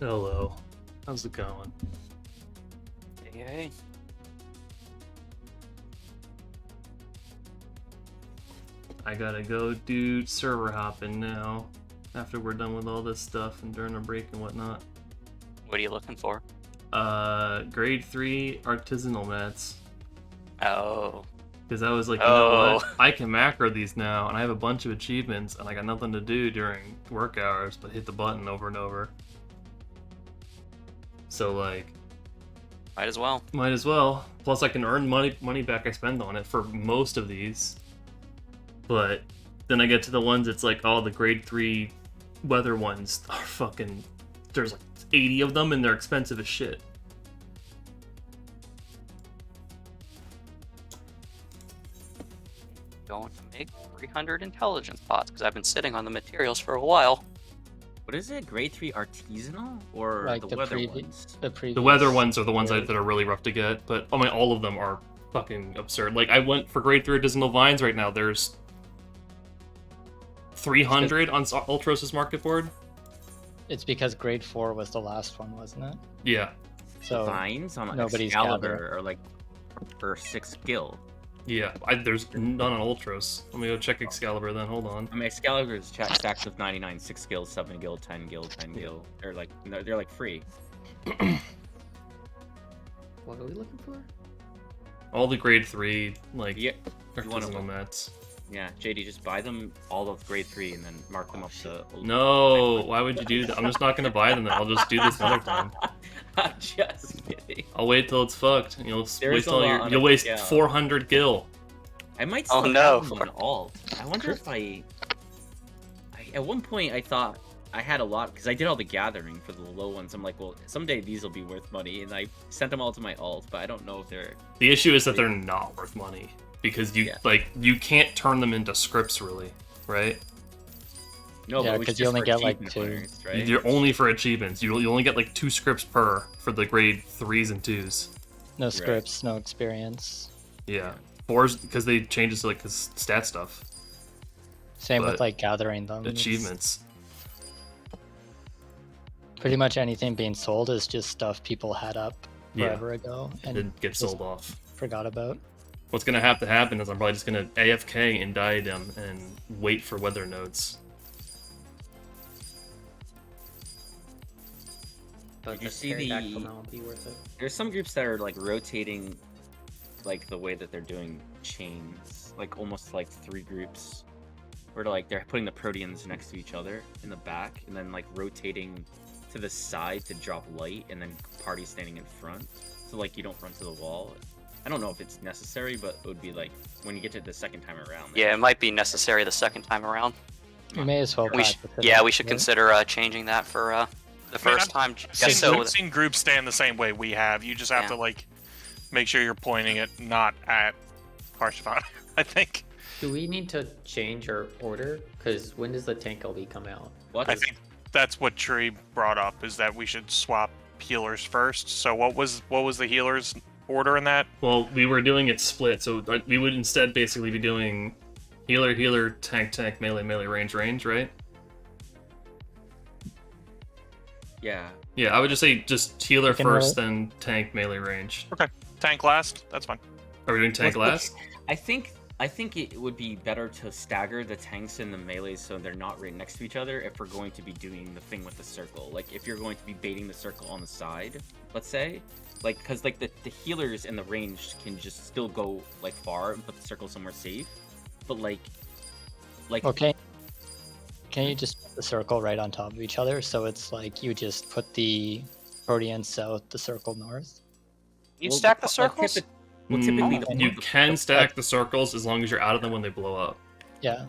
Hello. How's it going? Hey. I gotta go do server hopping now. After we're done with all this stuff and during a break and whatnot. What are you looking for? Grade 3 artisanal mats. Oh. Because I was like, you know what? I can macro these now, and I have a bunch of achievements, and I got nothing to do during work hours but hit the button over and over. So, like... Might as well. Might as well. Plus, I can earn money back I spend on it for most of these. But then I get to the ones it's like, oh, the grade 3 weather ones are fucking... There's like 80 of them, and they're expensive as shit. Going to make 300 intelligence pots because I've been sitting on the materials for a while. What is it? Grade 3 artisanal or Like the weather ones? The weather ones are the ones that are really rough to get, but I mean, all of them are fucking absurd. Like, I went for grade 3 artisanal vines right now. There's 300 on Ultros's market board. It's because grade 4 was the last one, wasn't it? Yeah. So Vines on nobody's Excalibur gathered. or like for 6 gil. Yeah, there's none on Ultros. Let me go check Excalibur then, hold on. I mean, Excalibur is stacks of 99, 6 gil, 7 gil, 10 gil, 10 gil. They're like free. What are we looking for? All the grade 3, like, Yeah, you wanna artisanal look? mats. Yeah, JD, just buy them all of grade 3 and then mark them up to... No, why would you do that? I'm just not gonna buy them then. I'll just do this another time. I'm just kidding. I'll wait till it's fucked. And you'll There's waste a all lot your... on You'll it, waste yeah. 400 gil. I might Oh, still no. have them on alt. I wonder if at one point I thought I had a lot because I did all the gathering for the low ones. I'm like, well, someday these will be worth money, and I sent them all to my alt, but I don't know if they're... The issue is that they're not worth money. Because you can't turn them into scripts really, right? No, Yeah, but it was 'cause just you only for get, like, achievement 2. winners, right? You're only for achievements. You only get like 2 scripts per for the grade 3s and 2s. No scripts, no experience. Yeah. 4s because they change it to like this stat stuff. Same But with like gathering them. It's Achievements. Pretty much anything being sold is just stuff people had up forever ago and Didn't get sold off. forgot about. What's gonna have to happen is I'm probably just gonna AFK in Diadem and wait for weather nodes. But you the see the- pterodactyl now will be worth it. There's some groups that are like rotating, like the way that they're doing chains, like almost like 3 groups, where they're putting the Proteans next to each other in the back, and then like rotating to the side to drop light, and then party standing in front, so like you don't run to the wall. I don't know if it's necessary, but it would be like when you get to the second time around. Yeah, it might be necessary the second time around. You may as well We practice it. yeah, we should consider changing that for the first time. I've seen groups stand the same way we have. You just have Yeah. to like make sure you're pointing it not at Parsifal, I think. Do we need to change our order? Because when does the tank LB come out? What I is- think that's what Tree brought up, is that we should swap healers first. So what was the healers order in that? Well, we were doing it split, so we would instead basically be doing healer, healer, tank, tank, melee, melee, range, range, right? Yeah. Yeah, I would just say just healer You can first, then tank, melee, range. Tank last? That's fine. Are we doing tank last? I think it would be better to stagger the tanks and the melees so they're not right next to each other if we're going to be doing the thing with the circle. Like if you're going to be baiting the circle on the side, let's say, like because like the healers and the range can just still go like far and put the circle somewhere safe, but like Okay. Can you just put the circle right on top of each other? So it's like you just put the Protean south, the circle north. You well, stack the like, circles? typically You can stack the circles as long as you're out of them when they blow up. Yeah.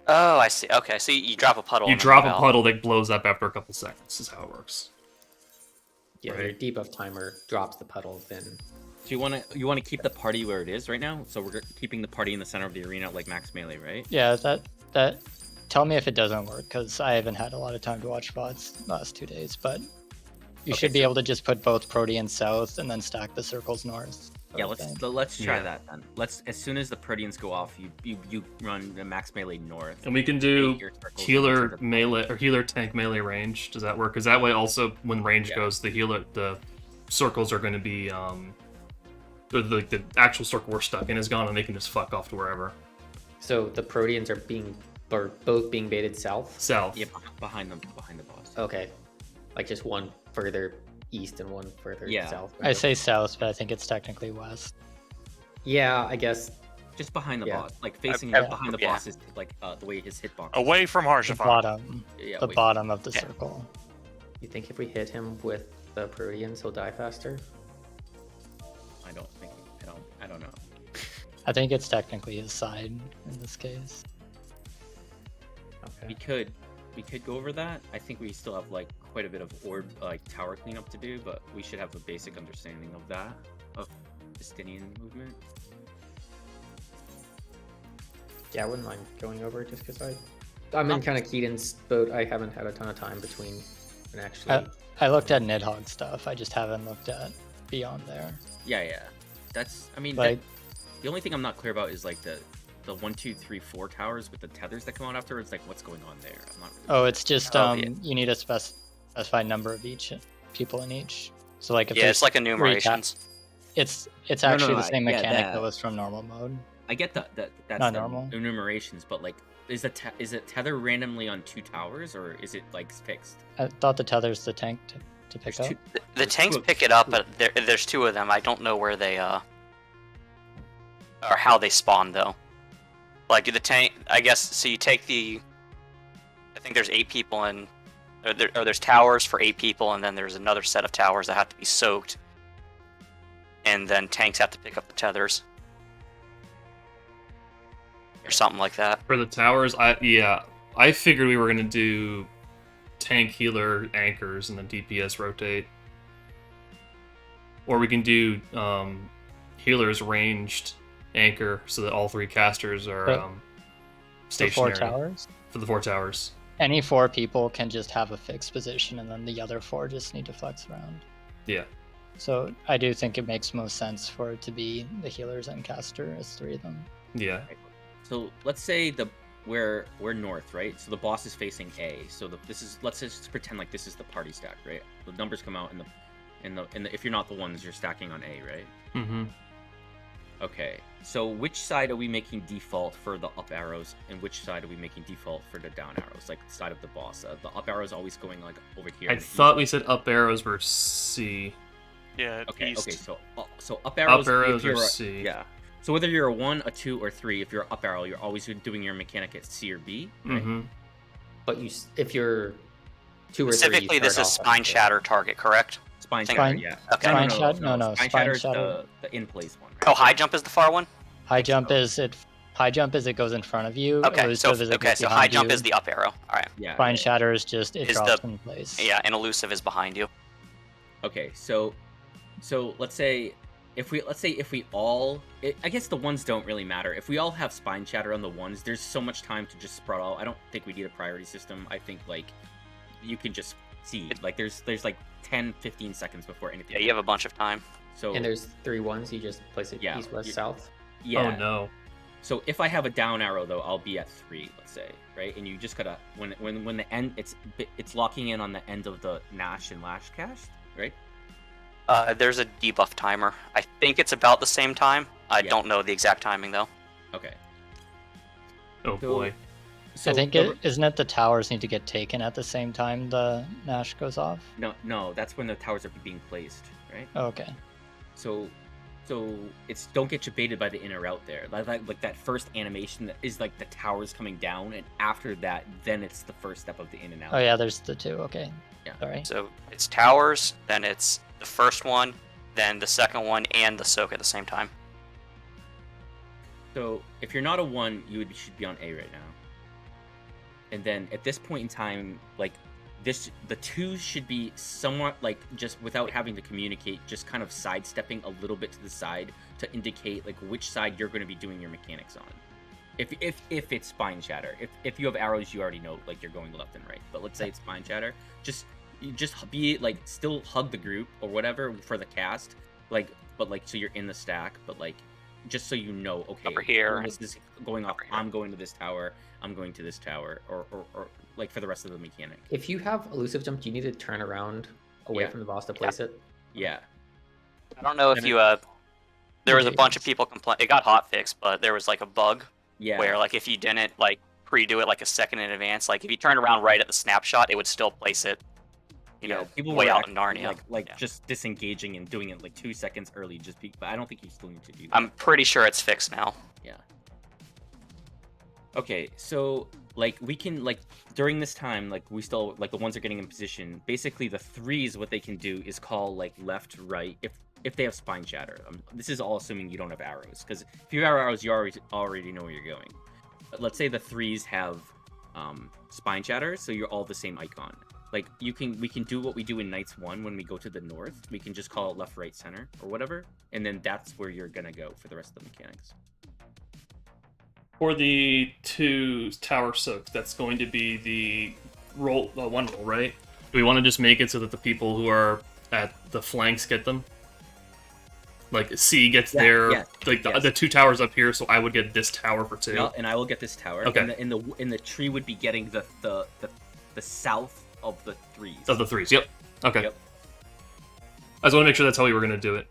Oh, I see. Okay, so you drop a puddle. You and then drop move a out. puddle that blows up after a couple seconds, is how it works. Yeah, Right. your debuff timer drops the puddle, then So you want to keep the party where it is right now. So we're keeping the party in the center of the arena like max melee, right? Yeah, that tell me if it doesn't work, because I haven't had a lot of time to watch VODs the last 2 days, but you Okay, should be so- able to just put both Protean south and then stack the circles north. Yeah, I think. let's try Yeah. that then. Let's as soon as the Proteans go off, you run the max melee north. And we can do Your circles healer into the- melee or healer tank melee range. Does that work? Because that way, also when range Yeah. goes, the circles are going to be the actual circle we're stuck in is gone, and they can just fuck off to wherever. So the Proteans are both being baited south. South. Yeah, behind the boss. Okay, like just one further east and one further Yeah. south. I say south, but I think it's technically west. Yeah, I guess. Just behind the Yeah. boss, like facing Yeah. behind the Yeah. boss is like the way his hitbox. Away from The Harshavon. bottom, Yeah, the wait. bottom of the Yeah. circle. You think if we hit him with the Proteans, he'll die faster? I don't think. I don't know. I think it's technically his side in this case. We Okay. could go over that. I think we still have like quite a bit of tower cleanup to do, but we should have a basic understanding of that, of Justinian movement. Yeah, I wouldn't mind going over it just because I'm in kind of Keaton's boat. I haven't had a ton of time between and actually. I looked at Nidhogg stuff. I just haven't looked at beyond there. Yeah. That's. I mean, Like, the only thing I'm not clear about is like the 1, 2, 3, 4 towers with the tethers that come out afterwards. Like, what's going on there? I'm not. Really oh, it's just Oh, yeah. you need a specified number of each people in each. So like if Yeah, there's it's like 3 enumerations. it's No, actually no, the same yeah, mechanic that. that was from normal mode. I get that. That's Not the normal. enumerations, but like, is it tether randomly on 2 towers or is it like fixed? I thought the tether's the tank to pick There's up. The There's tanks two- pick it up, but there's 2 of them. I don't know where they or how they spawn though. Like the tank, I guess. So you take I think there's 8 people in, or there's towers for 8 people, and then there's another set of towers that have to be soaked, and then tanks have to pick up the tethers, or something like that. For the towers, I figured we were gonna do tank, healer, anchors, and then DPS rotate, or we can do healers, ranged, anchor, so that all 3 casters are The 4 stationary towers. for the 4 towers. Any 4 people can just have a fixed position, and then the other 4 just need to flex around. Yeah. So I do think it makes most sense for it to be the healers and caster as 3 of them. Yeah. So let's say we're north, right? So the boss is facing A. So let's just pretend like this is the party stack, right? The numbers come out in the if you're not the ones, you're stacking on A, right? Mm-hmm. Okay. So which side are we making default for the up arrows, and which side are we making default for the down arrows? Like the side of the boss. The up arrow is always going like over here. I and thought east. we said up arrows were C. Yeah. Okay. East. Okay. So up arrows. Up arrows if you're are a- C. Yeah. So whether you're a 1, a 2, or 3, if you're up arrow, you're always doing your mechanic at C or B. Right? Mm-hmm. But if you're 2 or 3, you Specifically, this start is off spine on shatter target, correct? Spine Think- shatter, Spine- yeah. Okay. Spine shatter? No, Spine spine shatter is shatter. the in place one. Oh, high jump is the far one. High jump so. is it goes in front of you. Okay, Elusive so is it goes so high behind jump you. is the up arrow. All right. Yeah. Spine yeah. shatter is just it Is drops the- in place. Yeah, and elusive is behind you. Okay, so let's say if we all, I guess the ones don't really matter. If we all have spine shatter on the ones, there's so much time to just spread out. I don't think we need a priority system. I think like you can just see like there's like 10-15 seconds before anything. Yeah, you have a bunch of time. So And there's 3 ones. You just place it Yeah, east, west, you- south. yeah. Oh no. So if I have a down arrow though, I'll be at 3, let's say, right? And you just gotta when the end it's locking in on the end of the Nash and Lash cast, right? There's a debuff timer. I think it's about the same time. I Yeah. don't know the exact timing though. Okay. Oh So- boy. So I think the- isn't it the towers need to get taken at the same time the Nash goes off? No, that's when the towers are being placed, right? Oh, okay. So it's don't get you baited by the in or out there. Like that first animation that is like the towers coming down, and after that, then it's the first step of the in and out. Oh yeah, there's the 2. Okay. Yeah. Sorry. So it's towers, then it's the first one, then the second one, and the soak at the same time. So if you're not a 1, should be on A right now. And then at this point in time, like the 2 should be somewhat like just without having to communicate, just kind of sidestepping a little bit to the side to indicate like which side you're going to be doing your mechanics on. If it's spine shatter, if you have arrows, you already know like you're going left and right. But let's say it's spine shatter, you just be like still hug the group or whatever for the cast, so you're in the stack, but like just so you know, okay, Over here when this is going off, over here. I'm going to this tower, I'm going to this tower, or like for the rest of the mechanic. If you have elusive jump, do you need to turn around away Yeah. from the boss to place it? Yeah. I don't know if And you there was a bunch of people complain. It got hotfixed, but there was like a bug Yeah. where like if you didn't like pre-do it like a second in advance, like if you turned around right at the snapshot, it would still place it. You know, people way were out in actually, Narnia. like Yeah. just disengaging and doing it like 2 seconds early, but I don't think you still need to do that. I'm pretty sure it's fixed now. Yeah. Okay, so like we can like during this time, like we still like the ones are getting in position. Basically, the threes, what they can do is call like left, right if they have spine shatter. This is all assuming you don't have arrows, because if you have arrows, you already know where you're going. But let's say the threes have spine shatter, so you're all the same icon. Like we can do what we do in Knights 1 when we go to the north. We can just call it left, right, center, or whatever, and then that's where you're gonna go for the rest of the mechanics. For the 2 tower soaks, that's going to be the one roll, right? Do we want to just make it so that the people who are at the flanks get them? Like C gets the 2 towers up here, so I would get this tower for 2. No, and I will get this tower. Okay. And the tree would be getting the south of the threes. Of the 3s, yep. Okay. Yep. I just want to make sure that's how we were going to do it.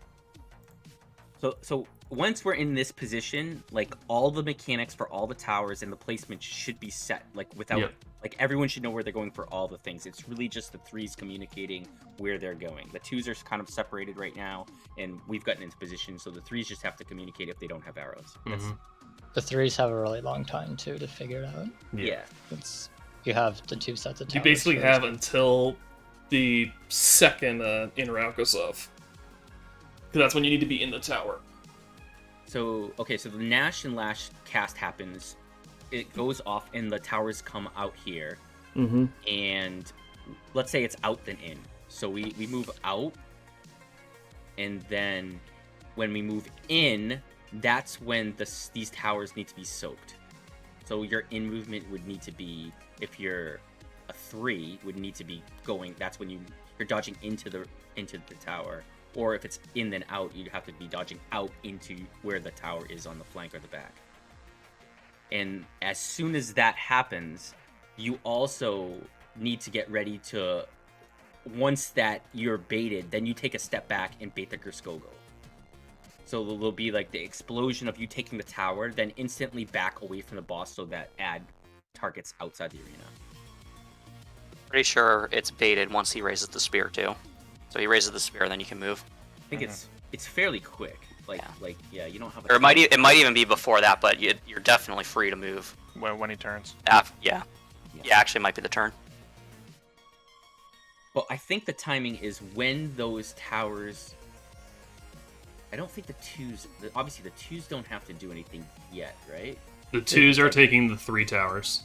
So once we're in this position, like all the mechanics for all the towers and the placement should be set. Like without like everyone should know where they're going for all the things. It's really just the 3s communicating where they're going. The 2s are kind of separated right now, and we've gotten into position, so the 3s just have to communicate if they don't have arrows. The 3s have a really long time too to figure it out. Yeah. You have the 2 sets of towers. You basically first. have until the second in-route goes off. Because that's when you need to be in the tower. So, okay, so the Nash and Lash cast happens. It goes off, and the towers come out here. Mm-hmm. And let's say it's out then in. So we move out, and then when we move in, that's when these towers need to be soaked. So your in movement would need to be, if you're a 3, would need to be going. That's when you're dodging into the tower. Or if it's in then out, you'd have to be dodging out into where the tower is on the flank or the back. And as soon as that happens, you also need to get ready to, once that you're baited, then you take a step back and bait the Gerskogo. So there'll be like the explosion of you taking the tower, then instantly back away from the boss so that add targets outside the arena. Pretty sure it's baited once he raises the spear too. So he raises the spear, then you can move. I think it's fairly quick. You don't have. Or it might even be before that, but you're definitely free to move. When he turns. Yeah, actually, it might be the turn. But I think the timing is when those towers. I don't think the 2s. Obviously, the 2s don't have to do anything yet, right? The 2s are taking the 3 towers.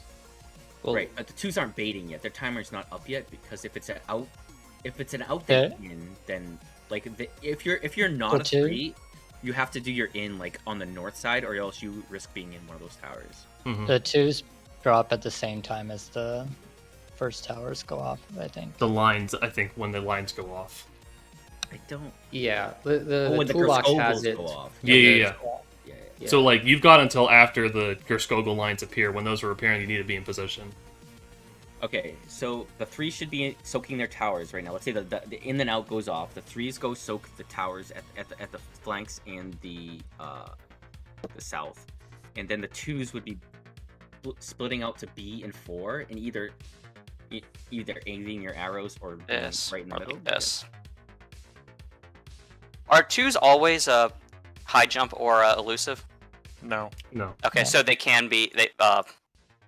Well, Right, but the 2s aren't baiting yet. Their timer's not up yet, because if it's an out then like if you're not The a 2? 3, you have to do your in like on the north side, or else you risk being in one of those towers. Mm-hmm. The 2s drop at the same time as the first towers go off, I think. The lines, I think, when the lines go off. I don't. yeah, the when the toolbox Gerskogos has it. go off. Yeah. Yeah. So, like, you've got until after the Gerskogo lines appear. When those are appearing, you need to be in position. Okay, so the 3s should be soaking their towers right now. Let's say the in and out goes off. The 3s go soak the towers at the flanks and the south, and then the 2s would be splitting out to B and 4, and either aiming your arrows or being right in the middle. Yes. Are 2s always a high jump or elusive? No. Okay, so they can be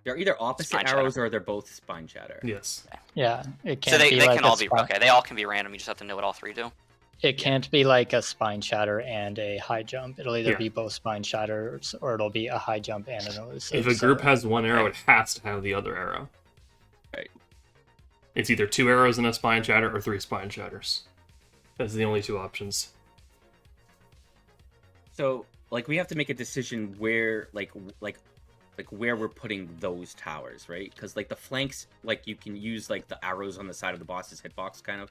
They're either opposite Spine arrows shatter. or they're both spine shatter. Yes. Yeah, it can't so they be like can a all be spine. okay. They all can be random. You just have to know what all 3 do. It can't be like a spine shatter and a high jump. It'll either Yeah. be both spine shatters or it'll be a high jump and an elusive. If a group so- has one arrow, it has to have the other arrow. Right. It's either 2 arrows and a spine shatter or 3 spine shatters. That's the only 2 options. So, like, we have to make a decision where, like where we're putting those towers, right? Because, like, the flanks, like, you can use, like, the arrows on the side of the boss's hitbox, kind of.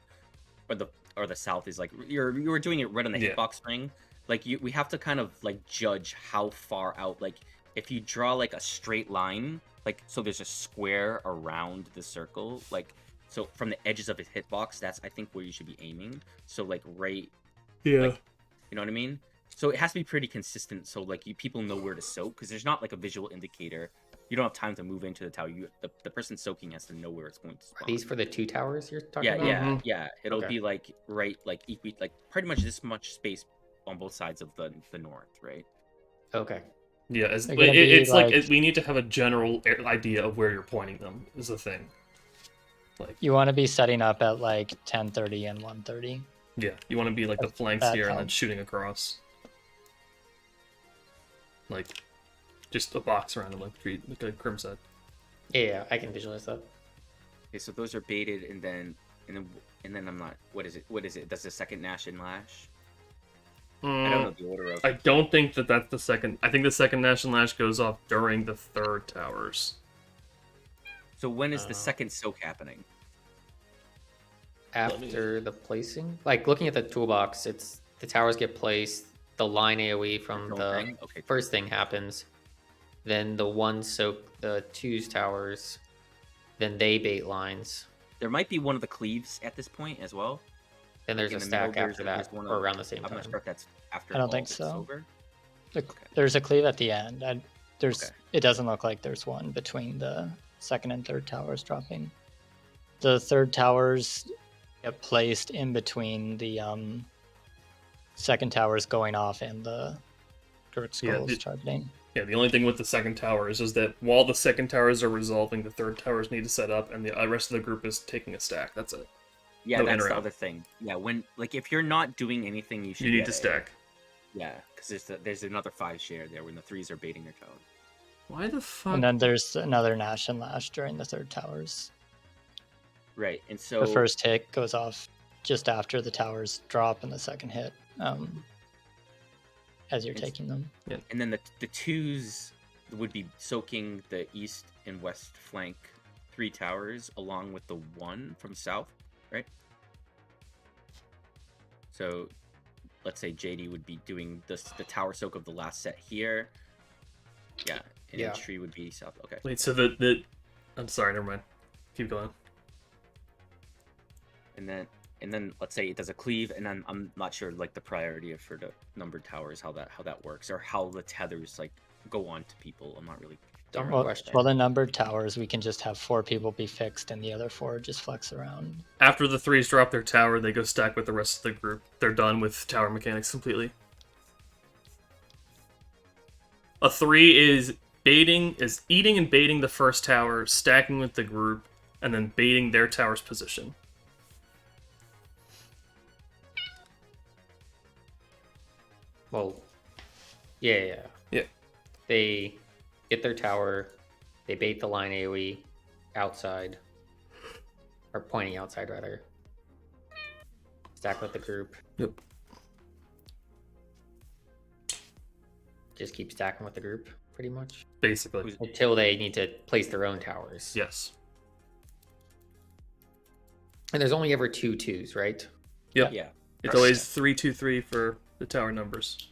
Or or the south is like you were doing it right on the Yeah. hitbox ring. Like we have to kind of like judge how far out. Like if you draw like a straight line, like so there's a square around the circle, like so from the edges of his hitbox, that's I think where you should be aiming. So like right, Yeah. like, you know what I mean? So it has to be pretty consistent, so like people know where to soak, because there's not like a visual indicator. You don't have time to move into the tower. The person soaking has to know where it's going to spawn. Are these for the 2 towers you're talking Yeah, about? yeah, Mhm. yeah. It'll Okay. be like right, like like pretty much this much space on both sides of the north, right? Okay. Yeah, They're gonna be, it's like like- we need to have a general idea of where you're pointing them. Is the thing. Like, You want to be setting up at like 10:30 and 1:30. yeah, you want to be like the flanks That here and then helps. shooting across. Like, just a box around them, like Krim said. Yeah, I can visualize that. Okay, so those are baited, and then I'm not. What is it? What is it? Does the second Nash and Lash? I don't know the order of. I don't think that's the second. I think the second National Lash goes off during the third towers. So when is the second soak happening? After the placing, like looking at the toolbox, it's the towers get placed, the line AoE from Drone the thing? Okay. first thing happens, then the one soak the 2's towers, then they bait lines, There might be one of the cleaves at this point as well. then there's in a the stack middle, after there's that, one or of- around the same I'm not time. sure if that's after. I don't all think of it's so. over. There's a cleave at the end. There's. Okay. It doesn't look like there's one between the second and third towers dropping. The third towers get placed in between the second towers going off and the Gert Yeah, Skulls targeting. Yeah, the only thing with the second tower is that while the second towers are resolving, the third towers need to set up, and the rest of the group is taking a stack. That's it. Yeah, No that's interact. the other thing. Yeah, when like if you're not doing anything, you should. You need get to a- stack. Yeah, because there's another 5 share there when the 3s are baiting their tower. Why the fuck? And then there's another Nash and Lash during the third towers. Right, and so The first hit goes off just after the towers drop, and the second hit as you're It's- taking them. and then the 2s would be soaking the east and west flank 3 towers along with the 1 from south, right? So let's say JD would be doing the tower soak of the last set here. Yeah, and Yeah. then Tree would be south. Okay. Wait, so I'm sorry, never mind. Keep going. And then let's say it does a cleave, and then I'm not sure like the priority for the numbered towers, how that works, or how the tethers like go on to people. I'm not really. Dumb Well, question. well, the numbered towers, we can just have 4 people be fixed, and the other 4 just flex around. After the 3s drop their tower, they go stack with the rest of the group. They're done with tower mechanics completely. A 3 is eating and baiting the first tower, stacking with the group, and then baiting their tower's position. Well, yeah. Yeah. They get their tower, they bait the line AoE outside, or pointing outside rather. Stack with the group. Yep. Just keep stacking with the group, pretty much, Basically. until they need to place their own towers. Yes. And there's only ever 2 2s, right? Yep. Yeah. It's always 3-2-3 for the tower numbers.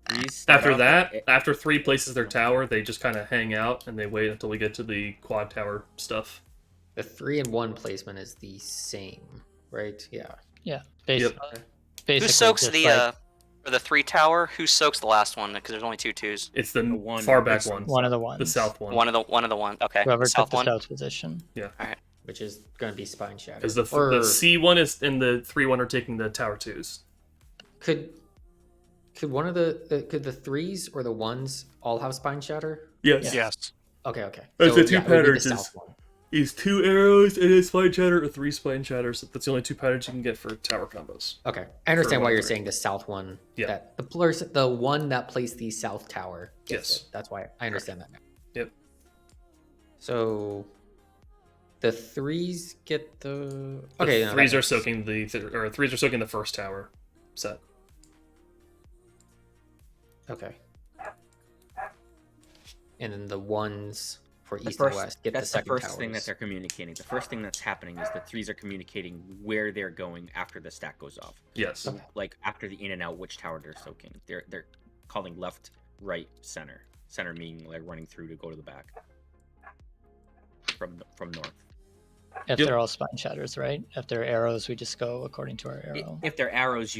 3s start After off that, at- after 3 places their tower, they just kind of hang out and they wait until we get to the quad tower stuff. The 3 and 1 placement is the same, right? Yeah. Yeah, basically. Okay. Basically Who soaks just the like for the 3 tower? Who soaks the last one? Because there's only 2 2s. It's the one- far back it's one. one of the ones. The south one. One of the one. Okay. Whoever the south took the one. south position. Which is going to be spine shatter. Because the Or C1 is and the 3-1 are taking the tower 2s. could one of could the 3s or the 1s all have spine shatter? Yes. Yes. Okay. That's the two it would be the patterns south is- one. Is 2 arrows and a spine shatter or 3 spine shatters. That's the only 2 patterns you can get for tower combos. Okay, I understand why one you're three. saying the south one. Yeah. That the one that placed the south tower. gets Yes. it. That's why I understand that now. Yep. So the 3s get the okay. The no, 3s that are makes- soaking or 3s are soaking the first tower set. Okay. And then the 1s for The east and first, west. Get the that's the second first towers. thing that they're communicating. The first thing that's happening is the threes are communicating where they're going after the stack goes off. Yes. So, like after the in and out, which tower they're soaking. They're calling left, right, center. Center meaning like running through to go to the back. From north. If Yep. they're all spine shatters, right? If they're arrows, we just go according to our arrow. If they're arrows,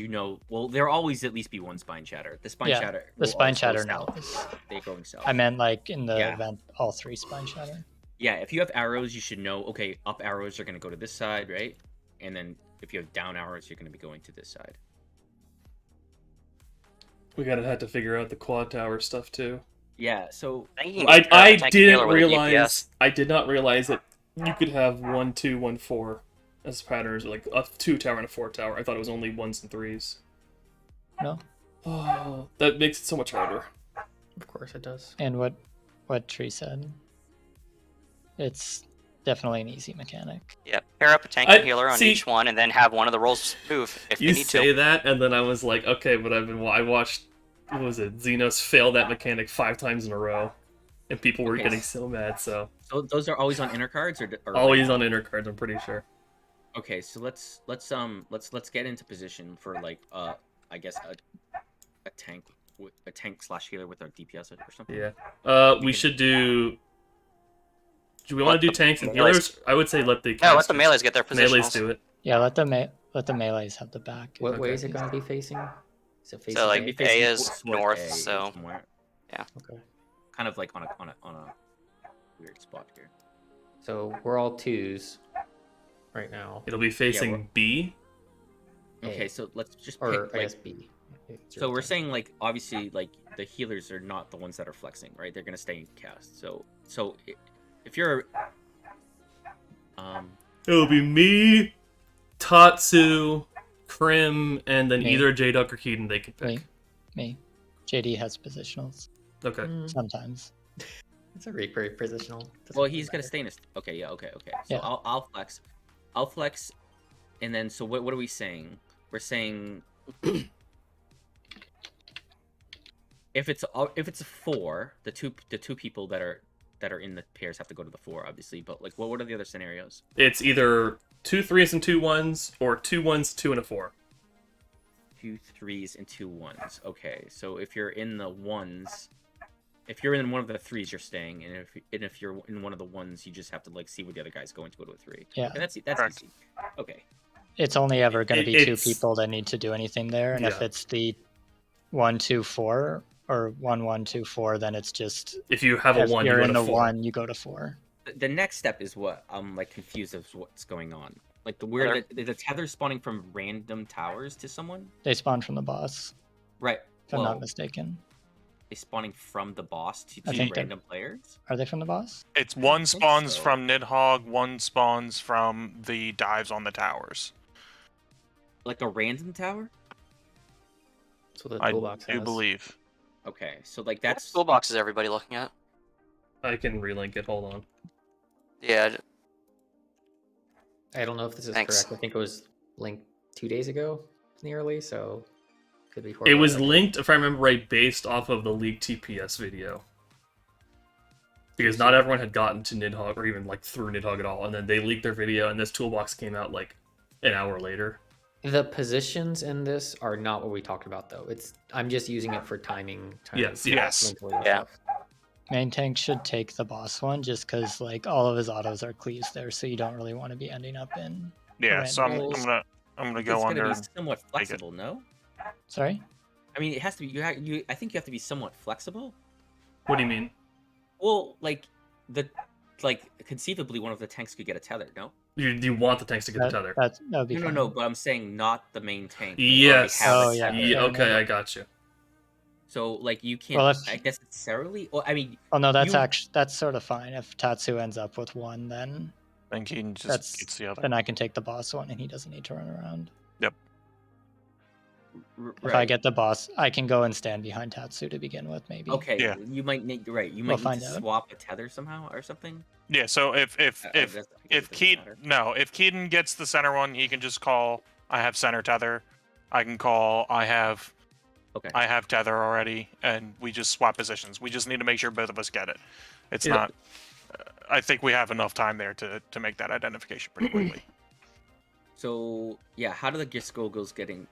well, there'll always at least be one spine shatter. The spine Yeah, shatter. the will spine always go shatter south. knows. They're going south. I meant like in the Yeah. event, all 3 spine shatter. Yeah, if you have arrows, you should know. Okay, up arrows are going to go to this side, right? And then if you have down arrows, you're going to be going to this side. We gotta have to figure out the quad tower stuff too. Yeah. So I think you can get I a tank and healer didn't with a DPS. realize. I did not realize that you could have 1, 2, 1, 4 as patterns, like a 2 tower and a 4 tower. I thought it was only 1s and 3s. No? Oh, that makes it so much harder. Of course it does. And what Tree said, it's definitely an easy mechanic. Yep. Pair up a tank and healer on each one, and then have one of the rolls move if You you need say to. that, and then I was like, okay, but I watched, what was it, Xenos fail that mechanic 5 times in a row, and people were Okay. getting so mad. So those are always on inner cards or always on inner cards, I'm pretty sure. Okay, so let's get into position for like I guess a tank / healer with our DPS or something. Yeah. We should do. Do we want to do tanks and healers? I would say let the No, let the melees get their positionals. melees do it. Yeah, let the melees have the back. What way Okay. is it going to be facing? Is it facing So like A? Be A facing is towards north, A so somewhere. Okay. Kind of like on a weird spot here. So we're all 2s right now. It'll be facing well- B. Okay, so let's just Or pick I like, guess B. so we're saying like obviously like the healers are not the ones that are flexing, right? They're gonna stay in cast. So if you're It'll be me, Tatsu, Krim, and then Me. either J-Duck or Keaton they can pick. Me. JD has positionals Okay. Mm, sometimes. it's a very positional. Doesn't well, really he's gonna matter. stay in his. Okay, yeah, okay. So Yeah. I'll flex, and then so what are we saying? We're saying if it's a 4, the two people that are in the pairs have to go to the 4, obviously. But like, what are the other scenarios? It's either 2 3s and 2 1s, or 2 1s, 2 and a 4. 2 3s and 2 1s. Okay, so if you're in the 1s, if you're in one of the 3s, you're staying, and if you're in one of the 1s, you just have to like see where the other guy's going to go to a 3. Yeah. Okay, that's Correct. easy. Okay. It's only ever going to be 2 It's- people that need to do anything there, and if Yeah. it's the 1 2 4 or 1 1 2 4, then it's just If you have a if 1, you're you go in to the 4. 1, you go to 4. The next step is what I'm like confused of what's going on. Like the tether spawning from random towers to someone, They spawn from the boss, right? if I'm Well, not mistaken. they spawning from the boss to I two think they're- random players. Are they from the boss? It's one think spawns so. from Nidhogg, one spawns from the dives on the towers. Like a random tower. That's what the I toolbox do has. believe. Okay, so like What that's toolbox is everybody looking at? I can relink it. Hold on. Yeah, I don't know if this is Thanks. correct. I think it was linked 2 days ago, nearly. So could be. It was linked, if I remember right, based off of the leaked TPS video. Because not everyone had gotten to Nidhogg or even like through Nidhogg at all, and then they leaked their video, and this toolbox came out like an hour later. The positions in this are not what we talked about, though. I'm just using it for timing. Yes. mentally and Yeah. stuff. Main tank should take the boss one just because like all of his autos are cleaves there, so you don't really want to be ending up in. Yeah, so I'm Random. gonna it's go gonna under. be somewhat flexible. No, Sorry? I mean it has to be. I think you have to be somewhat flexible. What do you mean? Well, conceivably one of the tanks could get a tether. No. You want the tanks to get the tether? That would be fine. No. But I'm saying not the main tank. They Yes. already have a Oh, yeah. tether. Yeah, no, okay, no. I got you. So like you can't Well, if- necessarily. Well, I mean, Oh no, that's You- that's sort of fine. If Tatsu ends up with one, then Then Keaton just That's- gets the other. then I can take the boss one, and he doesn't need to run around. If I right. get the boss, I can go and stand behind Tatsu to begin with, maybe. Okay, Yeah. you might need right. You We'll might find need to out. swap a tether somehow or something. Yeah, so if I guess it doesn't Keaton matter. if Keaton gets the center one, he can just call I have center tether. I can call I have Okay. tether already, and we just swap positions. We just need to make sure both of us get it. It's Yeah. not I think we have enough time there to make that identification pretty quickly. So yeah, how do the Gisgogos getting?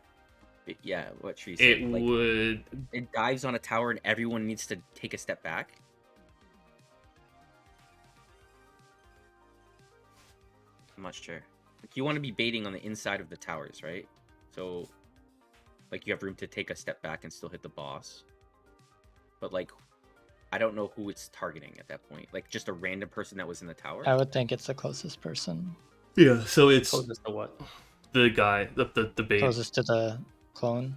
Yeah, what she It said. Like, would. it dives on a tower and everyone needs to take a step back. I'm not sure. Like, you want to be baiting on the inside of the towers, right? So, like, you have room to take a step back and still hit the boss. But like, I don't know who it's targeting at that point. Like, just a random person that was in the tower. I would think it's the closest person, Yeah, so it's Closest to what? the guy, the bait. closest to the clone.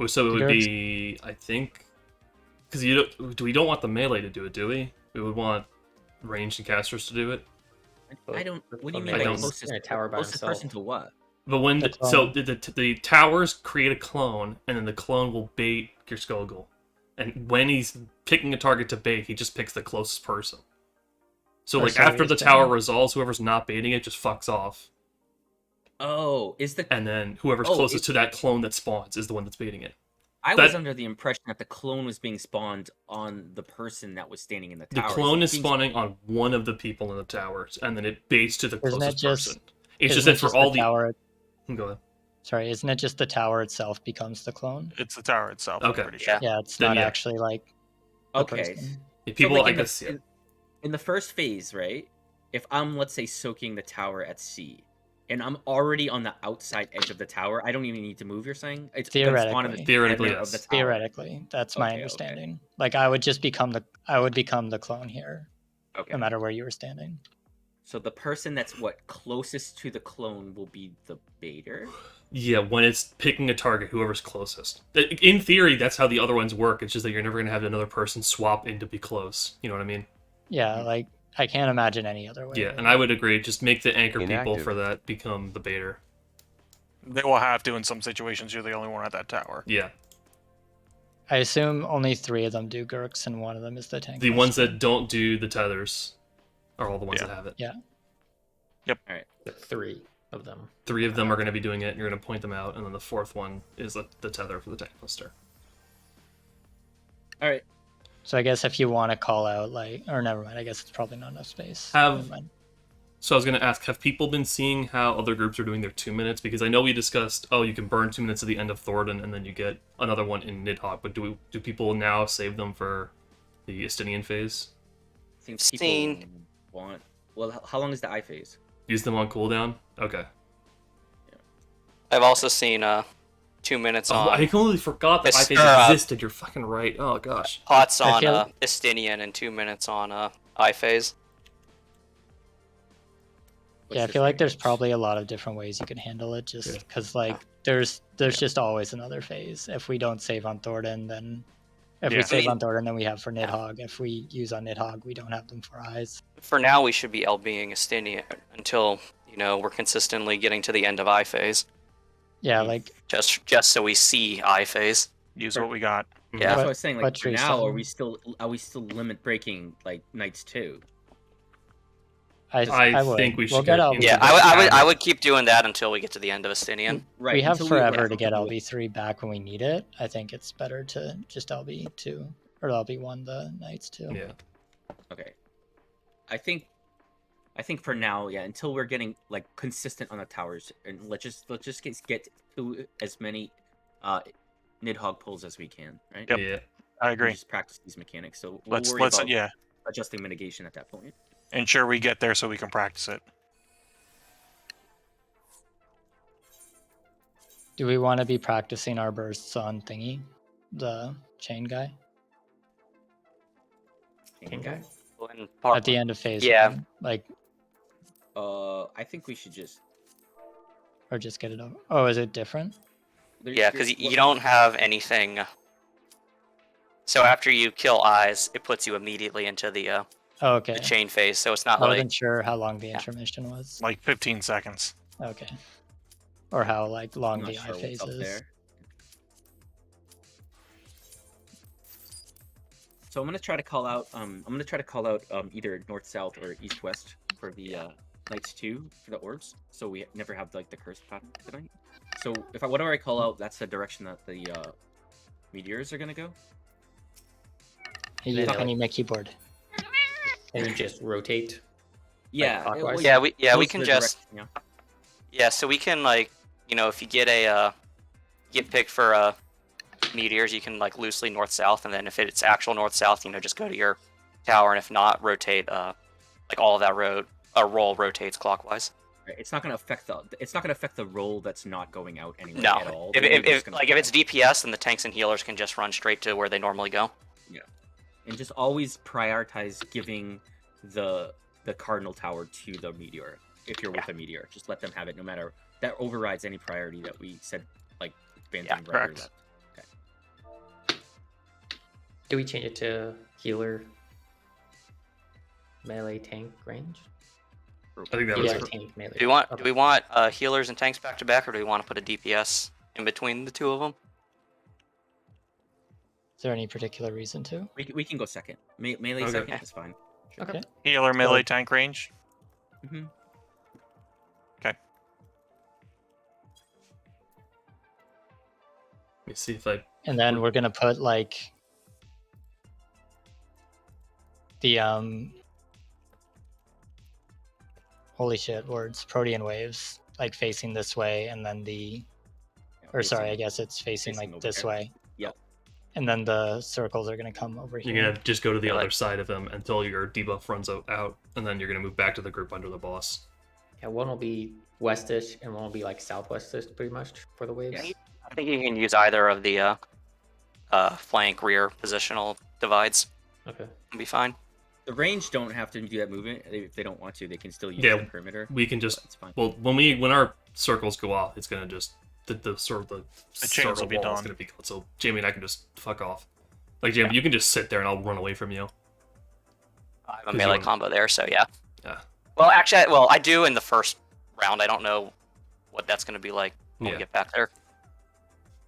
So it would Dirks. be, I think, because we don't want the melee to do it, do we? We would want ranged and casters to do it. I don't. What do you I mean I by don't- closest? in a tower by Closest himself. person to what? But when The so clone. the towers create a clone, and then the clone will bait your Skogul. And when he's picking a target to bait, he just picks the closest person. So Or like so after he's the tower saying. resolves, whoever's not baiting it just fucks off, Oh, is the? and then whoever's Oh, closest to that clone that spawns is the one that's baiting it. I was that- under the impression that the clone was being spawned on the person that was standing in the The tower. clone is being spawning on one of the people in the towers, and then it baits to the Isn't it closest just- person. It's just Isn't that it for just all the tower? Go ahead. Sorry, isn't it just the tower itself becomes the clone? It's the tower itself. Okay. I'm pretty sure. Yeah, it's Then not yeah. actually like the Okay. person. People, So, like, I in the- guess, yeah. in the first phase, right? If I'm, let's say, soaking the tower at sea, and I'm already on the outside edge of the tower, I don't even need to move. You're saying it's gonna spawn in the Theoretically, center of the yes. tower. Theoretically, that's my Okay, okay. understanding. Like I would just become the clone here, Okay. no matter where you were standing. So the person that's closest to the clone will be the baiter. Yeah, when it's picking a target, whoever's closest. In theory, that's how the other ones work. It's just that you're never going to have another person swap in to be close. You know what I mean? Yeah, like I can't imagine any other way. Yeah, and I would agree. Just make the anchor people Inactive. for that become the baiter. They will have to in some situations. You're the only one at that tower. Yeah. I assume only 3 of them do Gurks, and one of them is the tank. The ones master. that don't do the tethers are all the ones Yeah. that have it. Yeah. The 3 of them. 3 of them are going to be doing it, and you're going to point them out, and then the 4th one is the tether for the tank master. All right. So I guess if you want to call out or never mind. I guess it's probably not enough space. Have- Never mind. So I was going to ask, have people been seeing how other groups are doing their 2 minutes? Because I know we discussed, you can burn 2 minutes at the end of Thornton, and then you get another one in Nidhogg. But do people now save them for the Estinian phase? I think Seen. people want. Well, how long is the eye phase? Use them on cooldown? Okay. I've also seen 2 minutes Oh, on I completely forgot that It's- iPhase existed. You're fucking right. Oh, gosh. pots I on feel- Estinian and 2 minutes on iPhase. What's Yeah, I your feel like thing? there's probably a lot of different ways you can handle it. Just Yeah. because there's just always another phase. If we don't save on Thornton, then if Yeah. we save I mean- on Thornton, then we have for Nidhogg. If we use on Nidhogg, we don't have them for eyes. For now, we should be LBing Estinian until we're consistently getting to the end of iPhase. Yeah, Mm. like Just so we see iPhase. Use what we got. Yeah. That's what I What- was saying. Like what for tree now, stand? are we still limit breaking like Knights 2? I would. think we We'll should get get LB. into Yeah, the I cabinet. would keep doing that until we get to the end of Estinian. Right. We have until forever have to get something LB3 back when we need it. I think it's better to just LB2 or LB1 the Knights too. Yeah. Okay. I think for now, yeah, until we're getting like consistent on the towers, and let's just get to as many Nidhogg pulls as we can, right? Yep. Yeah. I And agree. just practice these mechanics. So we'll Let's worry about yeah, adjusting mitigation at that point. ensure we get there so we can practice it. Do we want to be practicing our bursts on Thingy, the chain guy, Okay. In part at the end of phase Yeah. 1? Like, I think we should just. or just get it over. Oh, is it different? Yeah, because you don't have anything. So after you kill eyes, it puts you immediately into the Oh, okay. chain phase. So it's not I like wasn't sure how long the intermission was. Like 15 seconds. Okay. Or how long I'm not the sure eye what's phase up is. there. So I'm gonna try to call out. Either north, south, or east, west for the Knights 2 for the orbs. So we never have like the curse pattern tonight. So whatever I call out, that's the direction that the meteors are gonna go. Hey, you Yeah. tiny my keyboard. Can you just rotate? Yeah, clockwise? Yeah, we goes can the just direction, yeah. yeah. So we can like if you get get picked for meteors, you can like loosely north south, and then if it's actual north south, just go to your tower, and if not, rotate like all of that roll rotates clockwise. Right, it's not gonna affect the roll that's not going out anyway No, at all. if They're just gonna if it's DPS, then the tanks and healers can just run straight to where they normally go. and just always prioritize giving the cardinal tower to the meteor. If you're with a meteor, just let them have it. No matter that overrides any priority that we said. Like banting right or correct. left. Do we change it to healer, melee, tank range? I think that was Healer, tank, melee. Do Okay. we want healers and tanks back to back, or do we want to put a DPS in between the two of them? Is there any particular reason to? We can go second. Melee Okay. second is fine. Okay. Healer, melee, tank range. Mm-hmm. Let me see if I. And then we're gonna put like the holy shit words, Protean waves, like facing this way, and then or sorry, I guess it's facing facing like over this there. way. Yep. And then the circles are gonna come over here. You're gonna just go to the Yeah, other like- side of him until your debuff runs out, and then you're gonna move back to the group under the boss. Yeah, one will be westish and one will be like southwestish, pretty much for the waves. Yeah. I think you can use either of the flank rear positional divides. Okay. It'll be fine. The range don't have to do that movement if they don't want to. They can still use Yeah, the perimeter. We can just It's fine. well when our circles go off, it's gonna just the sort of the chains will circle be wall is done. gonna be gone. So Jamie and I can just fuck off. Like Jamie, you can just sit there and I'll run away from you. I have a 'Cause you melee don't- combo there, so yeah. Yeah. Well, actually, I do in the first round. I don't know what that's going to be like when Yeah. we get back there.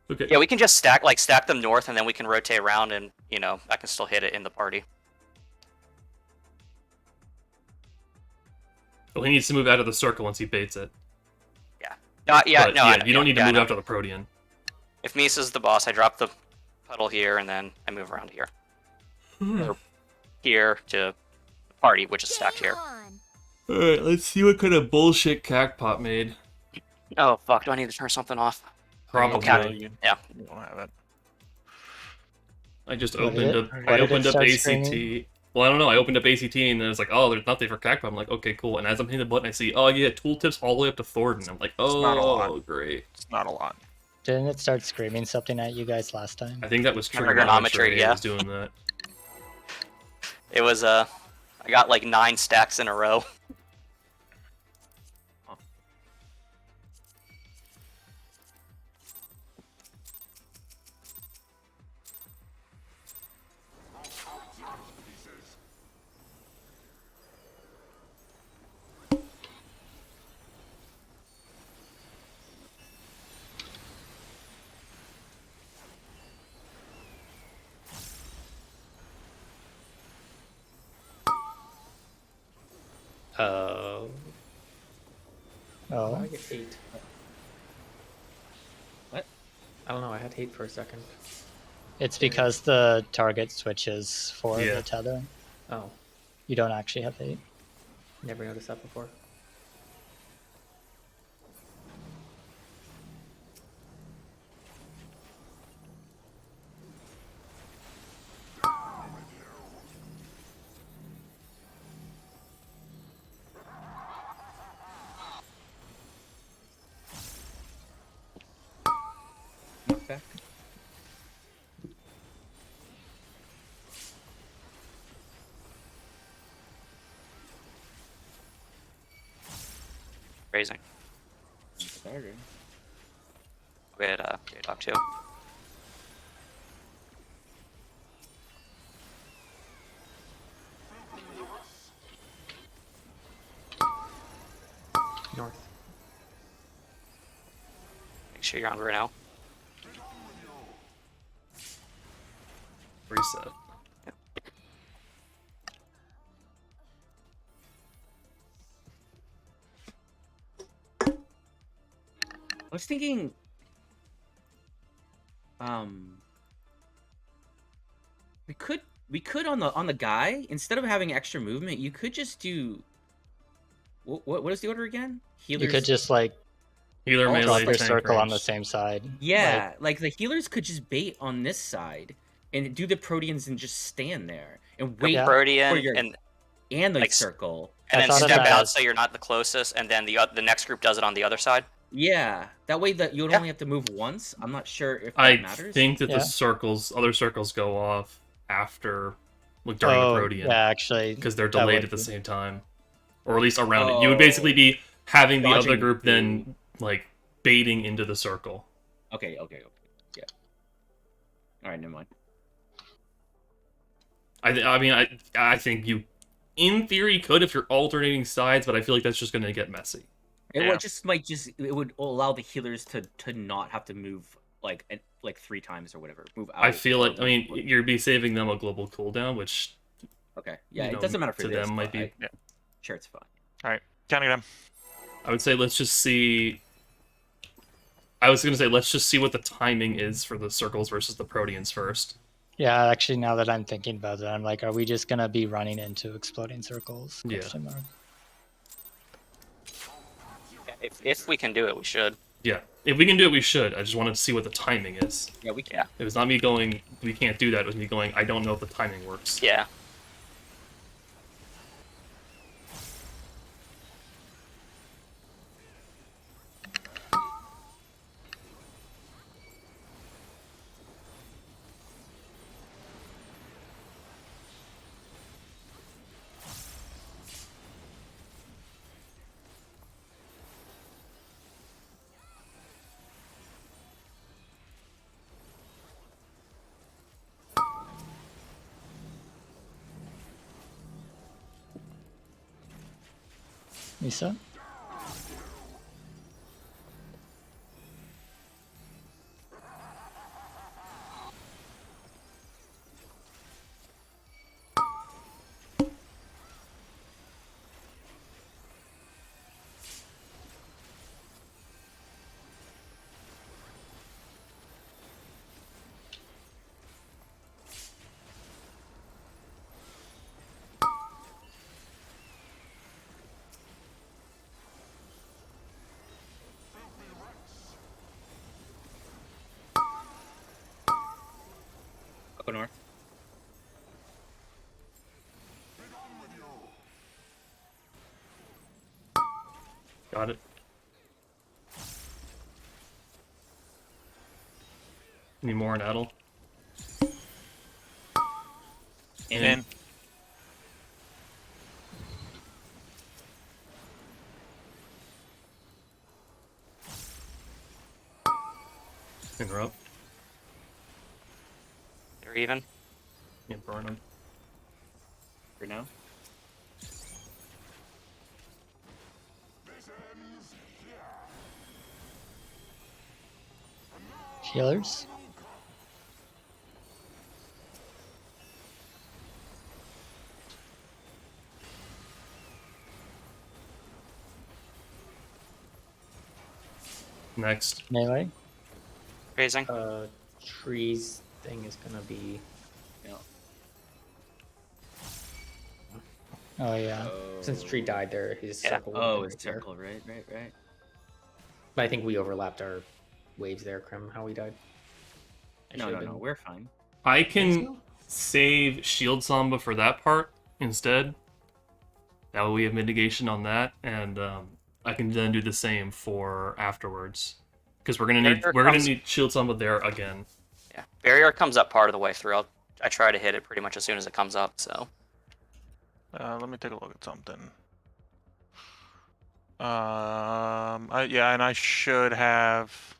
Okay. Yeah, we can just stack them north, and then we can rotate around, and I can still hit it in the party. Well, he needs to move out of the circle once he baits it. No, yeah, But, no, I know, you don't need to I move know. after the Protean. If Misa's the boss, I drop the puddle here, and then I move around here. Or here to the party, which is stacked here. Alright, let's see what kind of bullshit Cacpot made. Oh fuck! Do I need to turn something off? Probably. Okay. Yeah. You don't have it. I just What opened did up. it- I what did it opened up start ACT. screaming? Well, I don't know. I opened up ACT and it was like, oh, there's nothing for Cacpot. I'm like, okay, cool. And as I'm hitting the button, I see, oh yeah, tooltips all the way up to Thornton. I'm like, not a lot. oh, great. It's not a lot. Didn't it start screaming something at you guys last time? I think that was Trigonometry, trigonometry. yeah. I was doing that. It was I got like 9 stacks in a row. Oh, Oh, I get hate. What? I don't know. I had hate for a second. it's because the target switches for Yeah. the tether. Oh, You don't actually have 8. never noticed that before. Knockback. Raising. Started. We had J-Dog too. North. Make sure you're on Bruno. Reset. I was thinking, we could we could on the guy, instead of having extra movement, you could just do what is the order again? You Healers. could just like Healer, Oh, melee, drop like- your tank, circle on the ranged. same side. Yeah, like the healers could just bait on this side and do the Proteans and just stand there and wait for Protean your and the like, circle. and I then thought of step that out as- so you're not the closest, and then the next group does it on the other side. Yeah, that way that you would Yeah. only have to move once. I'm not sure if that I matters. think that Yeah. the other circles go off after, like during the Protean, yeah, actually, because they're that delayed would at the be- same time, or at least around it. You would basically be having the Dodging other group through. then like baiting into the circle. Okay, yeah. All right, never mind. I think you, in theory, could if you're alternating sides, but I feel like that's just going to get messy. It Yeah. would it would allow the healers to not have to move like 3 times or whatever. Move out. I feel or like, I mean, move- you'd be saving them a global cooldown, which okay, yeah, you know, it doesn't matter for to this, them might but be. Yeah. sure, it's fine. All right, counting them. I would say let's just see. I was gonna say let's just see what the timing is for the circles versus the Proteans first. Yeah, actually, now that I'm thinking about it, I'm like, are we just gonna be running into exploding circles? Yeah. Question mark. If we can do it, we should. Yeah, if we can do it, we should. I just wanted to see what the timing is. Yeah, we can. Yeah. It was not me going, we can't do that. It was me going, I don't know if the timing works. Yeah. Lisa? Go north. Got it. Any more in Adel? In. Interrupt. You're even. Yeah, burn them. For now. Healers? Next. Melee? Raising. Trees thing is gonna be. Oh, yeah. Since Tree died there, his Yeah. circle. would've Oh, been it's right there. circle, right. But I think we overlapped our waves there, Krem, how we died. I No, should've no, been- we're fine. I Think can so? save Shield Samba for that part instead. That way we have mitigation on that, and I can then do the same for afterwards. Because we're gonna Barrier need Shield Samba there again. Yeah. Barrier comes up part of the way through. I try to hit it pretty much as soon as it comes up. So. Let me take a look at something. Yeah, and I should have.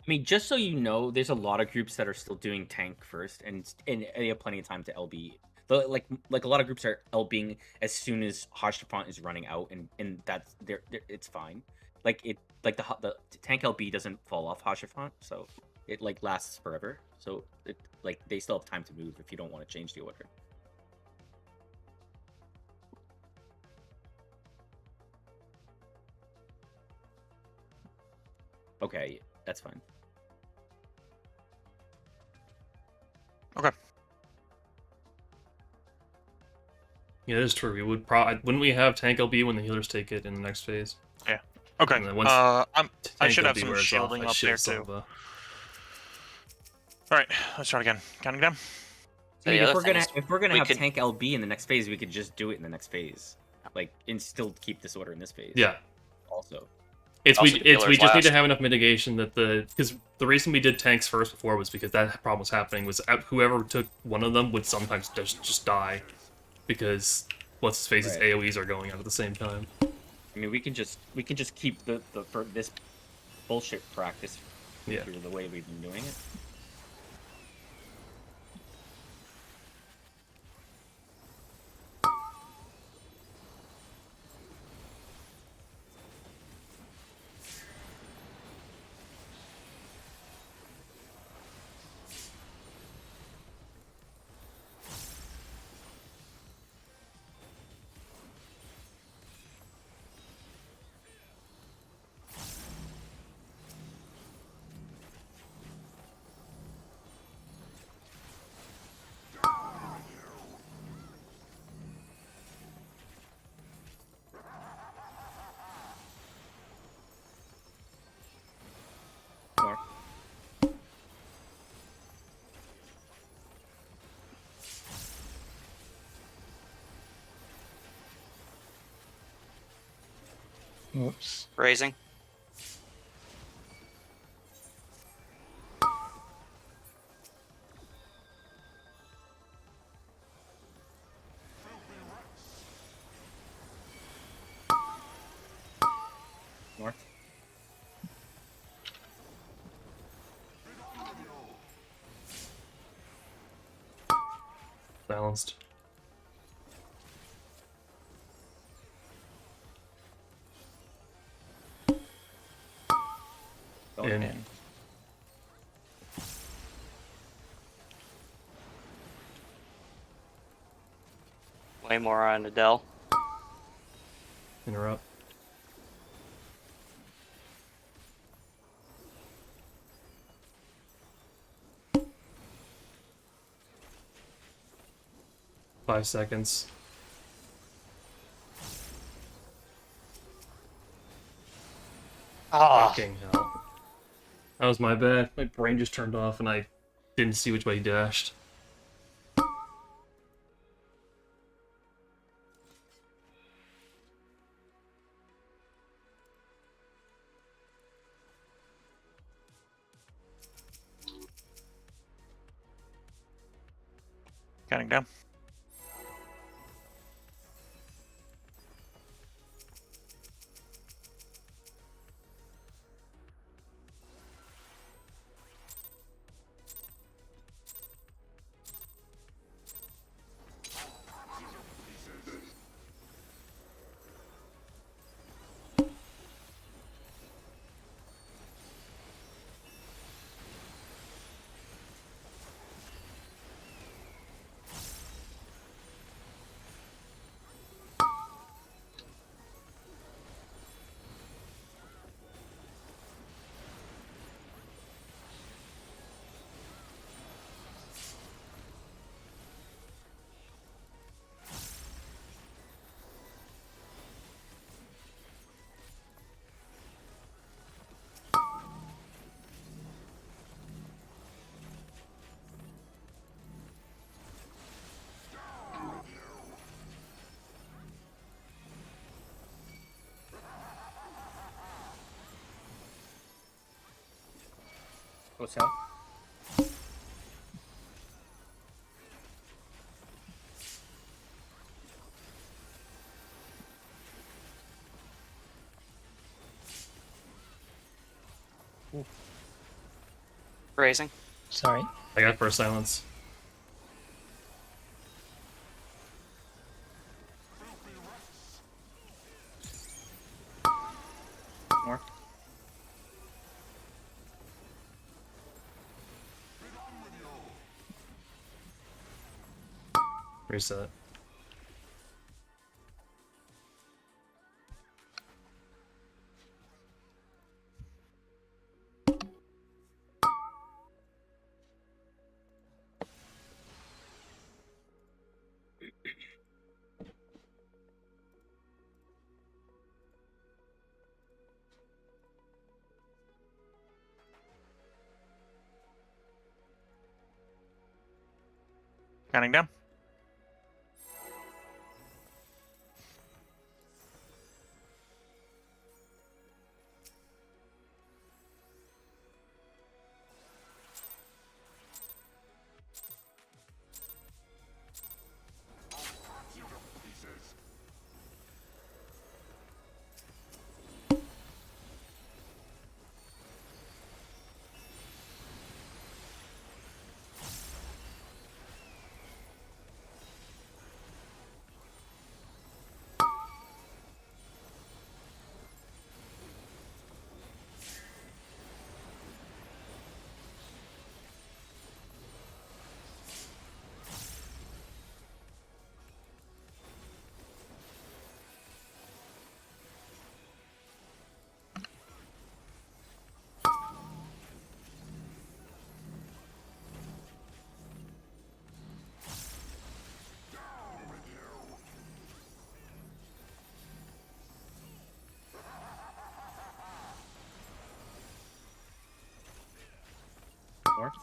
I mean, just so you know, there's a lot of groups that are still doing tank first, and they have plenty of time to LB. Like a lot of groups are LBing as soon as Hashapont is running out, and that's it's fine. Like the tank LB doesn't fall off Hashapont, so it like lasts forever. So it like they still have time to move if you don't want to change the order. Okay, that's fine. Yeah, that is true. We would wouldn't we have tank LB when the healers take it in the next phase? Okay. And then once I tank should have LB some wears off, shielding I up there shield too. Salva. All right, let's start again. Counting down. I mean, The if other we're thing gonna is if we're gonna we have could- tank LB in the next phase, we could just do it in the next phase, like, and still keep this order in this phase. Yeah. Also, It's Also we do it's we healers just need to last. have enough mitigation that because the reason we did tanks first before was because that problem was happening was whoever took one of them would sometimes just die because what's his face's Right. AoEs are going out at the same time. I mean, we can just keep the for this bullshit practice Yeah. through the way we've been doing it. More. Oops. Raising. North. Balanced. Going In. in. Way more on Adele. Interrupt. Five seconds. Ah, Fucking hell. That was my bad. My brain just turned off and I didn't see which way he dashed. Counting down. Go south. Raising. sorry. I got first silence. North. Reset. Counting down. North.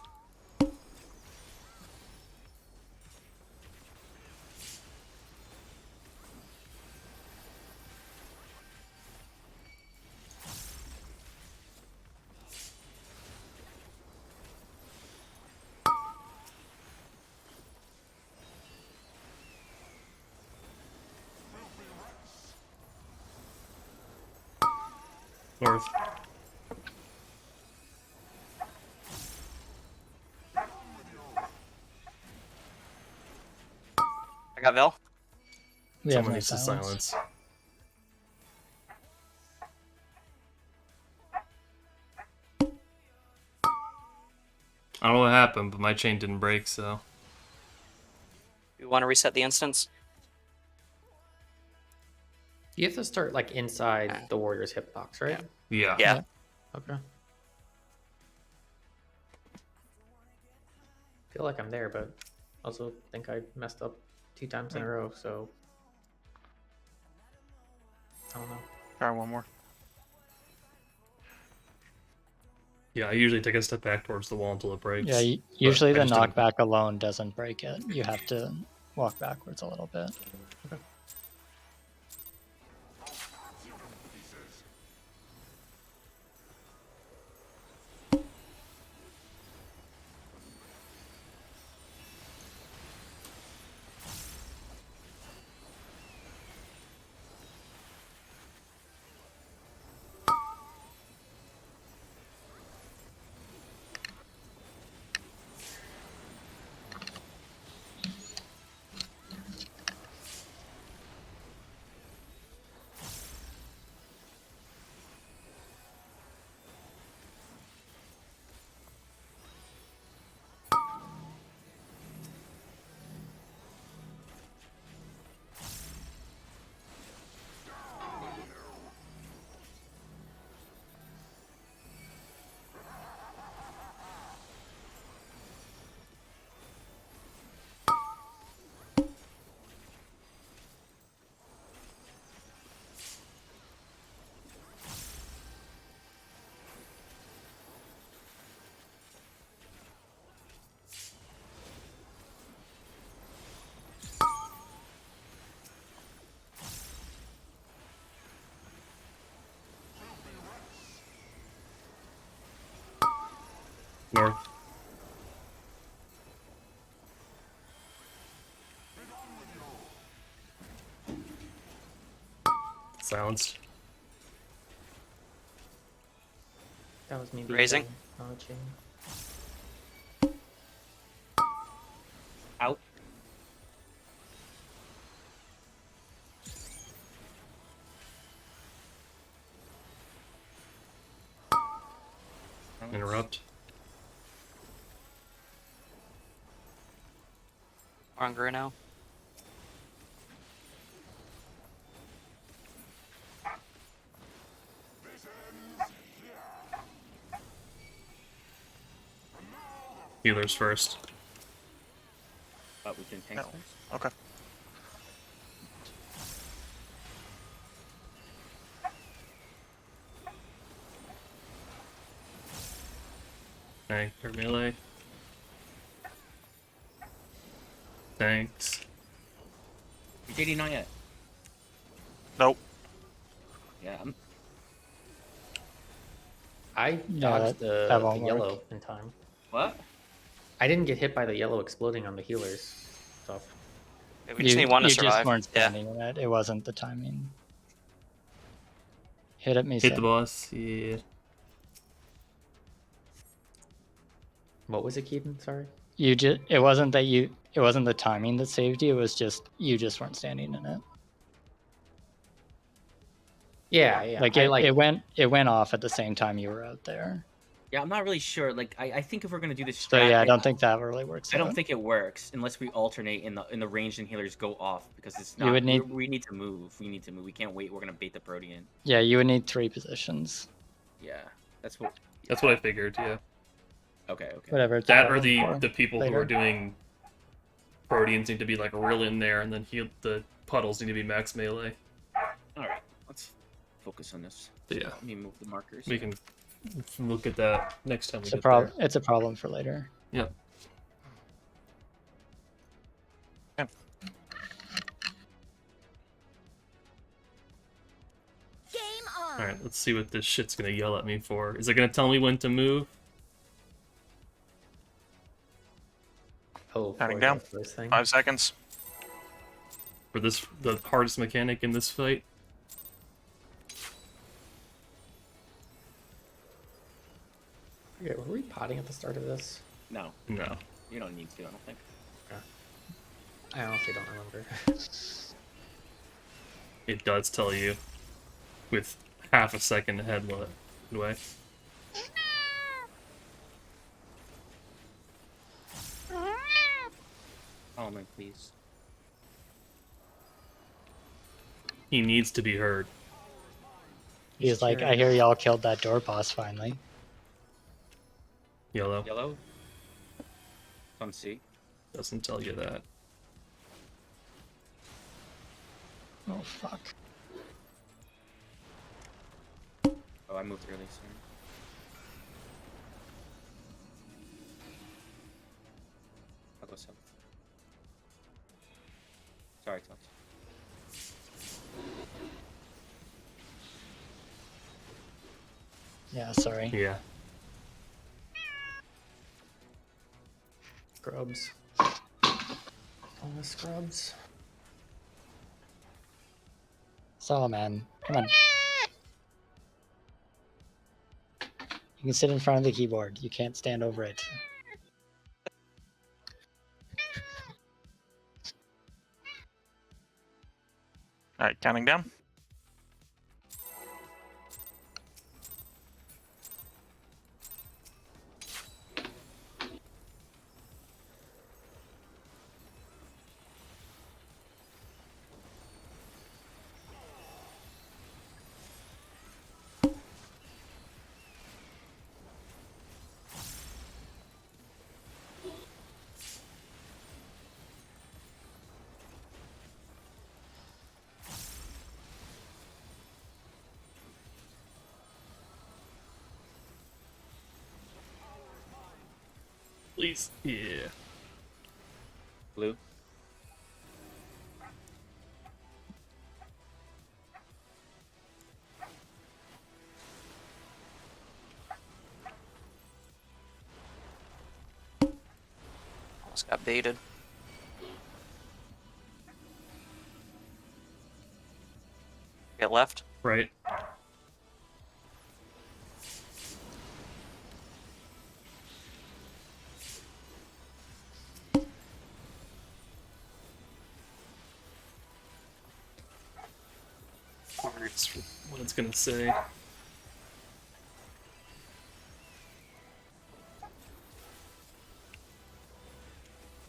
North. I got Vel. We have Someone no needs to silence. silence. I don't know what happened, but my chain didn't break, so. You want to reset the instance? You have to start like inside the warrior's hitbox, right? Yeah. Yeah. Okay. Feel like I'm there, but also think I messed up 2 times in a row, so I don't know. Try one more. Yeah, I usually take a step back towards the wall until it breaks. Yeah, but usually I the just didn't- knockback alone doesn't break it. You have to walk backwards a little bit. North. Silenced. That was me Raising. acknowledging. Out. Interrupt. We're on Gru now. Healers first. But we can tank No. first. Okay. Okay, or melee. Thanks. JD, not yet. Nope. Yeah, I No, dodged that the won't yellow work. in time. What? I didn't get hit by the yellow exploding on the healers stuff. We just need one to you survive. just weren't Yeah. standing in it. It wasn't the timing. Hit at me, Hit the Sim. boss. Yeah. What was it, Keaton? Sorry. It wasn't that you. It wasn't the timing that saved you. It was just you just weren't standing in it. Yeah, yeah. Like it went off at the same time you were out there. Yeah, I'm not really sure. Like, I think if we're gonna do this So strat, yeah, I don't think that really works. I don't out. think it works unless we alternate in the ranged and healers go off because it's You not. would need- we need to move. We need to move. We can't wait. We're gonna bait the Protean. Yeah, you would need 3 positions. Yeah, that's what. That's what I figured. Yeah. Okay. Okay. Whatever. It's a That or problem the for people who later. are doing Proteans need to be like real in there, and then the puddles need to be max melee. All right. Let's focus on this. Yeah. Let me move the markers. We can look at that next time we It's a get problem. there. It's a problem for later. Yep. Game on. All right, let's see what this shit's gonna yell at me for. Is it gonna tell me when to move? Oh, Counting for down. the first thing. 5 seconds. For this, the hardest mechanic in this fight? Yeah, were we potting at the start of this? No, No. you don't need to. I don't think. I honestly don't remember. It does tell you with half a second headway. Oh man, please. He needs to be heard. He's like, I hear y'all killed that door boss finally. Yellow Yellow. On C. doesn't tell you that. Oh fuck. Oh, I moved early. Sorry. I'll go south. Sorry, Tots. Yeah, sorry. Yeah. Scrubs. All the scrubs. So man, come on. You can sit in front of the keyboard. You can't stand over it. All right, counting down. Please. Yeah. Blue. Almost got baited. Get left. Right. Curious what it's gonna say.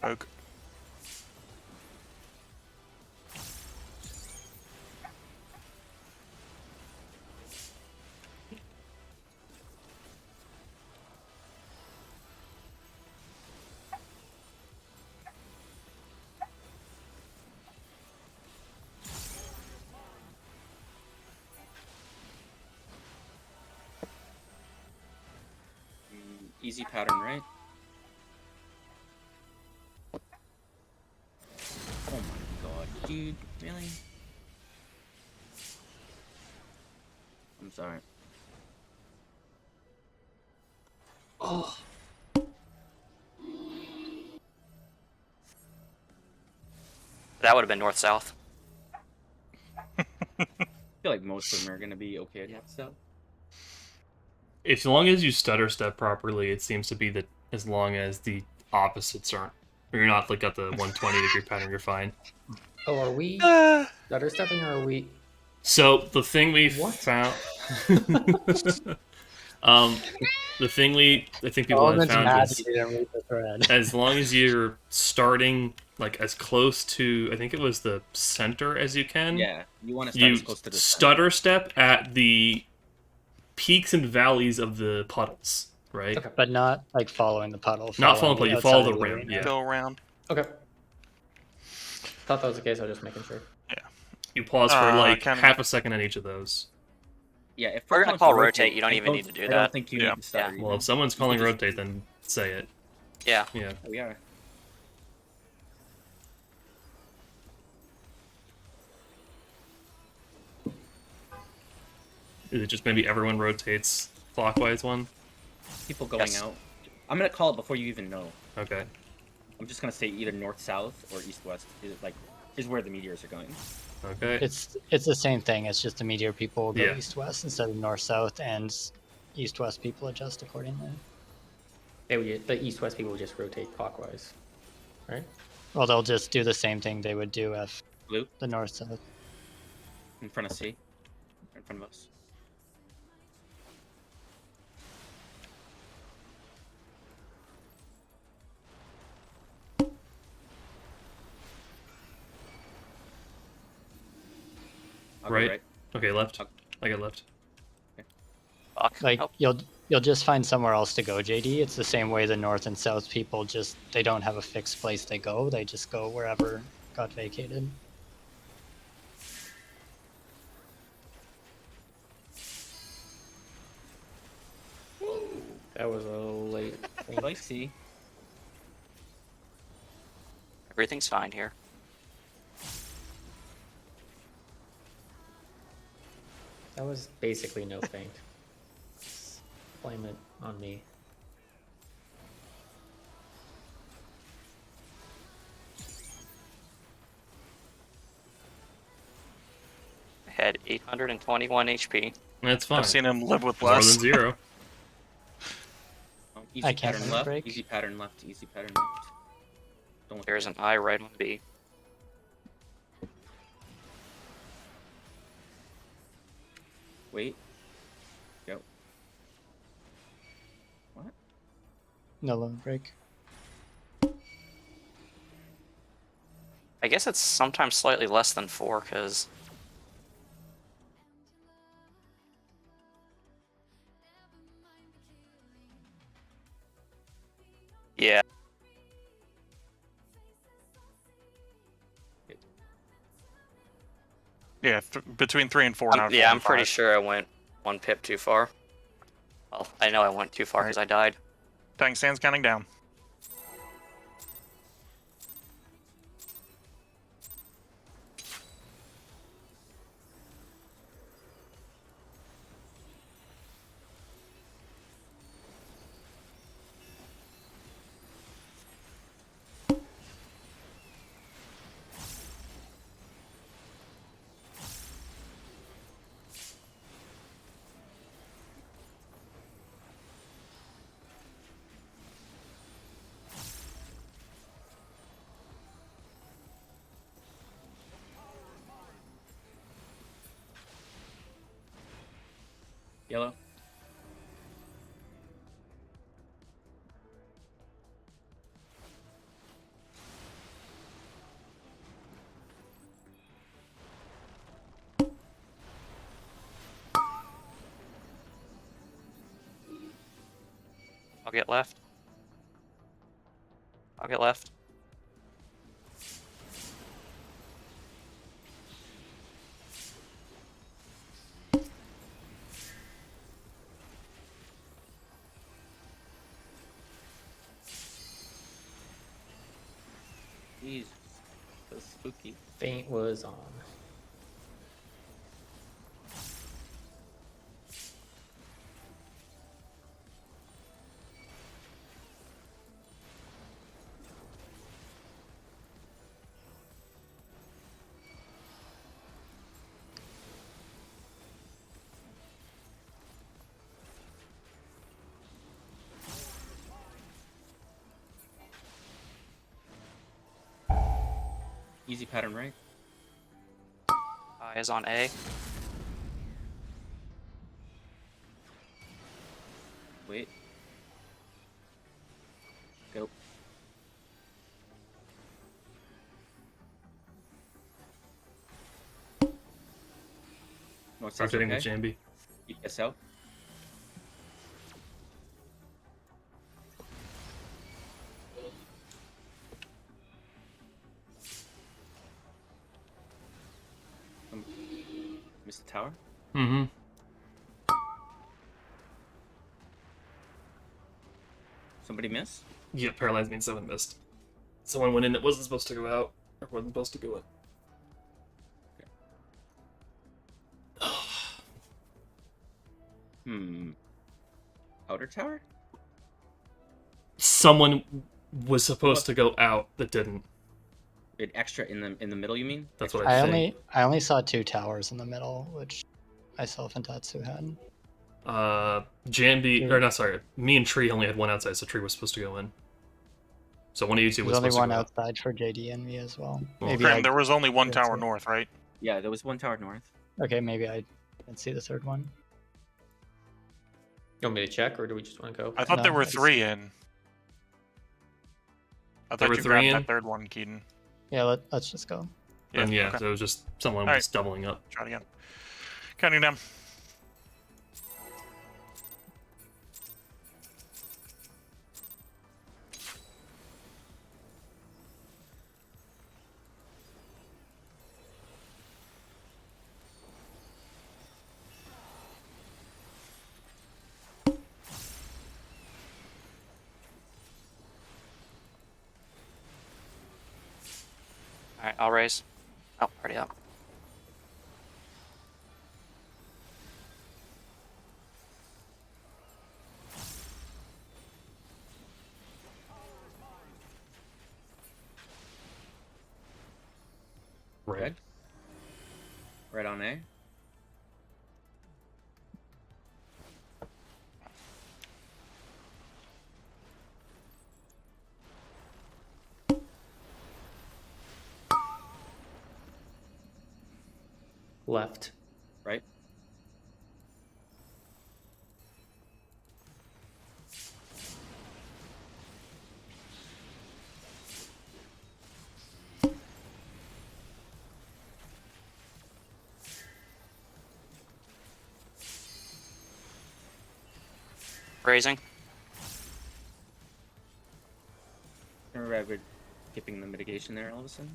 Oak. Easy pattern, right? dude, really? I'm sorry. Oh. That would have been north-south. I feel like most of them are gonna be okay at north south. As long as you stutter step properly, it seems to be that as long as the opposites aren't, or you're not like at the 120-degree pattern, you're fine. Oh, are we stutter stepping or are we? So the thing we What? found, the thing I think people have Element's found mad is you didn't read the thread. as long as you're starting like as close to, I think it was the center as you can. Yeah, you want to start You as close to the stutter step at the peaks and valleys of the puddles, right? Okay. But not like following the puddle. Not following the puddle, you follow the outside rim. arena. Yeah, Go around. Okay. Thought that was the case. I was just making sure. you pause for like kinda- half a second on each of those. Yeah, if We're we're gonna calling call for rotate, you don't I even need to do I that. don't think you Yeah. need to stutter. Yeah. Well, even. if someone's You calling could just- rotate, then say it. Yeah. Yeah. We are. Is it just maybe everyone rotates clockwise one? People going Yes. out. I'm gonna call it before you even know. Okay. I'm just gonna say either north south or east west. Is where the meteors are going. Okay. It's the same thing. It's just the meteor people will go Yeah. east west instead of north south, and east west people adjust accordingly. The east-west people would just rotate clockwise, right? Well, they'll just do the same thing they would do if Blue the north south. in front of C. In front of us. I'll go Right. Okay, left. I got left. Fuck. Like Nope. you'll just find somewhere else to go, JD. It's the same way the north and south people they don't have a fixed place they go. They just go wherever got vacated. That was a late. I like C. Everything's fine here. That was basically no feint. Blame it on me. I had 821 HP. That's fine. I've seen him live with More than less. 0. Easy I can't pattern really left. break. Easy pattern left. Easy pattern left. Don't look There's at an I right on B. Wait. Go. What? No limit break. I guess it's sometimes slightly less than 4, because... Yeah. Yeah, between 3 and 4 now. Yeah, I'm pretty sure I went 1 pip too far. Well, I know I went too far because I died. Tank stands counting down. Yellow. I'll get left. I'll get left. Jesus. So spooky. Faint was on. Easy pattern, right? Is on A. Wait. Go. North side's Rotating okay. with Jambi. Yes, out. Missed the tower. Mm-hmm. Somebody miss? Yeah, paralyzed means someone missed. Someone went in that wasn't supposed to go out, or wasn't supposed to go in. Outer tower? Someone was supposed to go out that didn't. An extra in the middle, you mean? That's what I I think. only saw 2 towers in the middle, which myself and Tatsu had. Jambi, Yeah. or not, sorry, me and Tree only had one outside, so Tree was supposed to go in. So one of you two There's was only supposed one to go out. outside for JD and me as well. Well, Maybe Grim, I there was only one didn't tower see it. north, right? Yeah, there was one tower north. Okay, maybe I didn't see the third one. You want me to check, or do we just want to go? I thought No, there were that's- 3 in. I There thought were you 3 grabbed in? that third one, Keaton. Yeah, let's just go. And yeah, okay. so it was just someone All was doubling up. Try it again. Counting down. Alright, I'll raise. Oh, already up. Right. Red? Right on A. Left. Right. Raising. Remember I was skipping the mitigation there all of a sudden?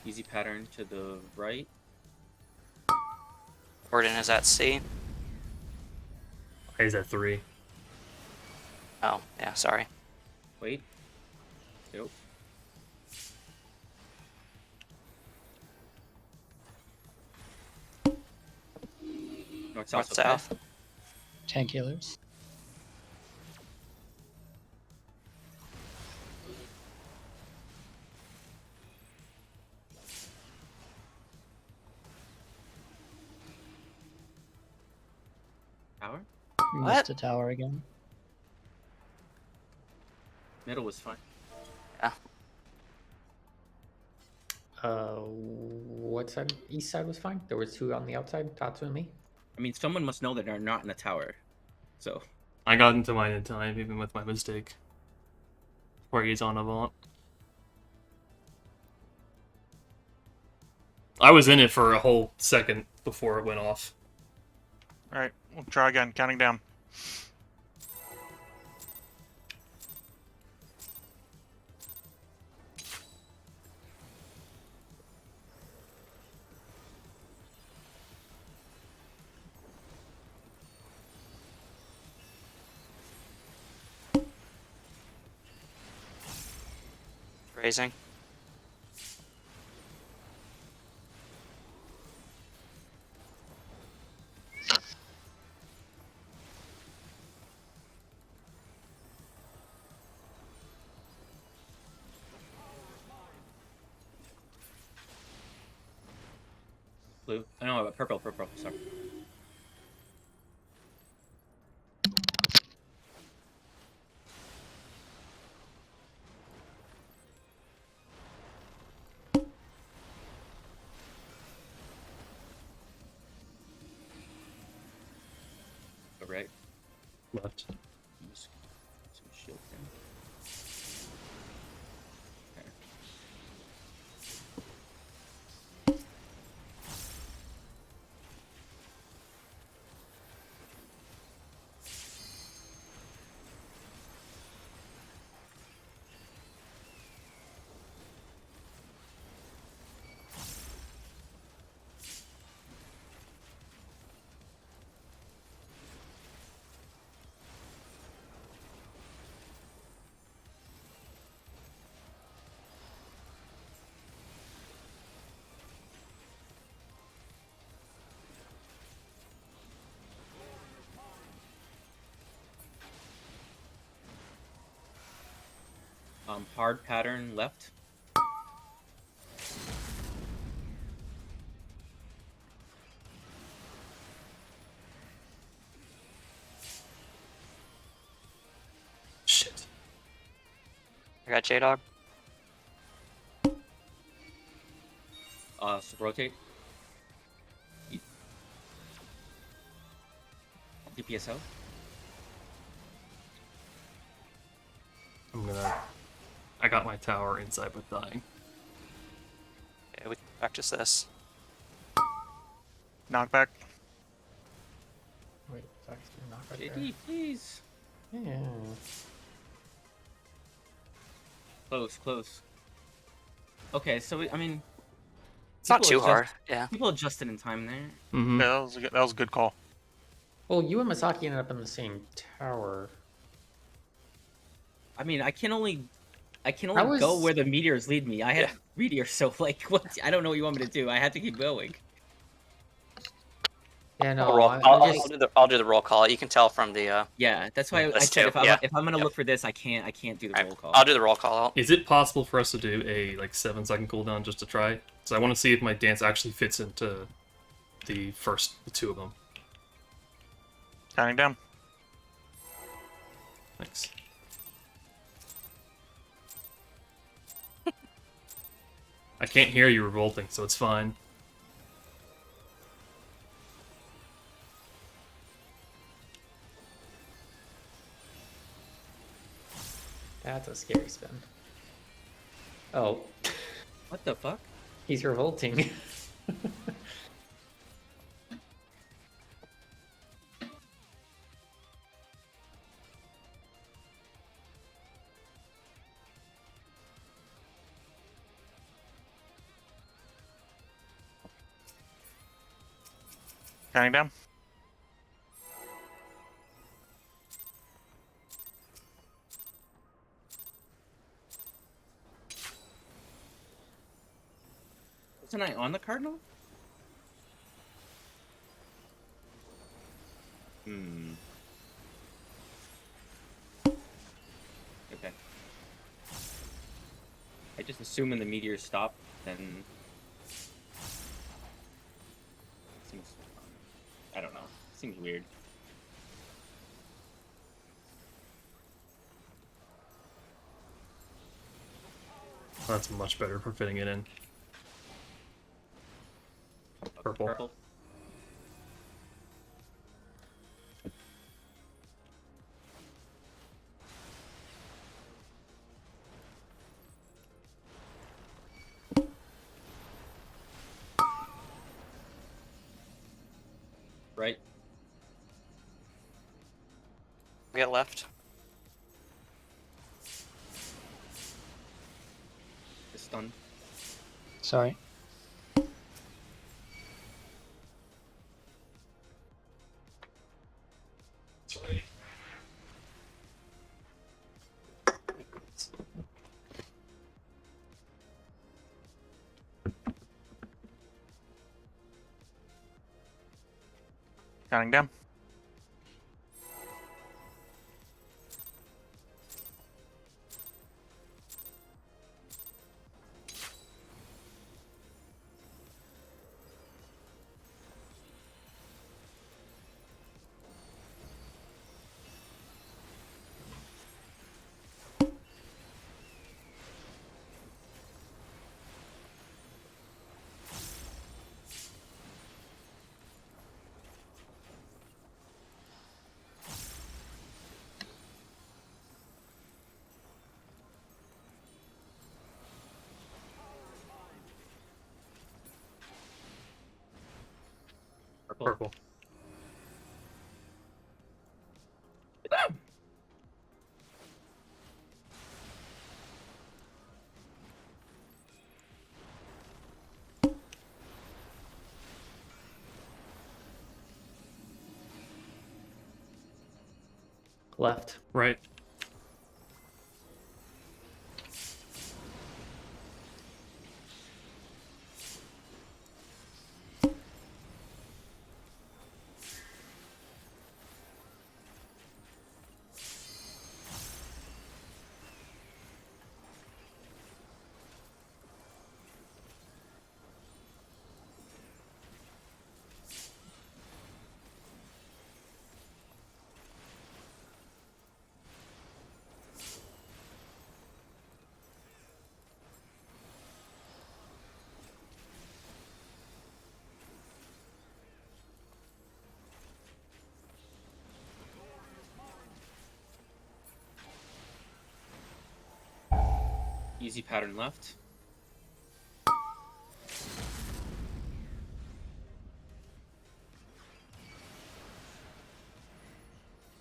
Easy pattern to the right. Gordon is at C. He's at 3. Oh, yeah, sorry. Wait. Nope. North south. North south. Tank healers. Tower. What? Missed a tower again. Middle was fine. What side? East side was fine. There was 2 on the outside, Tatsu and me. I mean, someone must know that they're not in a tower. So, I got into mine in time, even with my mistake. Where he's on Avant. I was in it for a whole second before it went off. All right, we'll try again. Counting down. Raising. Blue. I know, purple. Sorry. Go right. Left. Just some shield thing. Okay. Hard pattern left. Shit. I got J-Dog. So rotate. DPSO. I got my tower inside with dying. Okay, we can practice this. Knockback. Wait, Zack's doing knock right JD, please. there. Yeah. Close. Okay, so I mean, It's not people too hard. Yeah. people adjusted in time there. Mm-hmm. Yeah, that was a good call. Well, you and Masaki ended up in the same tower. I mean, I can only I go was- where the meteors lead me. I had Yeah. meteors, so like, what? I don't know what you want me to do. I had to keep going. Yeah, no, I'll do the roll call. You can tell from the. Yeah, that's why I Us said too, if I'm yeah. gonna Yep. look for this, I can't do the Alright, roll call. I'll do the roll call. Is it possible for us to do a 7-second cooldown just to try? So I want to see if my dance actually fits into the two of them. Counting down. Thanks. I can't hear you revolting, so it's fine. That's a scary spin. Oh, What the fuck? he's revolting. Counting down. Wasn't I on the cardinal? Okay. I just assume when the meteors stop, then seems, I don't know. Seems weird. That's much better for fitting it in. Purple. Purple. Right. we got left? It's done. Sorry. Counting down. Purple. Left. Right. Easy pattern left.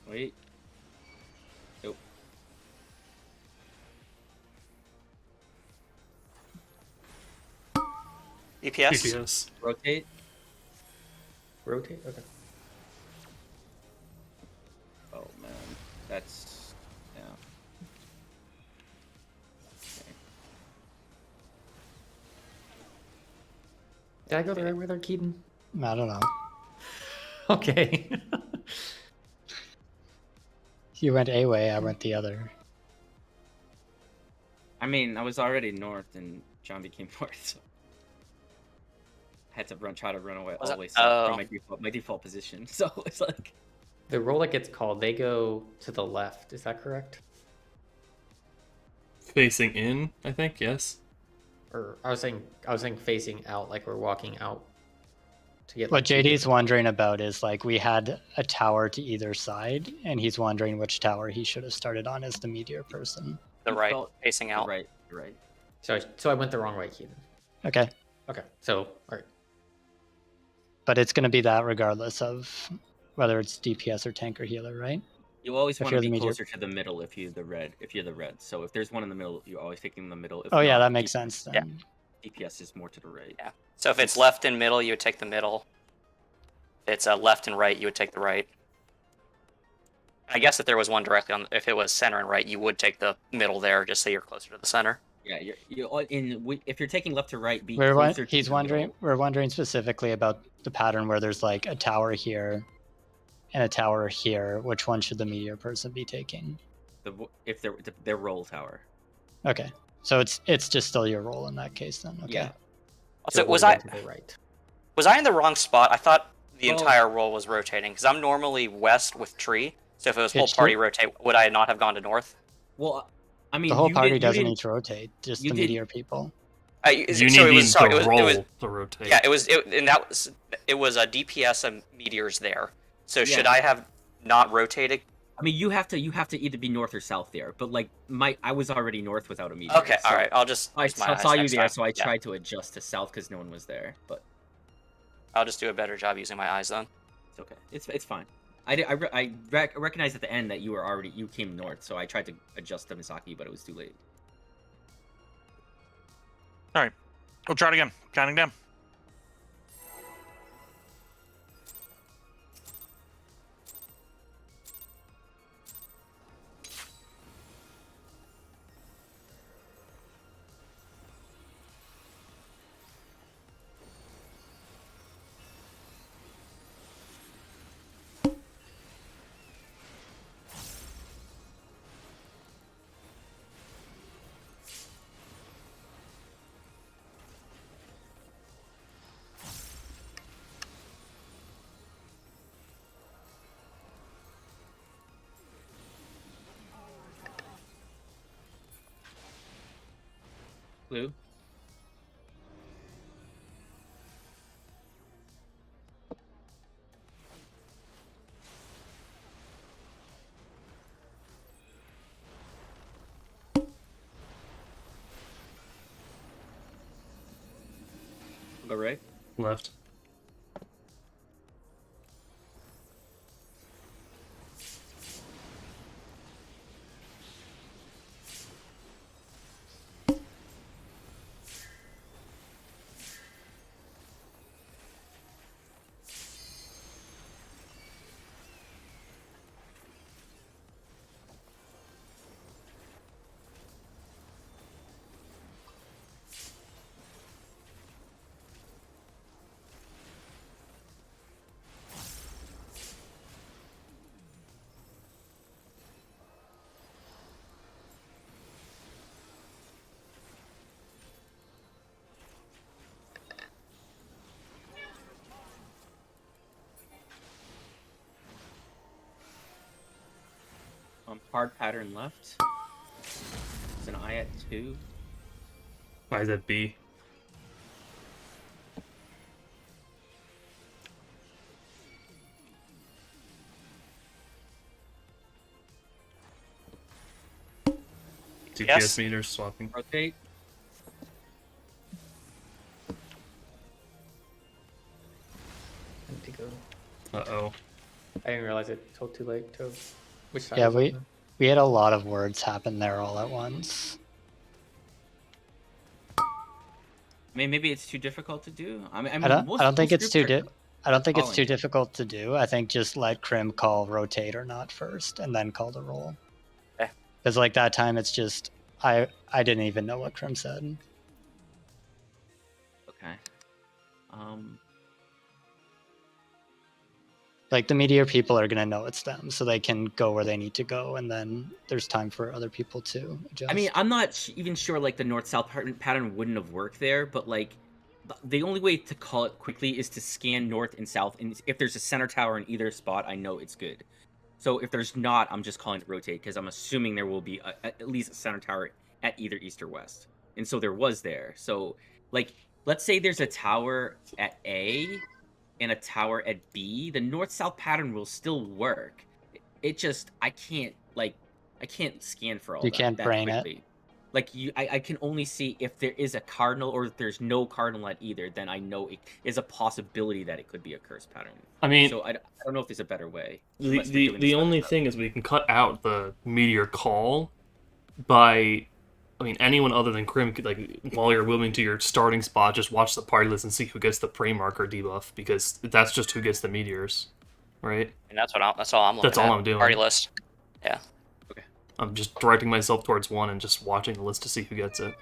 Wait. Nope. DPS. DPS. Rotate. Rotate? Okay. Oh man, that's yeah. Okay. Did I go the right way there, Keaton? I don't know. Okay. You went a way, I went the other. I mean, I was already north, and John became north, so I had to try to run away Was all it- the way south oh. from my default position. So it's like The roll that gets called, they go to the left. Is that correct? Facing in, I think, yes. Or I was saying facing out, like we're walking out to get. What like, two JD's different- wondering about is like we had a tower to either side, and he's wondering which tower he should have started on as the meteor person. The you right, felt- facing you're out. right, you're right. So I went the wrong way, Keaton. Okay, Okay. So all right. but it's going to be that regardless of whether it's DPS or tank or healer, right? You always If want you're to the be meteor- closer to the middle if you're the red. If you're the red, so if there's one in the middle, you're always taking the middle. If Oh yeah, not, that makes sense then. DPS is more to the right. Yeah. So if it's left and middle, you would take the middle. If it's left and right, you would take the right. I guess if there was one directly on, if it was center and right, you would take the middle there, just so you're closer to the center. Yeah, if you're taking left to right, be We're closer to he's the wondering. middle. We're wondering specifically about the pattern where there's like a tower here and a tower here. Which one should the meteor person be taking? If their roll tower. Okay, so it's just still your role in that case then. Okay. Yeah. So we're was going I to the right? was I in the wrong spot? I thought the Well- entire roll was rotating because I'm normally west with tree. So if it was whole It's party true. rotate, would I not have gone to north? Well, I mean, The whole you party didn't- you doesn't didn't- need to rotate, just you the didn't- meteor people. You need so it was, sorry, the it was, roll it was, to rotate. yeah, it was a DPS and meteors there. So should Yeah. I have not rotated? I mean, you have to either be north or south there. But like I was already north without a meteor. Okay, so all right. I'll just I use my eyes saw you next there, time. so I Yeah, tried to adjust to south because no one was there. But I'll just do a better job using my eyes then. it's okay. It's fine. I recognized at the end that you came north, so I tried to adjust to Misaki, but it was too late. All right, we'll try it again. Counting down. Blue. Go right. Left. Hard pattern left. There's an eye at 2. Why is that B? Two Yes. PS meters swapping. Rotate. I need to go. Uh-oh. I didn't realize it till too late. To which side? Yeah, is it? we had a lot of words happen there all at once. I mean, maybe it's too difficult to do. I mean, I don't think it's too I don't think it's calling too it. difficult to do. I think just let Crim call rotate or not first, and then call the roll. Okay. Because like that time, it's just I didn't even know what Crim said. Okay. Like the meteor people are gonna know it's them, so they can go where they need to go, and then there's time for other people to adjust. I mean, I'm not even sure like the north-south pattern wouldn't have worked there, but like the only way to call it quickly is to scan north and south, and if there's a center tower in either spot, I know it's good. So if there's not, I'm just calling to rotate because I'm assuming there will be at least a center tower at either east or west, and so there was there. So like, let's say there's a tower at A and a tower at B, the north-south pattern will still work. It just I can't scan for all You that can't brain it. quickly. Like I can only see if there is a cardinal or if there's no cardinal at either. Then I know it is a possibility that it could be a curse pattern. I mean, So I don't know if there's a better way. the unless we're the, doing the this only other stuff. thing is we can cut out the meteor call by, I mean, anyone other than Crim could, like, while you're moving to your starting spot, just watch the party list and see who gets the prey marker debuff, because that's just who gets the meteors, right? And that's all I'm looking That's all at. I'm doing. Party list. Yeah. I'm just directing myself towards one and just watching the list to see who gets it.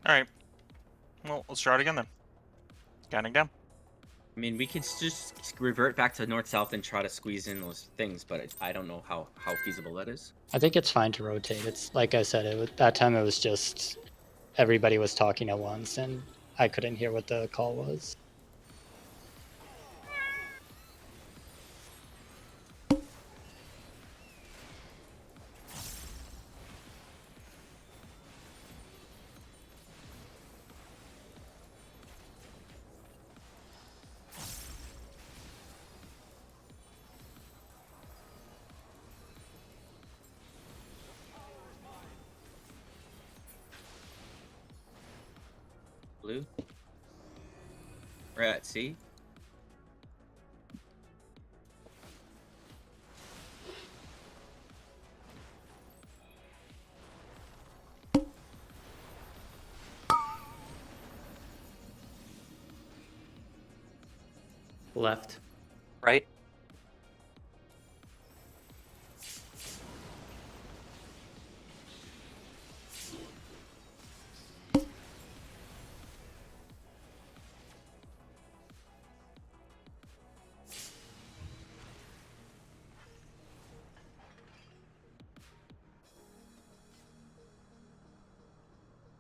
All right. Well, let's try it again then. Counting down. I mean, we could just revert back to north-south and try to squeeze in those things, but I don't know how feasible that is. I think it's fine to rotate. It's like I said, that time it was just everybody was talking at once, and I couldn't hear what the call was. Blue. We're at C. Left. Right.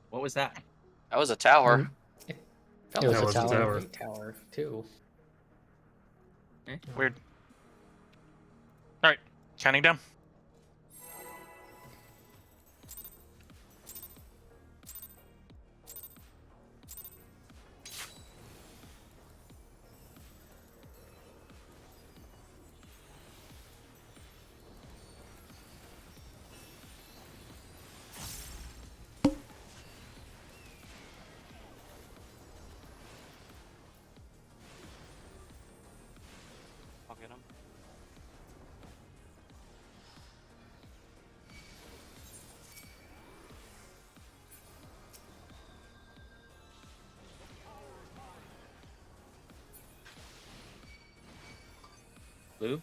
What was that? That was a tower. Felt It was like a a tower. tower too. Weird. All right, counting down. I'll get him. Blue?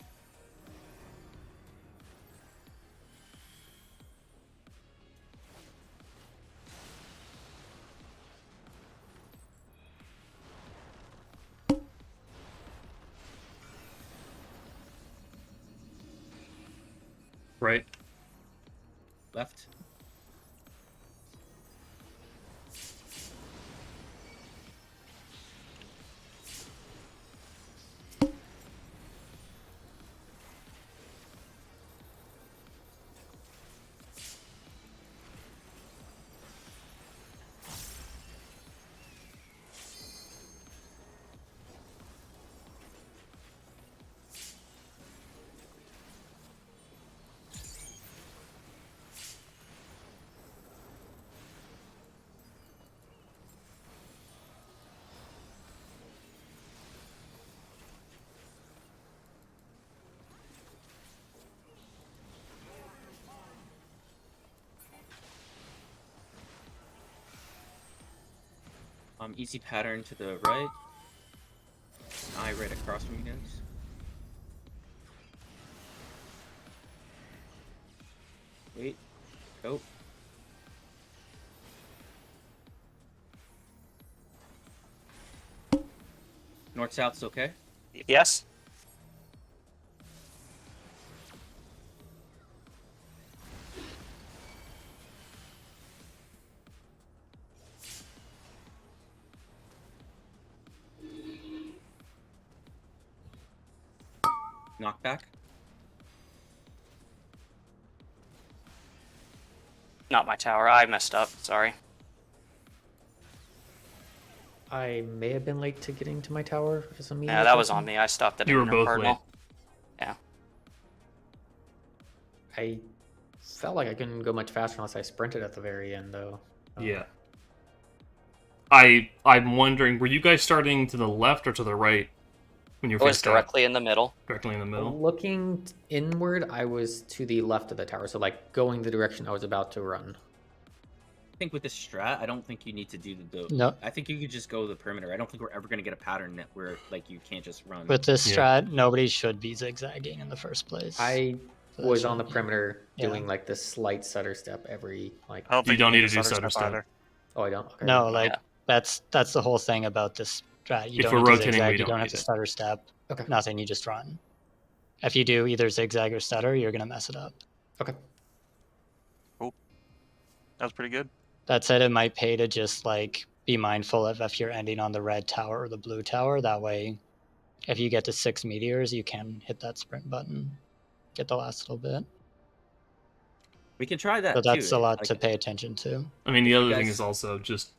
Right. Left? Easy pattern to the right. Eye right across from you guys. Wait. Go. North south's okay. Yes. Knockback. Not my tower. I messed up. Sorry. I may have been late to getting to my tower as a media. Yeah, that was on me. I stopped at You were an both cardinal. late. Yeah. I felt like I couldn't go much faster unless I sprinted at the very end, though. Yeah. I'm wondering, were you guys starting to the left or to the right when you It were was faced out? directly in the middle. Directly in the middle. Looking inward, I was to the left of the tower, so like going the direction I was about to run. I think with this strat, I don't think you need to do the. No, I think you could just go the perimeter. I don't think we're ever gonna get a pattern that where like you can't just run. with this Yeah. strat, nobody should be zigzagging in the first place. I So that was on the should- perimeter yeah. doing like this slight stutter step every like. I don't You think don't need to do stutter stutter step. either. Oh, I don't. Okay. No, like Yeah. that's the whole thing about this strat. You If don't we're need to rotating, zigzag. we You don't don't have need to it. stutter step. Okay. Nothing. You just run. If you do either zigzag or stutter, you're gonna mess it up. Okay. That was pretty good. That said, it might pay to just like be mindful of if you're ending on the red tower or the blue tower. That way, if you get to 6 meteors, you can hit that sprint button, get the last little bit. We can try that So that's too. a lot Like, to pay attention to. I mean, the If you other thing guys- is also just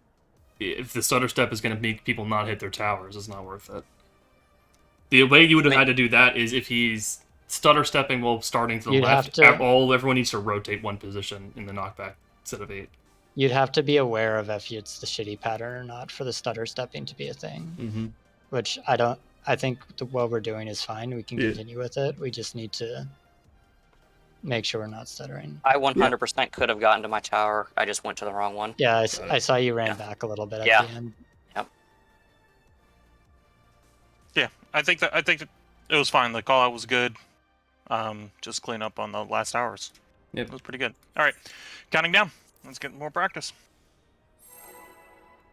if the stutter step is going to make people not hit their towers, it's not worth it. The way you would have had to do that is if he's stutter stepping while starting to the You'd have left. to- Everyone needs to rotate one position in the knockback instead of 8. You'd have to be aware of if it's the shitty pattern or not for the stutter stepping to be a thing. Mm-hmm. which I think what we're doing is fine. We can Yeah. continue with it. We just need to make sure we're not stuttering. I 100% could have gotten to my tower. I just went to the wrong one. Yeah, I saw you ran Yeah. back a little bit at Yeah. the end. Yeah, I think that it was fine. The call out was good. Just clean up on the last hours. Yep. It was pretty good. All right, counting down. Let's get more practice.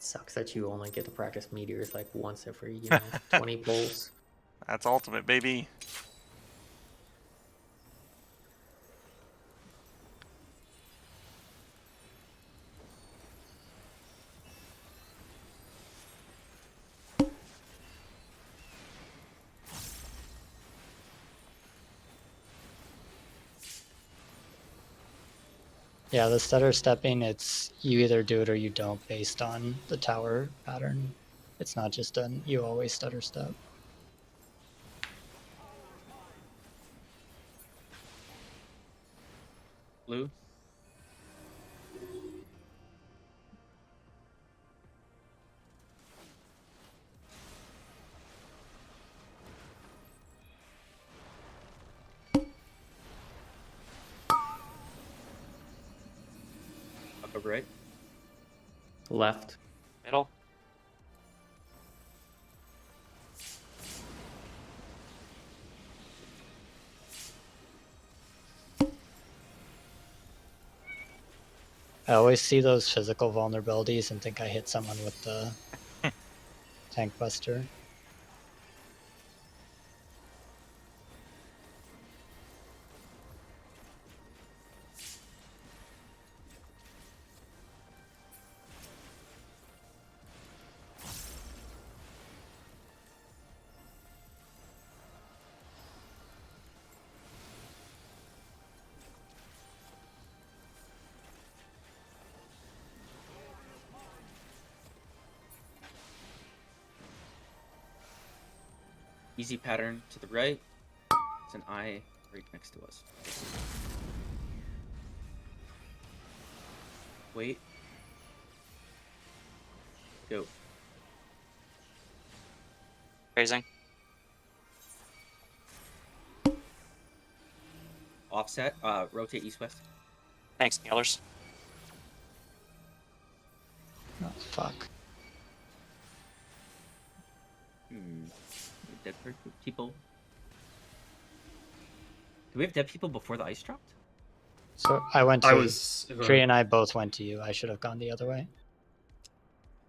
Sucks that you only get to practice meteors like once every 20 pulls. That's ultimate, baby. Yeah, the stutter stepping, it's you either do it or you don't based on the tower pattern. It's not just you always stutter step. Blue. Up over right. Left. Middle. I always see those physical vulnerabilities and think I hit someone with the tank buster. Easy pattern to the right. It's an eye right next to us. Wait. Go. Raising. Offset. Rotate east-west. Thanks, Healers. Oh, fuck. Dead people. Do we have dead people before the ice dropped? So I went to. I was. Tree and I both went to you. I should have gone the other way.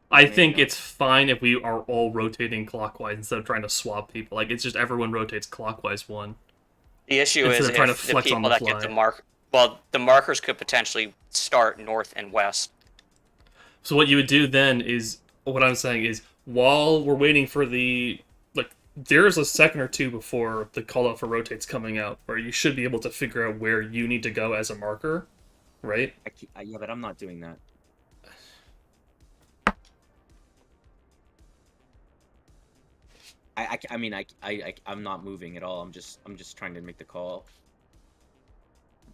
I think it's fine if we are all rotating clockwise instead of trying to swap people. Like, it's just everyone rotates clockwise one. The issue Instead is of trying to if the flex on people the that get fly. the mark, well, the markers could potentially start north and west. So what you would do then is, what I'm saying is, while we're waiting for the, like, there's a second or two before the call out for rotates coming out, where you should be able to figure out where you need to go as a marker, right? Yeah, but I'm not doing that. I'm not moving at all. I'm just trying to make the call.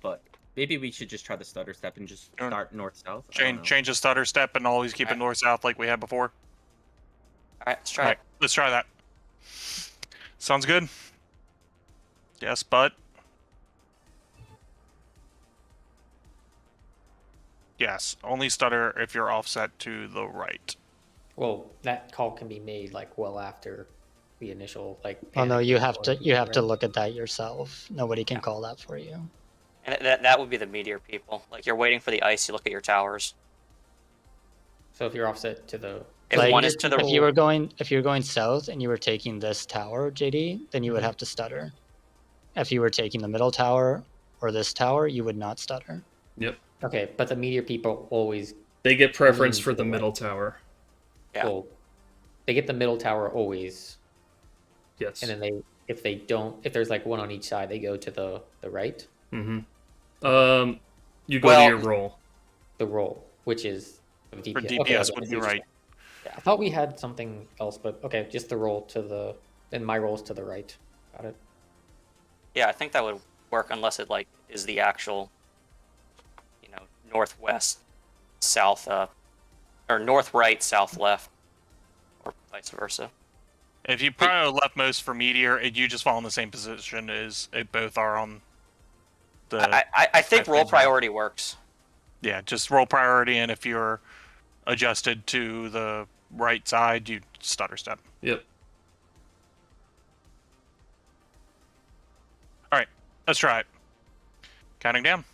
But maybe we should just try the stutter step and just start north-south. Change the stutter step and always keep it north-south like we had before. All right, let's try it. Let's try that. Sounds good. Yes, but yes, only stutter if you're offset to the right. Well, that call can be made like well after the initial like. Oh no, panic you have before, to right? look at that yourself. Nobody can call that for you. And that would be the meteor people. Like, you're waiting for the ice, you look at your towers. So if you're offset to the. If Like, one is to the if you were going south and you were taking this tower, JD, then you would have to stutter. If you were taking the middle tower or this tower, you would not stutter. Yep. Okay, but the meteor people always. They get preference lean for to the the middle right. tower. Yeah. Well, they get the middle tower always, Yes. and then if there's like one on each side, they go to the right. Mm-hmm. You go Well, to your roll. The roll, which is DPS. For DPS Okay, would be right. I thought we had something else, but okay, just the roll to the. And my roll's to the right. Got it. Yeah, I think that would work unless it, like, is the actual, northwest, south, or north right, south left, or vice versa. If you probably leftmost for meteor, and you just fall in the same position as it both are on the. I think roll thing. priority works. Yeah, just roll priority, and if you're adjusted to the right side, you stutter step. Yep. All right, let's try it. Counting down.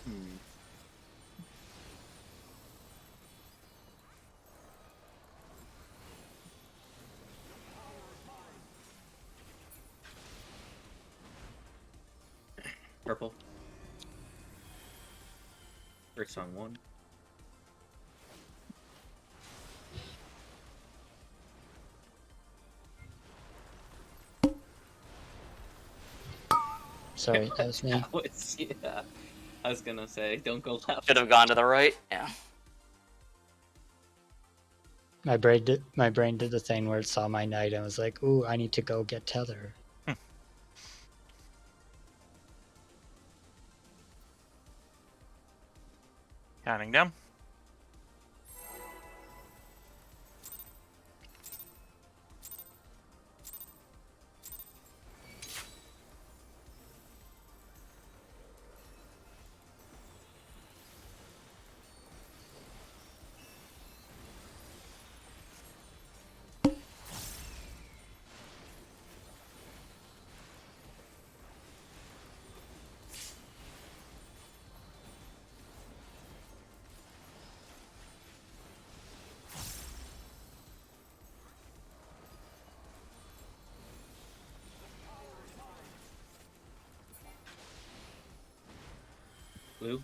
Hmm. Purple. Bricks on 1. Sorry, that was me. Yeah. I was gonna say, don't go left. Should have gone to the right. Yeah. My brain did the thing where it saw my knight and was like, "Ooh, I need to go get tether." Counting down. Blue.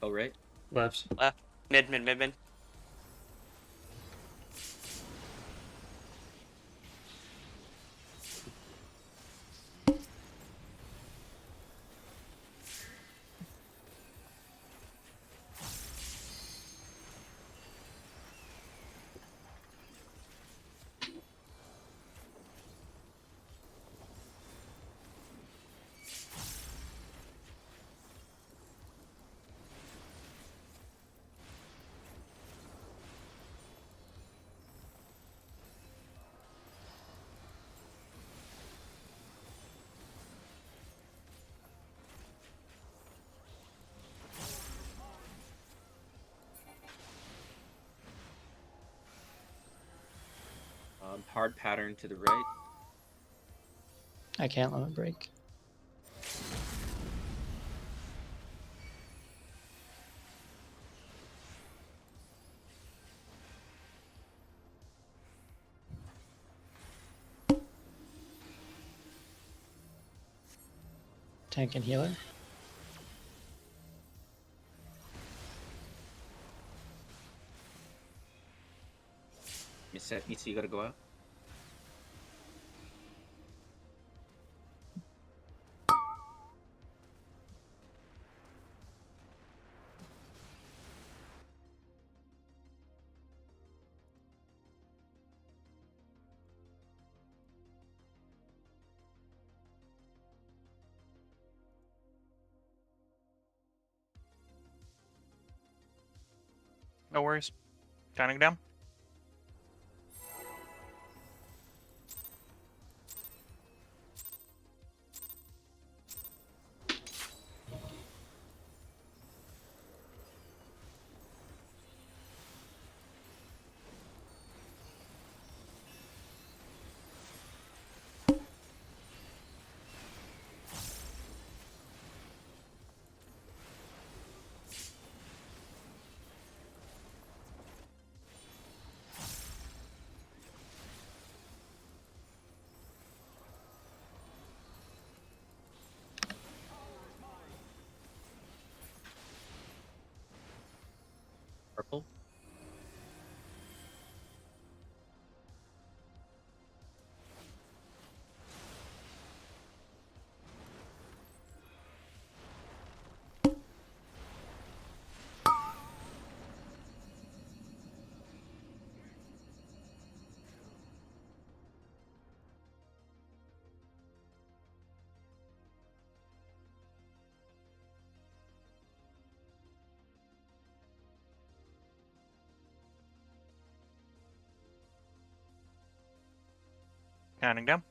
Oh, right. Left. Left. Mid. Hard pattern to the right. I can't let it break. Tank and healer. Misa, you gotta go out. No worries. Counting down. Counting down.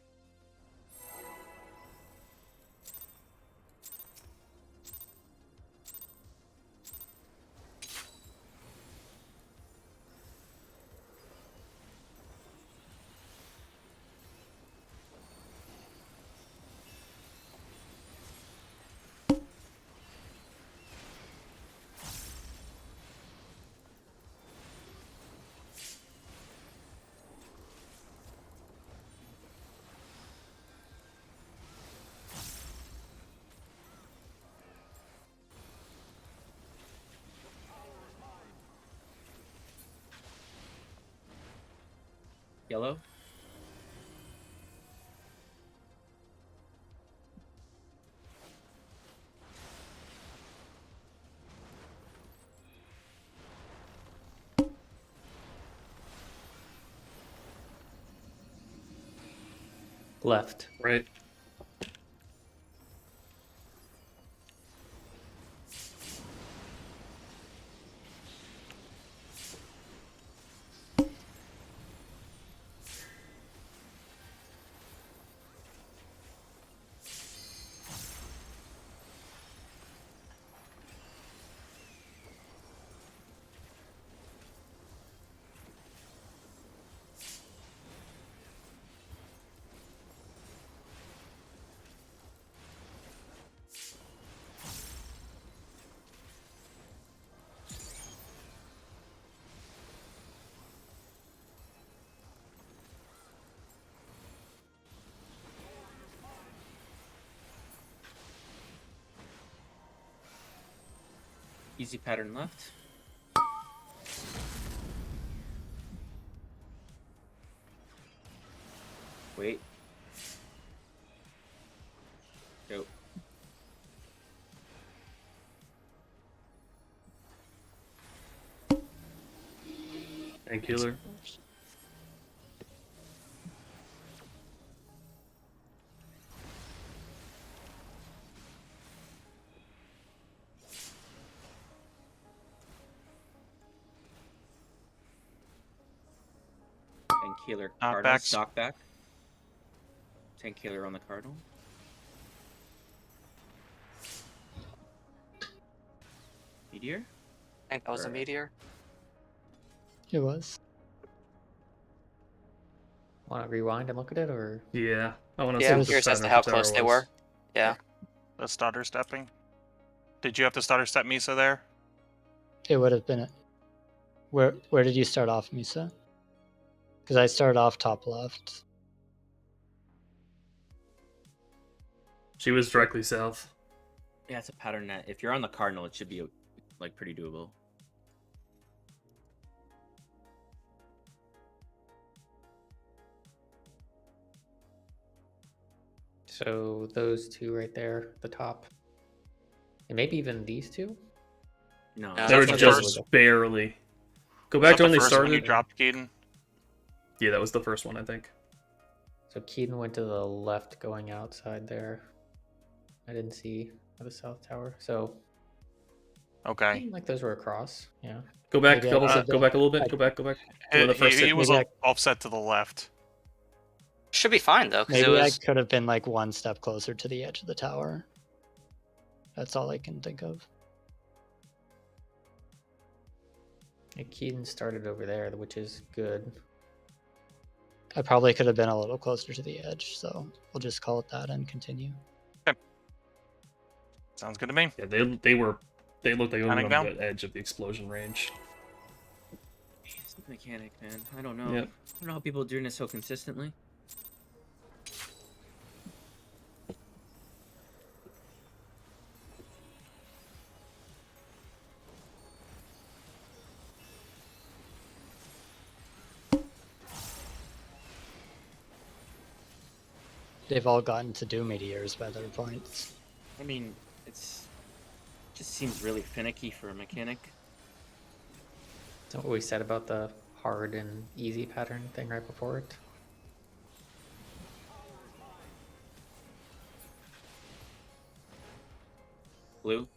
Yellow. Left. Right. Easy pattern left. Wait. Go. Tank healer. Tank healer. Knockbacks. Cardinals. Knockback. Tank healer on the Cardinal. Meteor. I think that was a Or- meteor. It was. Want to rewind and look at it, or Yeah. I want to Yeah, see I'm what the curious as pattern to of how the close tower they was. were. Yeah. The stutter stepping. Did you have to stutter step Misa there? It would have been. Where did you start off, Misa? Because I started off top left. She was directly south. Yeah, it's a pattern that if you're on the Cardinal, it should be like pretty doable. so those two right there, the top, and maybe even these two. No, No, They were that's the just first- barely. Go Was back that to when the they first one you started. dropped, Keaton? Yeah, that was the first one, I think. So Keaton went to the left, going outside there. I didn't see the south tower, so Okay. like those were across. Yeah. Go back, Maybe I couple, could've go done- back a little bit. I- Go back. To when the first He hit. was Maybe offset to the left. Should be fine though, because it Maybe I was. could have been like one step closer to the edge of the tower. That's all I can think of. Yeah, Keaton started over there, which is good. I probably could have been a little closer to the edge, so we'll just call it that and continue. Sounds good to me. Yeah, they looked like they were Counting on down? the edge of the explosion range. it's the mechanic, man. I don't know. Yep. I don't know how people are doing this so consistently. They've all gotten to do meteors by their points. I mean, it's just seems really finicky for a mechanic. Is that what we said about the hard and easy pattern thing right before it? Blue.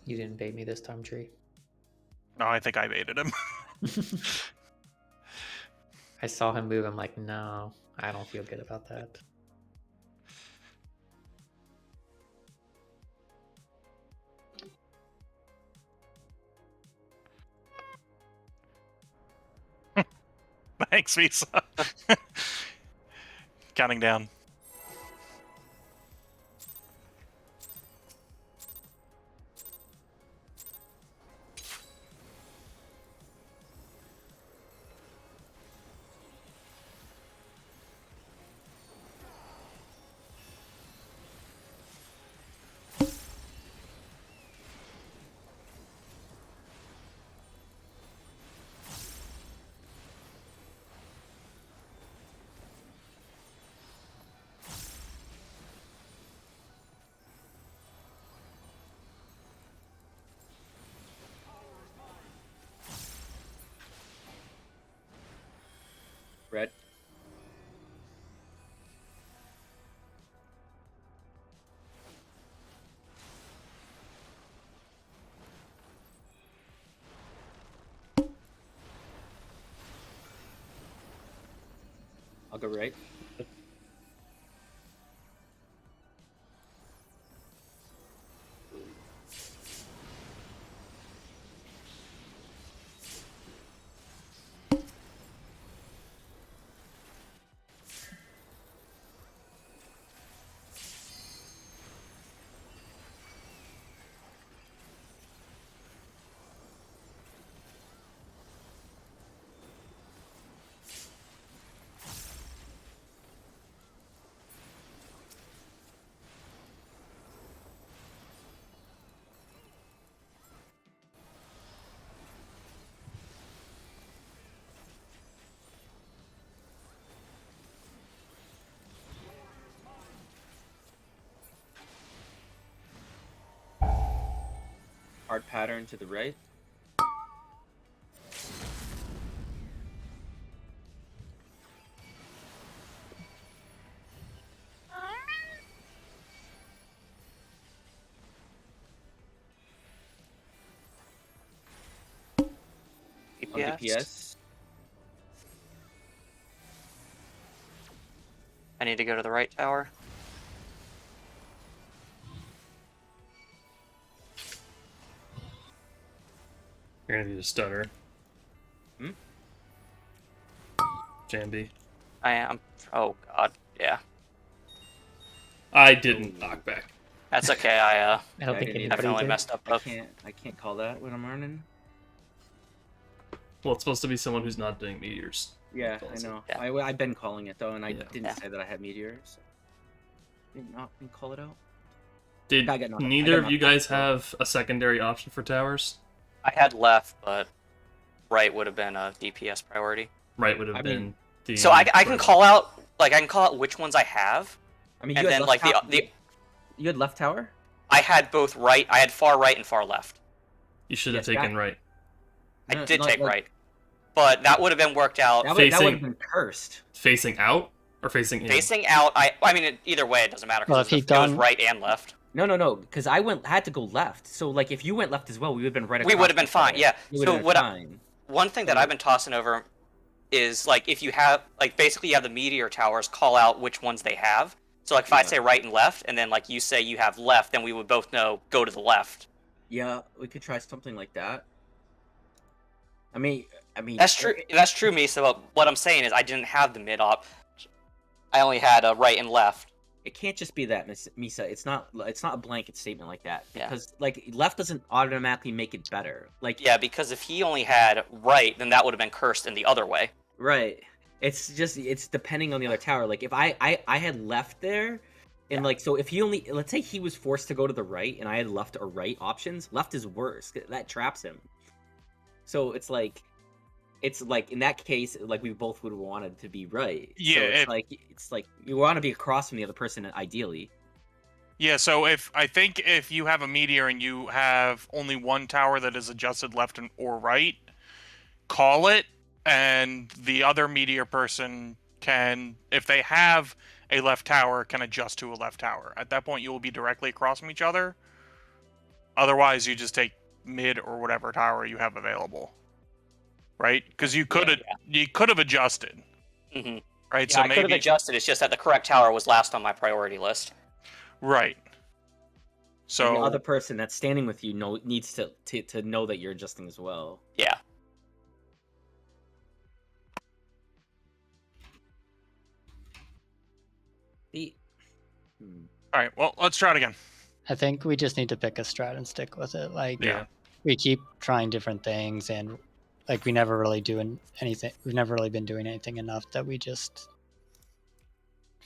You didn't bait me this time, Tree. No, I think I baited him. I saw him move. I'm like, no, I don't feel good about that. Thanks, Misa. Counting down. Red. I'll go right. Hard pattern to the right. On DPS. I need to go to the right tower. You're gonna need a stutter. Hmm? Jambi. I am. Oh god, yeah. I didn't knock back. That's okay. I Yeah, don't I think didn't either. anybody Definitely did. messed up. I can't call that when I'm running. Well, it's supposed to be someone who's not doing meteors. Yeah, Calls I it. know. Yeah. I've been calling it though, and I Yeah. didn't Yeah. say that I had meteors. So. Did not call it out. Did I got knocked- I neither got of you knocked out, guys so- have a secondary option for towers? I had left, but right would have been a DPS priority. Right would have I been mean- the. So I can further. call out which ones I have, I mean, and you had then left like tower- the you had left tower. I had both right. I had far right and far left. You should have Yes, taken that- right. I No, did not take like- right, but that would have been worked out. That would Facing- have been cursed. Facing out or facing in? Facing out, I mean, either way, it doesn't matter. 'Cause Well, it if he'd was gone- right and left. No, because I had to go left. So like, if you went left as well, we would have been right. We across would have been each fine. other. Yeah. We would So have been what? fine. One thing that I've been tossing over is like if you have basically you have the meteor towers call out which ones they have. So like if I Yeah. say right and left, and then like you say you have left, then we would both know go to the left. Yeah, we could try something like that. I mean, That's true. That's true, Misa. But what I'm saying is I didn't have the mid op. I only had a right and left. It can't just be that, Misa. It's not a blanket statement like that, Yeah. because like left doesn't automatically make it better. Like Yeah, because if he only had right, then that would have been cursed in the other way. right, it's depending on the other tower. Like if I had left there, and like so if he only, let's say he was forced to go to the right, and I had left or right options, left is worse. That traps him. So it's like in that case, like we both would have wanted to be right. Yeah, So it's like you want to be across from the other person ideally. Yeah, so if you have a meteor and you have only one tower that is adjusted left or right, call it, and the other meteor person can, if they have a left tower, can adjust to a left tower. At that point, you will be directly across from each other. Otherwise, you just take mid or whatever tower you have available, right? Because you could have adjusted, Mm-hmm. right? Yeah, So I could have maybe adjusted. It's just that the correct tower was last on my priority list. right. And So the other person that's standing with you needs to know that you're adjusting as well. Yeah. all right, well, let's try it again. I think we just need to pick a strat and stick with it. Like, Yeah. we keep trying different things, and like we never really do anything. We've never really been doing anything enough that we just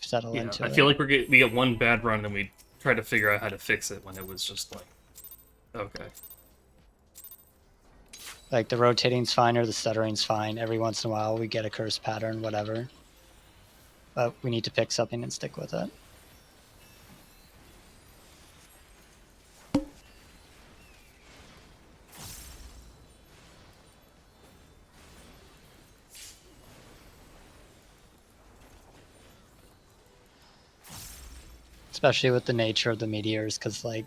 settle Yeah, into I it. feel like we get one bad run and we try to figure out how to fix it when it was just like, okay. Like the rotating's fine or the stuttering's fine. Every once in a while we get a curse pattern, whatever. But we need to pick something and stick with it. Especially with the nature of the meteors, because like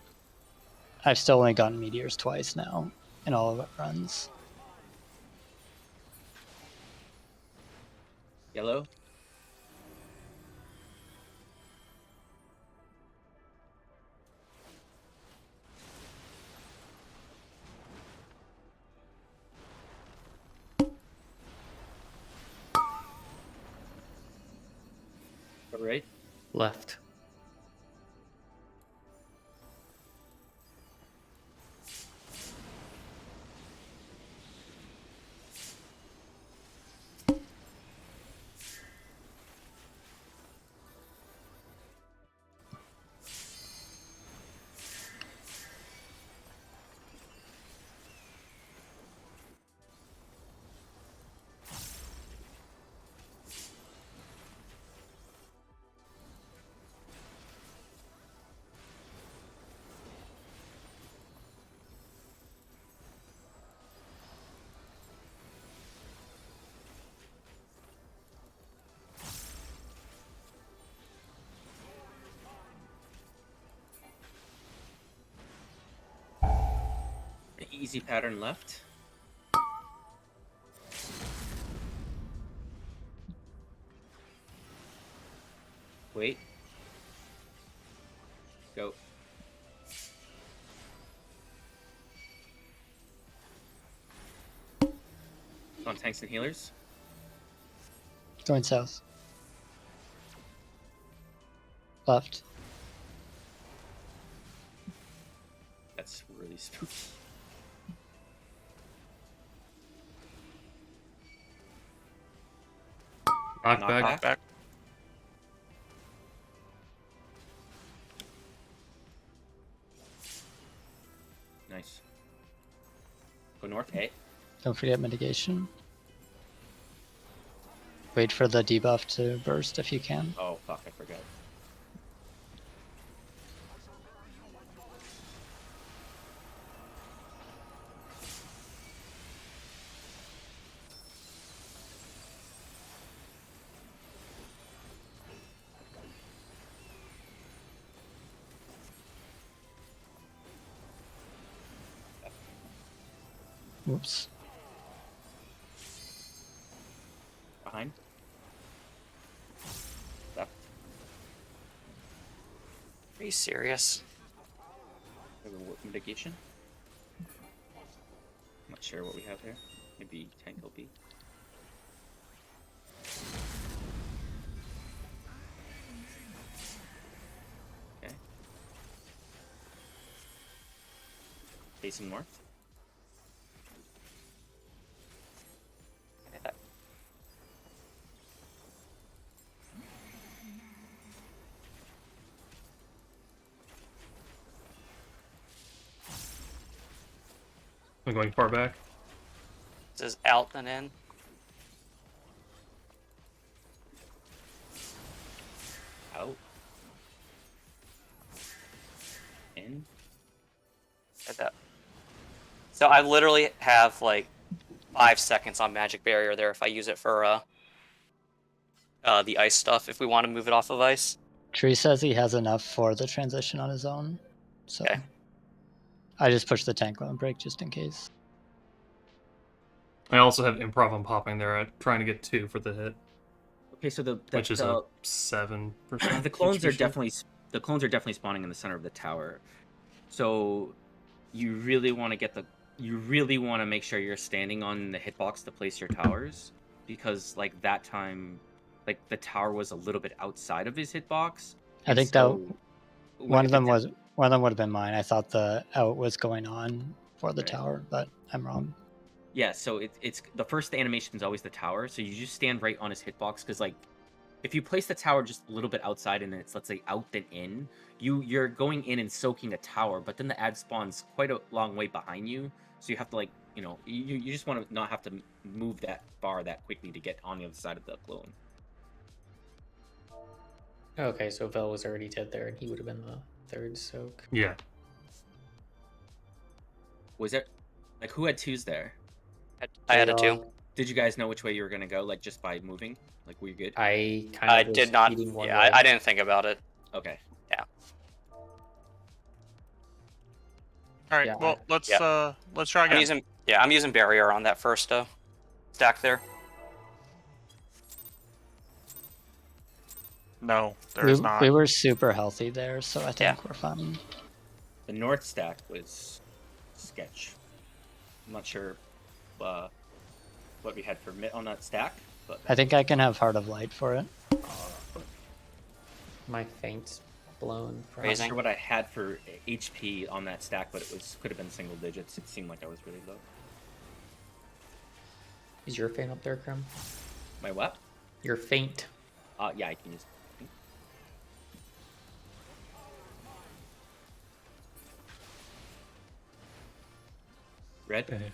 I've still only gotten meteors twice now in all of it runs. Yellow. Right. Left. Easy pattern left. Wait. Go. On tanks and healers. Going south. Left. That's really spooky. Knockback. Knockback. Nice. Go north. Hey. Don't forget mitigation. Wait for the debuff to burst if you can. Oh fuck! I forgot. Oops. Behind. Left. Are you serious? Mitigation. I'm not sure what we have here. Maybe tank LB. Okay. Facing north. I'm going far back. This is out and in. Out. In. At that. So I literally have like 5 seconds on magic barrier there if I use it for the ice stuff. If we want to move it off of ice. Tree says he has enough for the transition on his own. So Okay. I just pushed the tank limit break just in case. I also have improv on popping there at trying to get 2 for the hit, Okay, so which is the a 7%. the clones are HP shield. definitely spawning in the center of the tower. So you really want to make sure you're standing on the hitbox to place your towers, because like that time, like the tower was a little bit outside of his hitbox. I and think so that when- one of them would have been mine. I thought the out was going on for the Right. tower, but I'm wrong. Yeah, so it's the first animation is always the tower, so you just stand right on his hitbox, because like if you place the tower just a little bit outside and it's, let's say, out then in, you're going in and soaking a tower, but then the ad spawns quite a long way behind you, so you have to, like, you just want to not have to move that far that quickly to get on the other side of the clone. Okay, so Vel was already dead there, and he would have been the third soak. Yeah. Was it like who had twos there? I had a 2. Did you guys know which way you were gonna go, like just by moving? Like, were you good? I kind I of was did not. leading one Yeah, way. I didn't think about it. Okay. All right. Yeah, Well, let's try I'm again. using barrier on that first stack there. No, there's not. We were super healthy there, so I think we're fine. The north stack was sketch. I'm not sure what we had for mid on that stack, but I think I can have Heart of Light for it. My feint's blown. I'm not Raising. sure what I had for HP on that stack, but could have been single digits. It seemed like I was really low. Is your feint up there, Krim? My what? Your feint. Yeah, I can use. Red. Okay.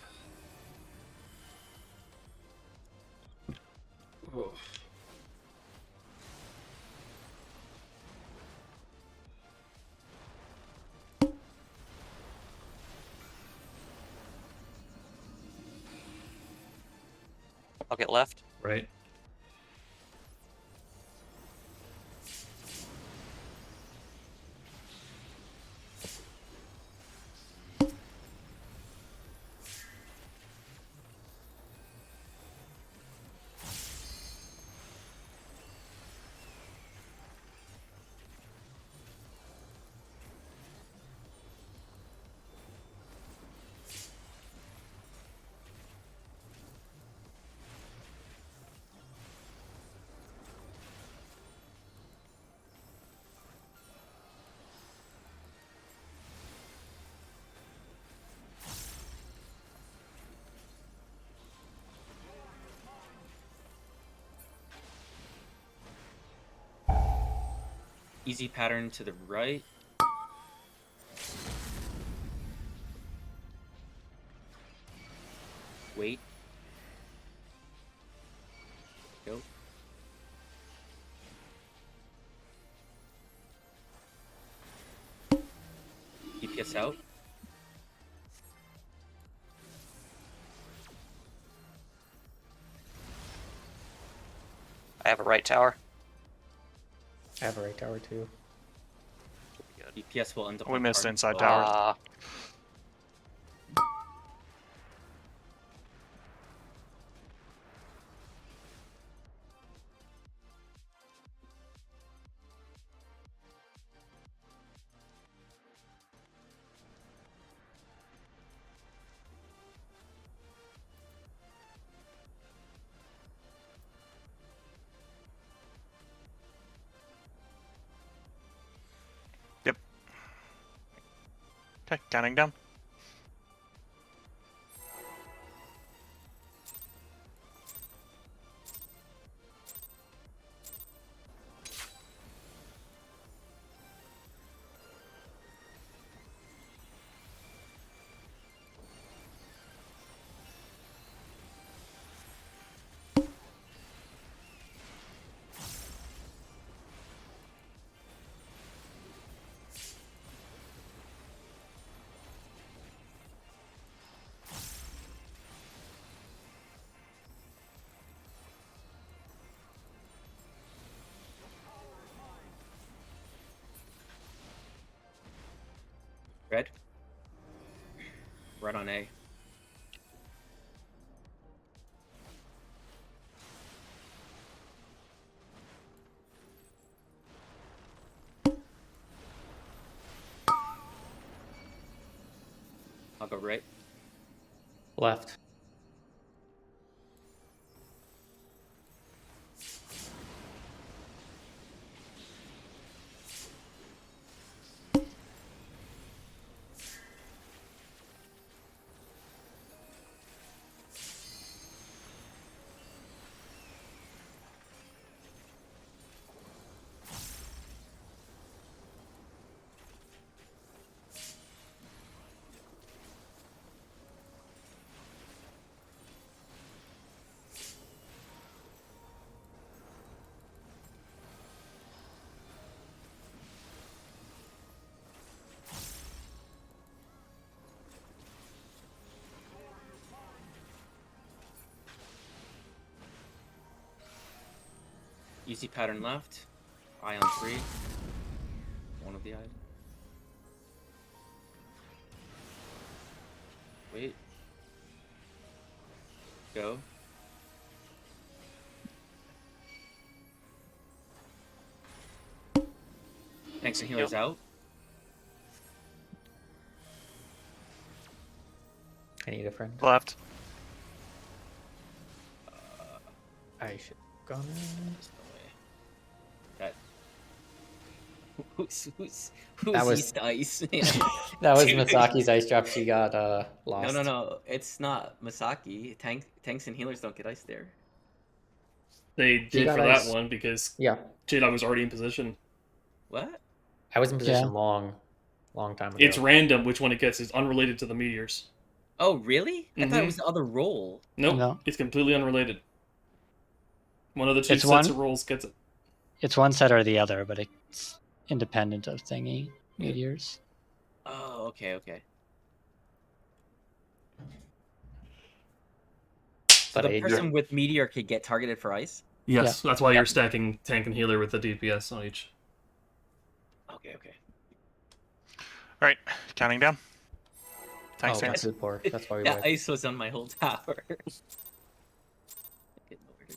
I'll get left. Right. Easy pattern to the right. Wait. Go. DPS out. I have a right tower. I have a right tower too. DPS will end up. We on missed target. inside tower. Yep. Okay, counting down. Red. Right on A. I'll go right. Left. Easy pattern left. Eye on 3. One of the eyes. Wait. Go. Tanks and healers out. I need a friend. Left. I should go. There's no way. That. Who's That was- East Ice? That was Dude. Masaki's ice drop. She got lost. No. It's not Masaki. Tanks and healers don't get ice there. They did got for ice. that one because Yeah, J-Dog was already in position. What? I was in position Yeah. long time ago. It's random which one it gets. It's unrelated to the meteors. Oh, really? I thought it Mhm. was the other roll. Nope, No. it's completely unrelated. One of the two It's sets one- of rolls gets it. It's one set or the other, but it's independent of thingy Yeah. meteors. Oh, okay. So But the I- person with meteor could get targeted for ice? Yes, that's why you're stacking tank and healer with the DPS on each. Okay. Oh, Right, counting down. Thanks, my Terrence. food poor. That's why we That went. ice was on my whole tower. Getting over it.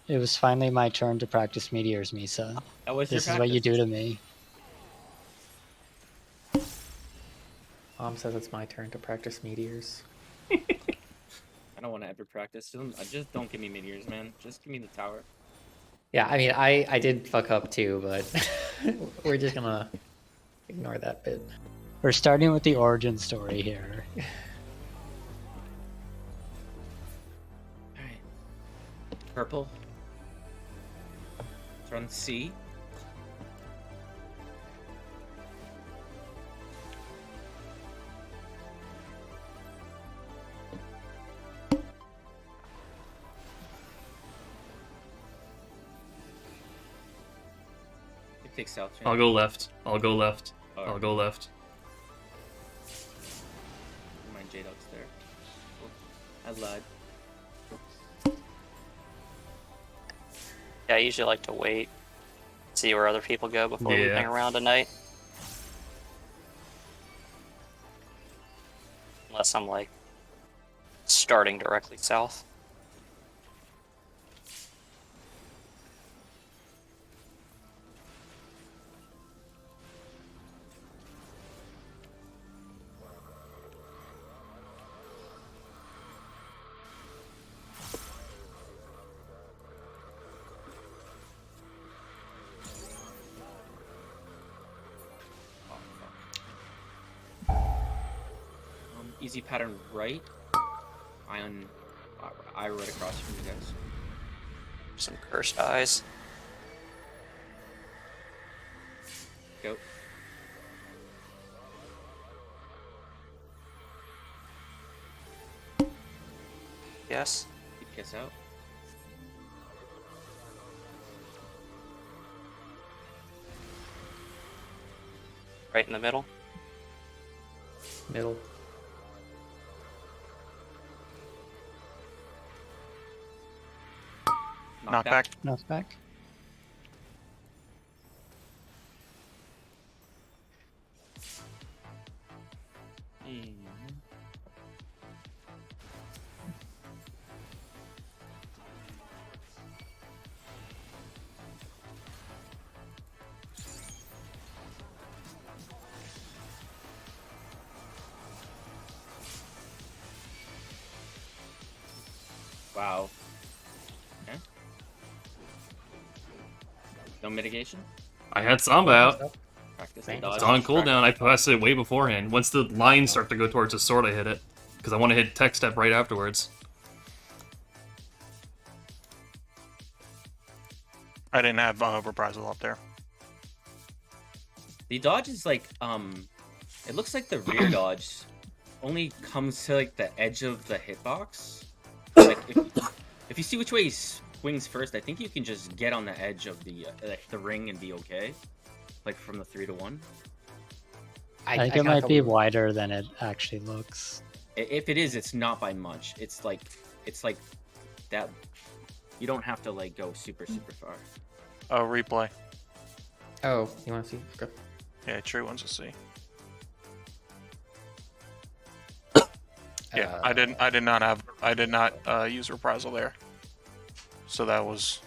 It was finally my turn to practice meteors, Misa. That was This your is what you practice. do to me. Mom says it's my turn to practice meteors. I don't want to ever practice them. Just don't give me meteors, man. Just give me the tower. Yeah, I mean, I did fuck up too, but we're just gonna ignore that bit. We're starting with the origin story here. Alright. Purple. Turn C. It takes south. I'll go left. I'll go left. Alright. I'll go left. My J-Dog's there. I lied. Yeah, I usually like to wait, see where other people go before we Yeah. hang around at night. Unless I'm like starting directly south. Easy pattern right. Ion. I right across from you guys. Some cursed eyes. Go. Yes. DPS out. Right in the middle. Middle. Knockback. Knockback. Wow. Okay. No mitigation? I had Samba out. Practice Thank the you. dodge. It's on cooldown. I passed it way beforehand. Once the lines start to go towards the sword, I hit it. Because I want to hit tech step right afterwards. I didn't have reprisal up there. The dodge is like, it looks like the rear dodge only comes to like the edge of the hitbox. Like if you see which way he swings first, I think you can just get on the edge of the ring and be okay. Like from the 3 to 1. I think it kinda might thought be we were- wider than it actually looks. If it is, it's not by much. It's like that. You don't have to like go super far. Oh, replay. Oh, you want to see? Okay. Yeah, True wants to see. Yeah, I did not use reprisal there. So that was.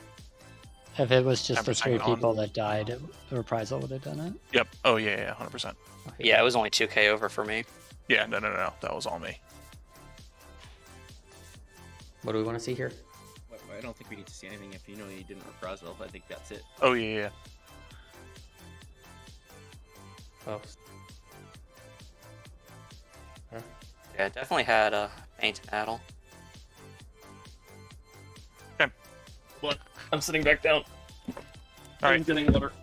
If it was just the 10% 3 gone. people that died, the reprisal would have done it. Yep. Oh yeah, 100%. Okay. Yeah, it was only 2k over for me. Yeah, no, that was all me. What do we want to see here? I don't think we need to see anything. If you know you didn't reprisal, I think that's it. Oh yeah. Oh. Yeah, definitely had a paint and addle. Look, I'm sitting back down. All I'm right. getting water.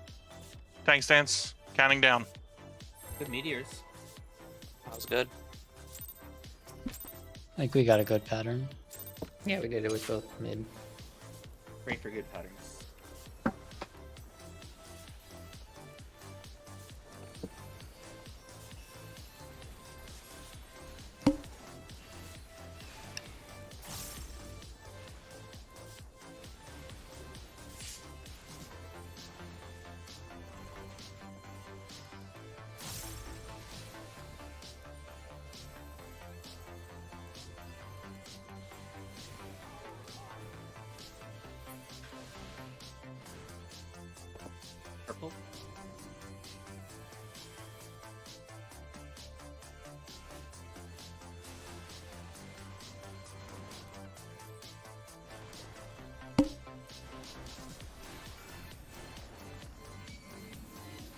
Thanks, Dance. Counting down. Good meteors. That was good. I think we got a good pattern. Yeah, we did. It was both mid. Great for good patterns. Purple.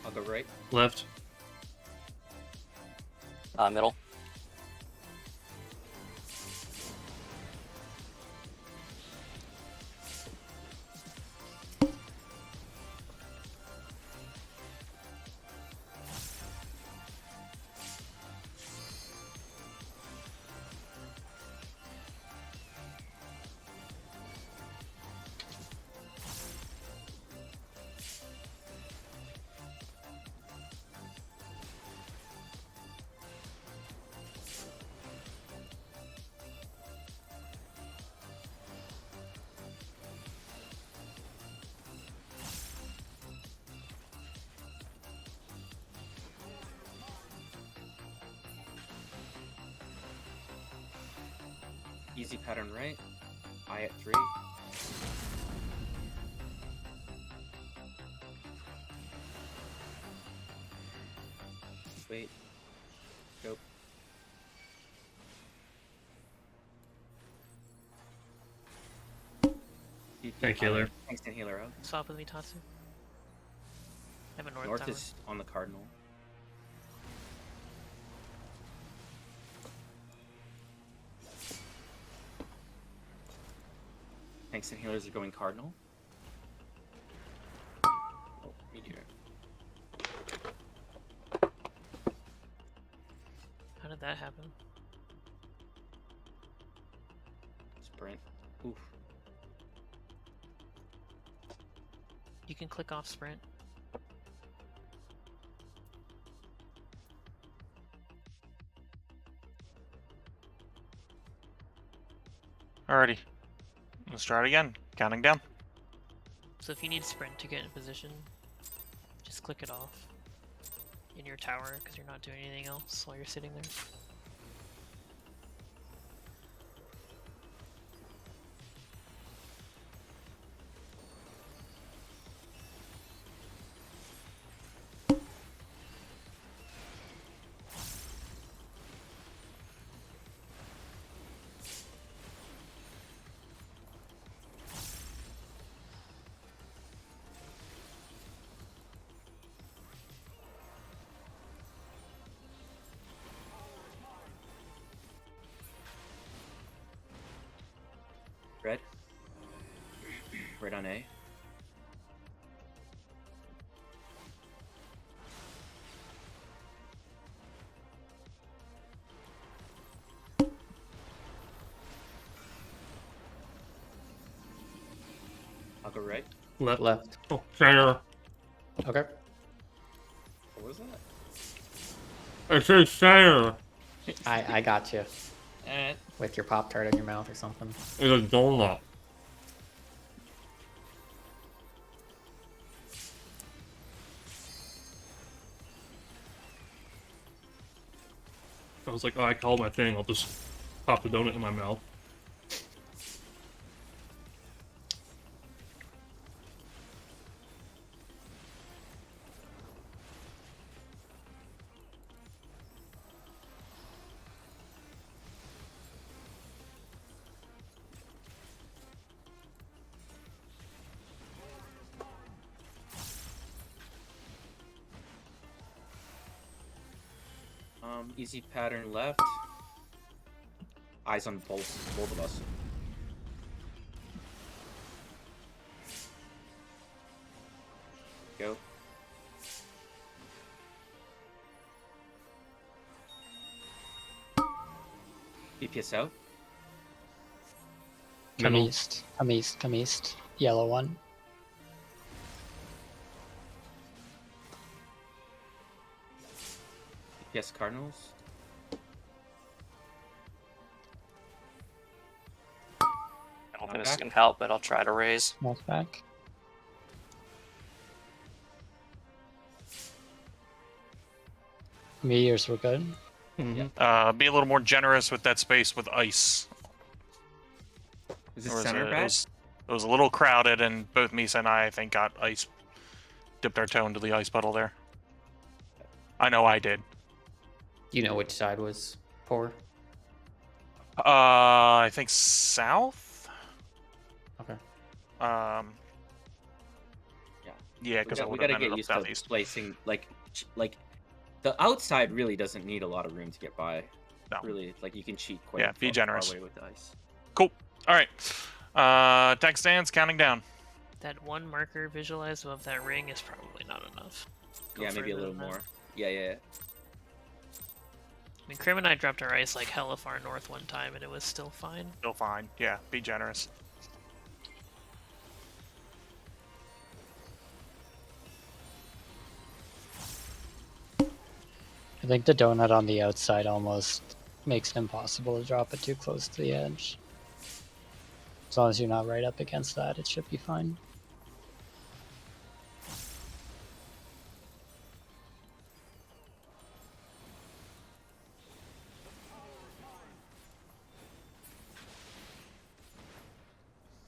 I'll go right. Left. Middle. Easy pattern right. I at 3. Wait. Go. Thank you, healer. Thanks to healer out. Swap with me, Tatsu. I have a north, North tower. is on the cardinal. Tanks and healers are going cardinal. Oh, meteor. How did that happen? Sprint. Oof. You can click off sprint. Alrighty. Let's try it again. Counting down. So if you need sprint to get in position, just click it off in your tower because you're not doing anything else while you're sitting there. Red. Red on A. I'll go right. Left. Left. Oh, China. Okay. What was that? I said China. I got you Eh. with your Pop Tart in your mouth or something. It's a donut. I was like, oh, I called my thing. I'll just pop the donut in my mouth. Easy pattern left. Eyes on both of us. Go. DPS out. Come Middle. east. Come east. Come east. Yellow one. DPS Cardinals. I don't think this is gonna help, but I'll try to raise. North back. Meteors were good. Mm-hmm. Be a little more generous with that space with ice. Is It this was, center it back? was a little crowded, and both Misa and I think, got ice. Dipped our toe into the ice puddle there. I know I did. You know which side was poor? I think south. Okay. Yeah. Yeah, because We gotta get used to southeast. placing like the outside really doesn't need a lot of room to get by. No. Really, like you can cheat quite Yeah, be far generous. away with the ice. Cool. All right. Tech stands counting down. That one marker visualized above that ring is probably not enough. Go Yeah, maybe a further little than that. more. Yeah. I mean, Krim and I dropped our ice like hella far north one time, and it was still fine. Still fine. Yeah, be generous. I think the donut on the outside almost makes it impossible to drop it too close to the edge. As long as you're not right up against that, it should be fine.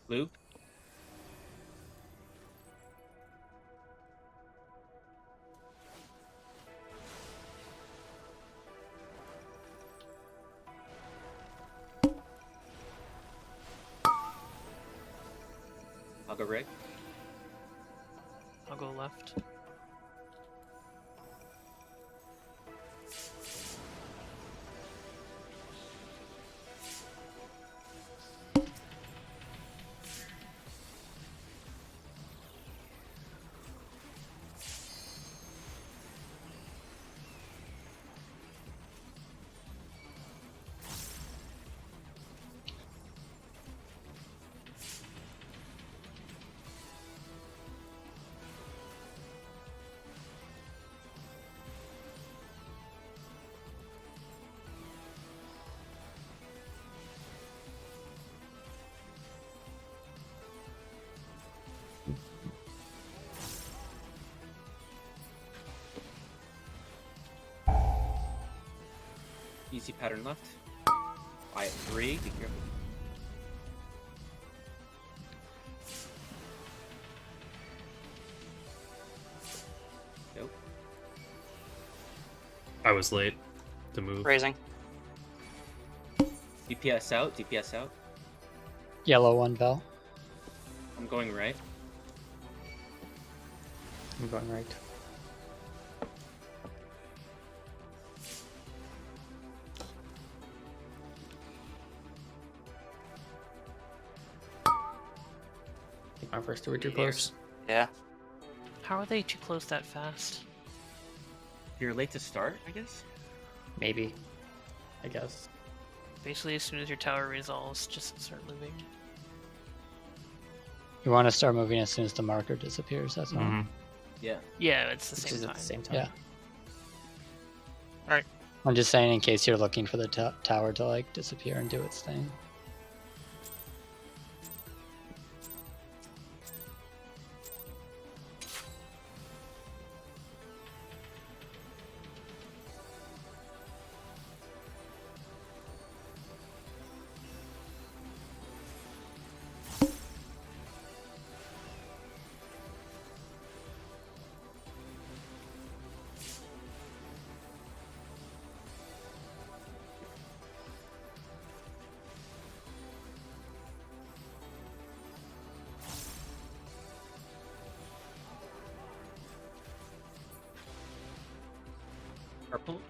Blue. I'll go right. I'll go left. Easy pattern left. I at 3. Be careful. Nope. I was late to move. Raising. DPS out. DPS out. Yellow one, Bell. I'm going right. I'm going right. Our first two were too Here. close. Yeah. How are they too close that fast? You're late to start, I guess. Maybe. I guess. Basically, as soon as your tower resolves, just start moving. You want to start moving as soon as the marker disappears. That's all. Mhm. Yeah. Yeah, it's the Which same is time. at the same time. Yeah. Alright. I'm just saying in case you're looking for the tower to like disappear and do its thing. Purple.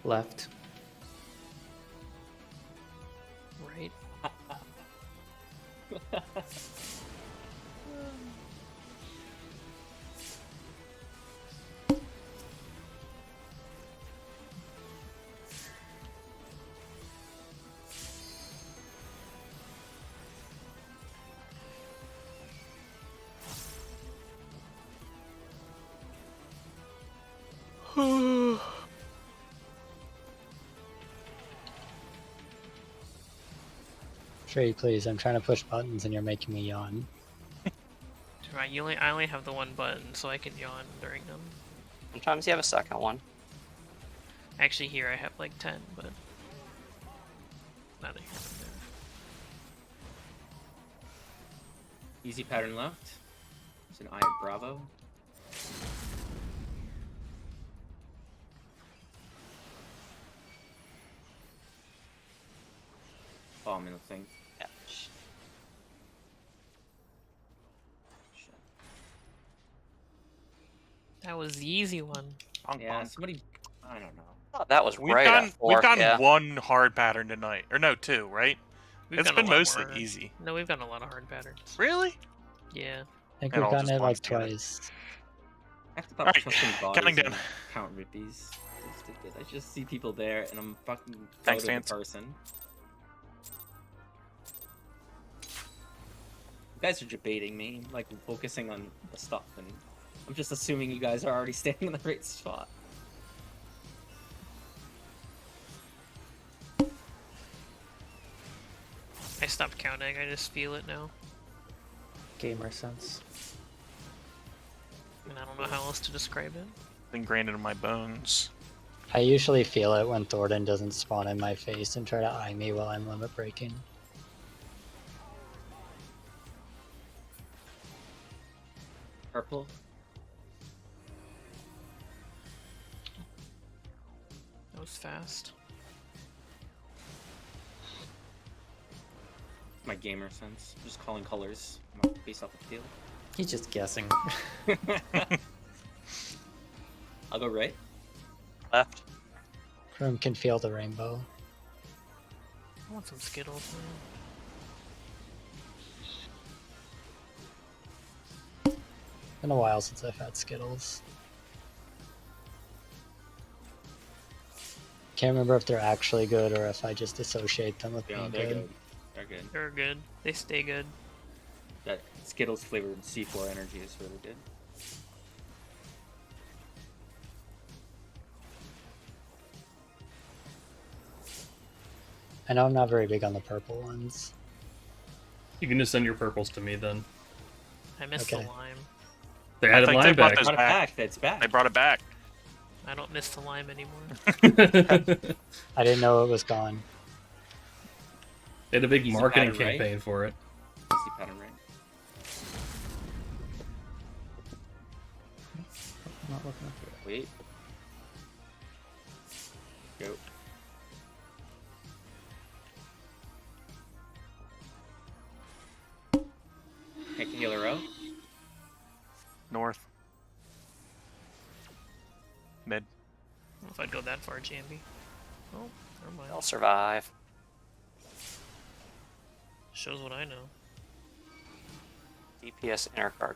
Left. Right? Trey, please. I'm trying to push buttons and you're making me yawn. Right, I only have the one button, so I can yawn during them. Sometimes you have a second one. Actually, here I have like 10, but not a here and there. Easy pattern left. It's an eye at Bravo. Oh, I'm in the thing. Yeah. Shit. That was the easy one. Bonk, Yeah, bonk. somebody. I don't know. Oh, that was We've right done at 4. Yeah. one hard pattern tonight, or no, 2, right? We've It's done a been lot mostly more. easy. No, we've done a lot of hard patterns. Really? Yeah. I think And we've I'll gotten just it like point at it. twice. I have to stop Alright, trusting counting bodies down. and count rupees. I just see people there and I'm fucking Thanks, out of the Vance. person. You guys are debating me, like focusing on the stuff, and I'm just assuming you guys are already standing in the right spot. I stopped counting, I just feel it now. Gamer sense. And I don't know how else to describe it. Ingrained in my bones. I usually feel it when Thornton doesn't spawn in my face and try to eye me while I'm limit breaking. Purple. That was fast. My gamer sense. Just calling colors based off the field. He's just guessing. I'll go right. Left. Room can feel the rainbow. I want some Skittles, man. Been a while since I've had Skittles. Can't remember if they're actually good or if I just associate them with Yeah, being they're good. good. They're good. They're good. They stay good. That Skittles flavored C4 energy is really good. I know I'm not very big on the purple ones. You can just send your purples to me then. I missed Okay. the lime. They I added think they line brought back. those Brought it back. back. That's back. They brought it back. I don't miss the lime anymore. I didn't know it was gone. They had a big Easy marketing pattern, right? campaign for it. Easy pattern right. I'm not looking up. Wait. Go. Take the healer row. North. Mid. I don't know if I'd go that far, Jambi. Oh, never mind. I'll survive. Shows what I know. DPS inner card.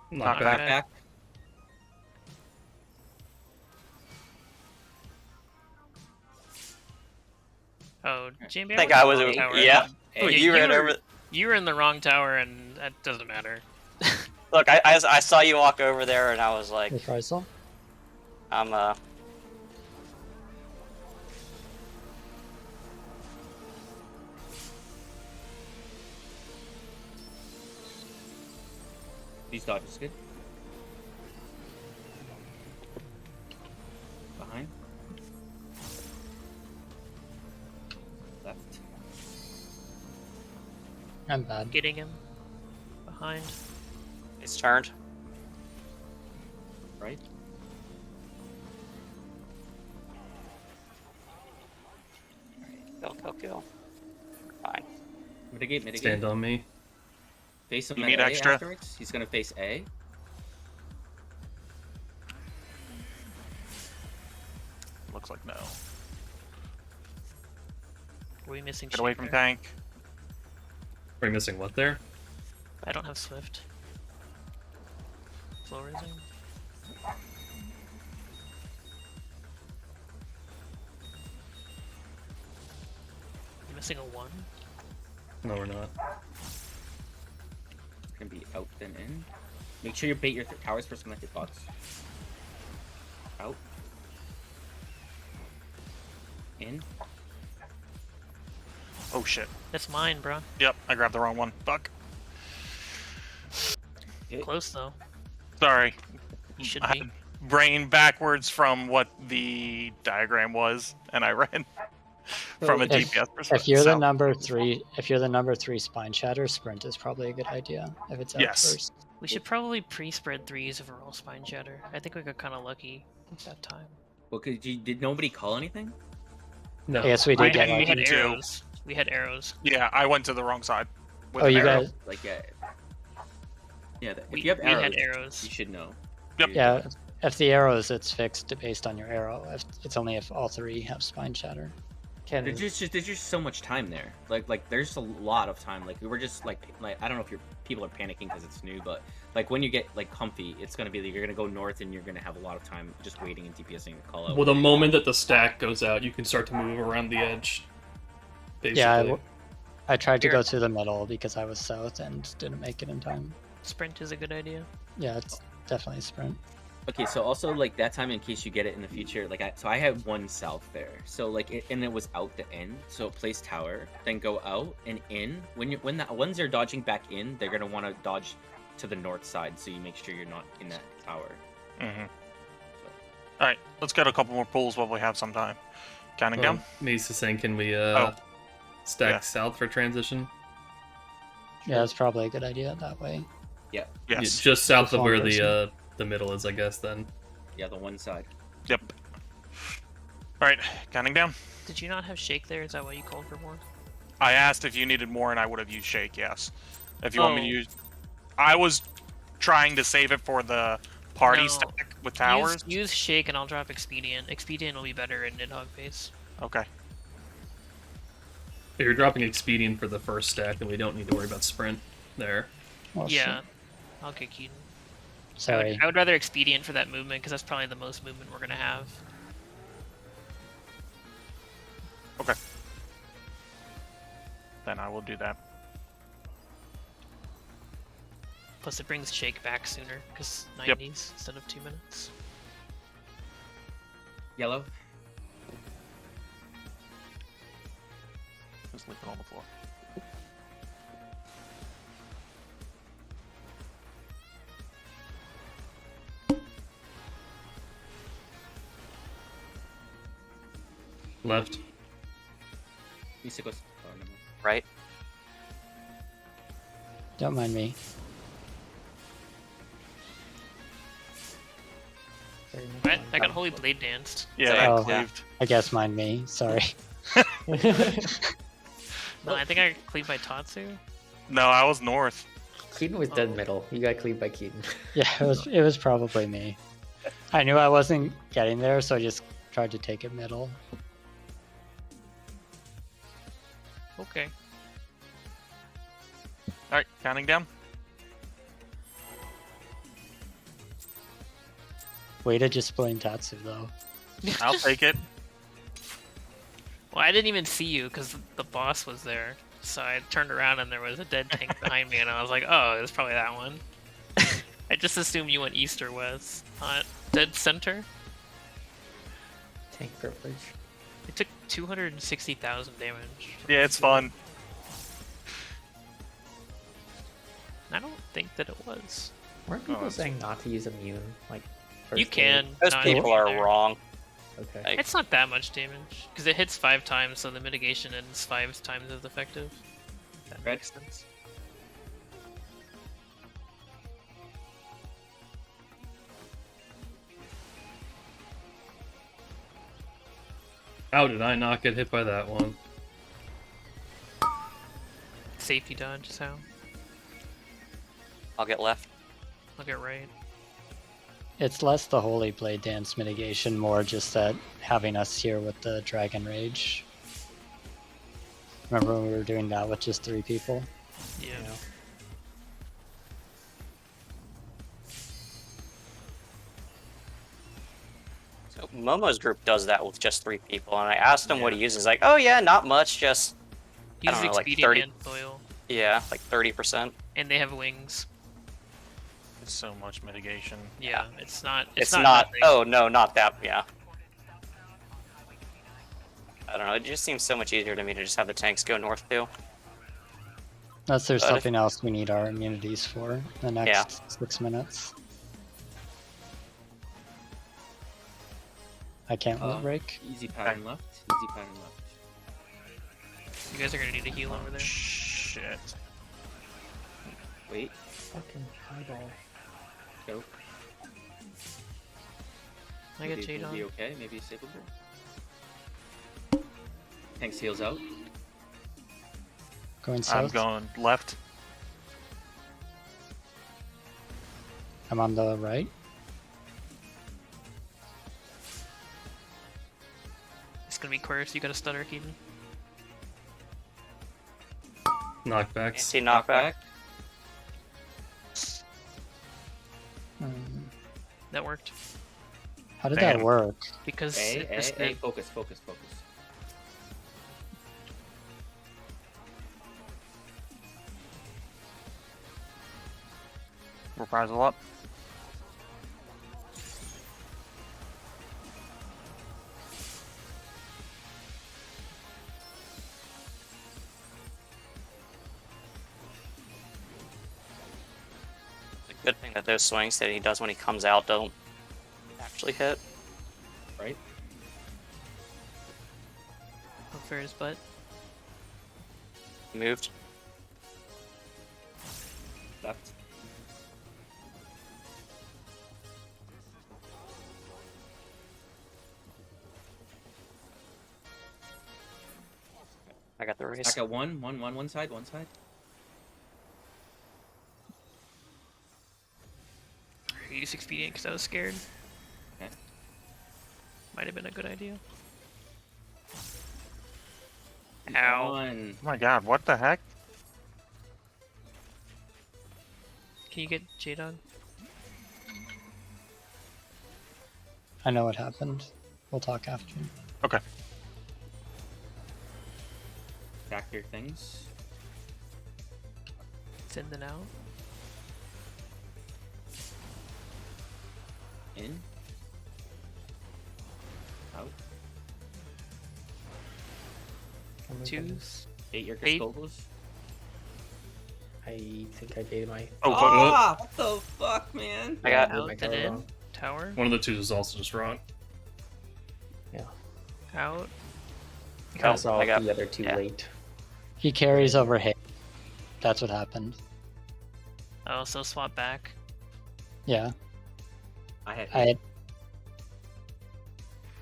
Knock Knockback. back. Back. Oh, Jambi. I think went I to was. the wrong tower. Yeah. Hey, You ran over. You were in the wrong tower, and that doesn't matter. Look, I saw you walk over there, and I was like, Hey, Faisal? I'm These dodges good. Behind. Left. I'm bad. Getting him behind. It's turned. Right. Kill. Fine. Mitigate. Stand on me. Face him You at need A extra? afterwards. He's gonna face A. Looks like no. Are we missing? Get away Shape from there? tank. Are you missing what there? I don't have Swift. Slow raising. You missing a 1? No, we're not. Gonna be out then in. Make sure you bait your towers first and let your bots. Out. In. Oh shit. That's mine, bro. Yep, I grabbed the wrong one. Fuck. Close though. Sorry. You should I be. had brain backwards from what the diagram was, and I ran from a If- GPS perspective. If you're the so- number three spine shatter, sprint is probably a good idea if it's out Yes. first. We should probably pre-spread 3s if we're all spine shatter. I think we got kind of lucky at that time. Well, did nobody call anything? No. Yes, we I did get didn't We lucky. had too. arrows. We had arrows. Yeah, I went to the wrong side. With Oh, an you arrow. guys. Like, yeah. Yeah, if We, you have we arrows, had arrows. you should know. Yep. Yeah, if the arrows, it's fixed based on your arrow. If it's only if all three have spine shatter. Can There's just so much time there. Like there's a lot of time. Like we were just like I don't know if people are panicking because it's new, but like when you get like comfy, it's gonna be like, you're gonna go north and you're gonna have a lot of time just waiting and DPSing to call out. Well, the moment that the stack goes out, you can start to move around the edge. Basically. Yeah, I tried to Here. go through the middle because I was south and didn't make it in time. Sprint is a good idea. Yeah, it's definitely sprint. Okay, so also like that time in case you get it in the future, like I had one south there, so like and it was out the end, so place tower, then go out and in. When the ones are dodging back in, they're gonna want to dodge to the north side, so you make sure you're not in that tower. Mm-hmm. All right, let's get a couple more pulls while we have some time. Counting Well, down. Mace is saying, can we Oh. stack Yeah. south for transition? Yeah, it's probably a good idea that way. Yes. Yeah, just south of Long where version. the middle is, I guess. Then. Yeah, the one side. Yep. All right, counting down. Did you not have Shake there? Is that why you called for more? I asked if you needed more, and I would have used shake. Yes. If you want me to Oh. use, I was trying to save it for the party No. stack with towers. Use Shake and I'll drop Expedient. Expedient will be better in Nidhogg phase. Okay. If you're dropping Expedient for the first stack, then we don't need to worry about sprint there. Well, Yeah. I'll get Keaton. Sorry. I would rather Expedient for that movement because that's probably the most movement we're going to have. Okay. Then I will do that. Plus it brings Shake back sooner because Yep. 90s instead of 2 minutes. Yellow. Just leave it on the floor. Left. Music was. Oh, never mind. Right. Don't mind me. Right? I got Holy Blade danced. Yeah, So, that Oh. cleaved. I guess mind me. Sorry. No, I think I cleaved by Tatsu. No, I was north. Keaton was dead middle. You got cleaved by Keaton. Yeah, it was probably me. I knew I wasn't getting there, so I just tried to take it middle. Okay. All right, counting down. Way to just blame Tatsu though. I'll take it. Well, I didn't even see you because the boss was there. So I turned around and there was a dead tank behind me, and I was like, oh, it was probably that one. I just assumed you went east or west. Not dead center. Tank privilege. It took 260,000 damage. Yeah, it's fun. I don't think that it was. Weren't people it's- saying not to use immune? Like, You first can. aid? Those not people if are you're there. wrong. Okay. Like, It's not that much damage because it hits 5 times, so the mitigation is 5 times as effective. That Red. makes sense. How did I not get hit by that one? Safety dodge, so I'll get left. I'll get right. It's less the Holy Blade Dance mitigation, more just that having us here with the Dragon Rage. Remember when we were doing that with just 3 people? Yeah. So Momo's group does that with just 3 people, and I asked him what he uses. Like, oh yeah, not much, just I Use don't know, like Expedient 30. and Foil, Yeah, like 30%. and they have wings. It's so much mitigation. Yeah, it's not. It's not. not. nothing. Oh no, not that. Yeah. I don't know. It just seems so much easier to me to just have the tanks go north too. Unless there's But if- something else we need our immunities for in the next 6 minutes. I can't Uh, break. Easy pattern left. Easy pattern left. You guys are gonna need a heal over there. Shit. Wait. Fucking eyeball. Go. I get Maybe Jade we'll on. be okay. Maybe savable. Tanks heals out. Going I'm south. going left. I'm on the right. It's gonna be cursed. You got a stutter, Keaton. Knockbacks. Anti knockback. Hmm. That worked How did Damn. that work? because Hey, it hey, missed hey, it. focus, focus, focus. Reprisal up. It's a good thing that those swings that he does when he comes out don't actually hit. Right? Look for his butt. Moved. Left. I got the race. Back at one side, one side. Use Expedient because I was scared. Okay. Might have been a good idea. Keep Ow. going. Oh my god, what the heck? Can you get Jade on? I know what happened. We'll talk after. Okay. Back your things. It's in and out. In. Out. Oh my Twos. goodness. Bait your Bait. Cascovos. I think I baited my. Oh, Ah, what the fuck, man? I got Out my and tower in. wrong. Tower. One of the twos is also just wrong. Out. Kind Oh, of saw I got- the other two yeah. late. He carries over hit. That's what happened. Oh, so swap back. Yeah. I had. I had...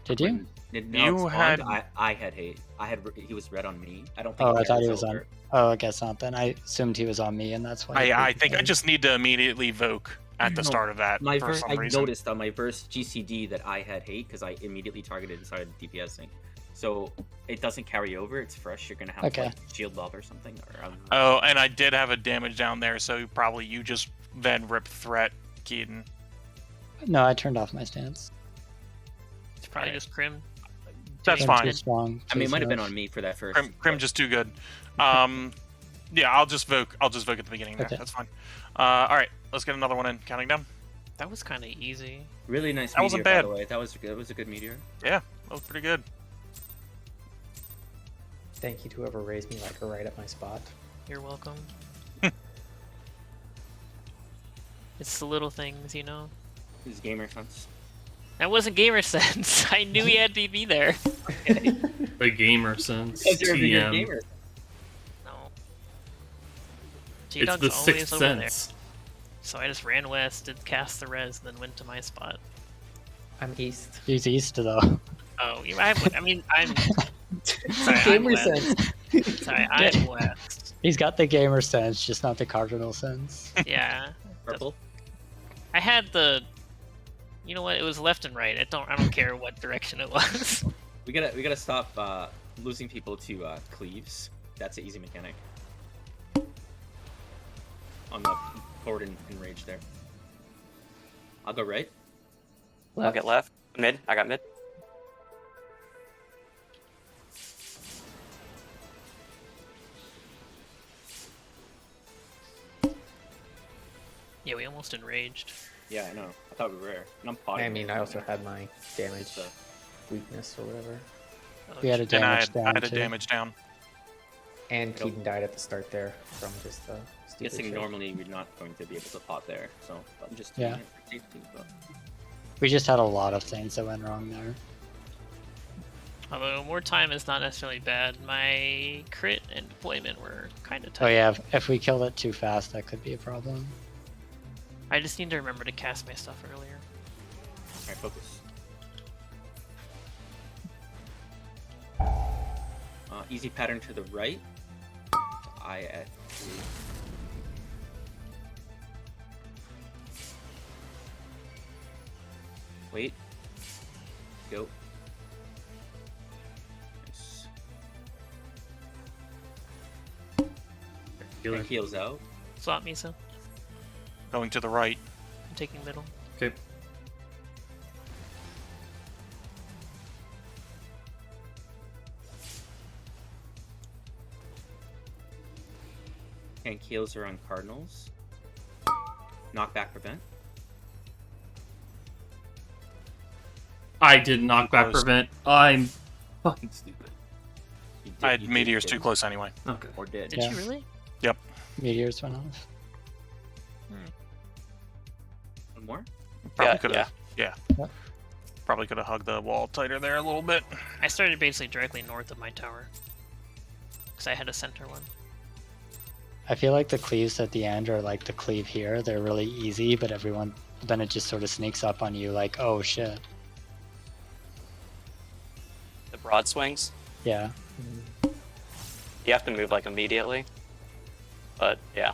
Did you? When it now You spawned, had- I had hate. I had. He was red on me. I don't think. Oh, he I thought he carries was on. over. Oh, I guess not then. I assumed he was on me, and that's why. I think I just need to immediately evoke at the No, start of that My for some I reason. noticed on my first GCD that I had hate because I immediately targeted and started DPSing. So it doesn't carry over. It's fresh. You're gonna have to Okay. like, shield lob or something. Or, Oh, and I did have a damage down there, so probably you just then rip threat, Keaton. No, I turned off my stance. It's probably just Crim. That's I'm fine. too strong. I mean, it please might have been move. on me for that first. Crim just too good. Yeah, I'll just vote at the beginning there. Okay. That's fine. All right, let's get another one in. Counting down. That was kind of easy. Really nice. That meteor, wasn't by bad. the way. That was a good meteor. That was pretty good. Thank you to whoever raised me like right at my spot. You're welcome. It's the little things, you know. His gamer sense. That wasn't gamer sense. I knew he had to be there. The gamer sense. Because you're a bigger TM. gamer. No. It's G-Dog's the always sixth over there. sense. So I just ran west, did cast the res, and then went to my spot. I'm east. He's east though. Oh, I'm. Sorry, I'm Gamer west. sense. Sorry, I'm west. He's got the gamer sense, just not the cardinal sense. Yeah. Purple. I had the. You know what? It was left and right. I don't care what direction it was. We gotta stop losing people to cleaves. That's an easy mechanic. On the forward and rage there. I'll go right. I'll get left. Mid. I got mid. Yeah, we almost enraged. Yeah, I know. I thought we were. And I'm potting. I mean, I also had my damage So, weakness or whatever. Oh, We had a shit. And I damage had, down I had a too. damage down. And Keaton died at the start there from just the stupid guessing shit. normally we're not going to be able to pot there, so I'm just Yeah. doing it for safety. But We just had a lot of things that went wrong there. Although more time is not necessarily bad. My crit and deployment were kind of Oh tight. yeah, if we killed it too fast, that could be a problem. I just need to remember to cast my stuff earlier. alright, focus. Easy pattern to the right. I at 3. Wait. Go. Nice. Healer. And heals out. Swap Misa. Going to the right. I'm taking middle. Okay. And heals are on Cardinals. Knockback prevent. I did knockback Close. prevent. I'm fucking stupid. You did- I had you did meteors get too it. close anyway. Okay. Or did. Did Yeah. you really? Meteors went off. One more? Probably Yeah, could have. Yeah. Yeah. Probably could have hugged the wall tighter there a little bit. I started basically directly north of my tower. Because I had a center one. I feel like the cleaves at the end are like the cleave here. They're really easy, but then it just sort of sneaks up on you like, oh shit. The broad swings. Yeah. You have to move like immediately. But yeah.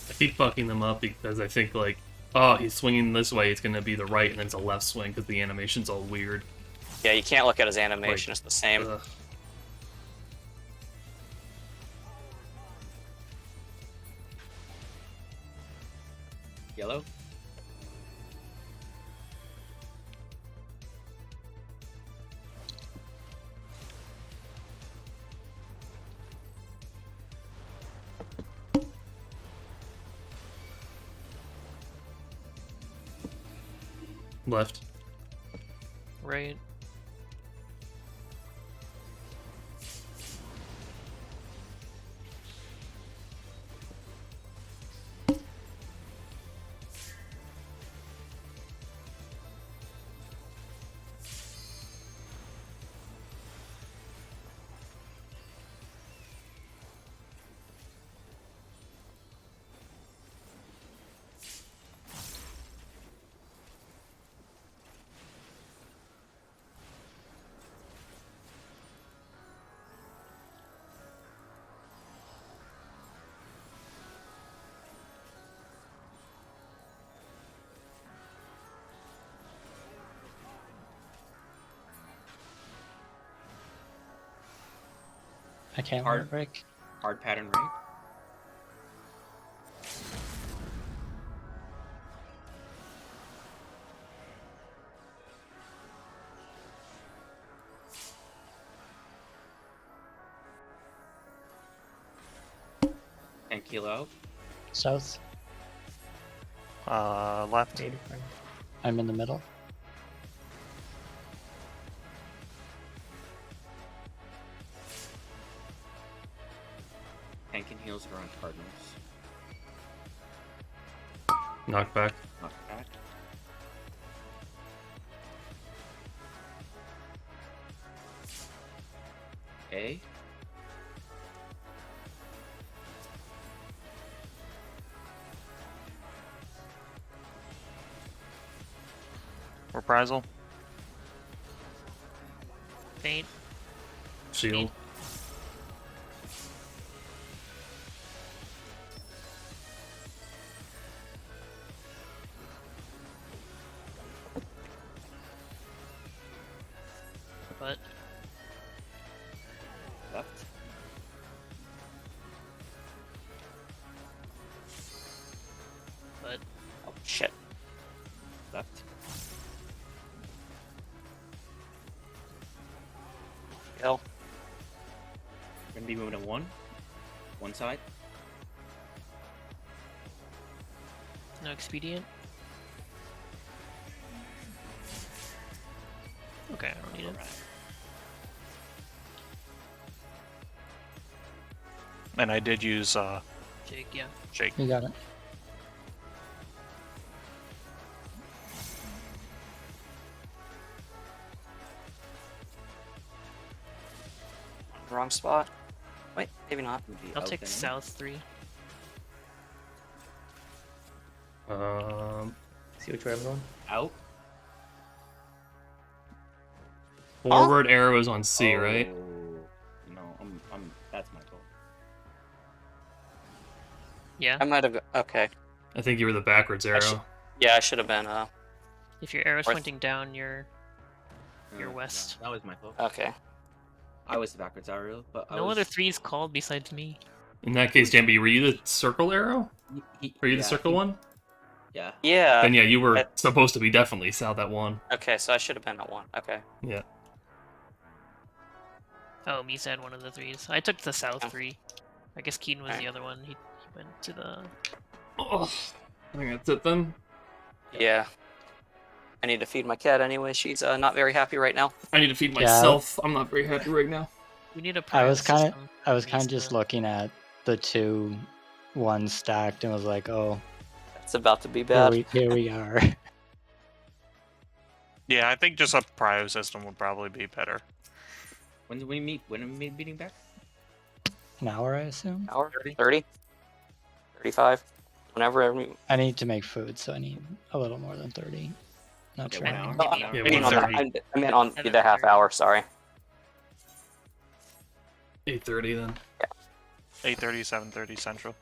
I keep fucking them up because I think like, oh, he's swinging this way, it's gonna be the right, and then it's a left swing because the animation's all weird. Yeah, you can't look at his animation. Like, It's the same. Ugh. Yellow? Left. Right. I can't Hard- let it break. Hard pattern, right? And kilo out. South. Left. 85. I'm in the middle. Tank and heals are on Cardinals. Knockback. Not bad. A. Reprisal. Faint. Shield. But Left. but Oh shit. Left. Kill. Gonna be moving to one side. no expedient. Okay, I don't need it. And I did use Jake, yeah. Jake. You got it. Wrong spot. Wait, maybe not. Be I'll out take then. south 3. See which way I'm going? Out. Forward arrow is on C, right? No, I'm. That's my goal. Yeah. I might have. Okay. I think you were the backwards arrow. Yeah, I should have been. If your arrow's North. pointing down, you're You're Yeah, west. that was my fault. Okay. I was the backwards arrow, but I no was... other 3's called besides me. In that case, Jambi, were you the circle arrow? Were you the yeah, circle one? Yeah. Yeah. Then yeah, you were I- supposed to be definitely south at 1. Okay, so I should have been at 1. Okay. Yeah. Oh, Misa had one of the 3's. I took the south Oh. 3. I guess Keen was the Alright. other one. He went to the... Oh, I think that's it then. Yeah. I need to feed my cat anyway. She's not very happy right now. I need to feed Yeah. myself. I'm not very happy right now. We need a I was prior kind of system I was for kind of just Misa. looking at the 2 1 stacked and was like, oh, It's about to be here bad. here we are. Yeah, I think just a prio system would probably be better. When do we meet? When are we meeting back? An hour, I assume. Hour? 30? 35? Whenever I need to make food, so I need a little more than 30. Not Okay, sure. 1 hour. Oh, One Yeah, hour. I mean on 1:30. I meant on the half hour, sorry. 8:30 then. 8:30, 7:30 Central.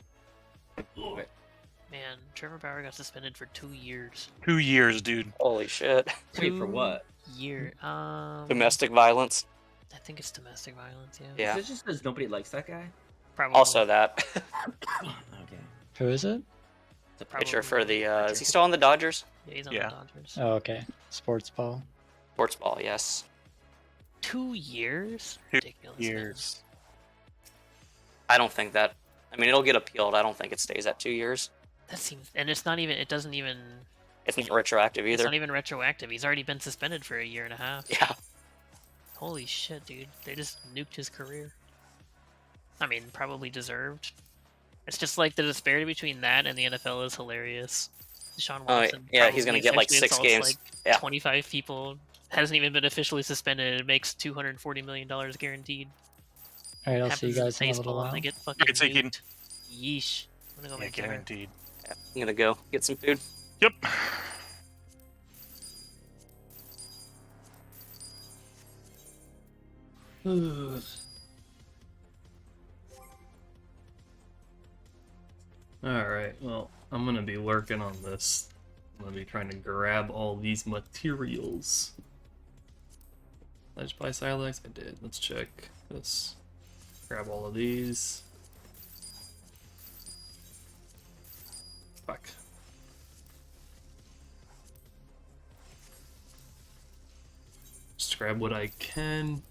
Man, Trevor Bauer got suspended for 2 years. 2 years, dude. Holy shit. Wait, for what? Domestic violence. I think it's domestic violence, yeah. Yeah. Is it just because nobody likes that guy? Probably. Also that. Okay. Who is it? It's a Pitcher Probably. for the is he still on the Dodgers? Yeah, he's on Yeah. the Dodgers. Oh, okay. Sports ball. Sports ball, yes. 2 years? 2 Ridiculous. man. years. I don't think that I mean it'll get appealed. I don't think it stays at 2 years. That seems, and it's not even. It doesn't even. It's not retroactive It's either. not even retroactive. He's already been suspended for a year and a half. Yeah. Holy shit, dude! They just nuked his career. I mean, probably deserved. It's just like the disparity between that and the NFL is hilarious. Deshaun Oh, Watson. yeah, he's probably gonna get, like, sexually 6 assaults, games. Like Yeah. 25 people. Hasn't even been officially suspended. It makes $240 million guaranteed. All right, I'll see you Happens guys in a little baseball and while. they get fucking Alright, so you can- nuked. Yeesh. I'm gonna go Yeah, make dinner. guaranteed. I'm gonna go get some food. Yep. Alright, well, I'm gonna be working on this. I'm gonna be trying to grab all these materials. Did I just buy Silex? I did. Let's check this. grab all of these. Fuck. Just grab what I can.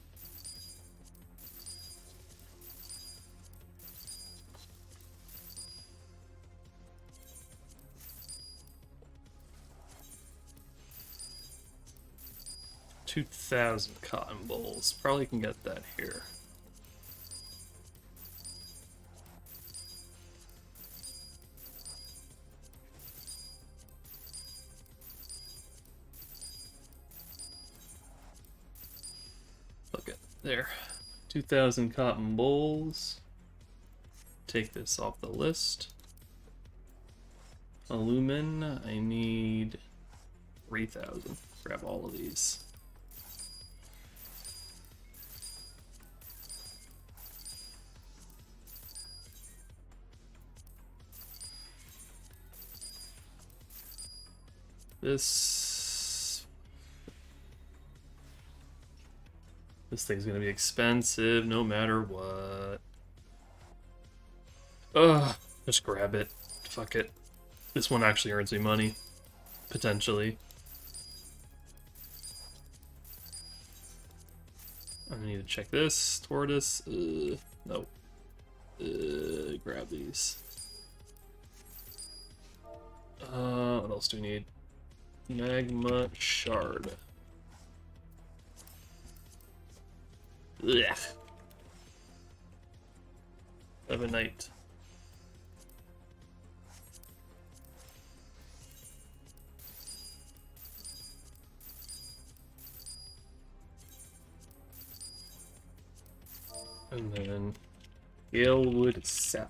$2,000 cotton bowls. Probably can get that here. Look at there. 2,000 cotton bowls. Take this off the list. Alumin, I need 3,000. Grab all of these. This thing's gonna be expensive no matter what. Ugh, just grab it. Fuck it. This one actually earns me money. Potentially. I need to check this. Tortoise. No. Grab these. What else do we need? Magma shard. Ugh. Lebanite. And then Galewood sap.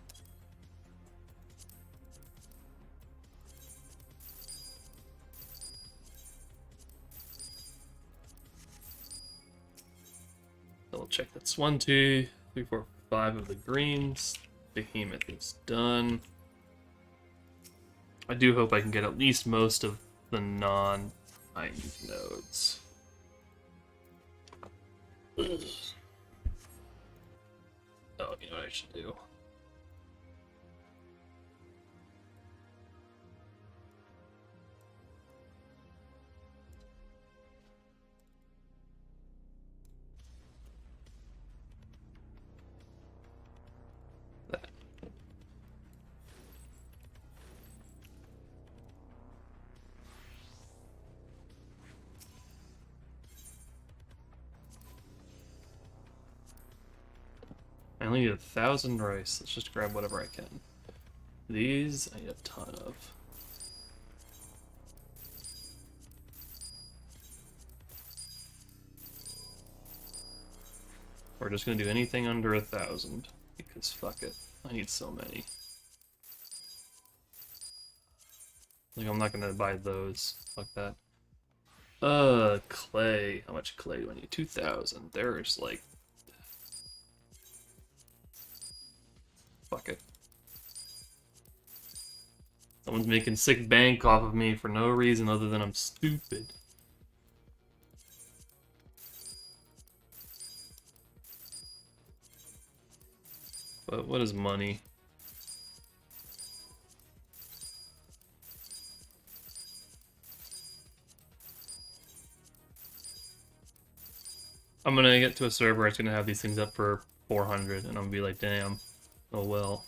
Double check that's 1, 2, 3, 4, 5 of the greens. Behemoth is done. I do hope I can get at least most of the non-iron nodes. Ugh. Oh, you know what I should do? That. I only need 1,000 rice. Let's just grab whatever I can. These I need a ton of. We're just gonna do anything under 1,000 because fuck it. I need so many. Like I'm not gonna buy those. Fuck that. Clay. How much clay do I need? 2,000. There's like. Fuck it. Someone's making sick bank off of me for no reason other than I'm stupid. But what is money? I'm gonna get to a server that's gonna have these things up for 400 and I'm gonna be like, damn. Oh well.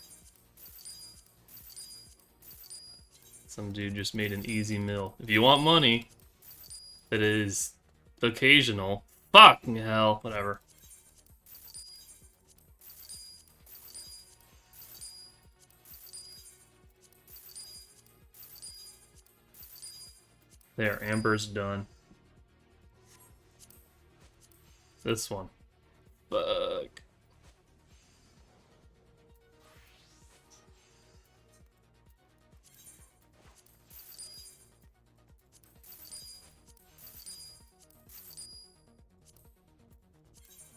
Some dude just made an easy mill. If you want money that is occasional, fucking hell, whatever. There, Amber's done. This one. Fuck.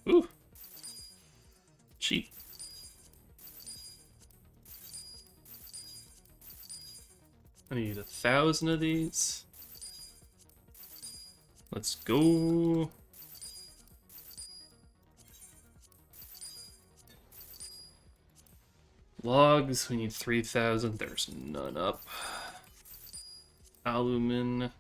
Ooh. Cheap. I need 1,000 of these. Let's go. Logs, we need 3,000. There's none up. Alumin.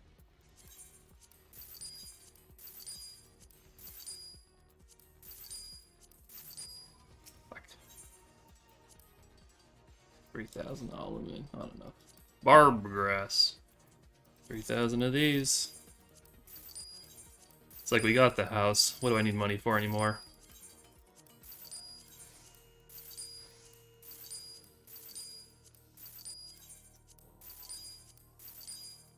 Fuck. 3,000 alumin, not enough. Barb grass. 3,000 of these. It's like we got the house. What do I need money for anymore?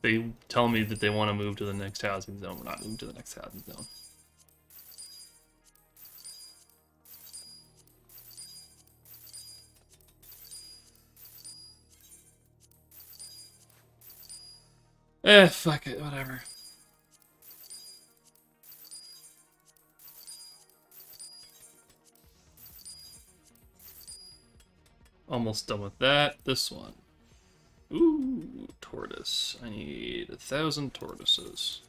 They tell me that they want to move to the next housing zone. We're not moving to the next housing zone. Fuck it, whatever. Almost done with that. This one. Ooh, tortoise. I need 1,000 tortoises.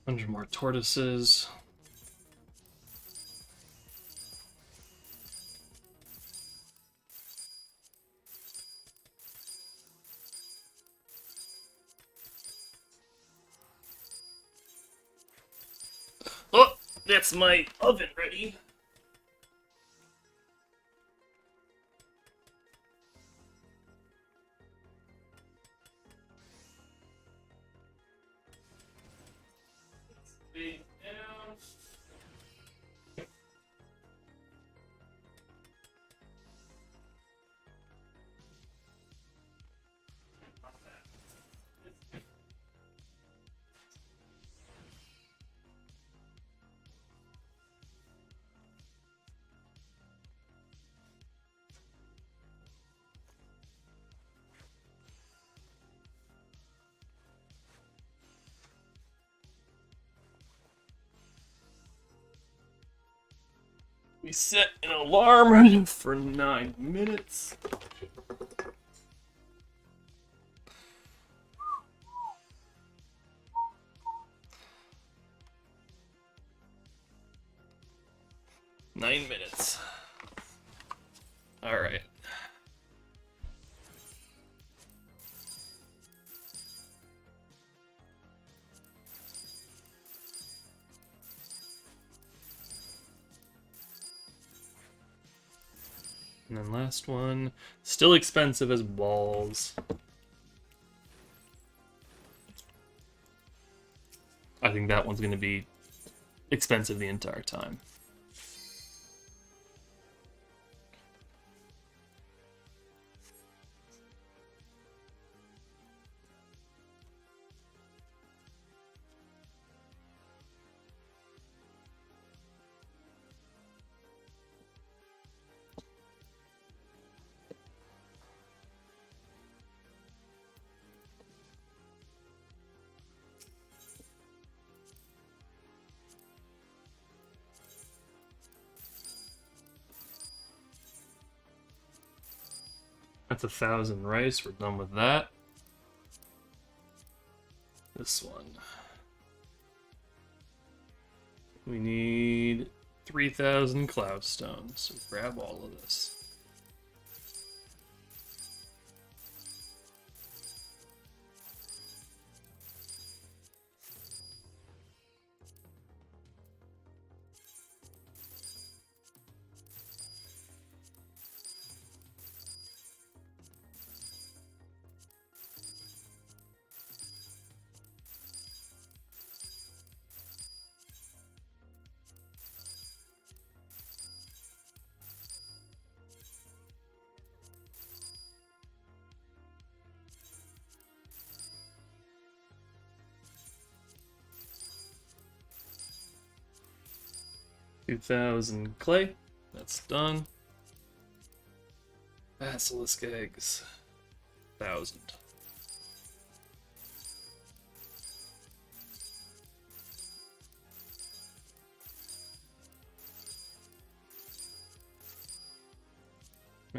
Hundred more tortoises. Oh, that's my oven ready. Big down. 'We set an alarm for 9 minutes. Nine minutes. All right. And then last one, still expensive as balls. I think that one's going to be expensive the entire time. That's 1,000 rice. We're done with that. This one. We need 3,000 cloudstones. So grab all of this. $2,000 clay. That's done. Basilisk eggs. 1,000.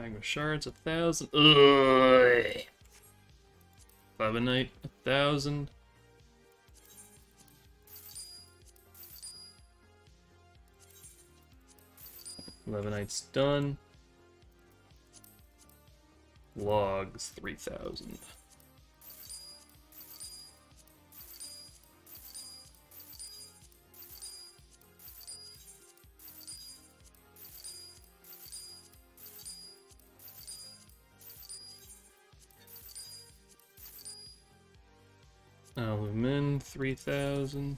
Magma shards 1,000. Ugh. Lebanite 1,000. Lebanite's done. Logs 3,000. Alumin 3,000.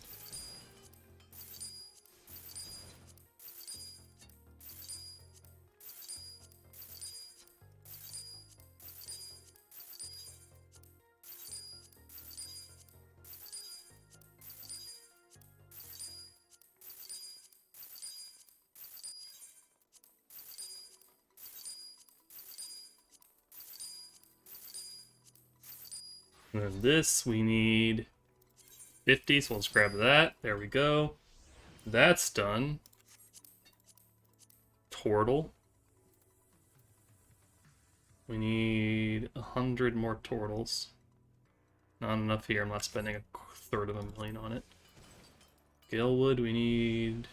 And then this, we need 50, so let's grab that. There we go. That's done. Tortle. We need 100 more tortles. Not enough here. I'm not spending 1/3 of a million on it. Galewood, we need...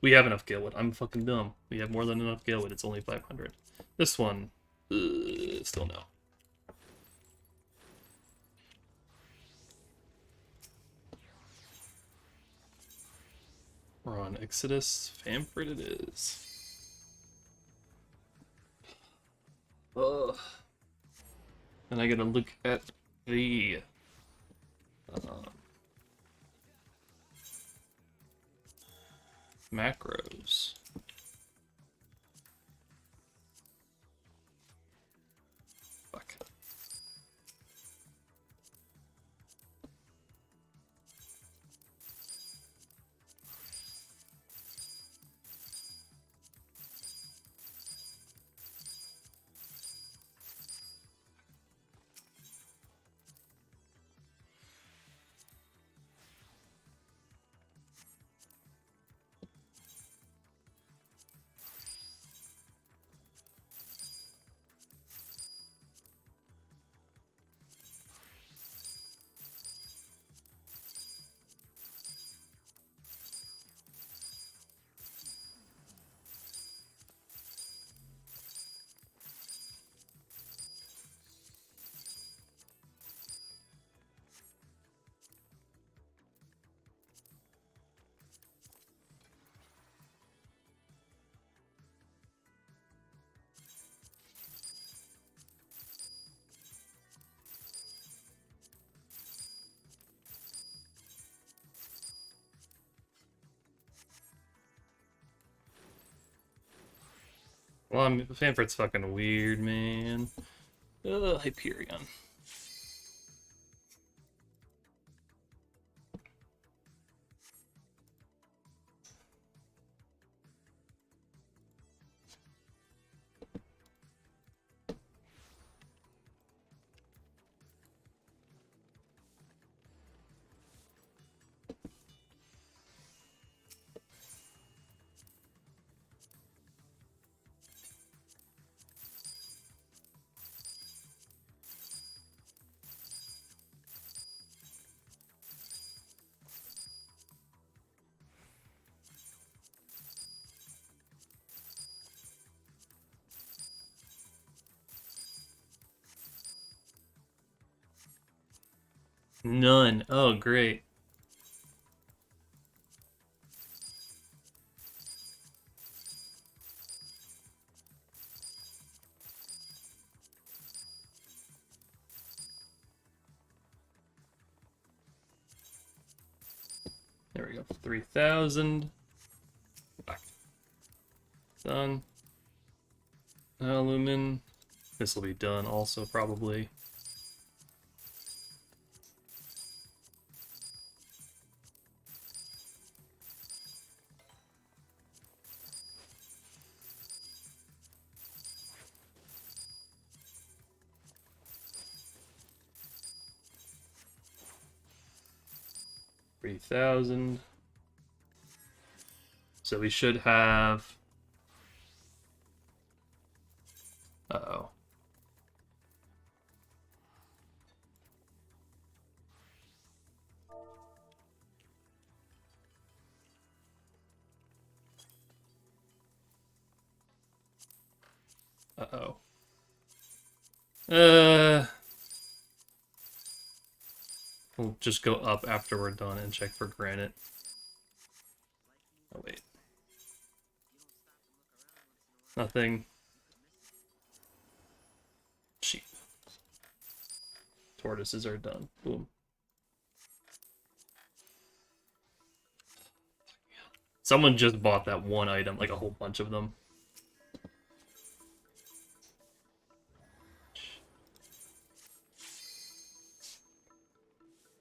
We have enough Galewood. I'm fucking dumb. We have more than enough Galewood. It's only 500. This one, still no. We're on Exodus. Famford it is. Ugh. And I gotta look at the macros. Fuck. Well, Famford's fucking weird, man. Hyperion. None. Oh, great. There we go. 3,000. Back. Done. Lumen. This will be done also, probably. $3,000. So we should have Uh-oh. We'll just go up after we're done and check for granite. Oh, wait. Nothing. Sheep. Tortoises are done. Boom. Someone just bought that one item, like a whole bunch of them.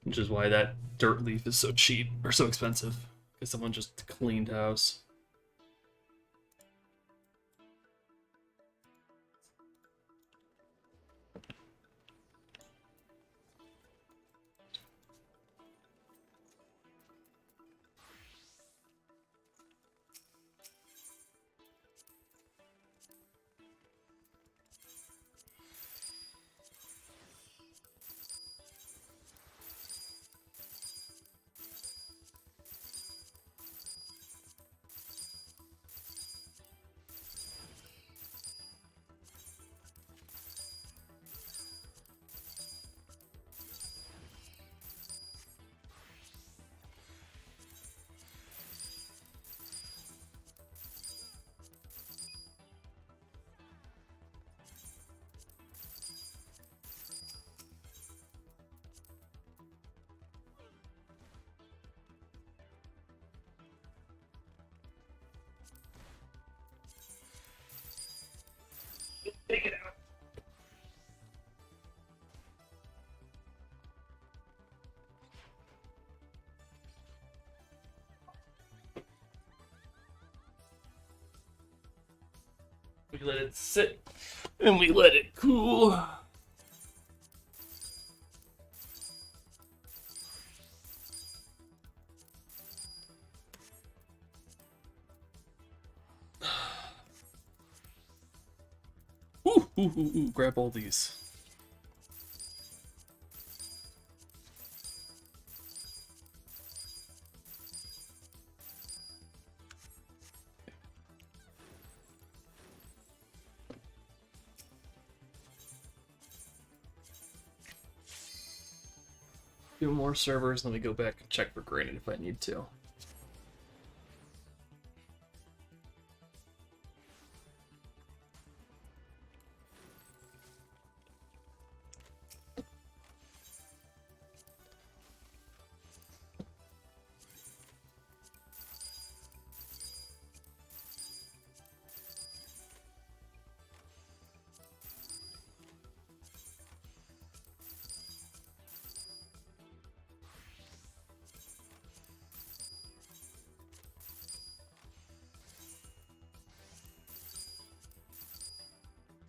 Which is why that dirt leaf is so cheap, or so expensive. Because someone just cleaned house. Take it out. We let it sit, and we let it cool. Ooh, grab all these. Do more servers, let me go back and check for granite if I need to.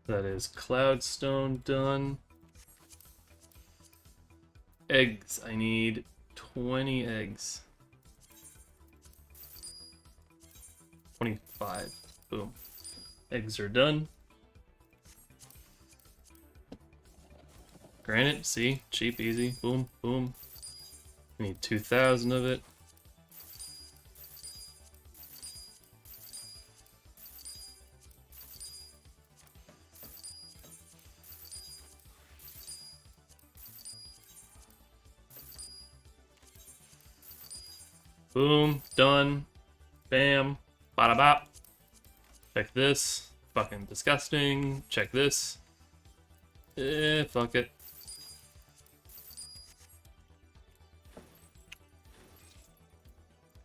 That is Cloudstone done. Eggs. I need 20 eggs. 25. Boom. Eggs are done. Granite, see? Cheap, easy. Boom, boom. I need 2,000 of it. Boom, done. Bam. Bada bop. Check this. Fucking disgusting. Check this. Fuck it.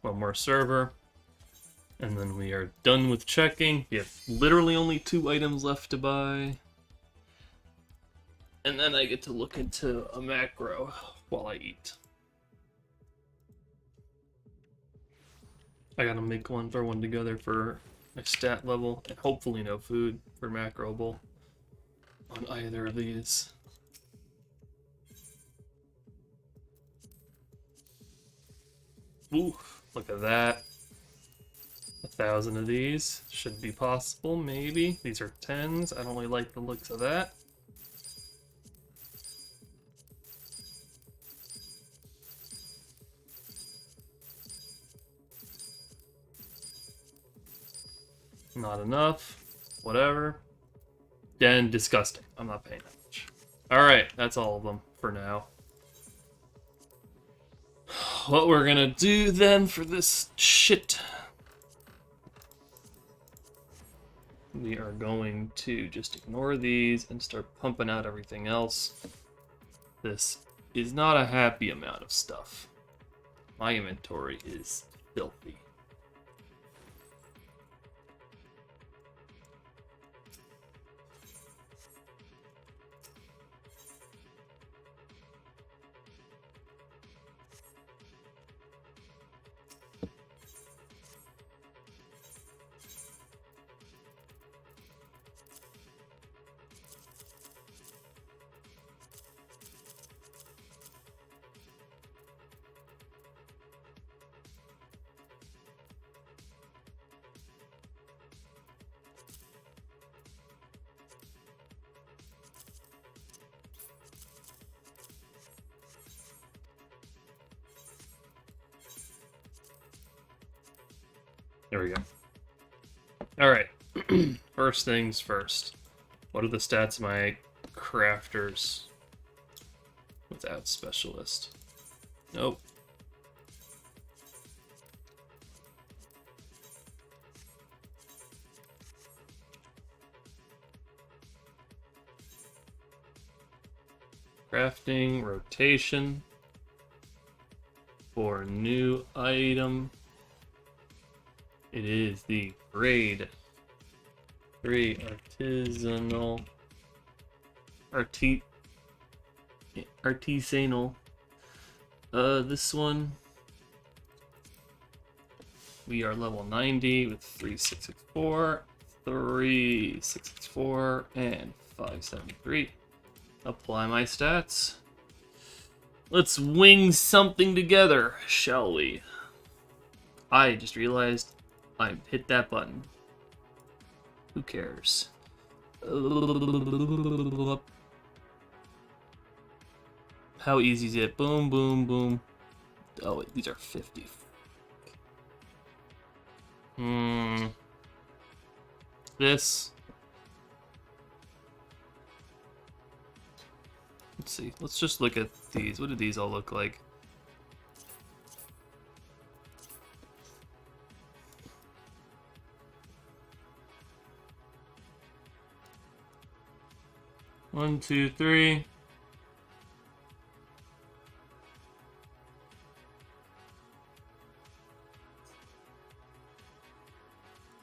One more server. And then we are done with checking. We have literally only 2 items left to buy. And then I get to look into a macro while I eat. I gotta make one, throw one together for my stat level, and hopefully no food for macro bowl on either of these. Ooh, look at that. 1,000 of these should be possible, maybe. These are 10s. I don't really like the looks of that. Not enough. Whatever. and disgusting. I'm not paying that much. Alright, that's all of them for now. What we're gonna do then for this shit, we are going to just ignore these and start pumping out everything else. This is not a happy amount of stuff. My inventory is filthy. There we go. Alright. First things first. What are the stats of my crafters without specialist? Nope. Crafting, rotation. For new item. It is the grade 3 artisanal artisanal. This one we are level 90 with 3664, 3664, and 573. Apply my stats. Let's wing something together, shall we? I just realized I hit that button. Who cares? How easy is it? Boom, boom, boom. Oh, wait, these are 50. This. Let's see. Let's just look at these. What do these all look like? One, two, three.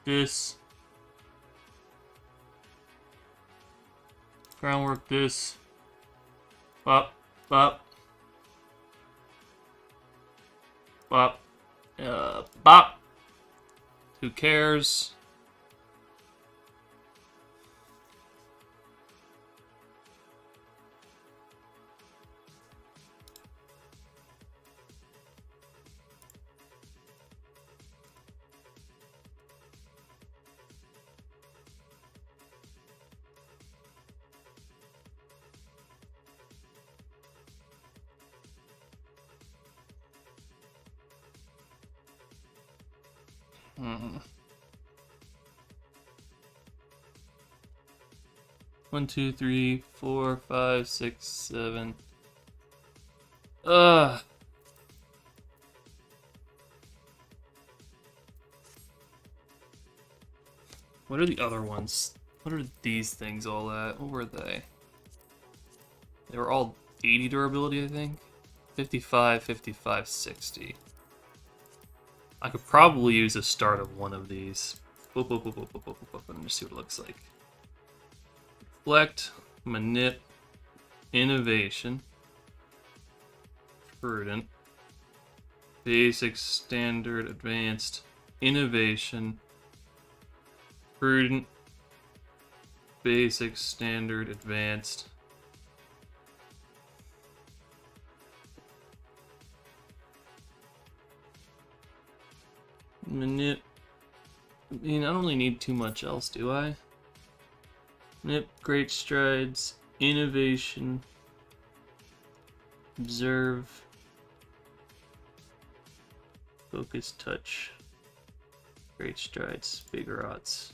This. Groundwork this. Bop, bop. Bop. Bop. Who cares? One, two, three, 4, 5, 6, 7. What are the other ones? What are these things all at? What were they? They were all 80 durability, I think. 55, 55, 60. I could probably use a start of one of these. Let me just see what it looks like. Reflect, manip, innovation, prudent, basic, standard, advanced, innovation, prudent, basic, standard, advanced. Manip. I mean, I don't really need too much else, do I? Nip, great strides, innovation, observe, focus, touch, great strides, big rots.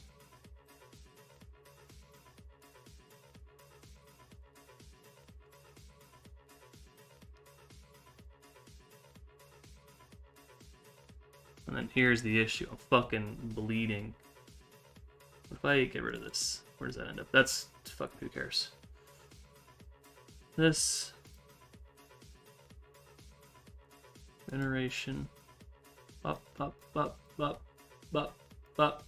And then here's the issue. I'm fucking bleeding. What if I get rid of this? Where does that end up? That's... fuck, who cares? This... Veneration. Up, up, up, up, up, up.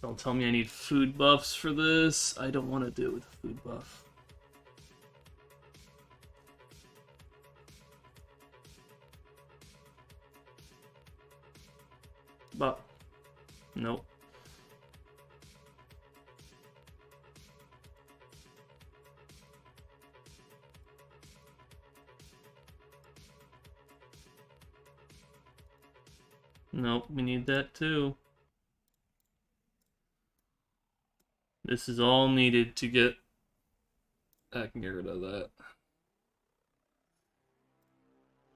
Don't tell me I need food buffs for this. I don't want to do it with a food buff. But, nope. Nope, we need that too. This is all needed to get... I can get rid of that.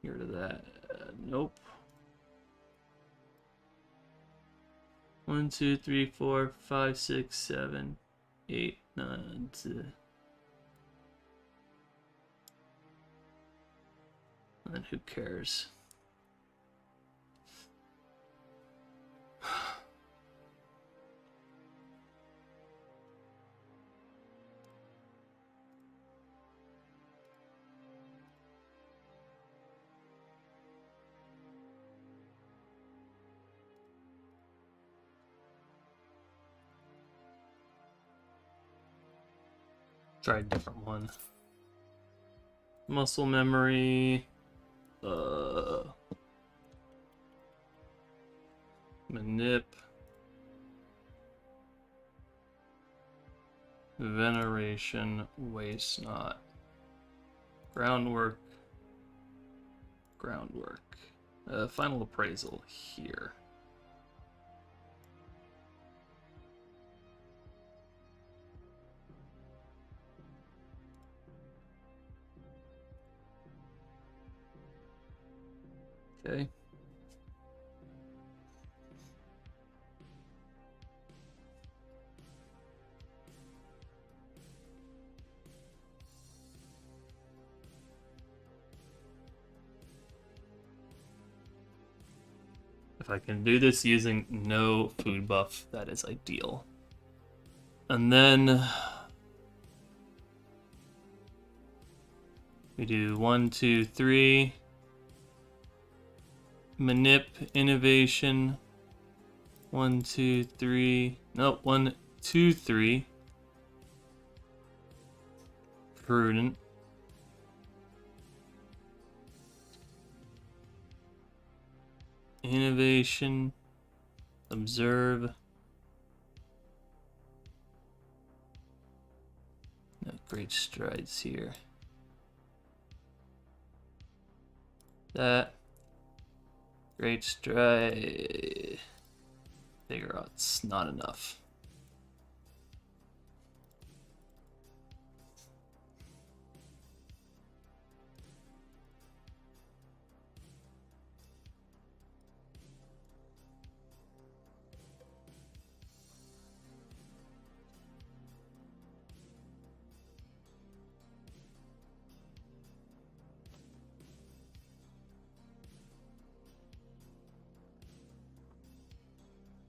Get rid of that. Nope. 1, 2, 3, 4, 5, 6, 7, 8, 9, 10. And who cares? Try a different one. Muscle memory. Manip. Veneration. Waste not. Groundwork. Groundwork. Final appraisal here. Okay. If I can do this using no food buff, that is ideal. And then we do 1, 2, 3. Manip, innovation. 1, 2, 3. Nope, 1, 2, 3. Prudent. Innovation. Observe. No great strides here. That. Great stride. Figure out it's not enough.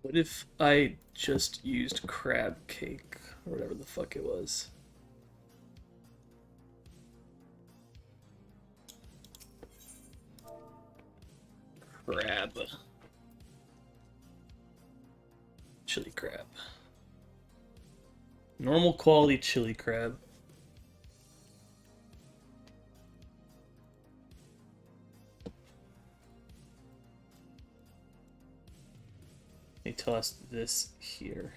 What if I just used crab cake, or whatever the fuck it was? Crab. Chili crab. Normal quality chili crab. They toss this here.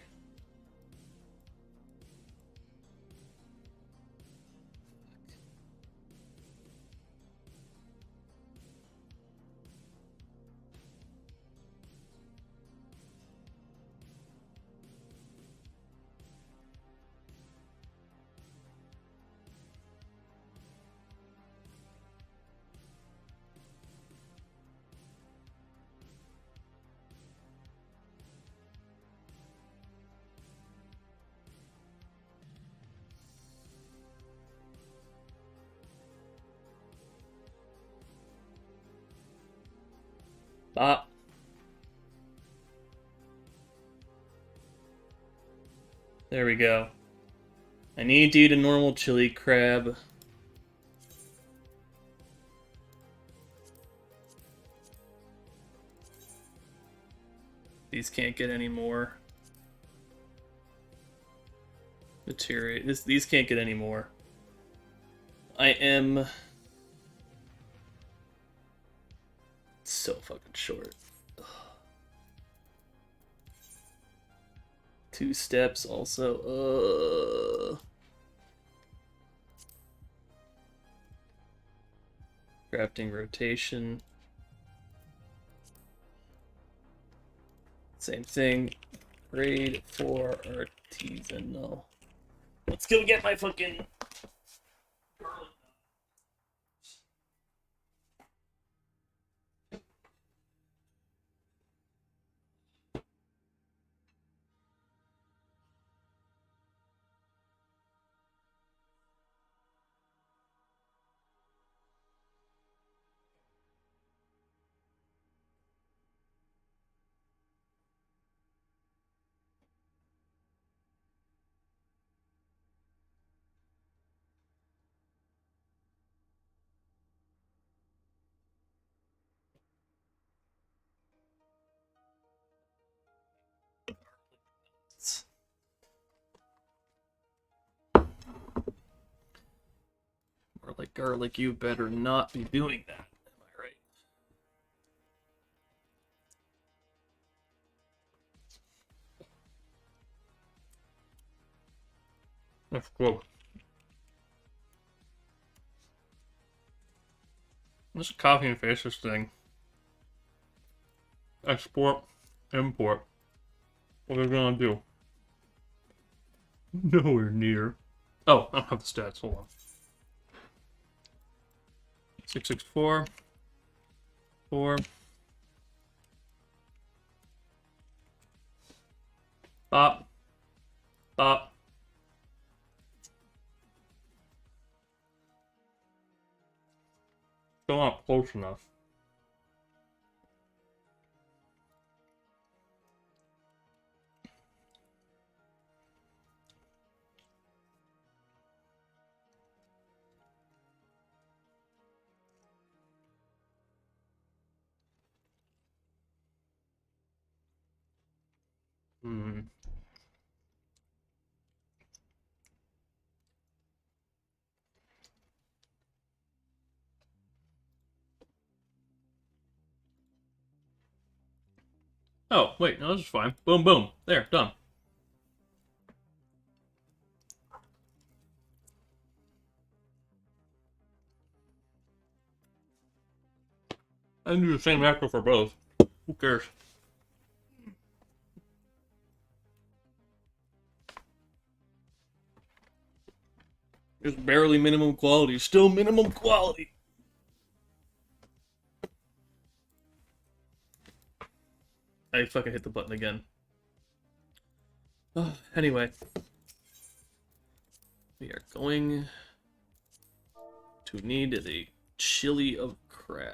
Bop. There we go. I need to eat a normal chili crab. These can't get any more. Material. These can't get any more. I am so fucking short. Ugh. 2 steps also. Crafting rotation. Same thing. Grade 4 artisanal. Let's go get my fucking garlic. More like garlic, you better not be doing that. Am I right? That's cool. Let's copy and paste this thing. Export, import. What are we gonna do? Nowhere near. Oh, I don't have the stats. Hold on. 664. 4. Bop. Bop. Still not close enough. Hmm. Oh, wait, no, this is fine. Boom, boom. There, done. I can do the same macro for both. Who cares? It's barely minimum quality. Still minimum quality. I fucking hit the button again. Anyway. We are going to need the chili of crab.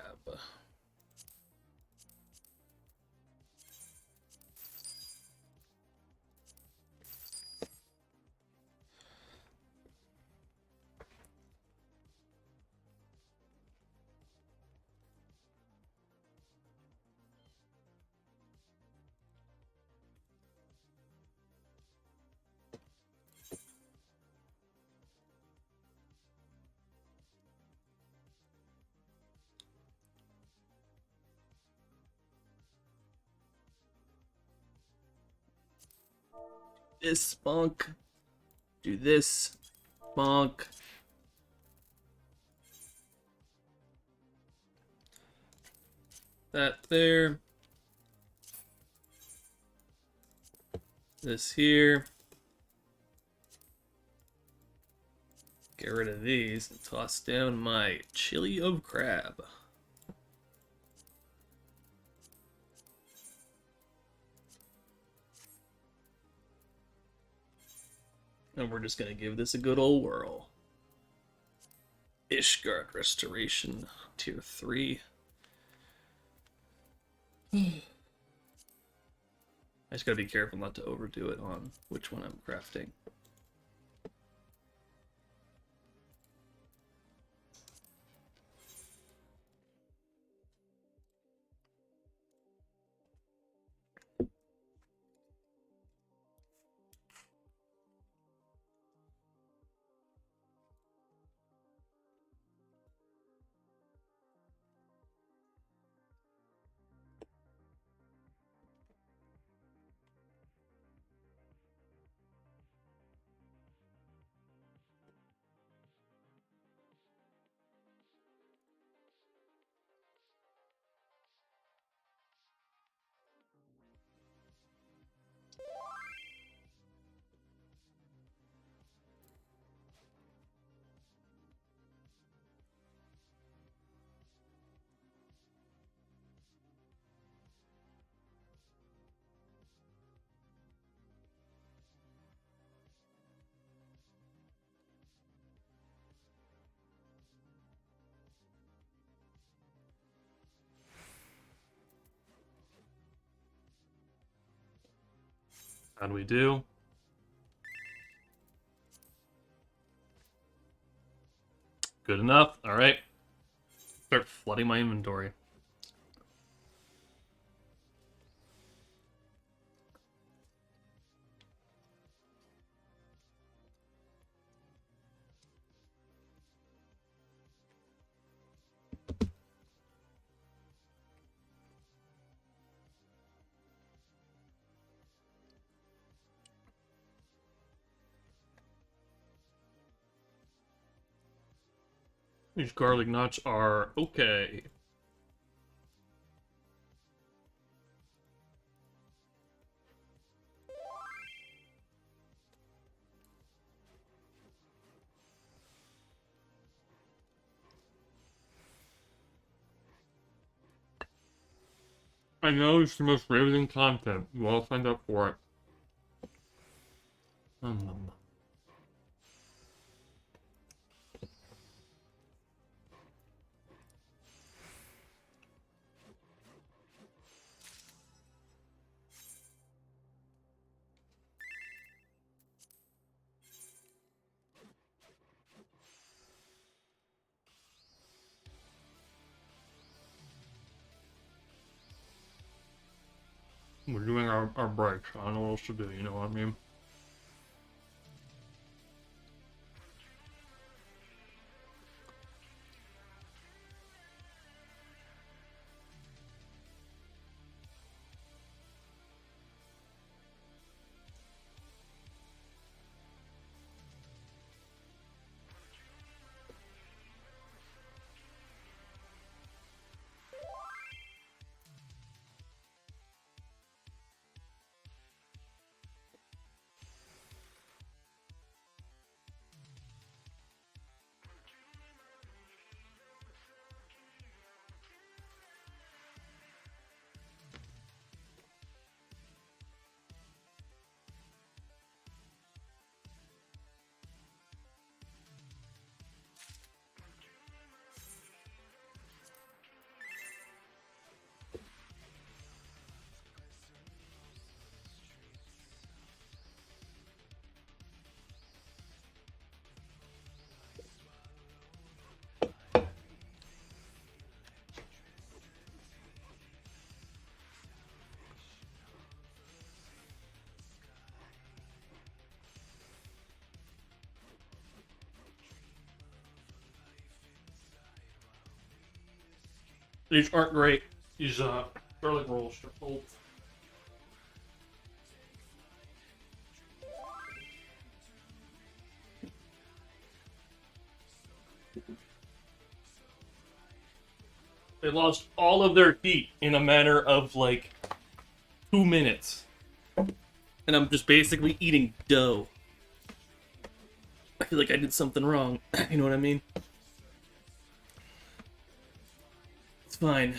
This bonk. Do this bonk. That there. This here. Get rid of these and toss down my chili of crab. And we're just gonna give this a good old whirl. Ishgard Restoration, Tier 3. I just gotta be careful not to overdo it on which one I'm crafting. How do we do? Good enough. All right. Start flooding my inventory. These garlic knots are okay. I know it's the most riveting content. You all signed up for it. We're doing our breaks. I don't know what else to do, you know what I mean? These aren't great. These garlic rolls are cold. They lost all of their heat in a matter of like 2 minutes. And I'm just basically eating dough. I feel like I did something wrong. You know what I mean? It's fine.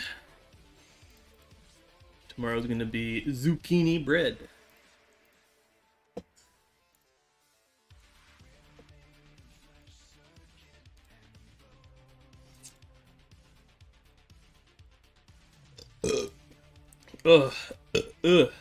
Tomorrow's gonna be zucchini bread. Ugh. Ugh.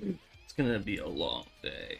It's gonna be a long day.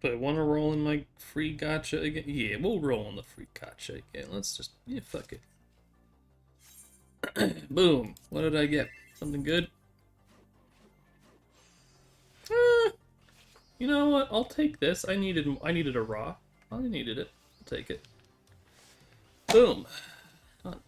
Do I want to roll in my free gotcha again? Yeah, we'll roll in the free gotcha again. Let's just, yeah, fuck it. Boom. What did I get? Something good? You know what? I'll take this. I needed a raw. I needed it. I'll take it. Boom. Done.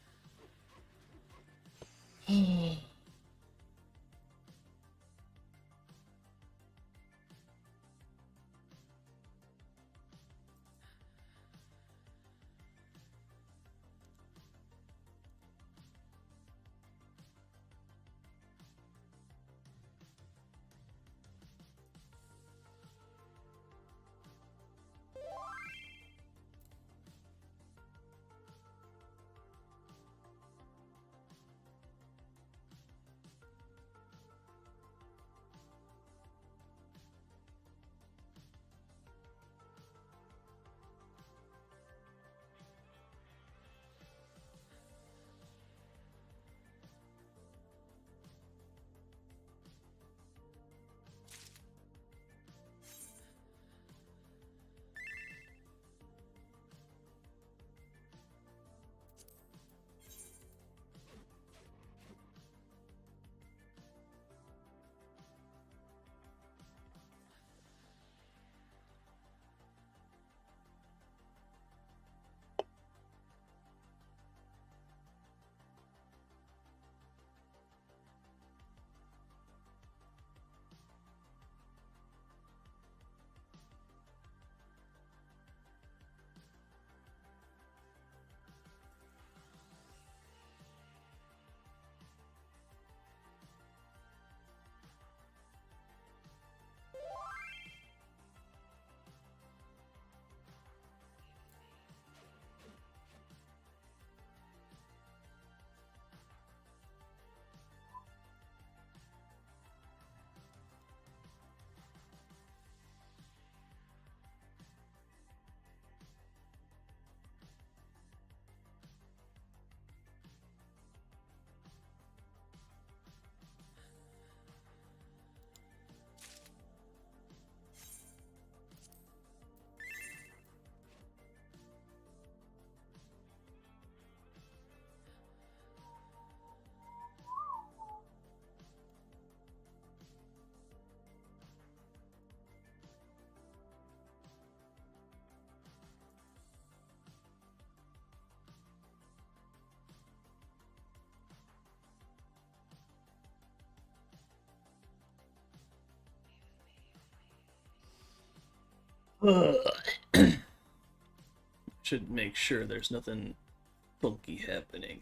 Should make sure there's nothing funky happening.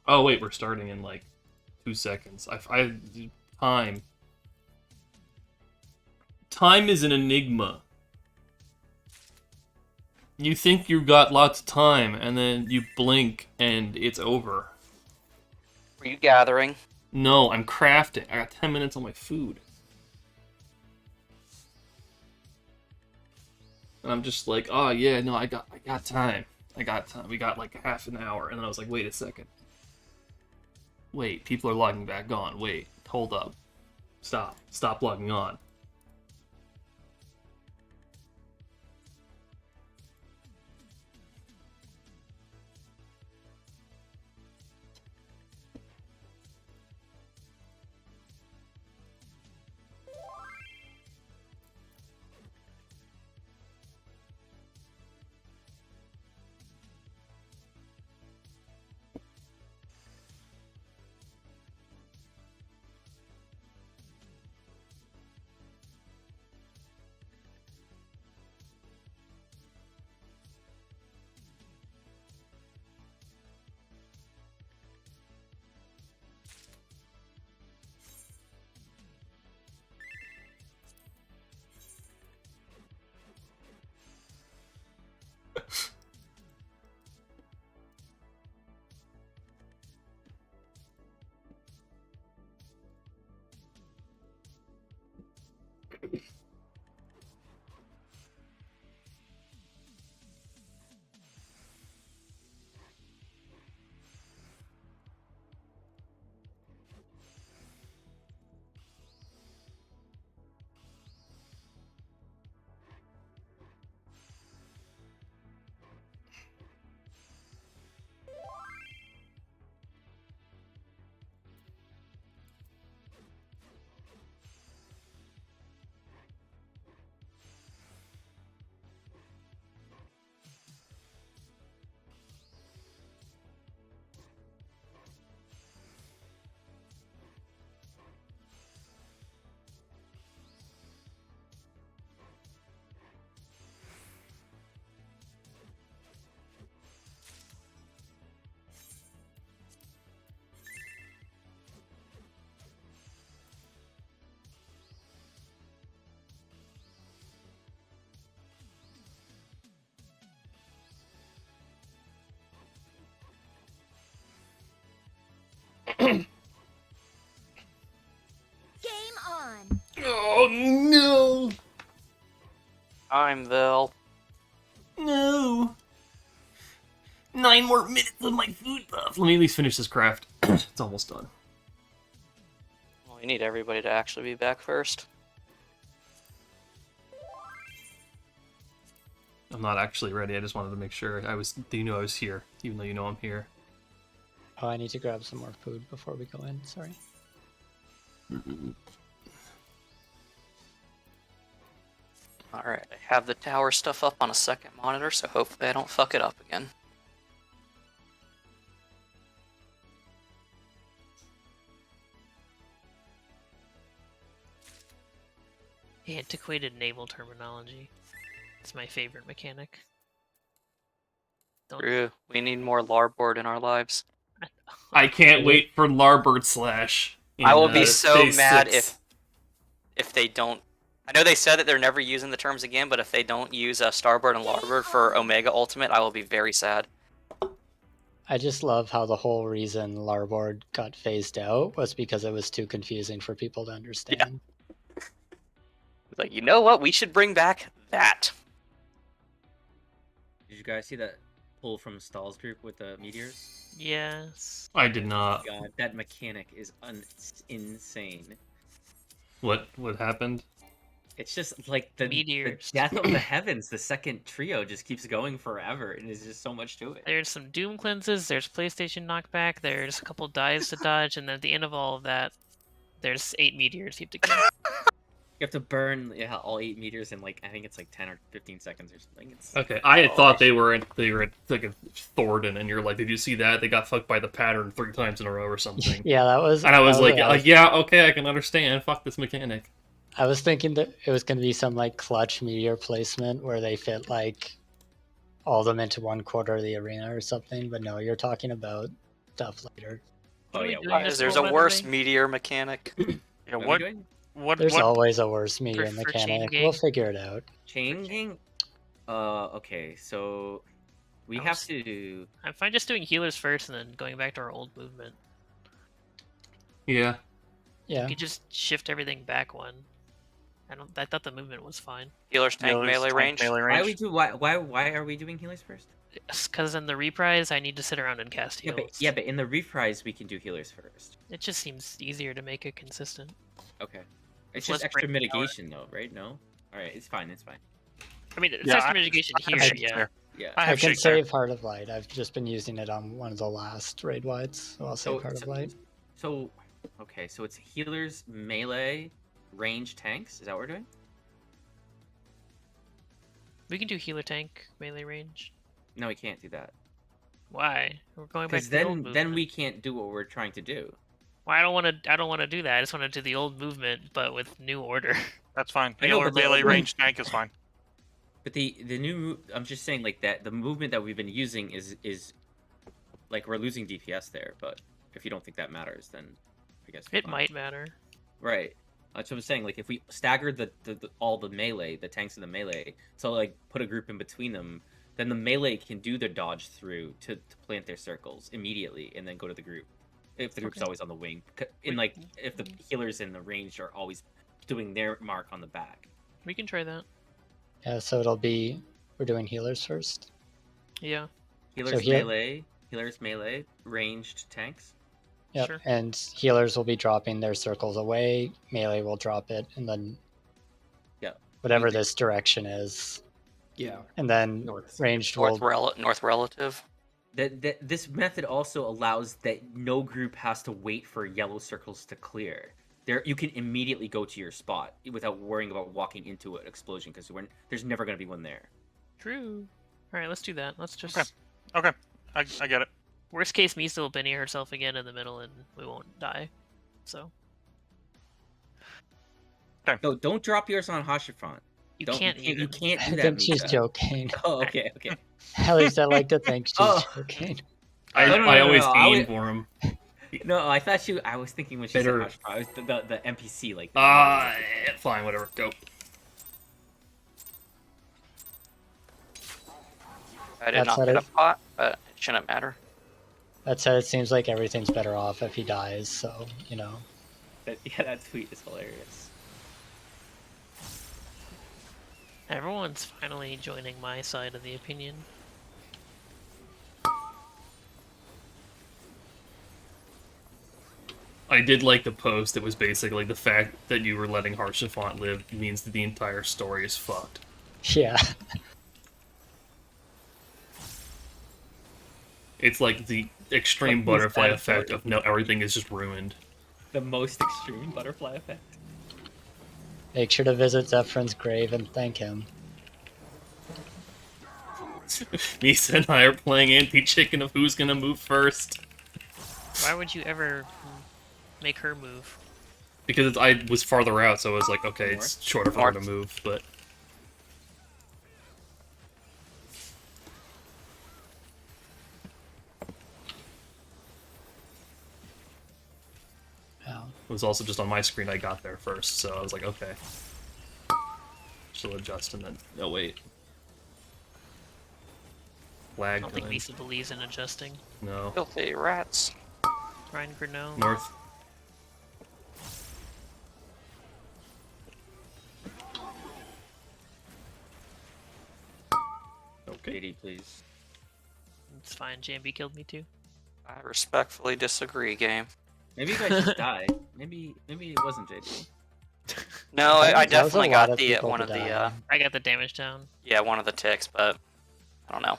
Oh wait, we're starting in like 2 seconds. Time. Time is an enigma. You think you've got lots of time, and then you blink, and it's over. Were you gathering? No, I'm crafting. I got 10 minutes on my food. And I'm just like, oh yeah, no, I got time. I got time. We got like half an hour. And then I was like, wait a second. Wait, people are logging back on. Wait, hold up. Stop logging on. Game on. Oh no! Timeville. No! 9 more minutes of my food left. Let me at least finish this craft. It's almost done. Well, we need everybody to actually be back first. I'm not actually ready. I just wanted to make sure you knew I was here, even though you know I'm here. Oh, I need to grab some more food before we go in. Sorry. Alright, I have the tower stuff up on a second monitor, so hopefully I don't fuck it up again. Antiquated naval terminology. It's my favorite mechanic. Don't. True. We need more larboard in our lives. I can't wait for Larbird Slash. I will be so Phase mad 6. if they don't. I know they said that they're never using the terms again, but if they don't use Starboard and Larboard for Omega Ultimate, I will be very sad. I just love how the whole reason Larboard got phased out was because it was too confusing for people to understand. It's like, you know what? We should bring back that. Did you guys see that pull from Stahl's group with the meteors? Yes. I did not. God, that mechanic is insane. What happened? It's just like the Meteors. death of the heavens. The second trio just keeps going forever, and there's just so much to it. There's some Doom cleanses, there's PlayStation knockback, there's a couple dives to dodge, and then at the end of all of that, there's 8 meteors you have to kill. have to burn all 8 meters in like I think it's like 10 or 15 seconds or something. It's Okay, I had thought they were at like a Thornton, and you're like, did you see that? They got fucked by the pattern 3 times in a row or something. Yeah, that was. And I was that like, yeah, okay, I can understand. Fuck this mechanic. I was thinking that it was going to be some like clutch meteor placement where they fit like all of them into 1/4 of the arena or something. But no, you're talking about stuff later. oh Are we yeah. doing What, this There's for a weather worse thing? meteor mechanic. Yeah, what are we what doing? what There's what always a worse meteor for chain mechanic. gang? We'll figure it out. Changing? Okay, so we I have was- to. I'm fine just doing healers first and then going back to our old movement. Yeah. Yeah. We could just shift everything back one. I thought the movement was fine. Healer's tank Healer's melee tank range. melee Why range. we do why are we doing healers first? Because in the reprise, I need to sit around and cast Yeah, heals. but in the reprise we can do healers first. It just seems easier to make it consistent. Okay. It's It's just less extra brain power. mitigation though, right? No. All right, it's fine. It's fine. I mean, it's Yeah, extra I- mitigation I have here, shakes yeah. there. Yeah. I I have can shakes there. save Heart of Light. I've just been using it on one of the last raid wides, so I'll save Heart of Light. So, okay, so it's healers, melee, range, tanks. Is that what we're doing? We can do healer tank, melee range. No, we can't do that. Why? We're going back Because to the old then movement. we can't do what we're trying to do. Well, I don't want to do that. I just want to do the old movement, but with new order. That's fine. I know, Healer but the- melee range tank is fine. But the new I'm just saying like that the movement that we've been using is like we're losing DPS there. But if you don't think that matters, then I guess It fine. might matter. Right. That's what I'm saying. Like if we stagger all the melee, the tanks in the melee, so like put a group in between them, then the melee can do their dodge through to plant their circles immediately and then go to the group. If the group's Okay. always on the wing, in like if the healers in the range are always doing their mark on the back. We can try that. Yeah, so it'll be we're doing healers first. Yeah. Healers heal- melee, ranged tanks. Yep. Sure. And healers will be dropping their circles away. Melee will drop it, and then Yeah. whatever Okay. this direction is, Yeah. and then North. ranged will. North relative. That this method also allows that no group has to wait for yellow circles to clear. There, you can immediately go to your spot without worrying about walking into an explosion because there's never going to be one there. True. All right, let's do that. Let's just. Okay. Okay, I get it. Worst case, Misa will Benny herself again in the middle, and we won't die. So No, don't drop yours on Hashifant. you Don't, can't you even. can't I do that. think she's Mika. joking. Oh, okay, okay. At least I like to think she's Oh. joking. I No, no, I no, always no, I aim would- for him. No, I thought I was thinking when she Better- said Hashifant, I was the NPC like. Fine, whatever. Go. I did That's not what get a it- pot, but it shouldn't matter. That said, it seems like everything's better off if he dies. So Yeah, that tweet is hilarious. Everyone's finally joining my side of the opinion. I did like the post. It was basically the fact that you were letting Harshafont live means that the entire story is fucked. yeah. It's like the extreme Like, butterfly bad effect story. of no, everything is just ruined. The most extreme butterfly effect. Make sure to visit Zephyr's grave and thank him. Misa and I are playing anti-chicken of who's gonna move first. Why would you ever make her move? Because I was farther out, so I was like, okay, it's shorter for her to North. move, but... Wow. It was also just on my screen I got there first, so I was like, okay. She'll adjust and then... Oh, wait. I Lag don't think time. Misa believes in adjusting. No. Filthy rats. Ryan Grinnell. North. Okay. Katie, please. It's fine. JMB killed me too. I respectfully disagree, game. Maybe you guys just die. Maybe it wasn't JD. No, I That was a definitely lot got of the people one to of the die. I got the damage down. yeah, one of the ticks, but I don't know.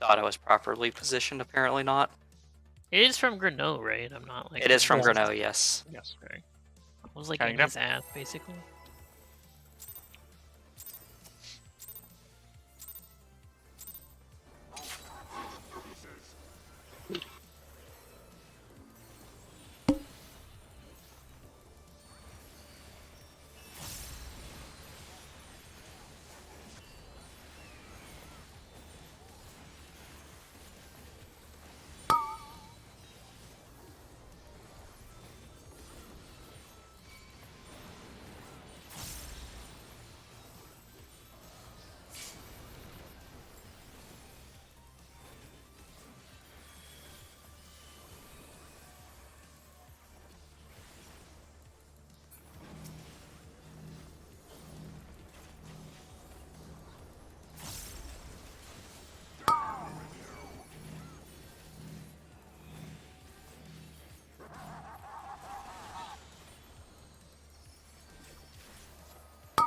Thought I was properly positioned, apparently not. It is from Grinnell, right? I'm not like. It is from Yeah. Grano, yes. Yes. Okay. was like Counting in down. his ass, basically.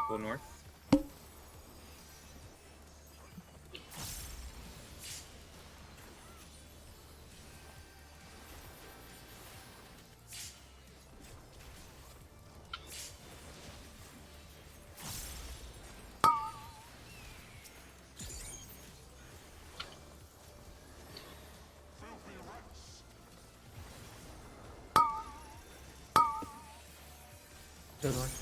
Go north. Go north.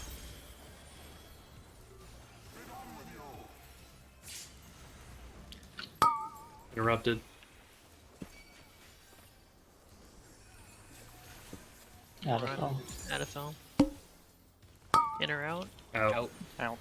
Interrupted. Adifel. Adifel. In or out? Out. Out.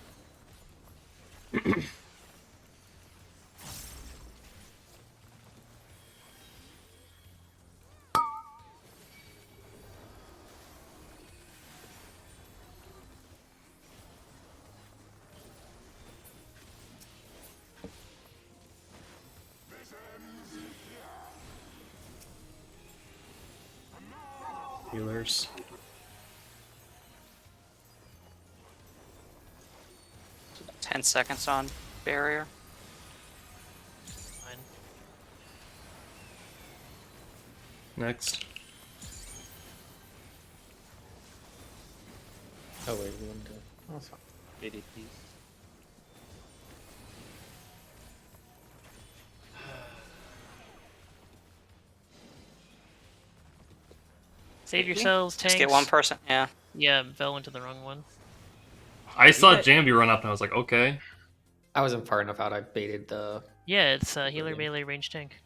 Healers. Ten seconds on barrier. Fine. Next. Oh wait, we want to. Oh, that's fine. ADPs. Save yourselves, tanks. Just get one person. Yeah. Yeah, Vel went to the wrong one. I saw got- Jambi run up and I was like, okay. I wasn't far enough out. I baited the. Yeah, it's healer, Brilliant. melee, range tank.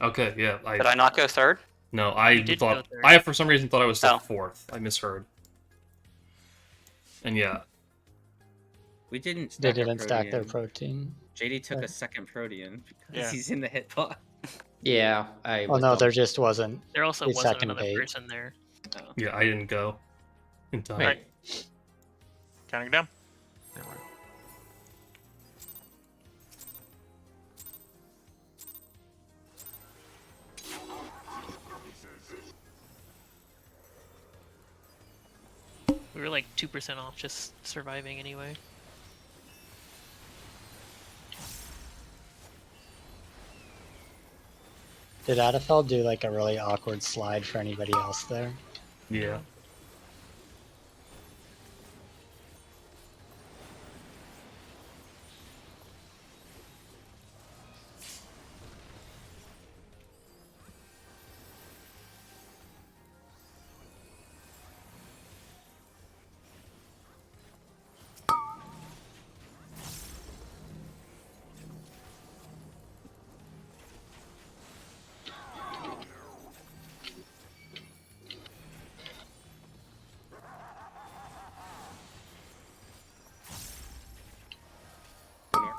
Okay, yeah. Did I not go third? No, I You did thought go third. I for some reason thought I was still Oh. fourth. I misheard. And yeah, We didn't. They Stack our didn't stack their protein. protein. JD took a Right. second protean because Yeah. he's in the hitbox. Yeah, I. Oh was no, dumb. there just wasn't. There also The wasn't second another bait. person there. Oh. yeah, I didn't go in time. Wait. Counting down. Never mind. We were like 2% off just surviving anyway. Did Adifel do like a really awkward slide for anybody else there? Yeah. Go north.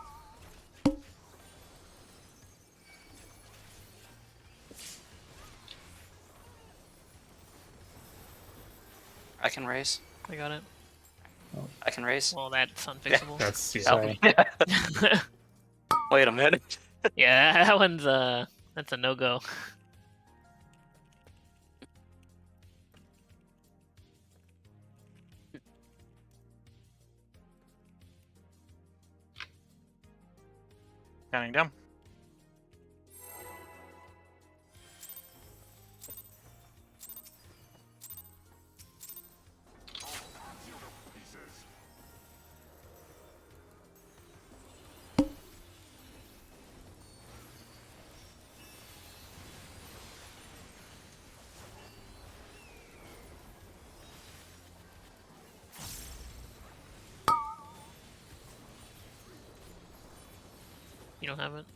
I can raise. I got it. I can raise. Well, that's unfixable. That's yeah. Sorry. Wait a minute. Yeah, that one's that's a no-go. Counting down. You don't have it?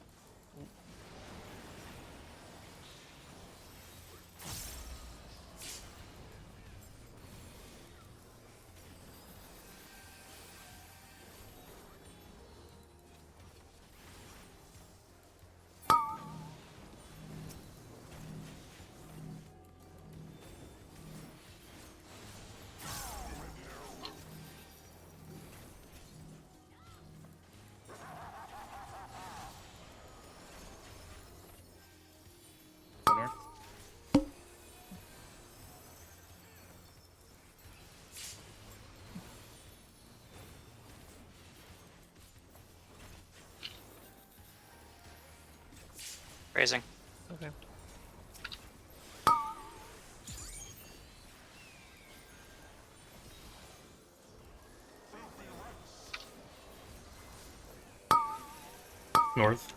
North. Raising. Okay. North.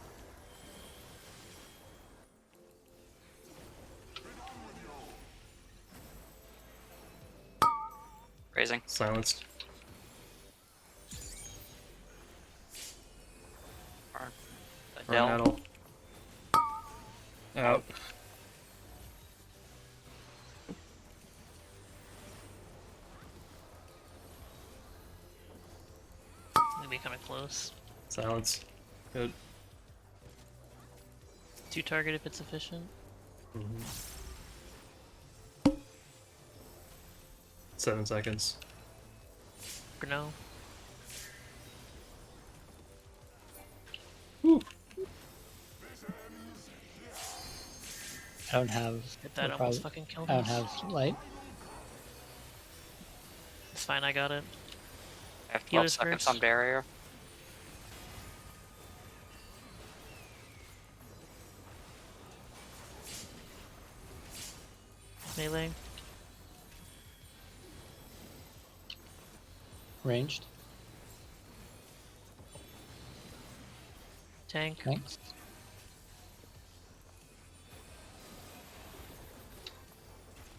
Raising. Silenced. Adele. Metal. Out. Gonna be kind of close. Silence. Good. 2 target if it's efficient. Mm-hmm. 7 seconds. For now. I don't have. That or almost prob- fucking killed I me. don't have light. It's fine, I got it. I have 12 Healers seconds first. on barrier. Melee. Ranged. Tank. Thanks.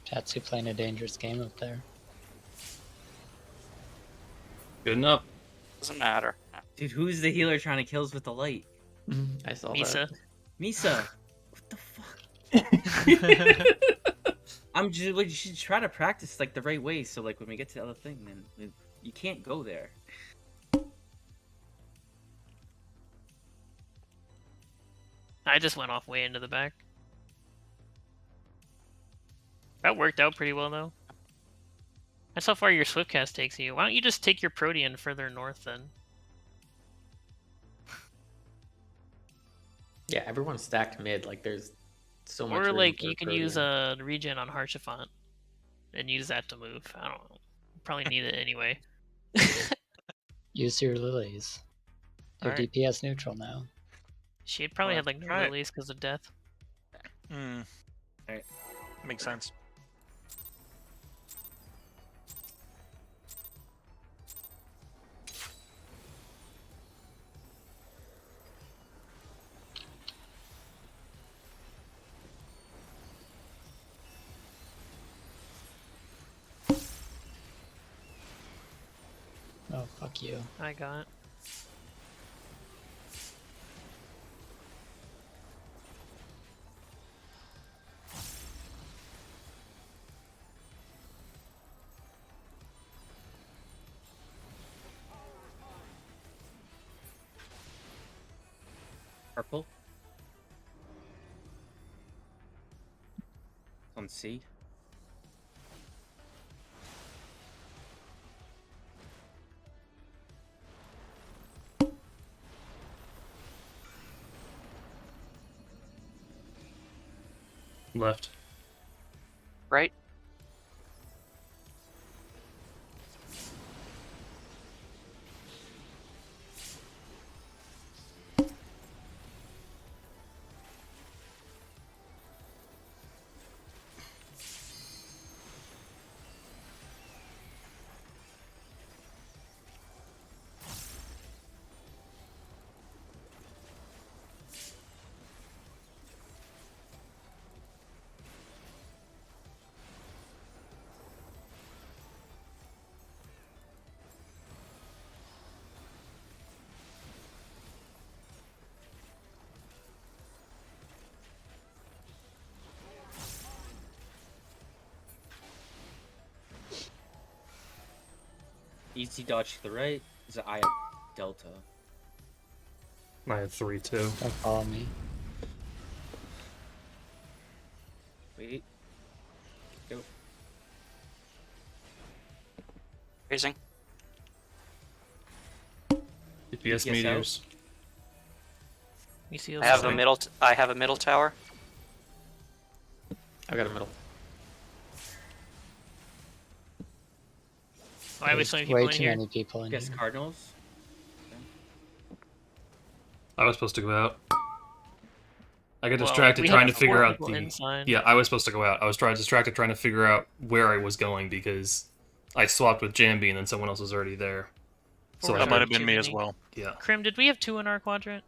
Tatsu playing a dangerous game up there. Good enough. Doesn't matter. Dude, who's the healer trying to kill us with the light? I saw Misa. Misa. What the fuck? I'm just like, you should try to practice like the right way. So like when we get to the other thing, then you can't go there. I just went off way into the back. That worked out pretty well, though. That's how far your Swiftcast takes you. Why don't you just take your Protean further north, then? Yeah, everyone's stacked mid. Like there's so much. Or, room like, for you can use Protean. a regen on Harshafant and use that to move. I don't know. Probably need it anyway. Use your lilies. They're Alright. DPS neutral now. She probably Well, had, like, no try it. lilies because of death. Hmm. Alright. Makes sense. Oh, fuck you. I got it. Purple. On C. Left. Right? Easy dodge to the right. Is I delta. I have 3 too. Don't follow me. Wait. Go. Raising. DPS DPS meteors. We see I have a middle. I have a middle tower. I got a middle. Why are we There's so many way people in too here? many people in Guess here. Cardinals. I was supposed to go out. I got Well, distracted we trying have to figure 4 out people the. inside. Yeah, I was supposed to go out. I was distracted trying to figure out where I was going because I swapped with Jambi and then someone else was already there. So Or I That was might had, have been too me as many? well. yeah. Krim, did we have 2 in our quadrant?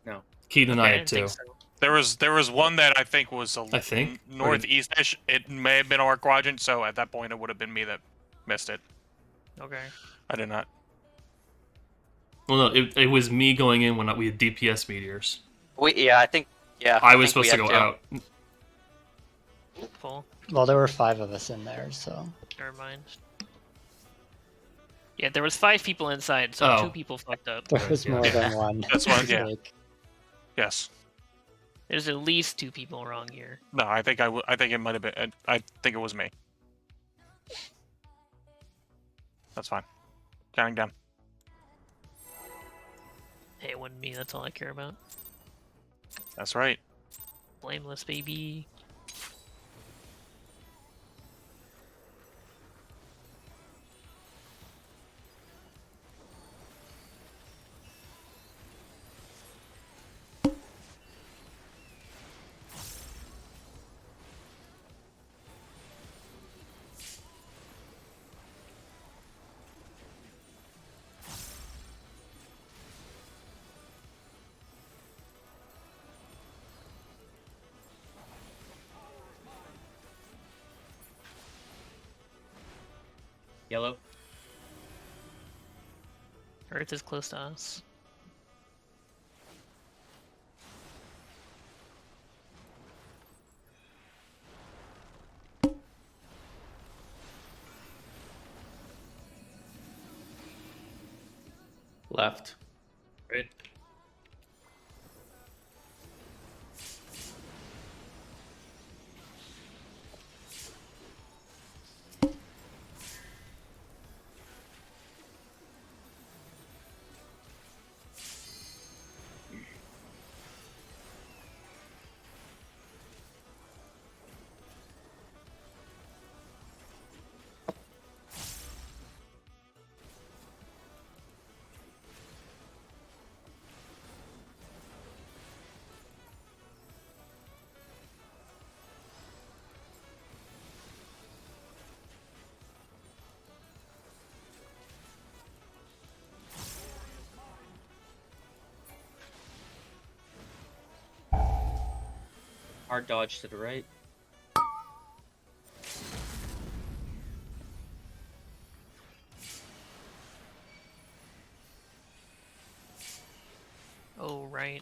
No. Keaton and Okay, I I had didn't 2. think so. There was one that I think was I think. northeast-ish. It may have been our quadrant, so at that point it would have been me that missed it. Okay. I did not. Well, no, it was me going in when we had DPS meteors. Yeah, I think. Yeah. I was think we supposed to go had two. out. Full. Well, there were 5 of us in there, so Never mind. Yeah, there was 5 people inside, so Oh. 2 people fucked up. there Right, was yeah. more than one. That's why- yeah. mistake. Yes. There's at least 2 people wrong here. No, I think I think it might have been. I think it was me. That's fine. Counting down. Hey, it wasn't me, that's all I care about. That's right. Blameless, baby. Yellow. Earth is close to us. Left. Right. Hard dodge to the right. Oh, right.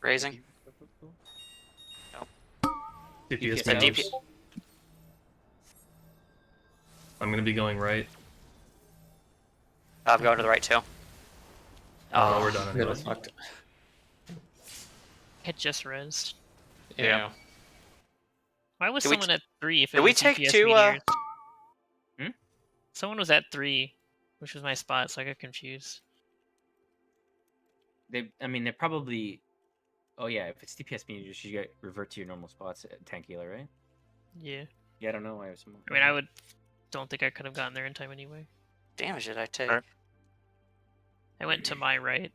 Raising. DPS DPS Yeah, meteors. DP. I'm gonna be going right. I'm going to the right too. Oh, we're done Good anyway. as fucked. It just rezzed. Yeah. Why was Did we someone at 3 if it did we was take DPS 2, meteors? Hmm? Someone was at 3, which was my spot, so I got confused. I mean, they probably. Oh yeah, if it's DPS meteors, you get revert to your normal spots at Tankila, right? Yeah. Yeah, I don't know. I mean, I don't think I could have gotten there in time anyway. Damage did I take? Alright. I went to my right.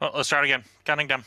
Well, let's start again. Counting down.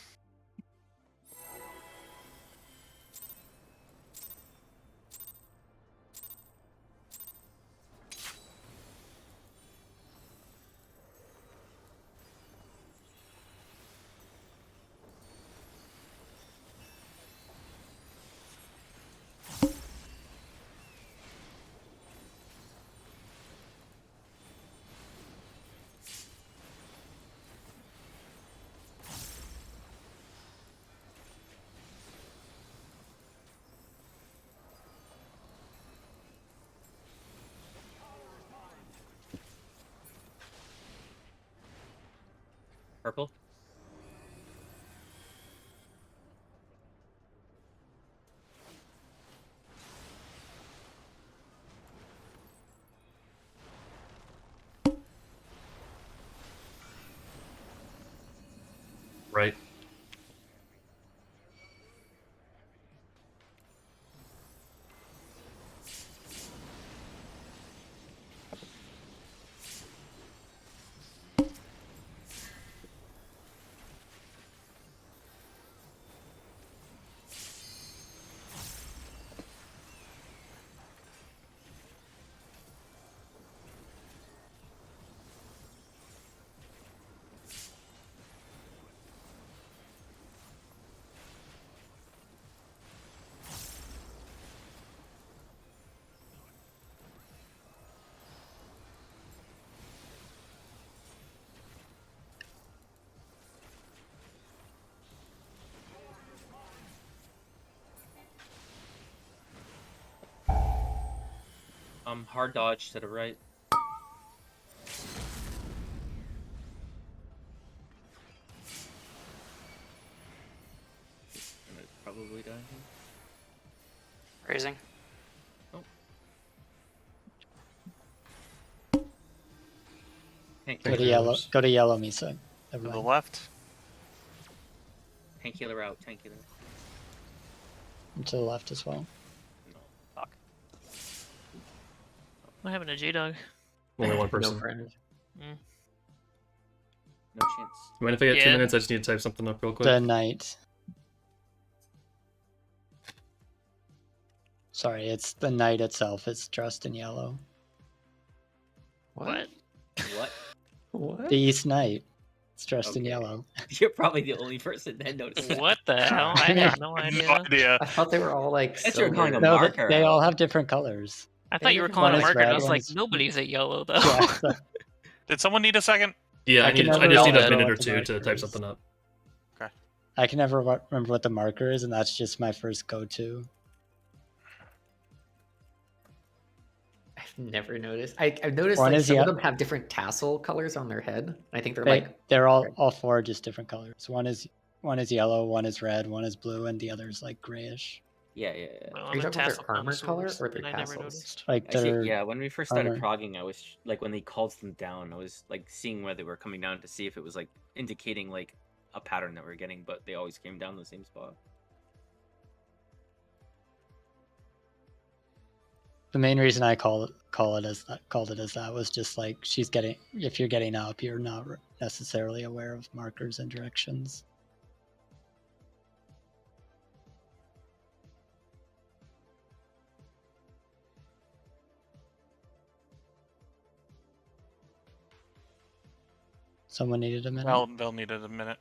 Purple. Right. Hard dodge to the right. I'm gonna probably die here. Raising. Painkiller Go to Thank yellow. you. Go to yellow, Misa. To the Everyone. left. Painkiller out. Painkiller. And to the left as well. No. Fuck. What happened to J-Dog? Only one No person. friend. No chance. You mind if I get 2 Yeah. minutes? I just need to type something up real quick. The knight. Sorry, it's the knight itself. It's dressed in yellow. What? What? What? The East Knight. It's dressed in Okay. yellow. You're probably the only person that noticed that. What the hell? I had no idea. No idea. I thought they were all like Guess you're calling silver. a No, marker they all out. have different colors. I thought you were One calling a is marker, red, and I was one like, is- nobody's at yellow though. Yeah, so Did someone need a second? Yeah, I I can need. I never just need a remember minute or what the two to marker type is. something up. I can never remember what the marker is, and that's just my first go-to. I've never noticed. I've noticed One like is some of ye- them have different tassel colors on their head. I think they're They, like they're all red. four just different colors. One is yellow, one is red, one is blue, and the other is like grayish. Yeah. Well, Are I'm you a talking about tassel their armor color connoisseur, or their and I never tassels? noticed. Like Actually, they're yeah. When we first started armor. progging, I was like, when they called them down, I was like seeing where they were coming down to see if it was like indicating like a pattern that we're getting, but they always came down the same spot. The main reason I called it as that was just like if you're getting up, you're not necessarily aware of markers and directions. Someone needed a minute. Well, they'll need it a minute.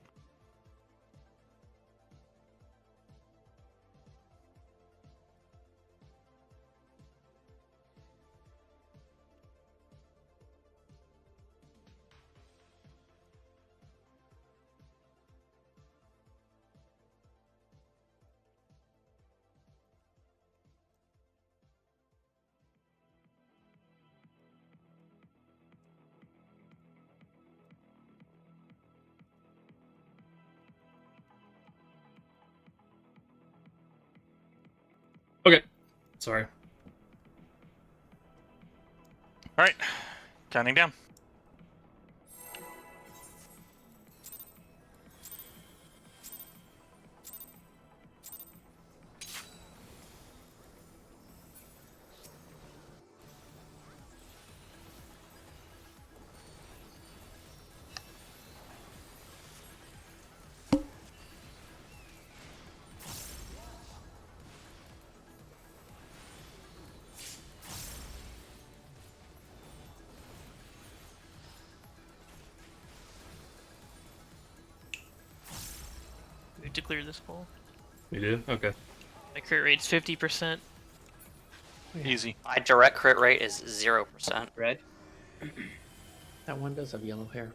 Okay. Sorry. All right, counting down. We have to clear this poll. You do? Okay. My crit rate's 50%. Easy. My direct crit rate is 0%. Red. That one does have yellow hair.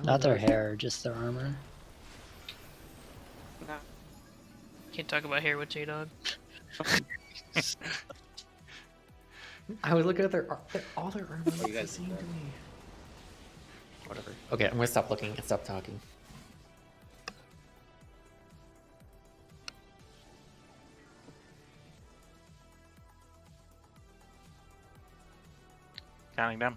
Not their hair, just their armor. Can't talk about hair with J-Dog. I was looking at all their armor Oh, looks you the guys same did to that. me. Whatever. Okay, I'm gonna stop looking and stop talking. Counting down.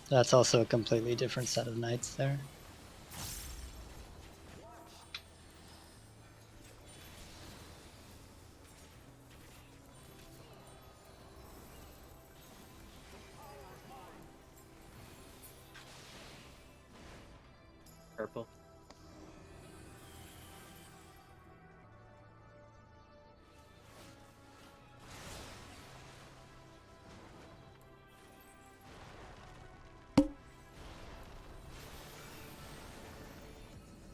That's also a completely different set of knights there. Purple.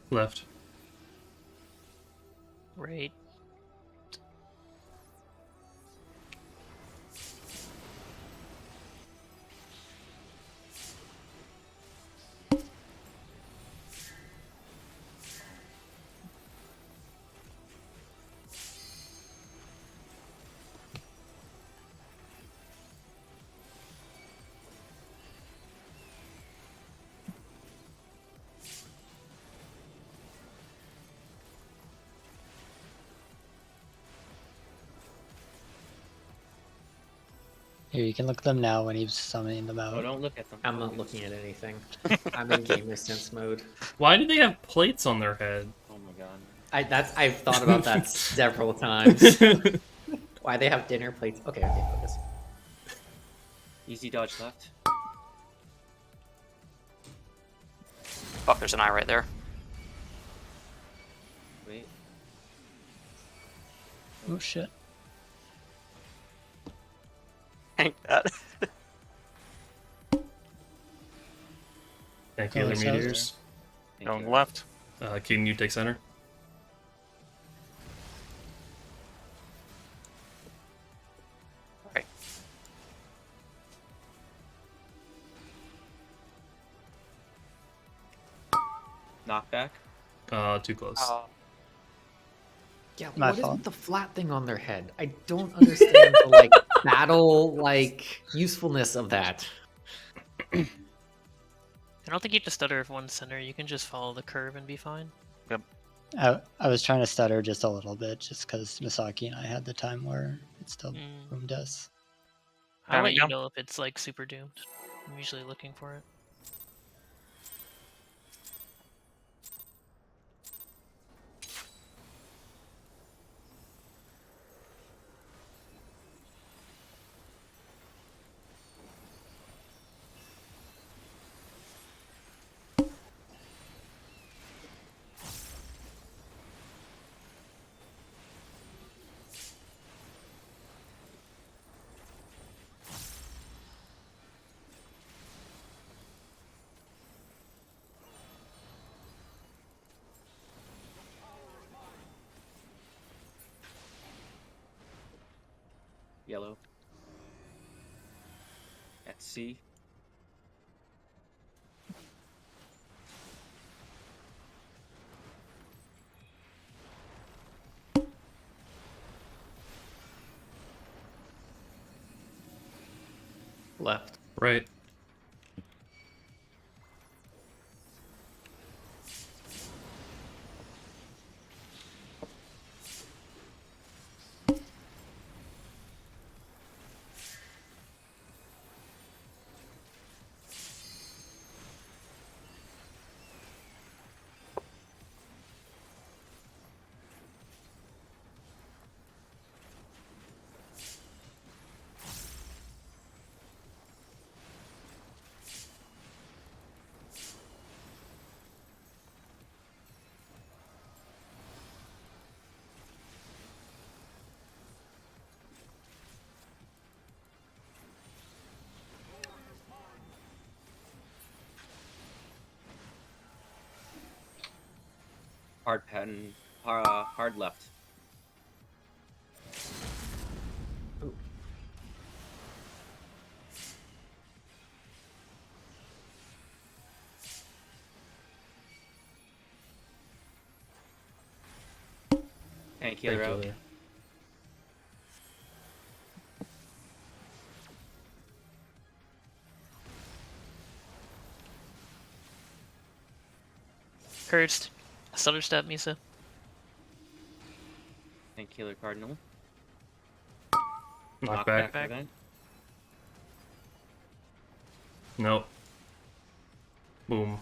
Left. Right. Here, you can look at them now when he's summoning them Oh, out. don't look at them. I'm not looking at anything. I'm in gamer sense mode. Why do they have plates on their head? Oh my god. I've thought about that several times. Why they have dinner plates? Okay, focus. Easy dodge left. Fuck, there's an eye right there. Wait. Oh shit. Ain't that? Thank you, Oh, other so- meteors. Thank Going you. left. Keaton, you take center. Right. Knockback. Too close. Yeah, My what is fault. with the flat thing on their head? I don't understand the like battle like usefulness of that. I don't think you have to stutter if one's center. You can just follow the curve and be fine. I was trying to stutter just a little bit, just because Misaki and I had the time where it still Mm. boomed us. I'll There let we you go. know if it's like super doomed. I'm usually looking for it. Yellow. At C. Left. Right. hard pen, hard left. Tank healer out. Healer. Cursed. Stutter step, Misa. Tank healer cardinal. Knockback. Back. Event. Nope. Boom.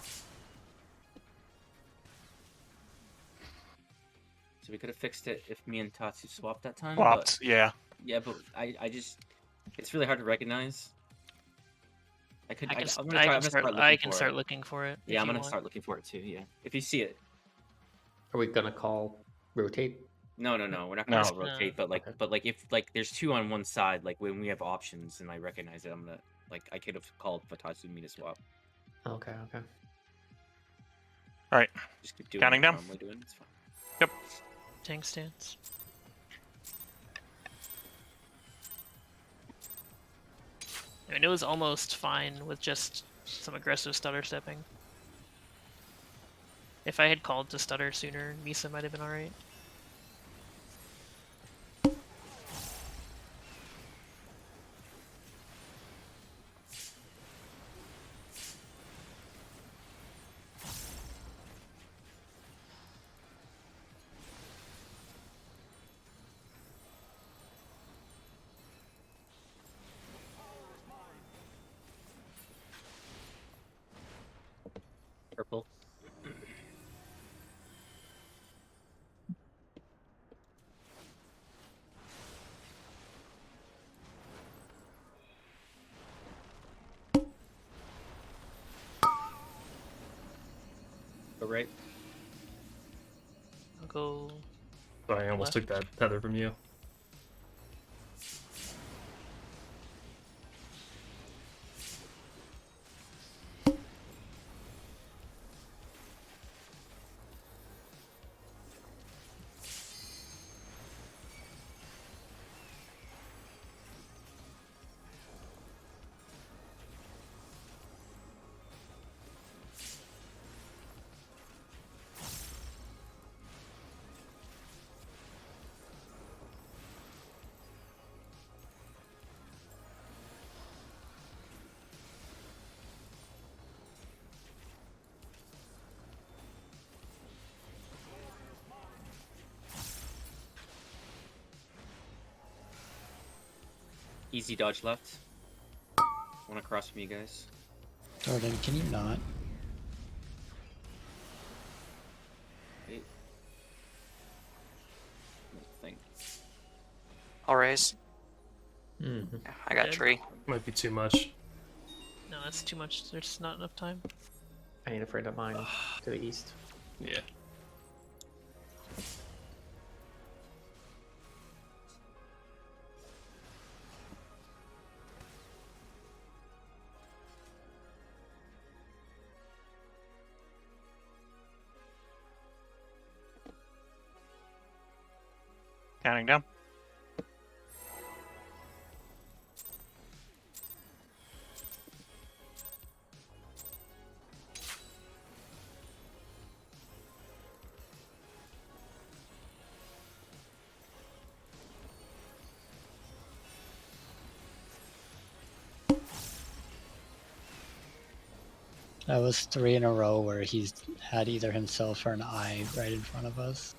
So we could have fixed it if me and Tatsu swapped that time. Swapped, yeah. Yeah, but I just, it's really hard to recognize. I'm gonna start I can looking for start it. looking for it. Yeah, if I'm you gonna want. start looking for it too. Yeah, if you see it. Are we gonna call rotate? No, we're not No. gonna rotate. But Okay. if there's two on one side, like when we have options and I recognize it, I'm gonna I could have called Fatatsu me to swap. Okay. All right. Just keep doing Counting what we're down. normally doing. It's fine. Yep. Tank stance. I mean, it was almost fine with just some aggressive stutter stepping. If I had called to stutter sooner, Misa might have been alright. Purple. Go right. I'll go. Sorry, I almost Left. took that tether from you. Easy dodge left. One across from you guys. Jordan, can you not? Wait. Think. I'll raise. Mm-hmm. Yeah, I got Dead. tree. Might be too much. No, that's too much. There's just not enough time. I need a friend of mine to the east. Yeah. Counting down. That was 3 in a row where he's had either himself or an eye right in front of us.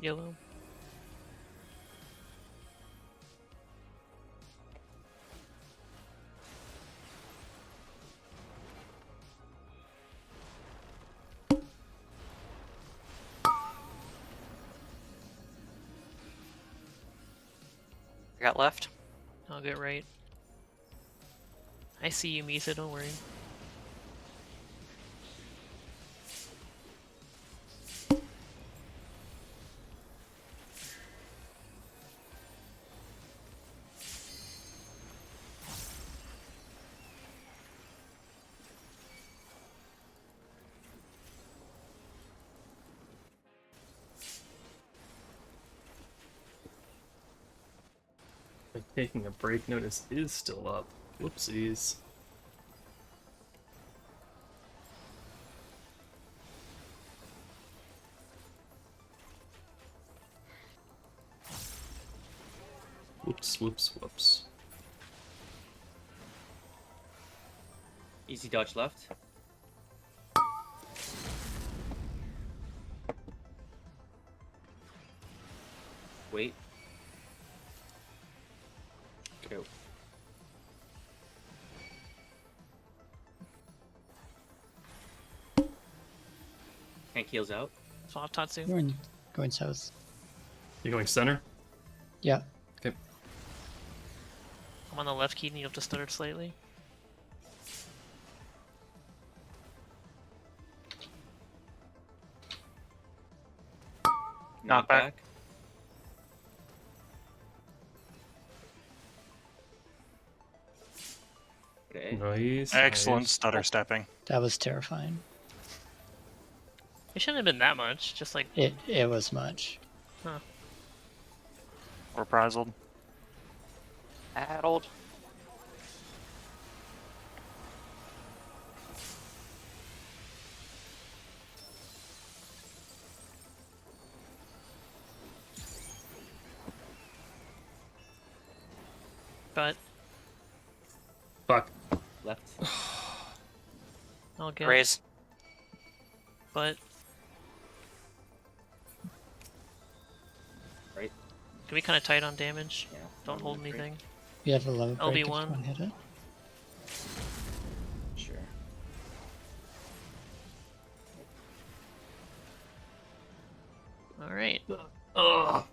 Yellow. I got left. I'll get right. I see you, Misa. Don't worry. Like taking a break notice is still up. Whoopsies. Whoops, whoops, whoops. Easy dodge left. Wait. Go. Tank heals out. Swap Tatsu. Going south. You going center? Yeah. Okay. I'm on the left key and you have to stutter slightly. Knockback. Okay. Nice. Excellent nice. stutter stepping. That was terrifying. It shouldn't have been that much. Just like It was much. Reprisal. Addled. but Fuck. Left. I'll get Raise. but Right. can we kind of tight on damage? Yeah. Don't hold Great. anything. We have a level break if you LB1. want to hit it. Sure. All right. Ugh.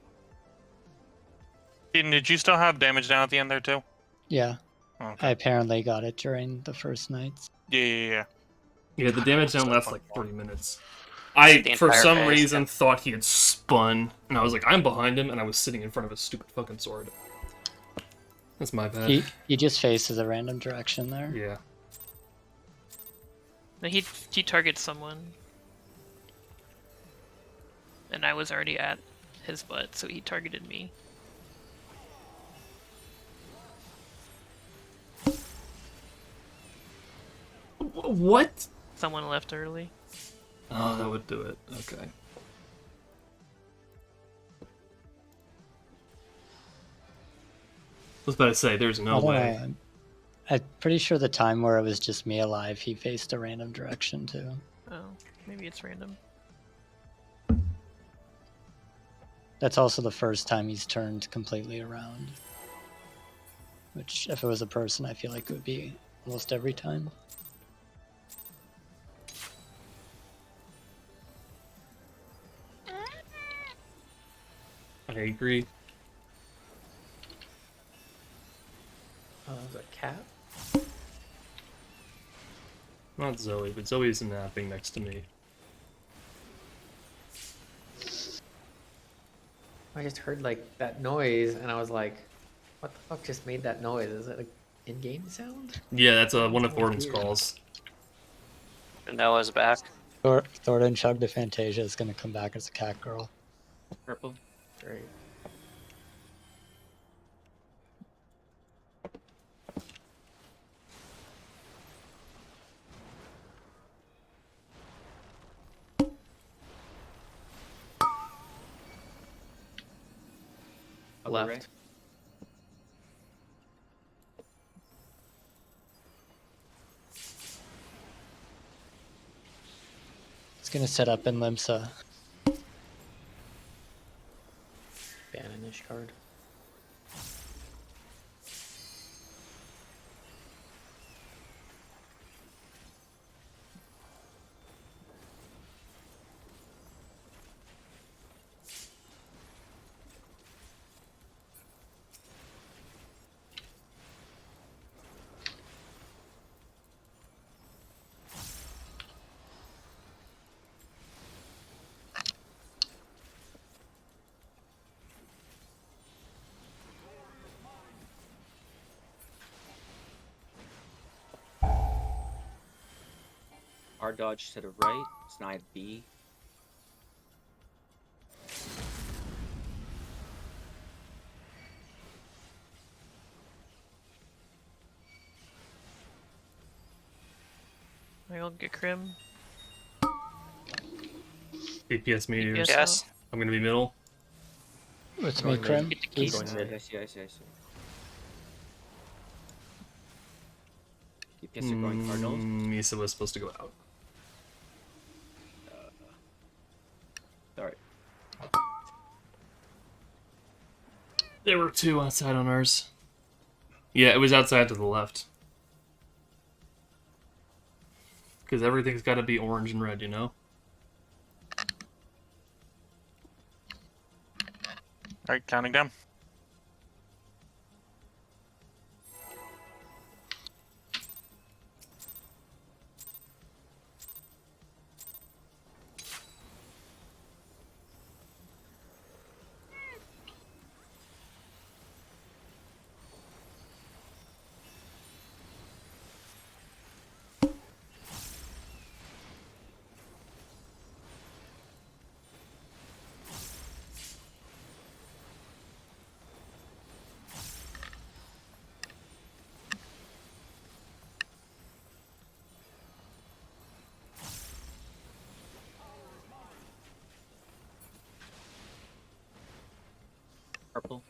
Eden, did you still have damage down at the end there too? Yeah. Okay. I apparently got it during the first nights. Yeah. Yeah, the damage down So lasts fucking like 3 minutes. I, The for entire some phase, reason, yeah. thought he had spun, and I was like, I'm behind him, and I was sitting in front of his stupid fucking sword. That's my bad. He just faces a random direction there. Yeah. No, he targets someone, and I was already at his butt, so he targeted me. What? Someone left early. Oh, that would do it. Okay. I was about to say, there's no I don't way. know. I'm pretty sure the time where it was just me alive, he faced a random direction too. Oh, maybe it's random. That's also the first time he's turned completely around. Which, if it was a person, I feel like it would be almost every time. I agree. Oh, there's a cat? Not Zoe, but Zoe's napping next to me. I just heard like that noise and I was like, what the fuck just made that noise? Is it an in-game sound? Yeah, that's one of Sounds Gordon's weird. calls. Noah's back. Thornton Chug to Fantasia is going to come back as a cat girl. Purple. Great. Other Left. Ray. It's going to set up in Limsa. Banish card. R dodge to the right. Snipe B. I'll get Crim. DPS meteors. DPS. Yes. I'm gonna be middle. It's Going me, Krim. mid. Get the East. keys. Going mid. I see. DPS are going Cardinals. Misa was supposed to go out. Sorry. There were 2 outside on ours. Yeah, it was outside to the left. Because everything's got to be orange and red, you know? Alright, counting down. Purple.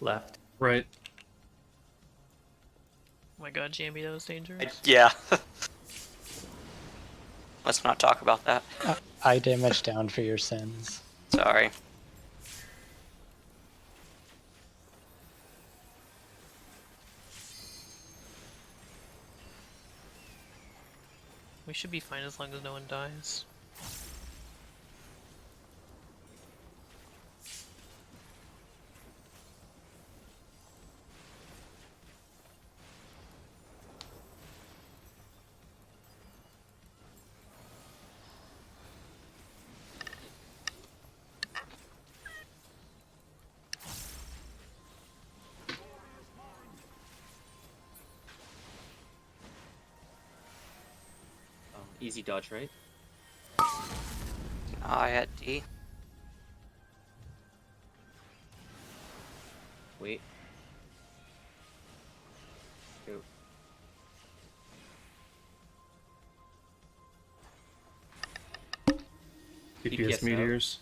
Left. Right. Oh my god, Jamie, that was dangerous. Yeah. Let's not talk about that. I damage down for your sins. Sorry. We should be fine as long as no one dies. Easy dodge, right? I at D. Wait. Go. DPS out. meteors.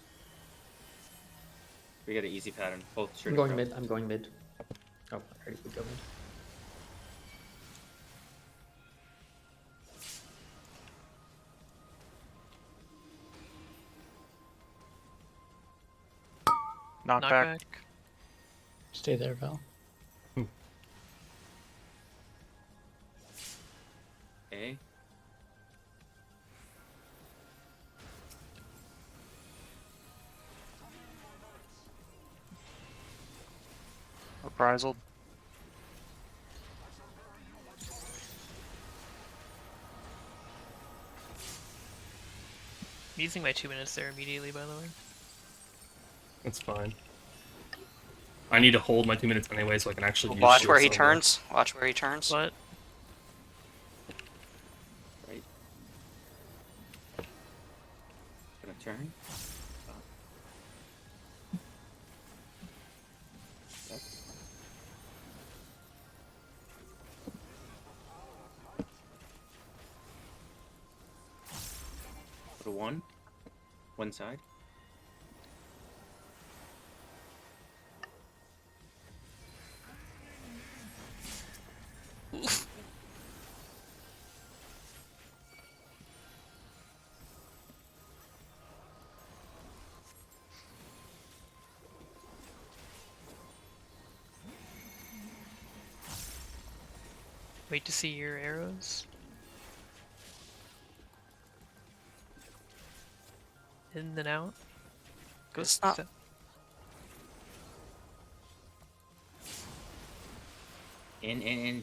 We got an easy pattern. Both I'm straight going across. mid. I'm going mid. Oh, I already did go mid. Knockback. Knockback. Stay there, Val. A. Reprisal. I'm using my 2 minutes there immediately, by the way. That's fine. I need to hold my 2 minutes anyway so I can actually use Watch shield where he somewhere. turns. Watch where he turns. But Right. Gonna turn. Yep. Put a 1. One side. wait to see your arrows. In and out. Go It's not- step. In.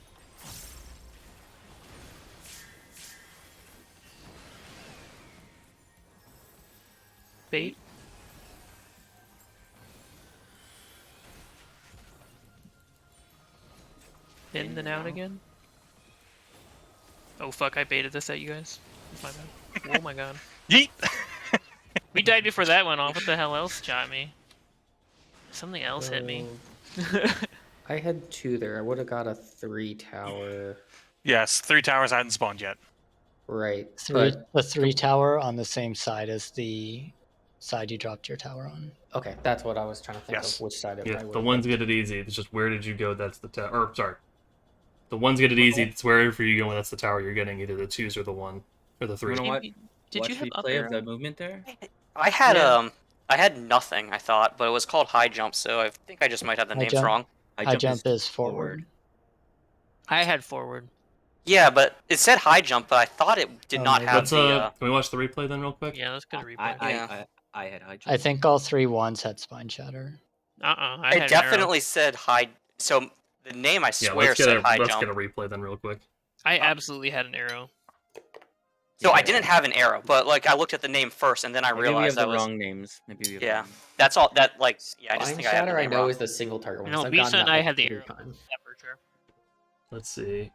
Bait. In and out again. Oh fuck! I baited this at you guys. It's my bad. Oh my god. Yeet. We died before that went off. What the hell else shot me? Something else hit me. I had 2 there. I would have got a 3 tower. Yes, 3 towers hadn't spawned yet. Right. The But 3 tower on the same side as the side you dropped your tower on. okay, that's what I was trying to think Yes. of. Which side? Yeah, I the would've ones picked. get it easy. It's just where did you go? That's the tower. Or sorry, the ones get it easy. It's wherever you go. That's the tower you're getting. Either the 2s or the 1 or the 3. You know what? Did Watch you have up replay of arrow? the movement there? I had Yeah. I had nothing, I thought, but it was called high jump, so I think I just might have the High names jump? wrong. High jump is forward. I had forward. Yeah, but it said high jump, but I thought it did Oh, not maybe. have Let's the. can we watch the replay then real quick? Yeah, that's good replay. I had high jump. I think all 3 ones had spine shatter. I It had definitely said high. So the name I Yeah, swear let's said high get jump. a replay then real quick. I absolutely had an arrow. So I didn't have an arrow, but like I looked at the name first, and then I Maybe we have realized the I was. wrong names. Maybe we have Yeah. the wrong That's all. That like. Yeah, I just Spine think I have the shatter, I name know wrong. is the single target one. No, so I've Bisa gotten and that I like had the 3 arrow. times. Yeah, for sure. Let's see.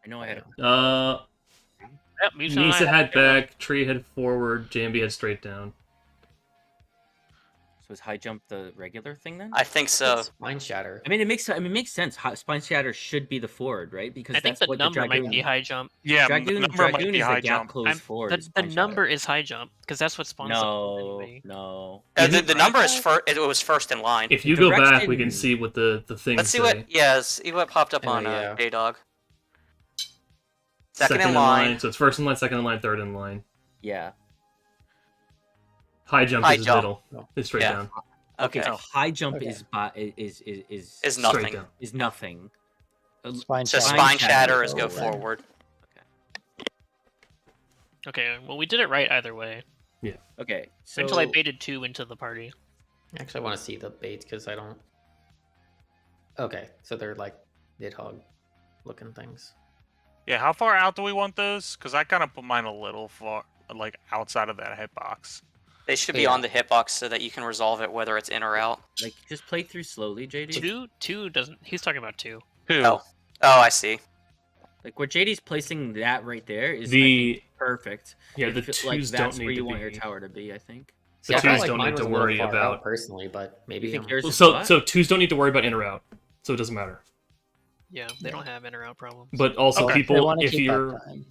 I know I had. Yep, Bisa and I Nisa had the arrow. back, Tree had forward, Jambi had straight down. So is high jump the regular thing then? I think so. Spine shatter. I mean, it makes sense. Spine shatter should be the forward, right? Because I think that's the what number the dragoon. might be high jump. Yeah, Dragoon, the number might dragoon be is high the gap jump. closed forward. The is spine shatter. number is high jump because that's what spawns the No, enemy. no. The number is first. It was first in line. If you go back, we can Direction. see what the things Let's see say. what. Yeah, see what popped up Oh, on yeah. J-Dog. Second in line. So it's first in line, second in line, third in line. Yeah. High jump High is jump. middle. No. It's straight Yeah. down. Okay, Okay. so high jump Okay. is Is Straight nothing. down. is nothing. Spine So shatter. spine shatter is go forward. forward. Okay, well we did it right either way. Okay, so Until I baited 2 into the party. Actually, I want to see the baits because I don't. Okay, so they're like Nidhogg looking things. Yeah, how far out do we want those? Because I kind of put mine a little far, like outside of that hitbox. They should be Yeah. on the hitbox so that you can resolve it whether it's in or out. like just play through slowly, JD. Two doesn't. He's talking about 2. Two. Oh, I see. Like where JD's placing that right there is I The think, perfect. yeah, the If, twos like, don't that's need where to you want be. your tower to be. I think. The I felt twos like don't mine need was to a little worry far out about. personally, but maybe You think I'm- yours is So what? so twos don't need to worry about in or out, so it doesn't matter. Yeah, they don't have in or out problems. But also Okay. They people, want to if keep you're uptime.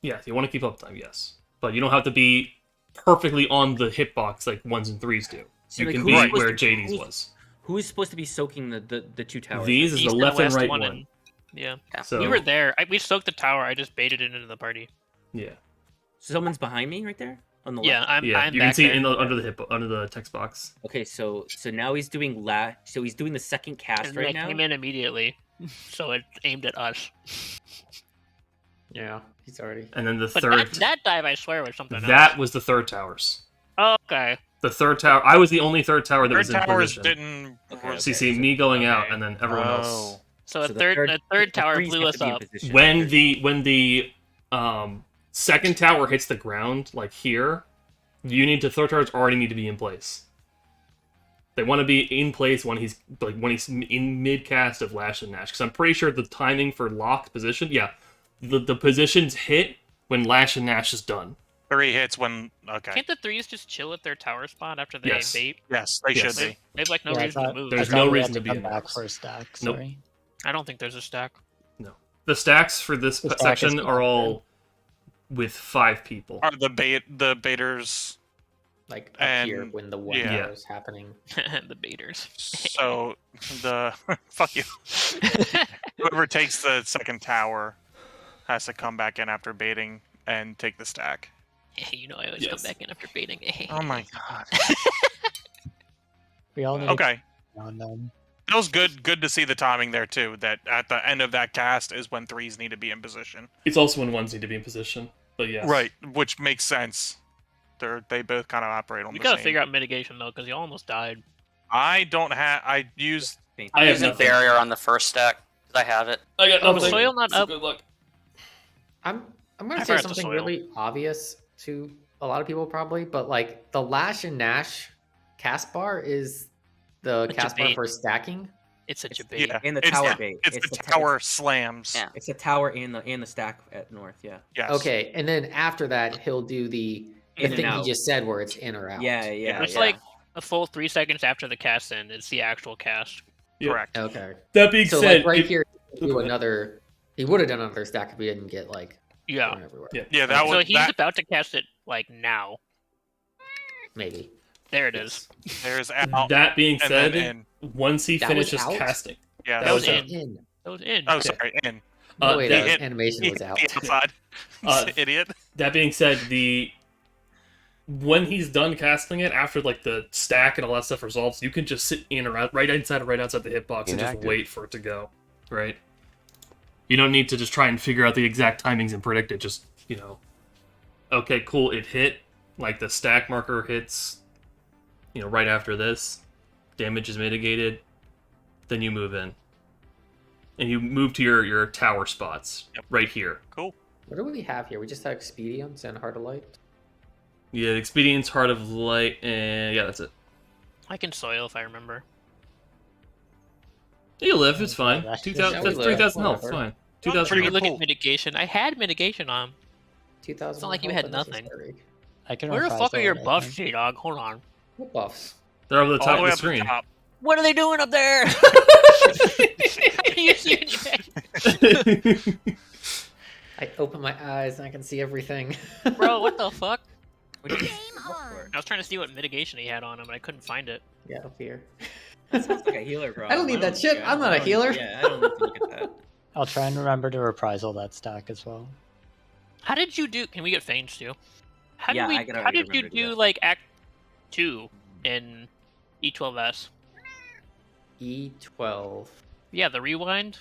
yeah, if you want to keep uptime, yes, but you don't have to be perfectly on the hitbox like ones and threes do. So, You like, can who's be supposed where to- JD's who's- was. Who is supposed to be soaking the two towers? These is East the left and west right one. one. And, yeah, So we were there. We soaked the tower. I just baited it into the party. yeah, Someone's behind me right there on the Yeah, left. I'm. yeah. I'm You can back see there. in the, under the text box. Okay, so now he's doing so he's doing the second cast and right they now. came in immediately, so it aimed at us. yeah, he's already. And then the But third, that dive, I swear, was something that else. was the third towers. Okay. The third tower. I was the only third tower that Third was in towers position. didn't. Okay, So you see me going out, Okay. and then everyone else. Oh. So, So the third tower threes blew have us to be in up. position. When the second tower hits the ground, like here, third towers already need to be in place. They want to be in place when he's in mid cast of Lash and Nash, because I'm pretty sure the timing for locked position, the positions hit when Lash and Nash is done. 3 hits when. Okay. Can't the threes just chill at their tower spot after they Yes. bait? Yes, they Yes. should be. They have like no Yeah, I reason to thought- move. There's I thought no we reason had to be come in back those. for a stack. Nope. Sorry. I don't think there's a stack. No, the stacks for this The stack section is are all with 5 people. Are the baiters? Like up here And- when the one yeah. was happening. The baiters. So the fuck you. Whoever takes the second tower has to come back in after baiting and take the stack. You know I always Yes. come back in after baiting. Oh my god. We all need Okay. to on them. Feels good to see the timing there too. That at the end of that cast is when threes need to be in position. It's also when ones need to be in position, but yes. Right, which makes sense. They both kind of operate on We the gotta same. figure out mitigation though, because you almost died. I don't have. I used. I have Using nothing. barrier on the first stack. 'Cause I have it. I got Oh, nothing. soil not So up. good luck. I'm gonna I say forgot the something soil. really obvious to a lot of people probably, but like the Lash and Nash cast bar is the It's a cast bar bait. for stacking. It's such a bait. Yeah, And the it's, tower yeah, bait. It's It's the the tower slams. Yeah. It's the tower and the stack at north. Yeah. Yes. Okay, and then after that, he'll do the In and thing he out. just said, where it's in or out. Yeah. It's like a full 3 seconds after the cast end. It's the actual cast. Yep. Correct. Okay. That being So said, like right if- here, Go do ahead. another. He would have done another stack if he didn't get like Yeah. thrown everywhere. Yeah. Yeah, that So was he's that. about to cast it like now. Maybe. There it is. There's out. that being and said, then in. once he That was finishes out? casting, Yeah, that That was was out. in. That was in. Oh, sorry, in. No, wait, that- the animation was out. The outside. Uh, Idiot. That being said, when he's done casting it, after like the stack and all that stuff resolves, you can just sit in or out, right inside or right outside the hitbox and just Inactive. wait for it to go. Right? You don't need to just try and figure out the exact timings and predict it. Just, okay, cool, it hit. Like the stack marker hits, right after this. Damage is mitigated. Then you move in. And you move to your tower spots. Yep. Right here. Cool. What do we have here? We just have Expedience and Heart of Light. Yeah, Expedience, Heart of Light, and yeah, that's it. I can soil if I remember. You live, it's fine. Yeah, 2,000, we that's live, 3,000 health, it's whatever. fine. Pretty 2,000 Should we good. health. look Cool. at mitigation? I had mitigation on. 2,000. It's not like you health, had and nothing. necessary. I can Where the reprise fuck are all your that, I buffs, think. J-Dog? Hold on. What buffs? They're over the All top the of way the up to the screen. top. What are they doing up there? You see anything? I open my eyes and I can see everything. Bro, what the fuck? Game on. I was trying to see what mitigation he had on him, but I couldn't find it. Yeah, up here. Sounds like a healer problem. I don't need that shit. yeah, I'm not I a don't- healer. Yeah, I don't need to look at that. I'll try and remember to reprisal that stack as well. How did you do? Can we get Fange too? How Yeah, did I gotta How did you remember to do do that. like Act 2 in E12S? E12. Yeah, the rewind.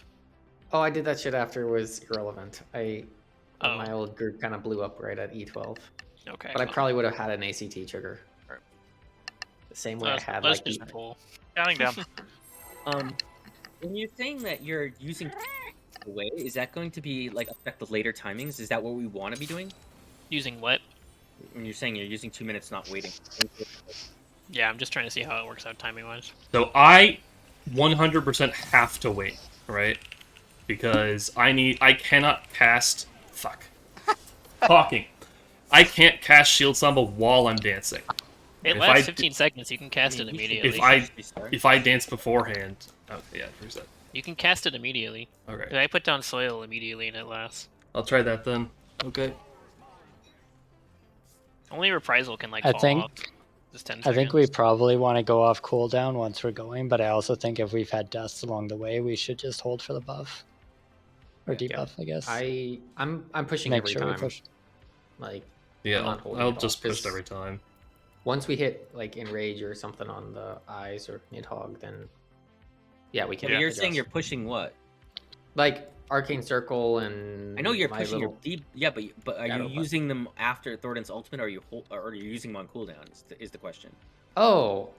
Oh, I did that shit after it was irrelevant. Oh. My old group kind of blew up right at E12. Okay. But I probably would have had an ACT trigger. Alright. The same way let's, I had let's like just pull. Counting down. When you're saying that you're using away, is that going to be like affect the later timings? Is that what we want to be doing? Using what? When you're saying you're using 2 minutes, not waiting. Yeah, I'm just trying to see how it works out timing wise. So I 100% have to wait, right? Because I cannot cast... Fuck. Talking. I can't cast Shield Samba while I'm dancing. It If lasts I- 15 seconds. You can cast it immediately. If I dance beforehand... Okay, yeah, reset. You can cast it immediately. Okay. I put down soil immediately and it lasts. I'll try that then. Okay. Only reprisal can like I fall think- off. Just 10 I seconds. think we probably want to go off cooldown once we're going, but I also think if we've had deaths along the way, we should just hold for the buff. Or Yeah. debuff, I guess. I'm pushing Make every sure time. we push. Like Yeah, I'm not holding I'll it just off, push 'cause every time. Once we hit like enrage or something on the eyes or Nidhogg, then yeah, we can. But you're adjust. saying you're pushing what? like arcane circle and I know you're my pushing little... your deep. Yeah, but are you Shadow button. using them after Thornton's ultimate, or are you using them on cooldown? Is the question. Oh,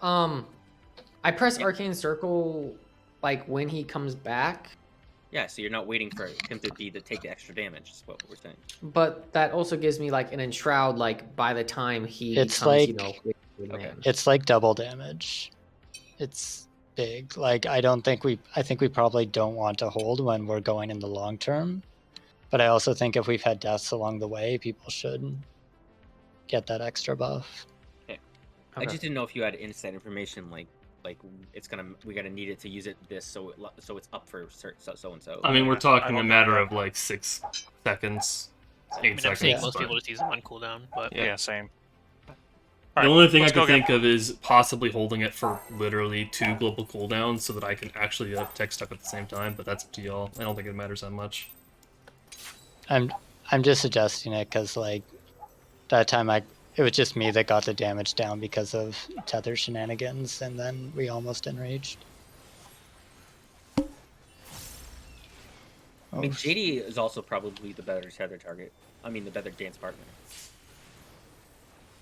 I press arcane circle like when he comes back, Yeah, so you're not waiting for him to take the extra damage. Is what we're saying. but that also gives me like an enshroud. Like by the time he It's comes, like- you know, with the Okay. man. It's like double damage. It's big. Like I think we probably don't want to hold when we're going in the long term. But I also think if we've had deaths along the way, people should get that extra buff. I Okay. just didn't know if you had inside information, like we gotta need it to use it so it's up for so and so. I mean, we're I talking a don't matter know. of like 6 seconds, 8 I mean, I'm seconds. seeing Yeah. most but- people just use them on cooldown, but Yeah, same. The Alright, only thing I let's could go think get- of is possibly holding it for literally 2 global cooldowns so that I can actually tech step at the same time, but that's up to y'all. I don't think it matters that much. I'm just suggesting it because like that time it was just me that got the damage down because of tether shenanigans, and then we almost enraged. I mean, JD is also probably the better tether target. I mean, the better dance partner.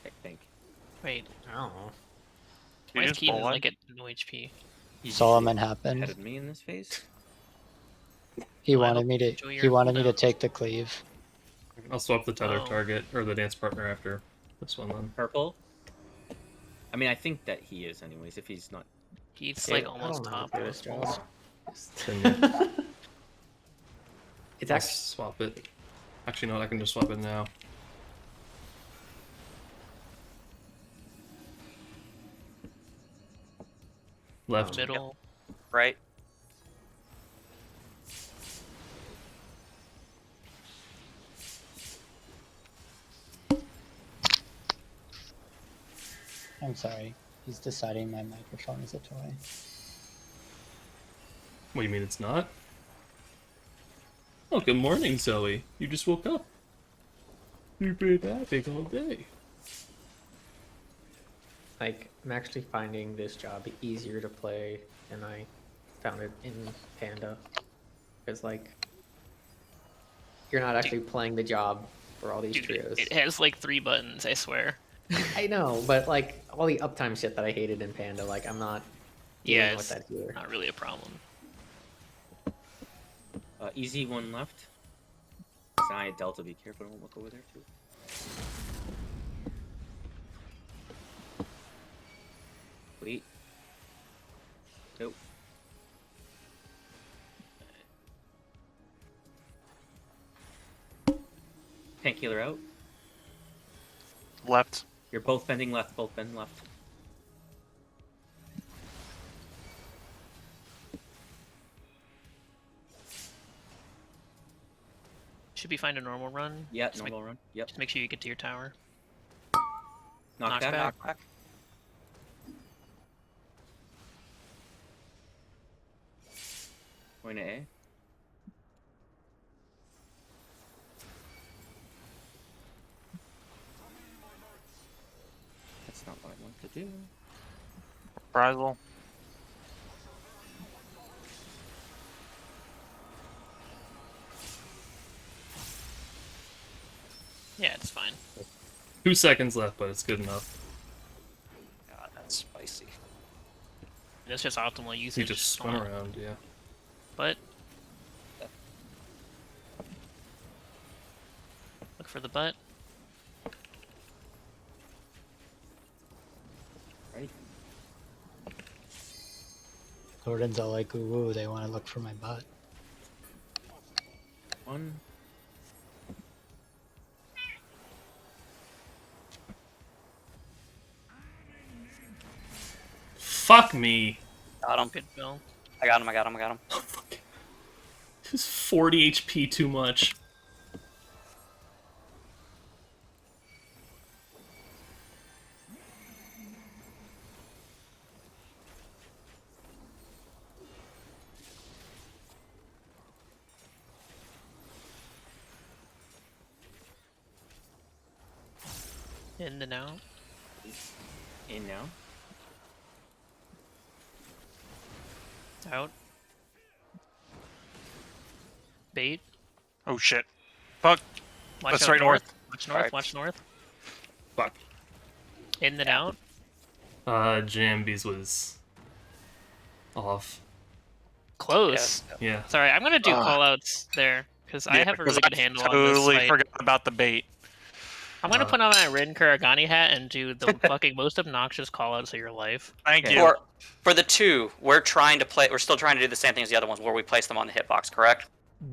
I think. wait, I don't know. You why is just Keaton pull one? like at no HP? He's Solomon usually happened. ahead of me in this phase. He Well, I wanted hope me you enjoy to. your He wanted me to cooldown. take the cleave. I'll swap the tether Oh. target, or the dance partner after this one then. Purple. I mean, I think that he is anyways. If he's not He's Okay, like I almost don't know how top. to do this job. It's I'll actually swap it. Actually, no, I can just swap it now. Left. Middle. Right. I'm sorry. He's deciding my microphone is a toy. What do you mean it's not? Oh, good morning, Zoe. You just woke up. You've been napping all day. like I'm actually finding this job easier to play than I found it in Panda, because like you're not actually playing the job for all these Dude, trios. it has like 3 buttons, I swear. I know, but like all the uptime shit that I hated in Panda, like I'm not dealing Yeah, with it's that here. not really a problem. Easy one left. Xi Delta, be careful, don't look over there too. Wait. Nope. Painkiller out. Left. You're both bending left, both bend left. Should be fine a normal run. Yeah, Just normal run. Yep. Just make sure you get to your tower. Knock back. Knockback. Going to A. That's not what I want to do. Reprisal. Yeah, it's fine. 2 seconds left, but it's good enough. God, that's spicy. It's just optimal You usage. just spun around, yeah. But look for the butt. Ready? Gordon's all like, ooh, ooh, they want to look for my butt. One. Fuck me. Got him. Good bill. I got him. I got him. I got him. This is 40 HP too much. In and out. In now. Out. Bait. Oh shit. Fuck. Watch That's out right north. Watch north. Alright. Watch north. Fuck. In and out. Jambies was off. Close. Yeah. Sorry, I'm gonna do callouts there because I Yeah, have a because really good handle on this totally fight. forgot about the bait. I'm gonna put on my Rin Kuragani hat and do the fucking most obnoxious callouts of your life. Thank Okay. you. For the 2, we're still trying to do the same thing as the other ones, where we place them on the hitbox, correct?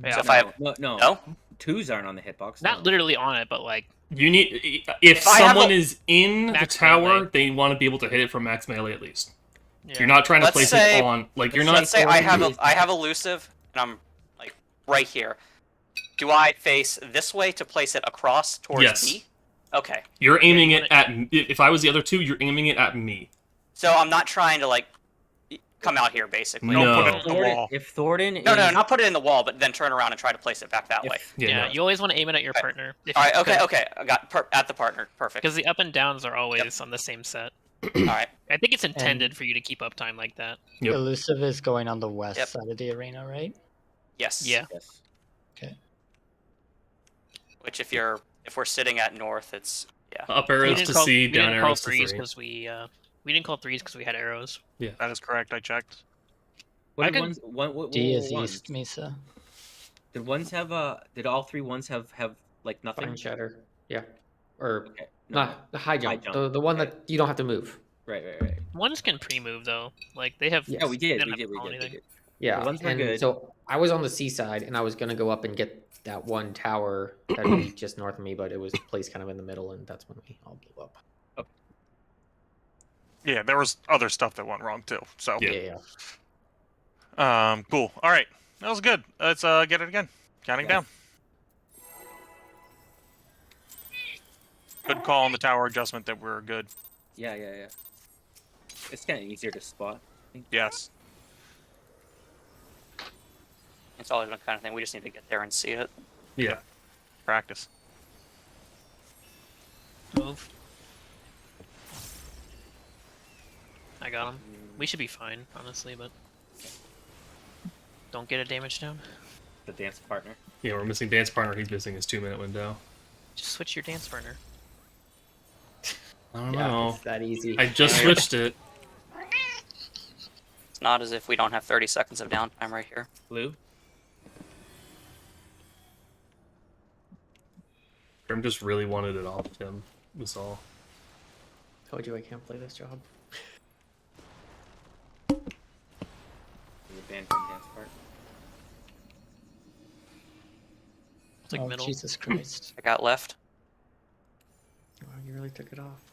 Yeah, So if I have No. no, 2s aren't on the hitbox. not no. literally on it, but like You need if I have someone a- is in the Max tower, melee. they want to be able to hit it from max melee at least. yeah. You're not trying to Let's place say- it on like you're not. let's say I have elusive and I'm like right here. Do I face this way to place it across towards Yes. B? Okay. You're aiming you it at. If I was the other 2, you're aiming it at me. So I'm not trying to like come out here basically. No. Don't put it in the Thornton, wall. if Thornton No, is... not put it in the wall, but then turn around and try to place it back that way. Yeah. Yeah, no. you always want to aim it at your Okay. partner. All right. Okay. I got at the partner. Perfect. Because the up and downs are always on the same set. All right. I think it's intended for you to keep uptime like that. Yep. Elusive is going on the west Yep. side of the arena, right? Yes. Yeah. Yes. Which if we're sitting at north, it's Up We arrows didn't to call, C, we down didn't call arrows to threes 3. because we didn't call threes because we had arrows. That is correct. I checked. What I did could- ones? What D is ones? east, Misa. Did ones have Did all 3 ones have like nothing? Fine shatter. Yeah. Or Okay. No. not the high jump. jump. The one Okay. that you don't have to move. Right. Ones can pre-move though. Like they have. Yes. Yeah, we did. they We don't did. have We to call did. We anything. did. Yeah, The ones were and good. so I was on the seaside, and I was gonna go up and get that one tower that'd be just north of me, but it was placed kind of in the middle, and that's when we all blew up. Yeah, there was other stuff that went wrong too. So, Yeah. cool. All right, that was good. Let's get it again. Counting Yeah. down. Good call on the tower adjustment that we're good. Yeah. It's kind of easier to spot. I think. Yes. It's always been the kind of thing. We just need to get there and see it. Yeah. Practice. Move. I got him. We should be fine, honestly, but don't get a damage down. The dance partner. Yeah, we're missing dance partner. He's missing his 2-minute window. Just switch your dance partner. I don't Yeah, know. it's that easy. I just switched it. It's not as if we don't have 30 seconds of downtime right here. Blue. Grim just really wanted it off him. Was all. Told you I can't play this job. The band from dance part. It's like Oh, middle. Jesus Christ. I got left. Wow, you really took it off.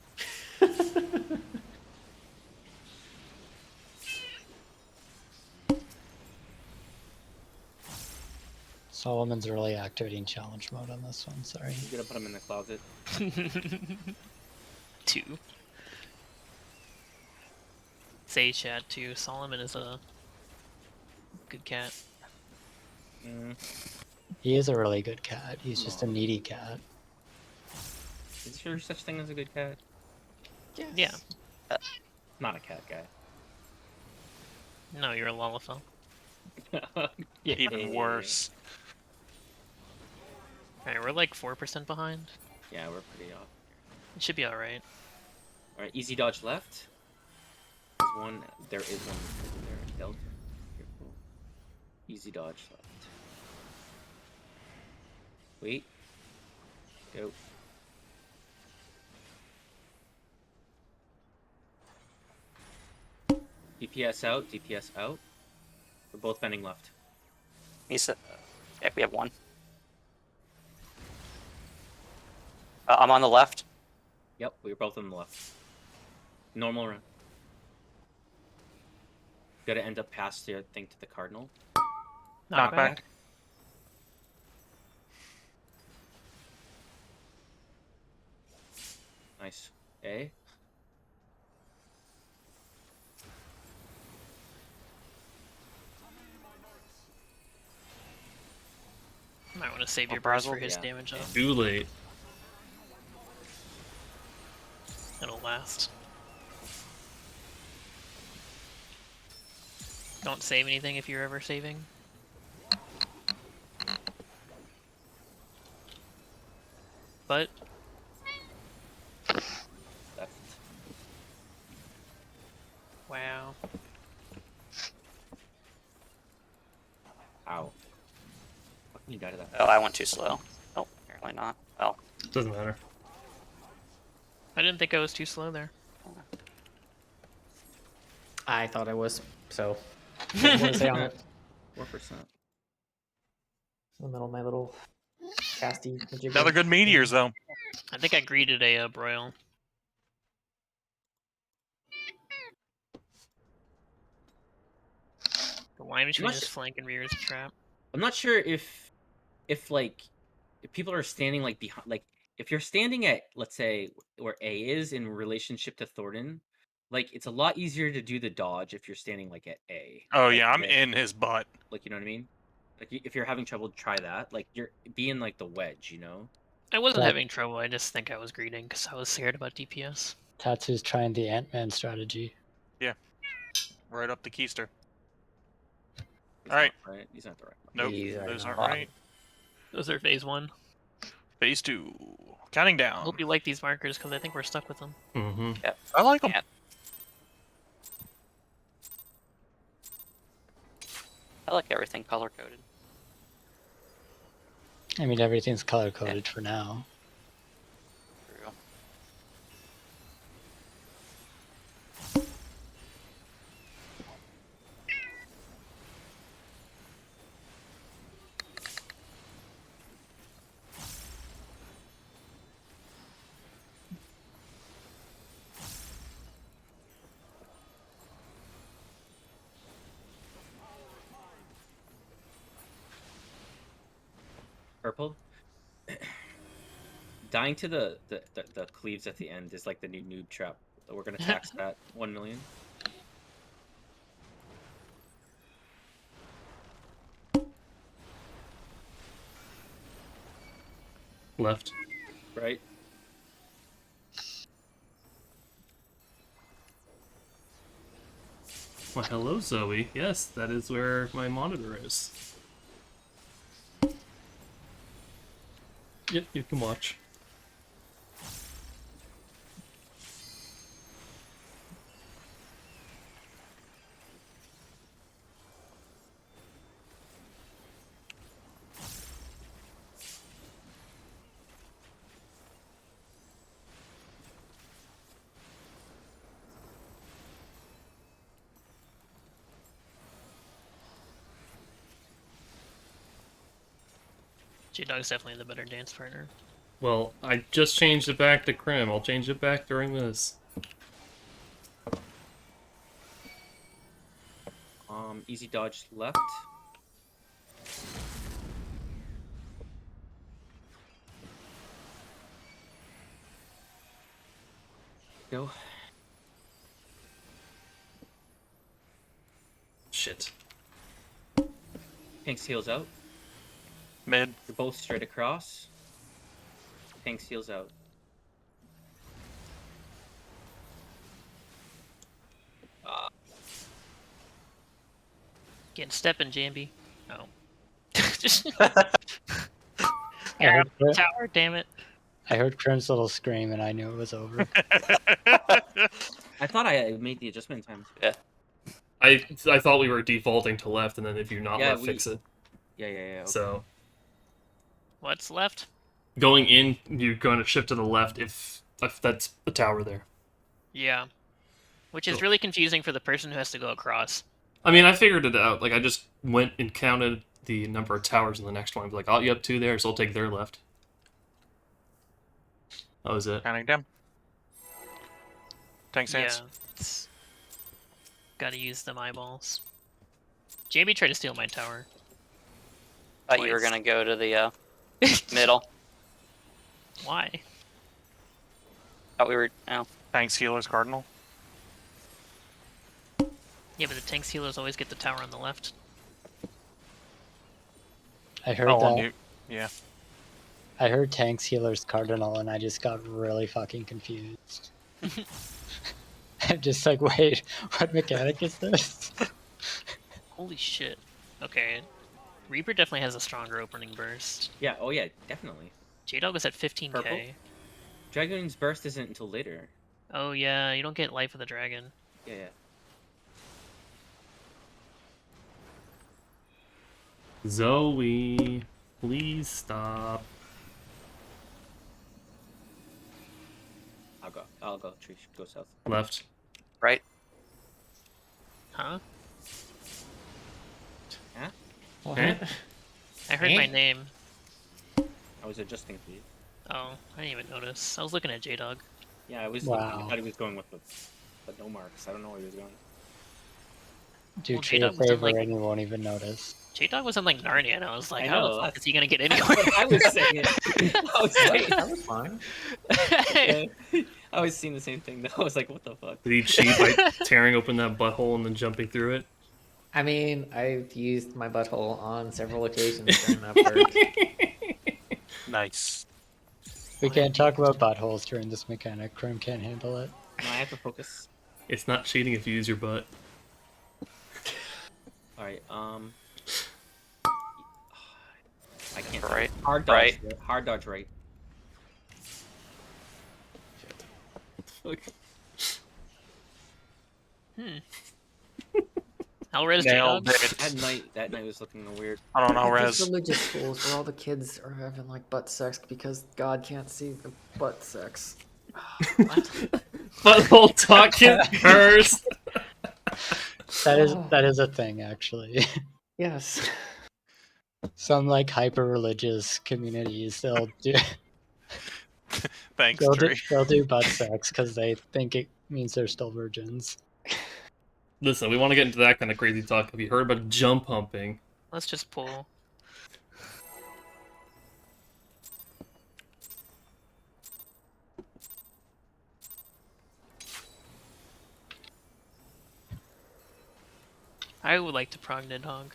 Solomon's really activating challenge mode on this one, sorry. I'm gonna put him in the closet. 2. Say chat too. Solomon is a good cat. He is a really good cat. He's just a needy cat. Is there such thing as a good cat? Yeah. Not a cat guy. No, you're a Lalafell. Even worse. Alright, we're like 4% behind. Yeah, we're pretty off. It should be alright. Alright, easy dodge left. There is one there. Delta. Careful. Easy dodge left. Wait. Go. DPS out, DPS out. We're both bending left. He said, yeah, we have one. I'm on the left. Yep, we were both on the left. Normal run. Gotta end up past the thing to the cardinal. Knockback. Nice. A. Might want to save your Reprisal? burst for his Yeah. damage up. Too late. It'll last. Don't save anything if you're ever saving. But Left. wow. Ow. Fucking you died of that. Oh, I went too slow. Oh, apparently not. Oh, Doesn't matter. I didn't think I was too slow there. I thought I was, so what do I say on it? 4%. In the middle of my little casty. Another good meteors though. I think I greeted a broil. The line between Must- his flank and rear is a trap. I'm not sure if like if people are standing like behind if you're standing at, let's say, where A is in relationship to Thornton, like it's a lot easier to do the dodge if you're standing like at A. Oh Like, yeah, I'm then- in his butt. Like, you know what I mean? Like if you're having trouble, try that. Like you're being like the wedge, you know? I wasn't That- having trouble. I just think I was greeting because I was scared about DPS. Tatsu's trying the Ant-Man strategy. Right up the keister. He's All right. not right. He's not the right one. Nope, These are those not aren't right. Those are phase 1. Phase 2. Counting I down. hope you like these markers because I think we're stuck with them. Mm-hmm. I like them. Yeah. I like everything color coded. I mean, everything's color-coded for now. Purple. Dying to the cleaves at the end is like the new noob trap. We're gonna tax that 1 million. Left. Right. Why, hello, Zoe. Yes, that is where my monitor is. Yep, you can watch. J-Dog's definitely the better dance partner. Well, I just changed it back to Crim. I'll change it back during this. Easy dodge left. Go. Shit. Pink's heals out. Mid. You're both straight across. Pink's heals out. Getting stepping, Jambi. Oh. Just I You're heard, up the tower, damn it. I heard Crim's little scream and I knew it was over. I thought I made the adjustment in time. I thought we were defaulting to left, and then if you're not Yeah, left, fix it. Yeah. Okay. So What's left? going in, you're going to shift to the left if that's the tower there. Yeah. Which is Cool. really confusing for the person who has to go across. I mean, I figured it out. Like, I just went and counted the number of towers in the next one. Like, oh, you have 2 there, so I'll take their left. That was it. Counting down. Tank stance. Yeah. Gotta use them eyeballs. Jamie tried to steal my tower. Thought you were Twice. gonna go to the middle. Why? Thought we were. Oh, Tanks, healers, cardinal. Yeah, but the tank healers always get the tower on the left. I heard Oh, that. on you. Yeah. I heard tanks, healers, cardinal, and I just got really fucking confused. I'm just like, wait, what mechanic is this? Holy shit. Okay. Reaper definitely has a stronger opening burst. Yeah. Oh yeah. Definitely. J-Dog was at 15k. Purple? Dragon's burst isn't until later. Oh yeah, you don't get life of the dragon. Yeah. Zoe, please stop. I'll go. Tree go south. Left. right. Huh? Okay. I heard my name. I was adjusting for you. Oh, I didn't even notice. I was looking at J-Dog. Yeah, I was. Wow. I thought he was going with the no marks. I don't know where he was going. Do Well, Tree a J-Dog was in, favor like- and you won't even notice. J-Dog was in like Narnia, and I was like, I how know, the fuck that's- is he gonna get That's anywhere? what I was saying. I was saying. That was fine. I was seeing the same thing. Though. I was like, what the fuck? Did he cheat by tearing open that butthole and then jumping through it? I mean, I've used my butthole on several occasions during that perk. Nice. We can't talk about buttholes during this mechanic. Crim can't handle it. No, I have to focus. It's not cheating if you use your butt. All right. I can't. Right. Hard dodge. Right. Hard dodge. Right. Fuck. How red is Nailed J-Dog? it. That night was looking weird. I don't know, These Rez. religious schools where all the kids are having like butt sex because God can't see the butt sex. Butthole talking first. That is a thing actually. Yes. Some like hyper religious communities they'll do Thanks, Tree. they'll do butt sex because they think it means they're still virgins. Listen, we want to get into that kind of crazy talk. Have you heard about jump humping? Let's just pull. I would like to prog Nidhogg.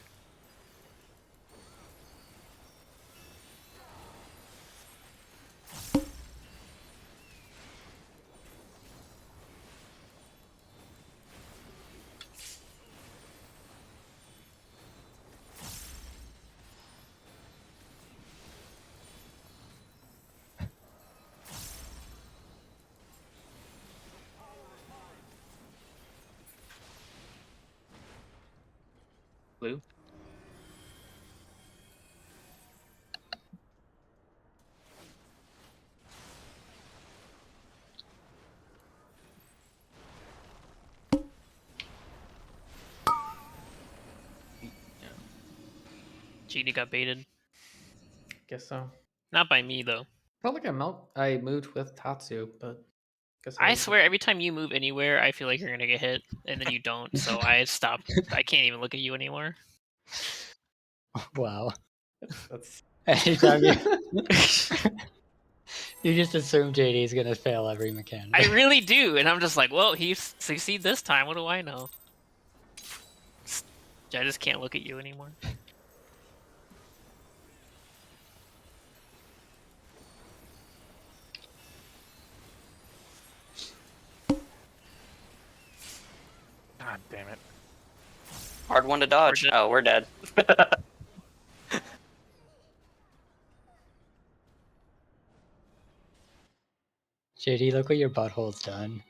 Blue. GD got baited. Guess so. Not by me though. Felt like I moved with Tatsu, but guess I was swear, every time you move anywhere, I feel like you're gonna get hit, and then you don't. So I stopped. I can't even look at you anymore. Wow. That's Anytime you you just assume JD's gonna fail every mechanic. I really do, and I'm just like, well, he succeeded this time. What do I know? I just can't look at you anymore. God damn it. Hard one to dodge. dead. Oh, we're dead. JD, look what your butthole's done.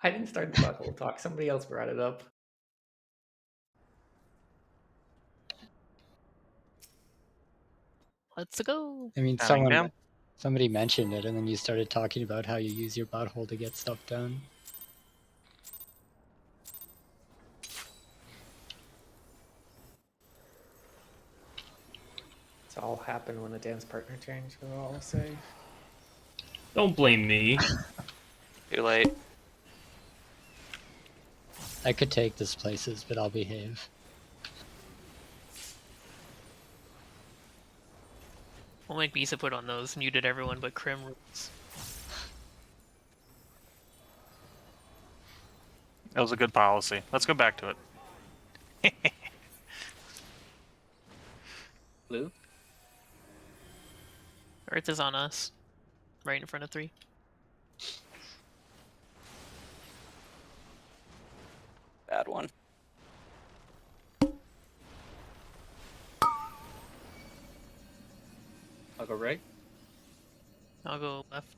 I didn't start the butthole talk. Somebody else brought it up. Let's go. I mean, Counting down. somebody mentioned it, and then you started talking about how you use your butthole to get stuff done. It's all happened when the dance partner changed. We'll all say. Don't blame me. Too late. I could take this places, but I'll behave. We'll make Bisa put on those muted everyone but Crim rules. That was a good policy. Let's go back to it. Blue. Earth is on us, right in front of 3. Bad one. I'll go right. I'll go left.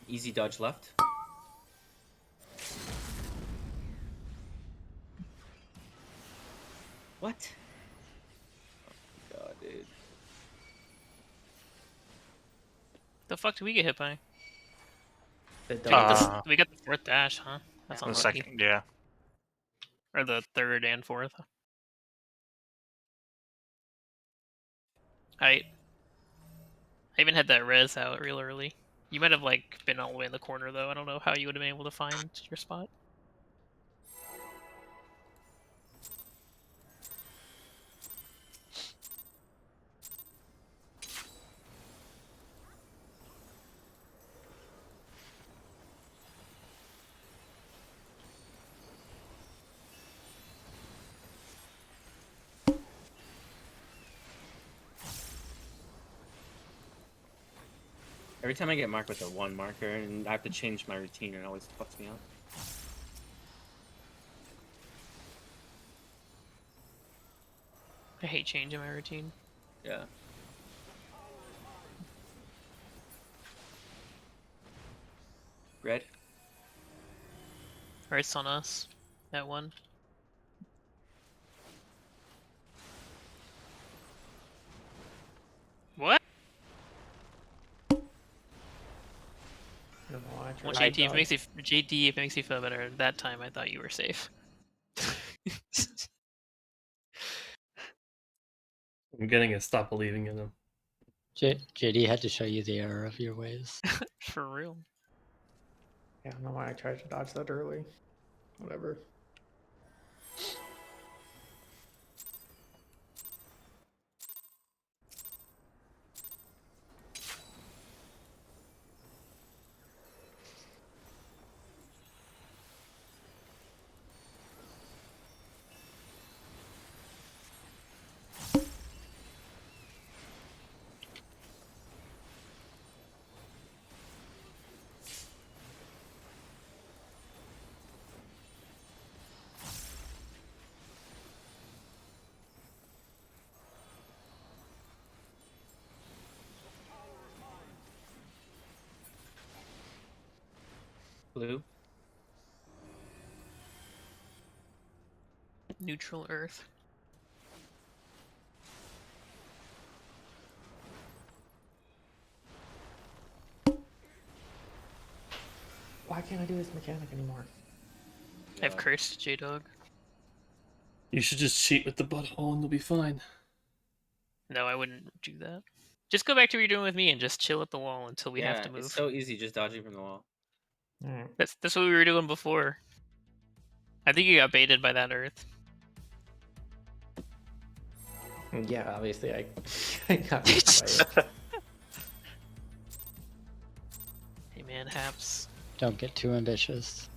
Easy dodge left. What? Oh my god, dude. The fuck did we get hit by? The We got, dog. we got the 4th dash, huh? That's The unlucky. second, yeah. Or the 3rd and 4th. I even had that res out real early. You might have like been all the way in the corner though. I don't know how you would have been able to find your spot. Every time I get marked with a 1 marker, and I have to change my routine, it always fucks me up. I hate changing my routine. Yeah. Red. Alright, it's on us. That one. What? I don't know why I Well, tried JD, if to it makes you JD, if it makes you feel better, that time I thought you were safe. I'm getting a stop believing in him. JD had to show you the error of your ways. For real. Yeah, I don't know why I tried to dodge that early. Whatever. Blue. Neutral Earth. Why can't I do this mechanic anymore? I've cursed J-Dog. You should just cheat with the butthole and you'll be fine. No, I wouldn't do that. Just go back to what you're doing with me and just chill at the wall until we have to move. It's so easy just dodging from the wall. Alright. That's what we were doing before. I think you got baited by that Earth. Yeah, obviously I got beat by it. Hey man, Haps. Don't get too ambitious.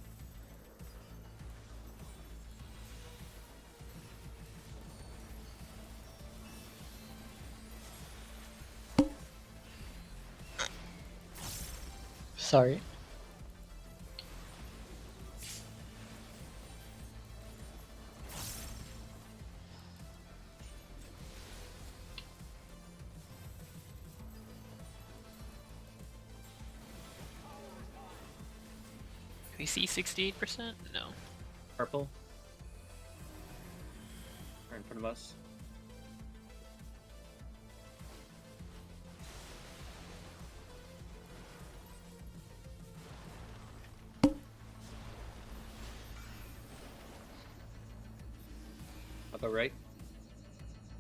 Sorry. We see 68%? No. Purple. Right in front of us. I'll go right.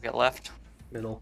Get left. Middle.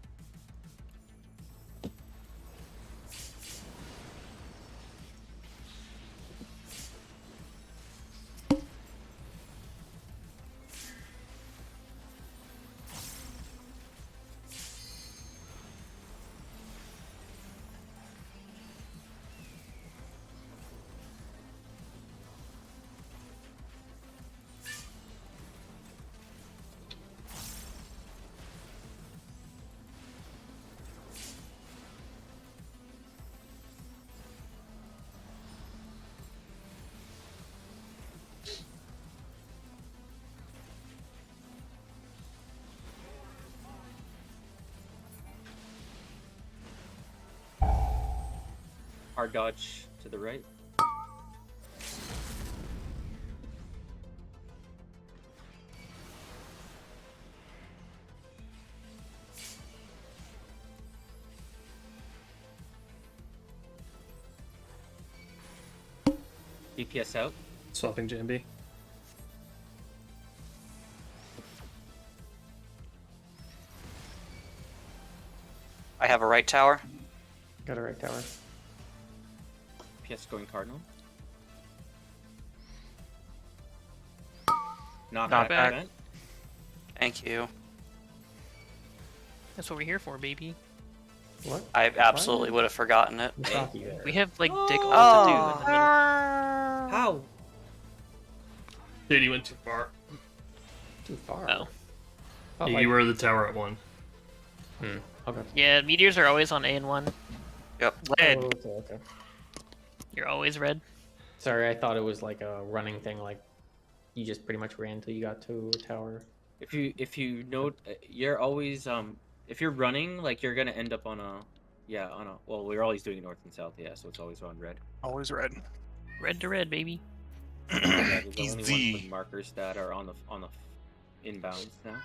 Hard dodge to the right. DPS out. Swapping JMB. I have a right tower. Got a right tower. DPS going cardinal. Not Not back. back. Thank you. That's what we're here for, baby. What? I absolutely would have forgotten it. Misaki there. We have like dick all to do in the middle. How? JD went too far. Too far. Oh. Oh, Yeah, like- you were the tower at 1. Okay. Yeah, meteors are always on A and 1. Yep. Red. Oh, okay. You're always red. Sorry, I thought it was like a running thing, like you just pretty much ran till you got to a tower. If you know, you're always if you're running, like you're gonna end up on a, well, we're always doing north and south, yeah, so it's always on red. Always red. Red to red, baby. Yeah, there's only ones Easy. with markers that are on the inbounds now.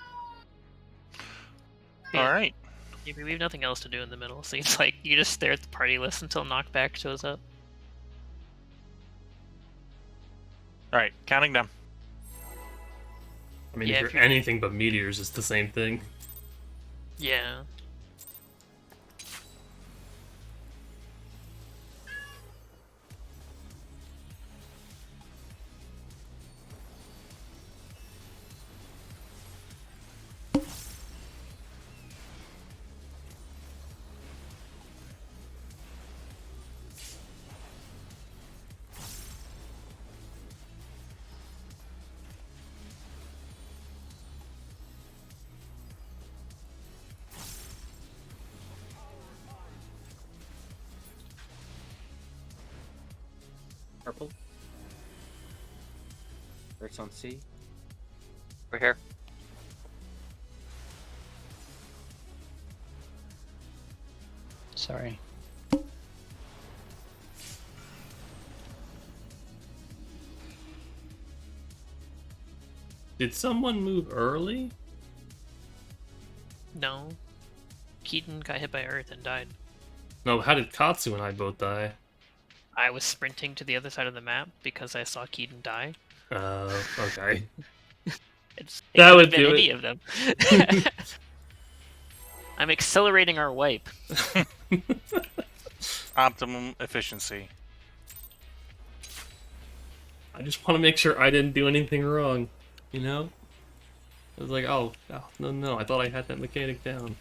Yeah. All right. Yeah, we have nothing else to do in the middle, so it's like you just stare at the party list until knockback shows up. All right. Counting down. I mean, Yeah, if if you're you're- anything but meteors, it's the same thing. Yeah. Purple. Earth's on C. Over here. Sorry. Did someone move early? No. Keaton got hit by Earth and died. No, how did Katsu and I both die? I was sprinting to the other side of the map because I saw Keaton die. Okay. It That could would have been do any it. of them. I'm accelerating our wipe. Optimum efficiency. I just want to make sure I didn't do anything wrong, you know? I was like, oh, no, I thought I had that mechanic down.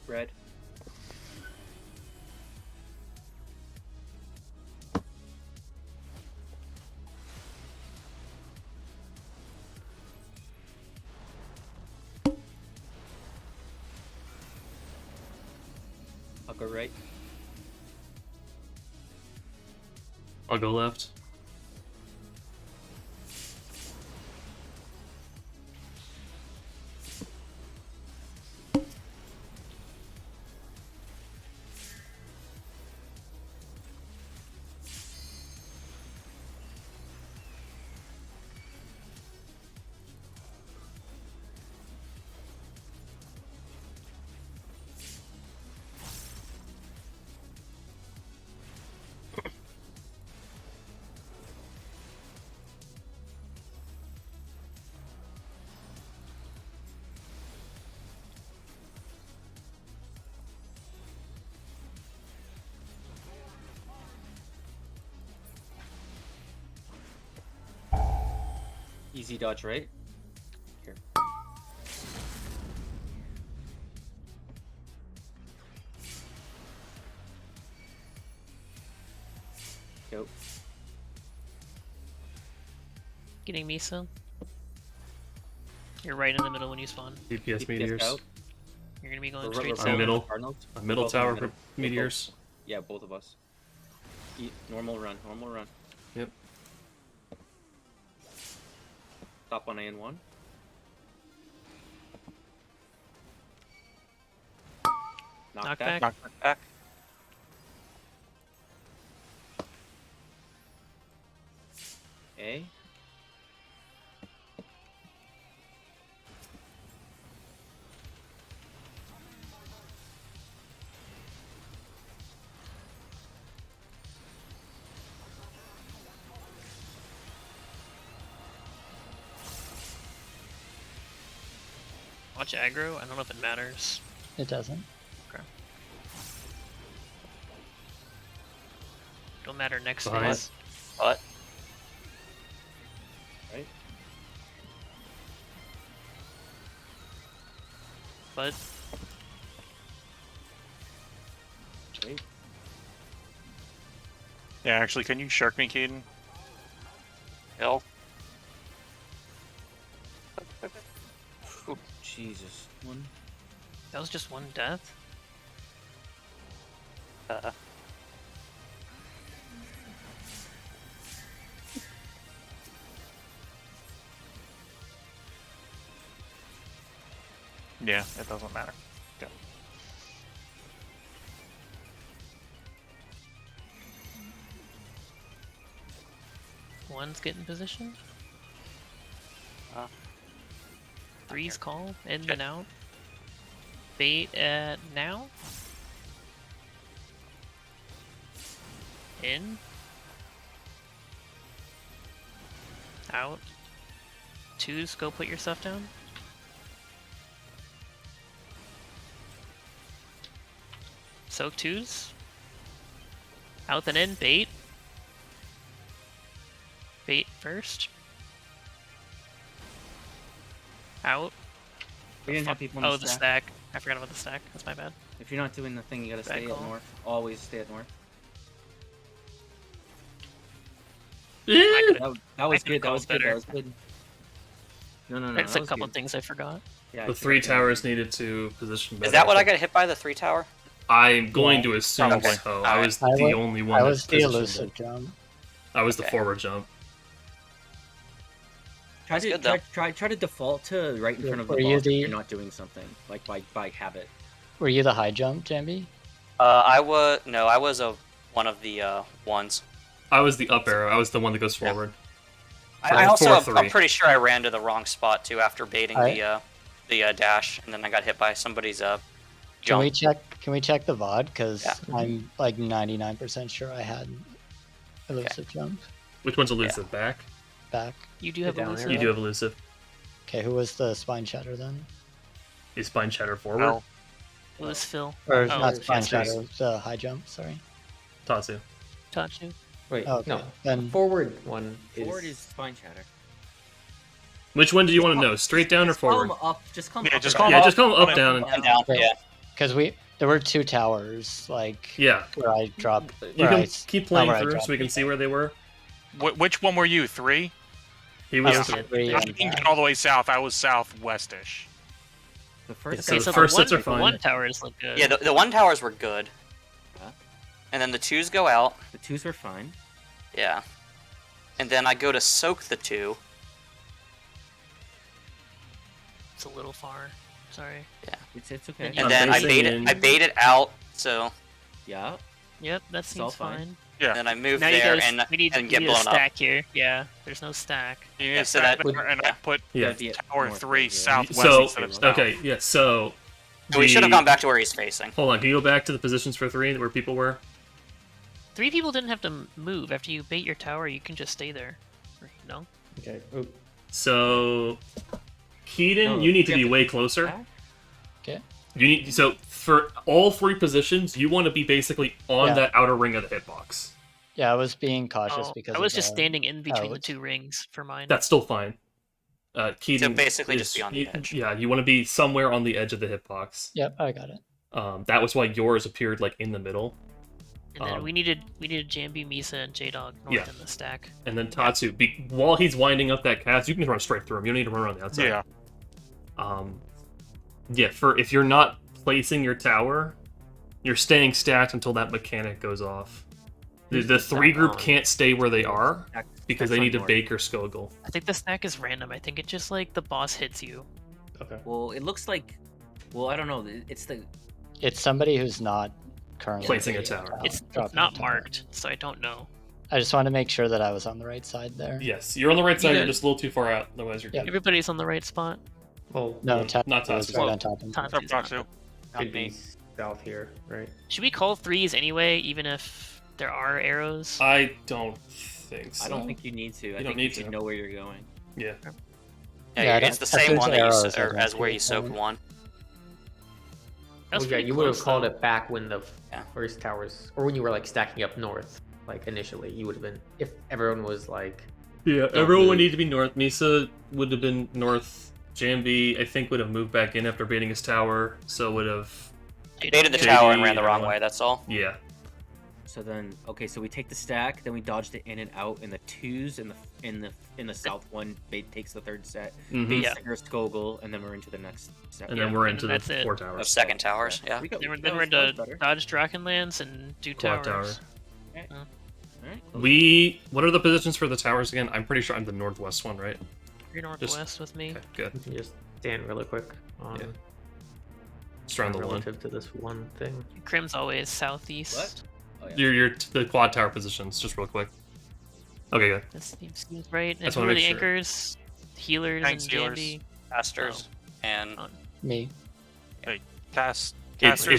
Red. I'll go right. I'll go left. Easy dodge right. Here. Go. Getting Misa. You're right in the middle when you spawn. DPS DPS meteors. out. You're gonna be going We're straight both I'm south. middle. Cardinals. A middle Both in the tower middle. for We're meteors. Yeah, both of us. Normal run. Normal run. Yep. Top one and one. Knockback. Knock back. A. Watch aggro. I don't know if it matters. It doesn't. Don't matter next Behind. phase. But Right. But Right. Yeah, actually, can you shark me, Caden? hill. Jesus. One. That was just one death. Yeah, it doesn't matter. Yeah. One's getting positioned. Uh, Three's call, in and out. Bait at now. In. Out. Twos, go put your stuff down. Soak twos. Out and in, bait. Bait first. Out. We didn't have people in the Oh, the stack. stack. I forgot about the stack. That's my bad. If you're not doing the thing, you gotta Bad stay call. at north. Always stay at north. I could've- That was could've good. That called was good. better. That was good. No. There's that a was couple good. things I forgot. Yeah, The I 3 forgot. towers needed to position better. Is that what I got hit by? The 3 tower? I'm going to assume Probably. so. Alright. I was I the was- only one I that was the positioned elusive it. jump. I was the Okay. forward jump. Try That's to good, try to default to right in Yeah, front of the were boss you if the- you're not doing something like by habit. Were you the high jump, Jambi? I was one of the ones. I was the up arrow. I was the one that goes forward. I also, 4-3. I'm pretty sure I ran to the wrong spot too after baiting I- the dash, and then I got hit by somebody's Can jump. we check? Can we check the VOD? Because Yeah. I'm like 99% sure I had elusive jump Which one's elusive? Back? back. You do have down elusive. there. You do have elusive. Okay, who was the spine shatter then? Is spine shatter forward? No. It was Phil. Or Oh, not spine yes, shatter, the high jump. Sorry. Tatsu. Tachu. Wait, Oh, okay. no. Then The forward one is. Forward is spine chatter. Which one do you want to know? Straight down or Just call forward? them up. Just call them Yeah, up just or call down. Yeah, up, just call them up, up, down, and And down, Okay. yeah. because there were 2 towers like yeah. where I dropped. You where I can s- keep not playing where I through dropped so we can it. see where they were. Which one were you? 3? He I was was three. 3 I and didn't back. get all the way south. I was southwestish. The first Yeah, Okay, the so first the sets are one, fine. one towers look good. Yeah, the 1 towers were good. Huh? And then the 2s go out. the 2s were fine. Yeah. And then I go to soak the 2. It's a little far. Sorry. It's okay. And And I'm then I facing baited in. I baited out, so Yeah. Yep, that It's all seems fine. fine. Yeah. then I move Now you there guys, and we need, and we get need a blown up. stack here. Yeah, there's no stack. You need Yeah, to so stack that- there, and I yeah. put Yeah. Be at Tower north 3 of here. southwest So instead of south. okay, yeah. So So we should have the- gone back to where he's facing. Hold on. Can you go back to the positions for 3 where people were? 3 people didn't have to move. After you bait your tower, you can just stay there. No? Okay. Oop. So Keaton, No, you need to you be have way closer. Back? Okay. You need so for all 3 positions, you want to be basically on Yeah. that outer ring of the hitbox. Yeah, I was being cautious Oh, because I was of just the- standing in between the out. 2 rings for mine. That's still fine. Keaton. So basically just is- be on the edge. Yeah, you want to be somewhere on the edge of the hitbox. Yep, I got it. That was why yours appeared like in the middle, And then we needed Jambi, Misa, and J-Dog north Yeah. in the stack. and then Tatsu. While he's winding up that cast, you can run straight through him. You don't need to run around the outside. Yeah. Yeah. For if you're not placing your tower, you're staying stacked until that mechanic goes off. The 3 group can't stay where they are because they need to bake or skoggle. I think the stack is random. I think it just like the boss hits you. Okay. Well, it looks like. Well, I don't know. It's the. It's somebody who's not currently Placing a baiting tower. It's dropping a not tower. marked, so I don't know. I just want to make sure that I was on the right side there. Yes, you're on the right side. You're good. just a little too far out. Otherwise, you're Yeah. good. Everybody's on the right spot. Well, No, yeah, Tatsu not was Tatsu. right on top of me. Tatsu's not. Tatsu. Not could me. be south here, right? Should we call 3s anyway, even if there are arrows? I don't think so. I don't think you need to. I don't think need you should to. know where you're going. Yeah. Yeah, it's the if same there's one that you arrows, I or don't as where think you so. soaked 1. That was Well, yeah, pretty you would have close, called though. it back when the Yeah. first towers, or when you were like stacking up north, like initially. You would have been if everyone was like. Yeah, Don't everyone would move. need to be north. Misa would have been north. Jambi, I think, would have moved back in after baiting his tower, so would have. I baited the JD, tower and ran the wrong everyone. way. That's all. Yeah. So then, okay, so we take the stack, then we dodge the in and out, and the twos in the south one. Bait takes the third set. Mhm. Bait Yeah. Stickers, Gogol, and then we're into the next set. And then we're and into then the that's it. 4 Oh, towers. second towers. Yeah. Then we're into dodge Drakenlands and do Quad towers. tower. Alright. What are the positions for the towers again? I'm pretty sure I'm the northwest one, right? You're northwest with me. Okay, good. You can just stand really quick on Yeah. Just around the one. relative to this one thing. Crim's always southeast. What? Oh, yeah. Your the quad tower positions, just real quick. Okay, good. That seems right. And Just who wanna are the make sure. anchors? Healers Tanks, and healers. Jambi. Casters and Me. Casters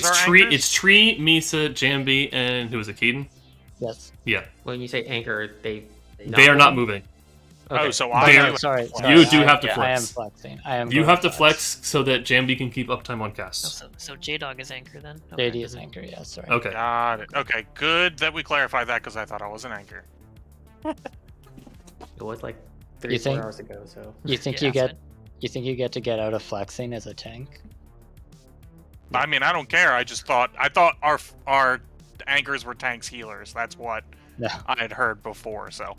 are Tree, anchors? it's Tree, Misa, Jambi, and who is it? Keaton? Yes. Yeah, When you say anchor, they they are not moving. Okay. Oh, so They I are- do. Sorry. You do I- have to yeah. I am flex. flexing. I am. You going have to flex so that Jambi can keep uptime on Oh, casts. so J-Dog is anchor then? JD is anchor. Yeah. Sorry. Okay. Got it. Okay, good that we clarified that because I thought I was an anchor. It was like You 3-4 think- hours ago, so You think Yeah, you get? fine. You think you get to get out of flexing as a tank? I mean, I don't care. I thought our anchors were tanks healers. That's what No. I had heard before. So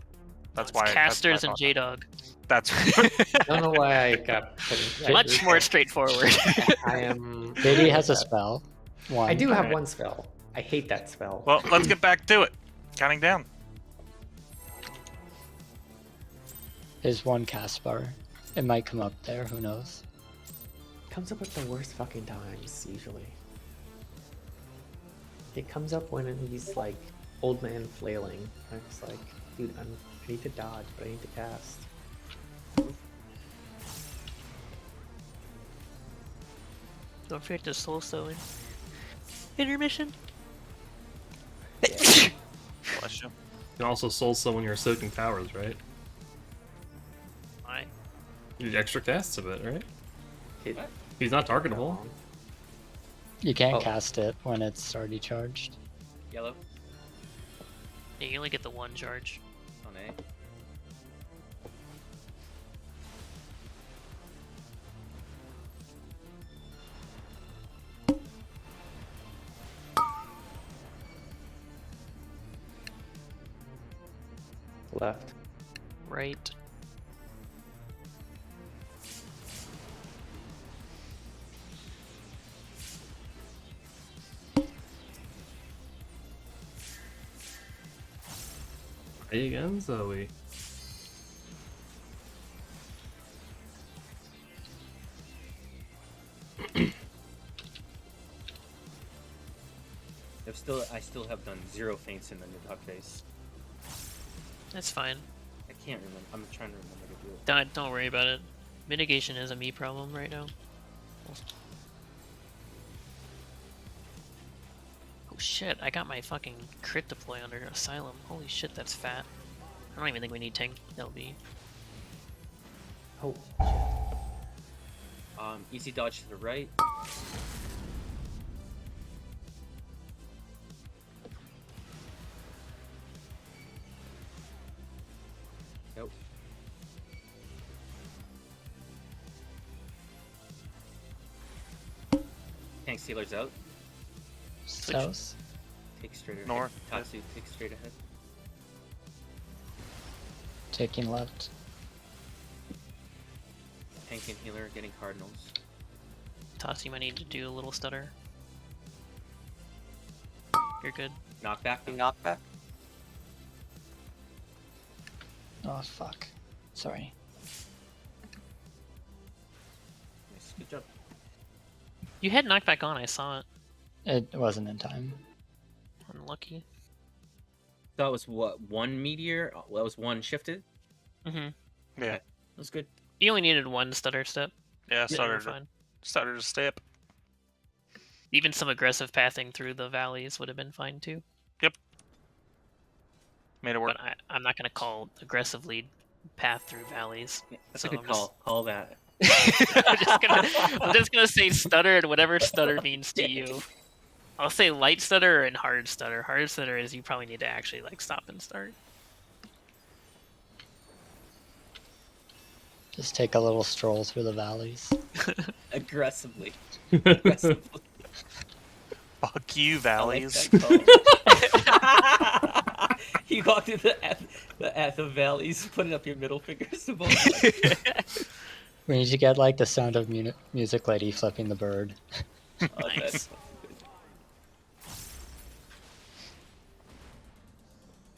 that's It's why casters that's why I and thought J-Dog. that. I don't know why I got put in Much more straightforward. I am. JD has a spell. One. I do have Alright. one spell. I hate that spell. Well, let's get back to it. Counting down. There's one cast bar. It might come up there. Who knows? Comes up at the worst fucking times, usually. It comes up when he's like old man flailing. I'm just like, dude, I need to dodge, but I need to cast. Don't forget to soul sewing. Intermission. Bless you. You can also soul summon when you're soaking towers, right? Why? You do extra casts of it, right? It, He's not targetable. You can't Oh. cast it when it's already charged. Yellow Yeah, you only get the one charge. on A. left. Right. Hey again, Zoe. I still have done 0 feints in the Nidhogg phase. That's fine. I can't remember. I'm trying to remember to do it. Don't worry about it. Mitigation is a me problem right now. Oh shit, I got my fucking crit deploy under Asylum. Holy shit, that's fat. I don't even think we need tank LB. Oh, Easy dodge to the right. Nope. Tank sealers out. South. Take straight ahead. North, Tatsu, take straight ahead. Taking left. Tank and healer getting cardinals. Toss, you might need to do a little stutter. You're good. Knockback. knockback. Oh fuck. Sorry. Nice. Good job. You had knockback on, I saw it. It wasn't in time. Unlucky. That was what, one meteor? Oh, that was one shifted? Mm-hmm. Yeah. That was good. You only needed one stutter step. Yeah. So you're fine. Started to step. Even some aggressive pathing through the valleys would have been fine too. Made it work. But I'm not going to call aggressively path through valleys. That's So a good I'm call. Call that. I'm just gonna say stutter and whatever stutter means to you. I'll say light stutter and hard stutter. Hard stutter is you probably need to actually like stop and start. Just take a little stroll through the valleys. Aggressively. Aggressively. Fuck you, I like valleys. that call. You walk through the valleys, putting up your middle fingers. We need to get like the Sound of Music lady flipping the bird. Oh, Nice. that's good.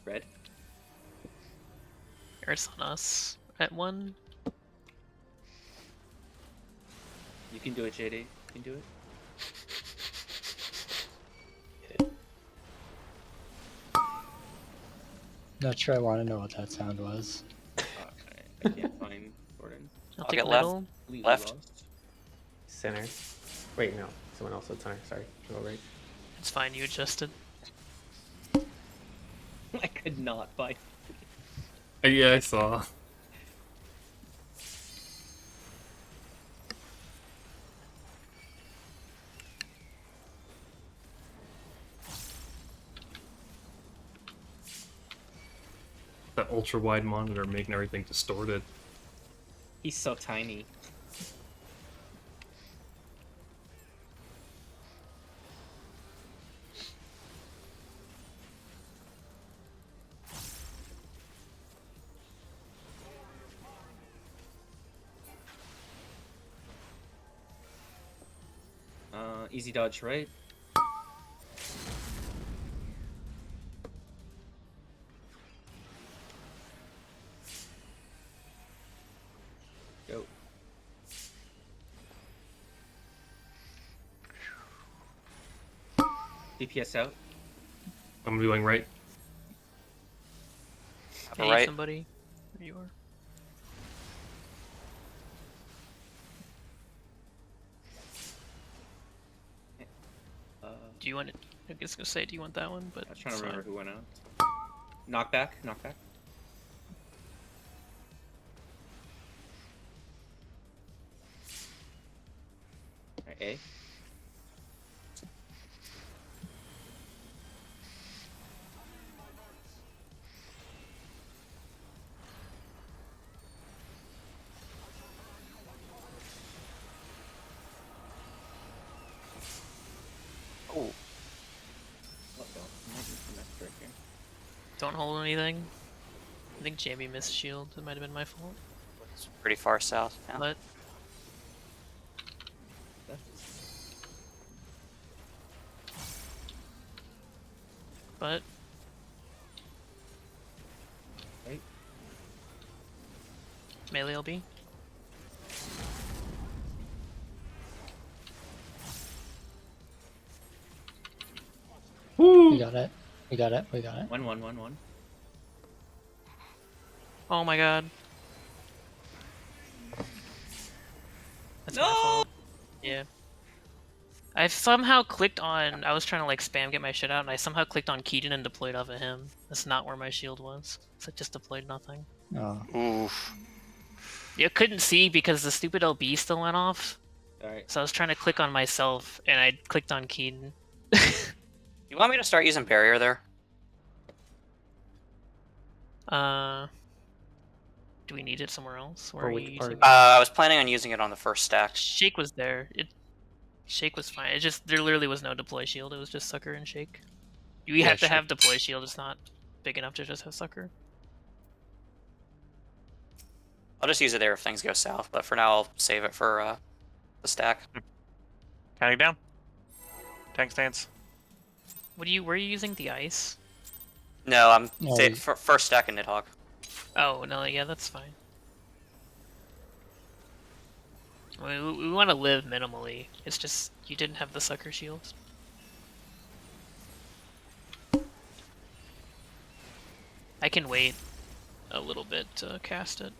Red. It's on us at 1. You can do it, JD. You can do it. Not sure I want to know what that sound was. I can't find Gordon. I'll I'll take get left. middle. Completely Left. lost. Center. Wait, no. Someone else at center. Sorry. Go right. It's fine, you adjusted. I could not find. Yeah, I saw. That ultra wide monitor making everything distorted. He's so tiny. Easy dodge right. Go. DPS out. I'm doing right. Hey, Right. somebody. There you are. Do you want it? I was gonna say, do you want that one? But I was trying it's to remember fine. who went out. Knockback. Knockback. Alright, A. Oh, What the? I might need some extra here. Don't hold anything. I think Jamie missed shield. It might have been my fault. it's pretty far south. Yeah. But but Right. melee LB. We got it. We got it. We got it. 1-1-1-1. Oh my god. That's my No! fault. Yeah. I somehow clicked on. I was trying to like spam get my shit out, and I somehow clicked on Keaton and deployed off of him. That's not where my shield was. So it just deployed nothing. Oh, Oof. You couldn't see because the stupid LB still went off. Alright. So I was trying to click on myself, and I clicked on Keaton. You want me to start using barrier there? Do we need it somewhere else? Where Or are which you part? using? I was planning on using it on the first stack. Shake was there. Shake was fine. It just there literally was no deploy shield. It was just sucker and shake. You Yeah, have to sure. have deploy shield. It's not big enough to just have sucker. I'll just use it there if things go south, but for now I'll save it for the stack. Counting down. Tank stance. Were you using the ice? No, I'm No, for first stack in Nidhogg. Oh no, yeah, that's fine. We want to live minimally. It's just you didn't have the sucker shield. I can wait a little bit to cast it.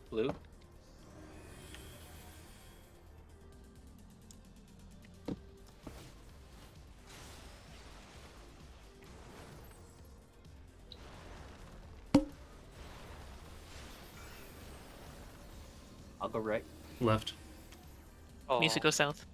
Blue. I'll go right. Left. Oh. Music go south.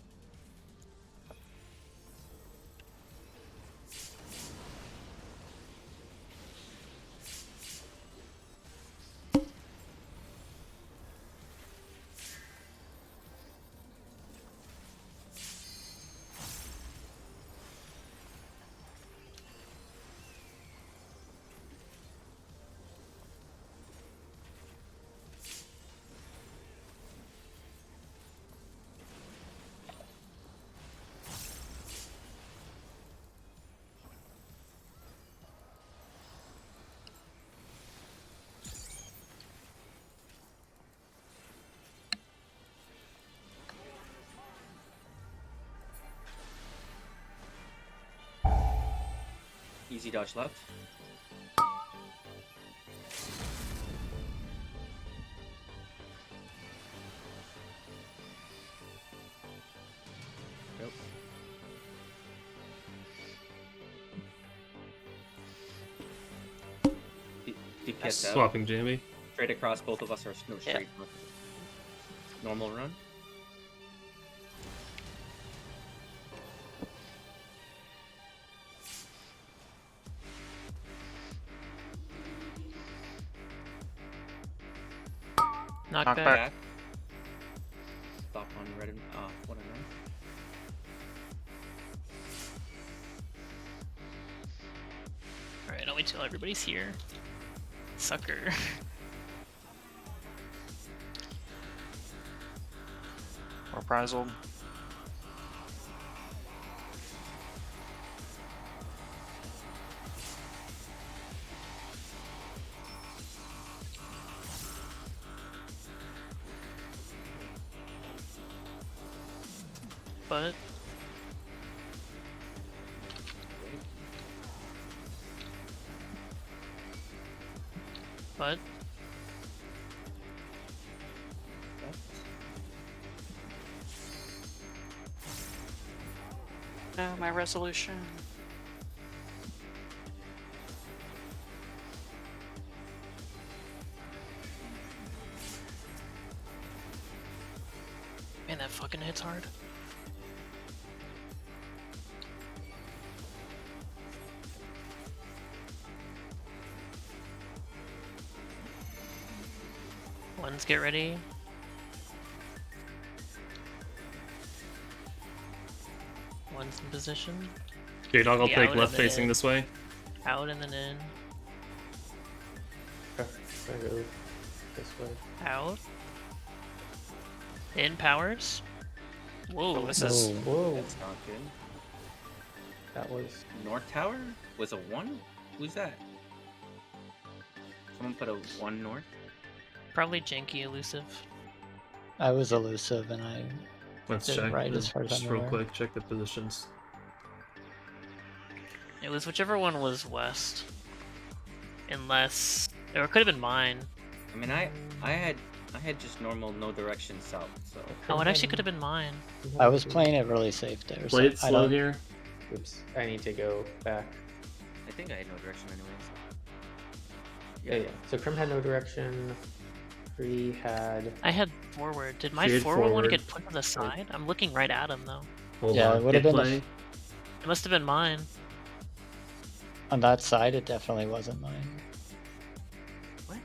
Easy dodge left. Nope. DPS out. Swapping Jamie. Straight across, both of us are no Yeah. straight. Normal run. Knockback. Knockback. Stop on red and what a nice. Alright, I'll wait till everybody's here. Sucker. Reprisal. But but No, my resolution. man, that fucking hits hard. Ones get ready. One's in position. J-Dog, I'll Yeah, take out left and then facing in. this way. Out and then in. Okay, I go this way. Out. In powers. Whoa. Oh, this is Whoa, That's not good. that was North Tower was a 1? Who's that? Someone put a 1 north? Probably janky elusive. I was elusive and I Let's Did check. right as far as Just I'm real aware. quick, check the positions. It was whichever one was west. Unless, or it could have been mine. I mean, I had just normal no direction south, so Oh, it actually could have been mine. I was playing it really safe there. Play it I slow don't- here. Oops, I need to go back. I think I had no direction anyways. Yeah. So Krim had no direction. Free had. I had forward. Did my She had forward one forward. get put to the side? I'm looking right at him though. Hold Yeah, on. it would've Hit been a play. It must have been mine. On that side, it definitely wasn't mine. What?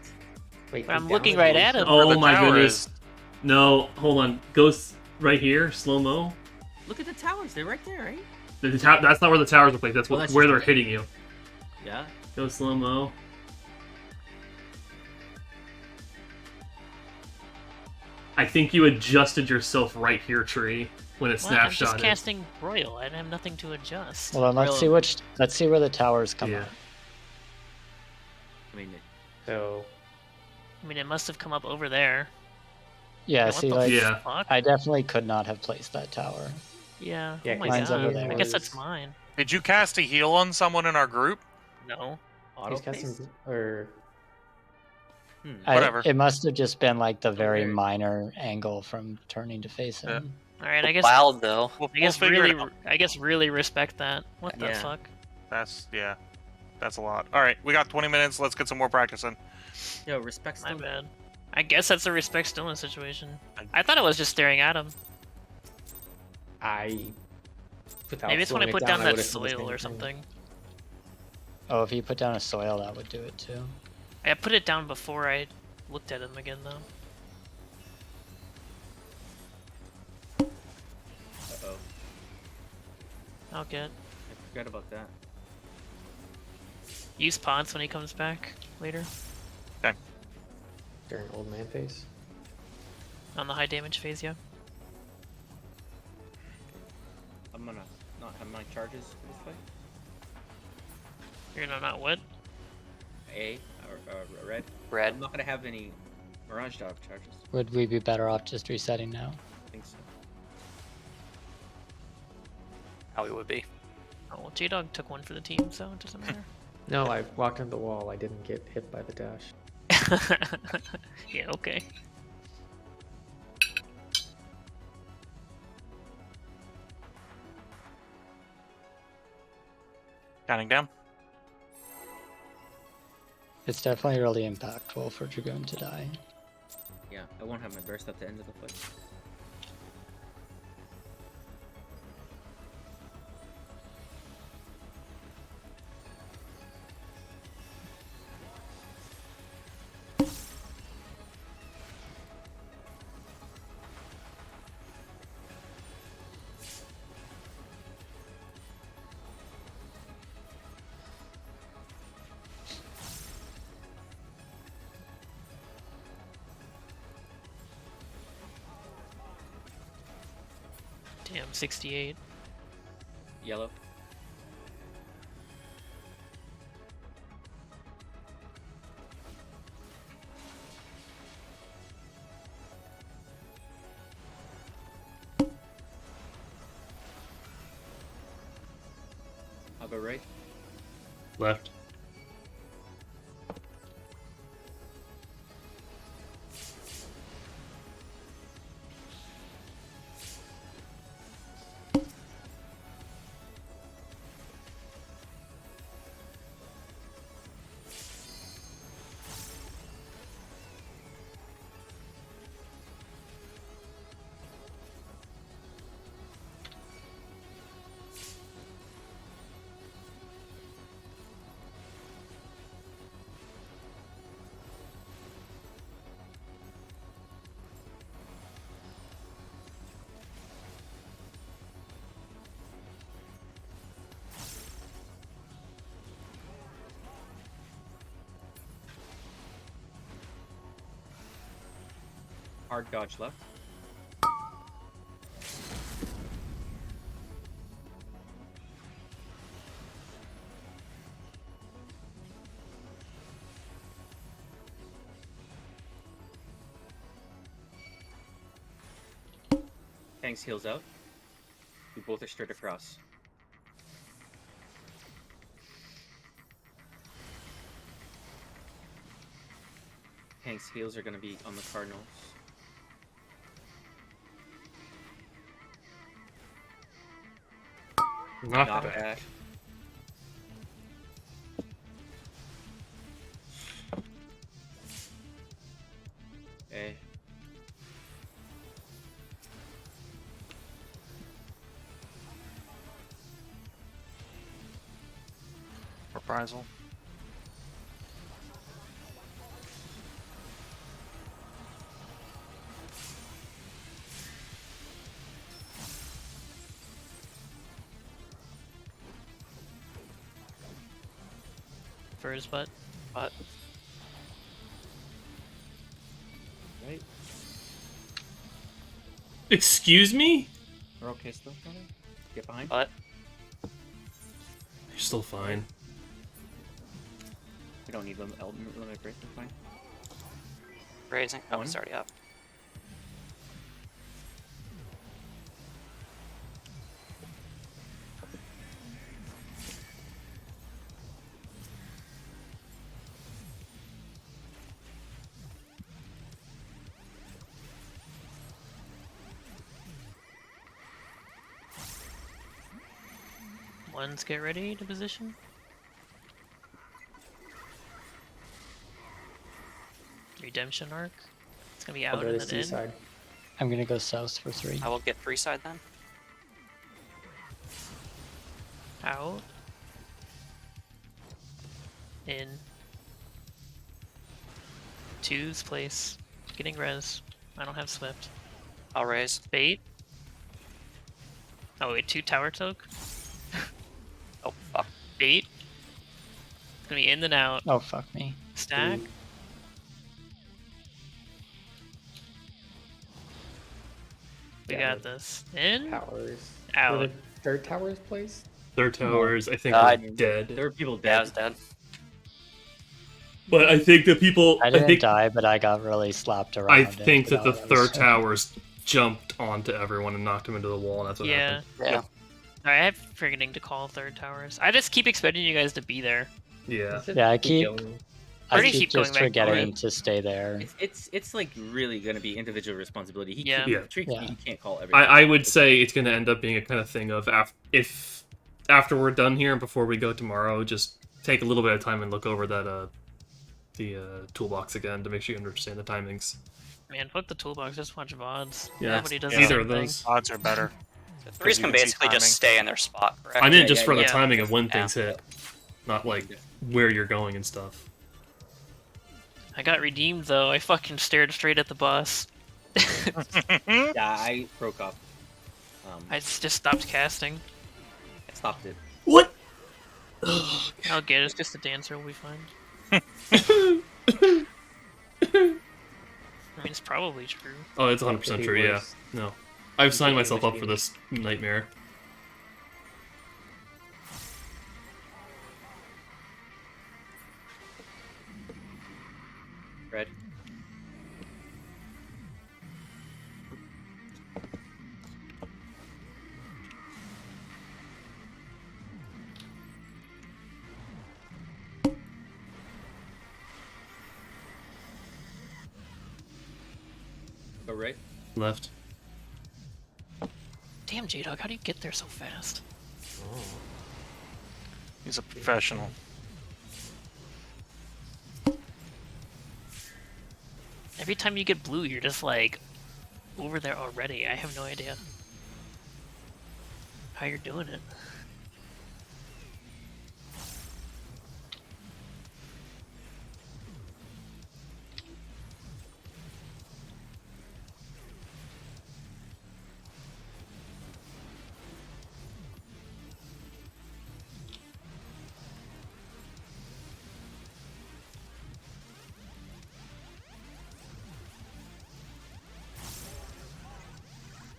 Wait, But I'm down looking the right road? at him. Where Oh the my tower goodness. is. No, hold on. Go right here, slow mo. Look at the towers; they're right there, right? That's not where the towers are placed. That's, Well, that's where just they're right. hitting you. Yeah. Go slow mo. I think you adjusted yourself right here, Tree, when it What? I'm just snapshotted. casting Royal. I have nothing to adjust. Well, then let's Really? see where the towers come Yeah. up. I mean, So I mean, it must have come up over there. Yeah, What see, the like Yeah. fuck? I definitely could not have placed that tower. Yeah. Yeah, Oh my mine's over god. there. I guess that's mine. Did you cast a heal on someone in our group? No. auto he's casting paste? or Whatever. It must have just been like the very weird. minor angle from turning to face Yeah. him. All right. I guess. Loud though. We'll, I guess figure really. it out. I guess really respect that. What the Yeah. fuck? That's a lot. All right, we got 20 minutes. Let's get some more practice in. Yo, respect My them. bad. I guess that's a respect stillness situation. I thought I was just staring at him. I. Without Maybe it's when I slowing it put down I that would've said the soil same or thing. something. Oh, if you put down a soil, that would do it too. I put it down before I looked at him again, though. Uh-oh. I'll get. I forgot about that. Use pods when he comes back later During old man face. on the high damage phase. Yeah. I'm gonna not have my charges for this fight. You're gonna not what? A or red. Red. I'm not gonna have any Mirage Dog charges. Would we be better off just resetting now? I think so. How we would be. Oh, well, J-Dog took one for the team, so it doesn't matter. No, I walked into the wall. I didn't get hit by the dash. Yeah, okay. Counting down. It's definitely really impactful for Dragoon to die. Yeah, I won't have my burst at the end of the fight. Damn, 68. Yellow. I'll go right. Left. Hard dodge left. Tanks heals out. We both are straight across. Hank's heals are going to be on the Cardinals. Knock Knock back. back. Okay. Reprisal. For his butt. But Right. Excuse me? We're okay still, Connor? Get behind. but You're still fine. We don't need limit break. We're fine. raising. Oh, One. it's already up. Ones get ready to position. Redemption arc. It's gonna be I'll out go and to then in. seaside. I'm gonna go south for 3. I will get free side then. Out. In. Two's place. Getting res. I don't have Swift. I'll raise. Bait. Oh wait, 2 tower toke. Oh fuck. Bait. It's gonna be in and out. Oh, fuck me. Stack. Ooh. We Yeah, got this. In. Towers. Out. Were the third towers placed? Third towers, I think, I- are dead. There were people Yeah, I dead. was dead. But I think the people. I didn't think, die, but I got really slapped around. I and think that the forgot what I was third doing. towers jumped onto everyone and knocked them into the wall, and that's what Yeah. happened. Yeah. I am forgetting to call third towers. I just keep expecting you guys to be there. Yeah. Yeah, I keep We're gonna keep going just back forgetting north. to stay there. It's like really gonna be individual responsibility. Yeah. Yeah. He can't call everything. I would say it's gonna end up being a kind of thing of if after we're done here and before we go tomorrow, just take a little bit of time and look over that the toolbox again to make sure you understand the timings. Man, fuck the toolbox. Just watch VODs. Yeah, Nobody does either the same of those. Odds are better. So threes you can can see basically just timing. stay in their spot, correct? I meant Yeah, just yeah, for the yeah. timing of when Yeah. things hit, not like where you're going and stuff. I got redeemed though. I fucking stared straight at the boss. Yeah, I broke up. I just stopped casting. I stopped it. What? I'll get it. It's just a dancer. We'll be fine. I mean, it's probably true. Oh, it's 100% Could be true. Yeah. worse. No, I've signed be myself up English for this nightmare. Red. Go right. Left. Damn, J-Dog, how do you get there so fast? He's a professional. Every time you get blue, you're just like over there already. I have no idea how you're doing it.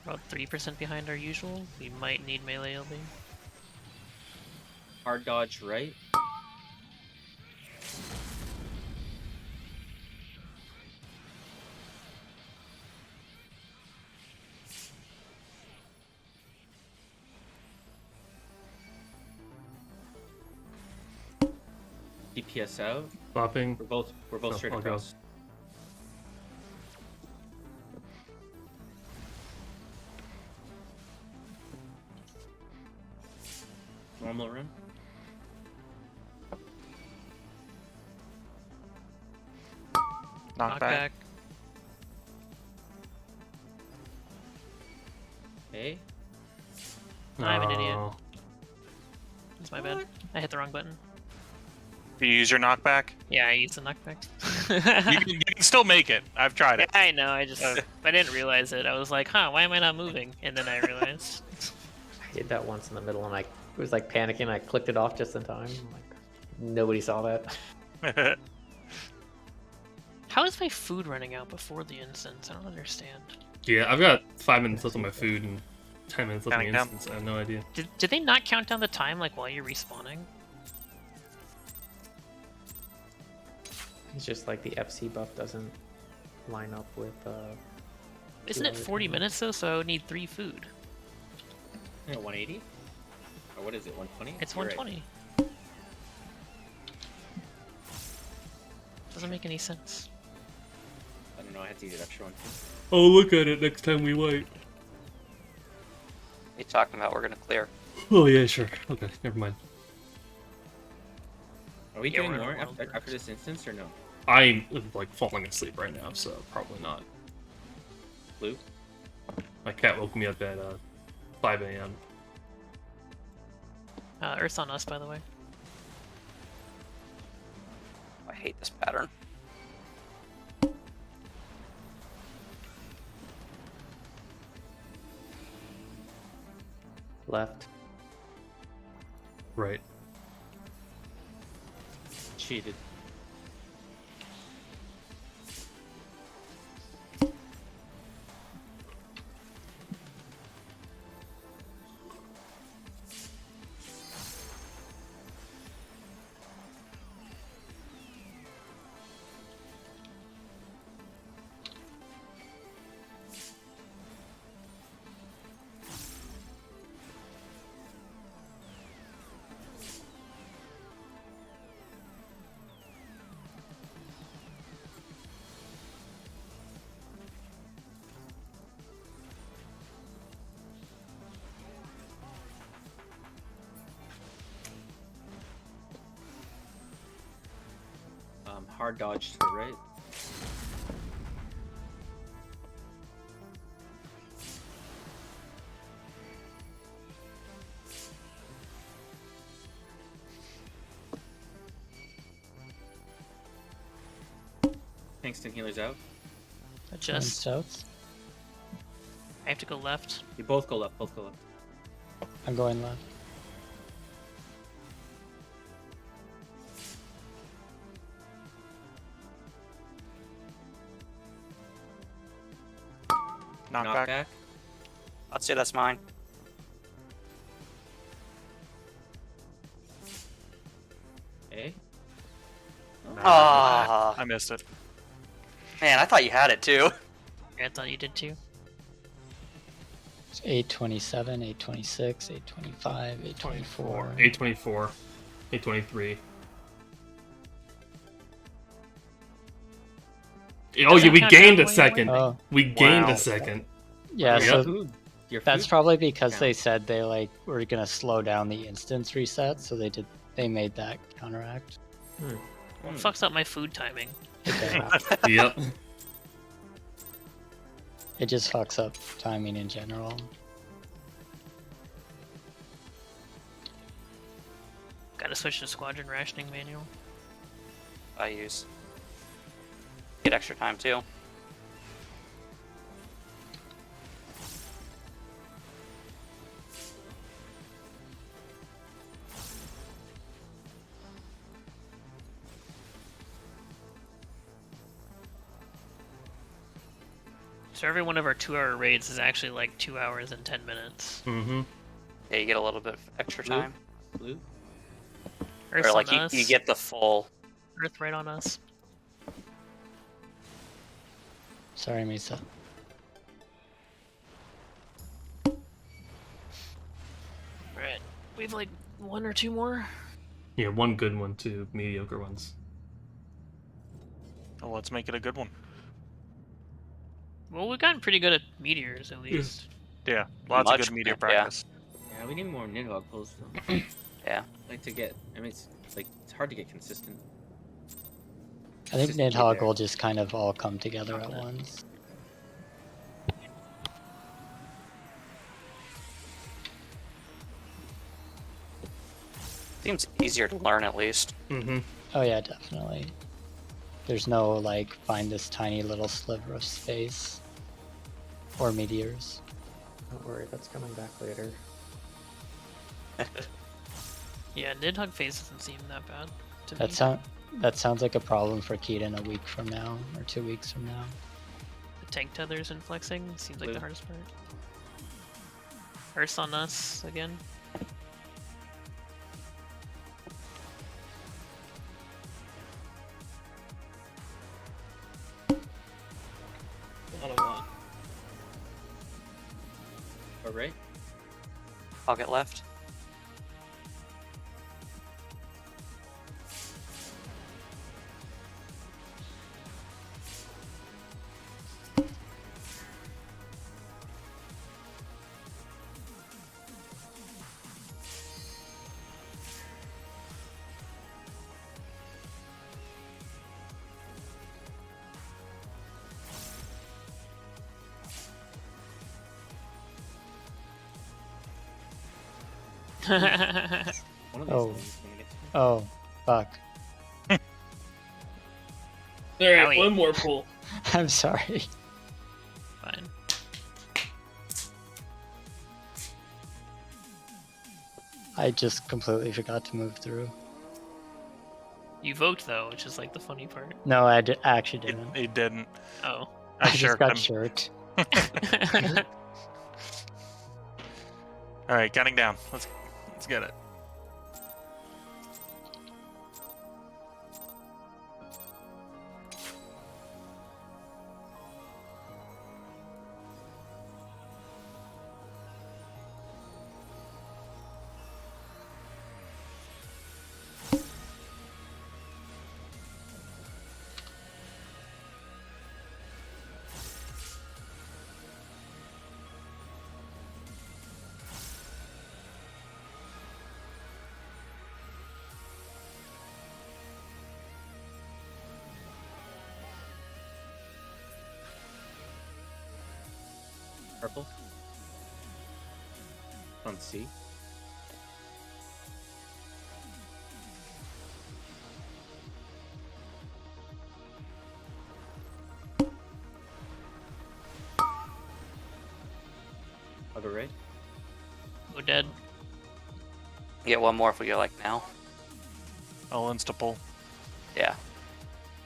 About 3% behind our usual. We might need melee LB. Hard dodge right. DPS out. Bopping. We're both Oh, straight I'll go. across. Normal run. Knockback. Okay. I'm an idiot. Oh. That's my bad. I hit the wrong button. Do you use your knockback? Yeah, I used the knockback. You can still make it. I've tried Yeah, it. I know. I just I didn't realize it. I was like, huh, why am I not moving? And then I realized. I did that once in the middle and I was like panicking. I clicked it off just in time. Like nobody saw that. How is my food running out before the instance? I don't understand. Yeah, I've got 5 minutes left on my food and 10 minutes left on the Counting down. instance. I have no idea. Did they not count down the time like while you're respawning? It's just like the FC buff doesn't line up with. Isn't it 40 minutes though? So I would need 3 food. 180? Or what is it? 120? It's You're right. 120. Doesn't make any sense. I don't know. I had to eat an extra one. Oh, look at it next time we wait. What are you talking about? We're gonna clear. Oh, yeah, sure. Okay, never mind. Are we Yeah, doing we're in more a wild after card. this instance or no? I'm, like, falling asleep right now, so probably not. Blue? My cat woke me up at 5 a.m. Earth's on us, by the way. I hate this pattern. Left. Right. Cheated. hard dodge to the right. Kingston healer's out. Going Adjust. south. I have to go left. You both go left. Both go left. I'm going left. Knockback. Knockback. I'd say that's mine. Okay. Ah, I missed it. man, I thought you had it too. I thought you did too. It's 827, 826, 825, 824. 824, 823. Oh yeah, we count gained down a while you're second. Oh, We gained Wow. a second. yeah. Yep. So Food. Your that's food probably because count. they said they like were gonna slow down the instance reset, so they made that counteract. Well, Hmm. it fucks up my food timing. Yep. It just fucks up timing in general. Gotta switch to squadron rationing manual. I use. Get extra time too. So every one of our 2-hour raids is actually like 2 hours and 10 minutes. Mm-hmm. Yeah, you get a little bit of extra Blue? time. Blue. Earth's Or like on you, us. you get the full. Earth right on us. Sorry, Misa. Right. We have like 1 or 2 more. Yeah, one good one, two mediocre ones. Well, let's make it a good one. Well, we've gotten pretty good at meteors at least. Yeah, lots of Much good meteor better, yeah. practice. Yeah, we need more Nidhogg pulls though. Yeah. Like to get. I mean, it's like it's hard to get consistent. I think Consistency Nidhogg there. will just kind of all come together at once. Seems easier to learn at least. Mm-hmm. Oh yeah, definitely. There's no like find this tiny little sliver of space or meteors. Don't worry, that's coming back later. Yeah, Nidhogg phase doesn't seem that bad to That me. that sounds like a problem for Keaton a week from now or 2 weeks from now. The tank tethers and flexing seems like Blue. the hardest part. Earth's on us again. All right. I'll get left. One of these Oh. things is gonna get to me. Oh, fuck. All right, Owie. one more pull. I'm sorry. Fine. I just completely forgot to move through. You vote though, which is like the funny part. No, I actually It, didn't. it didn't. Oh. I just shirked got him. shirked. All right, counting down. Let's get it. Purple. On C. I'll go red. Go dead. Get one more if we go like now. I'll insta-pull. Yeah,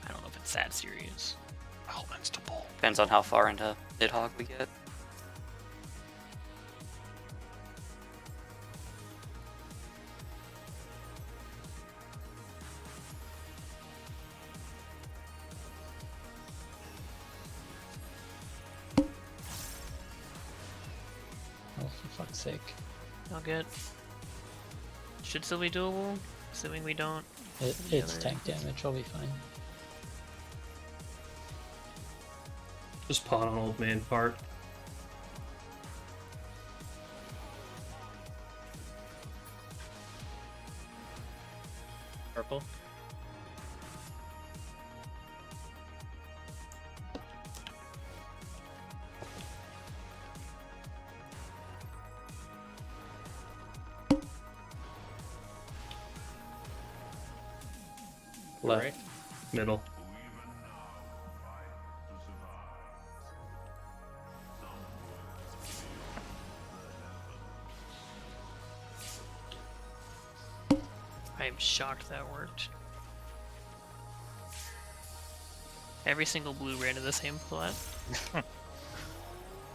I don't know if it's that serious. I'll insta-pull. depends on how far into Nidhogg we get. Oh, for fuck's sake. All good. Should still be doable, assuming we don't. It's tank damage, we'll be fine. Just pot on old man part. Purple. Left. Right. Middle. I am shocked that worked. Every single blue ran to the same spot.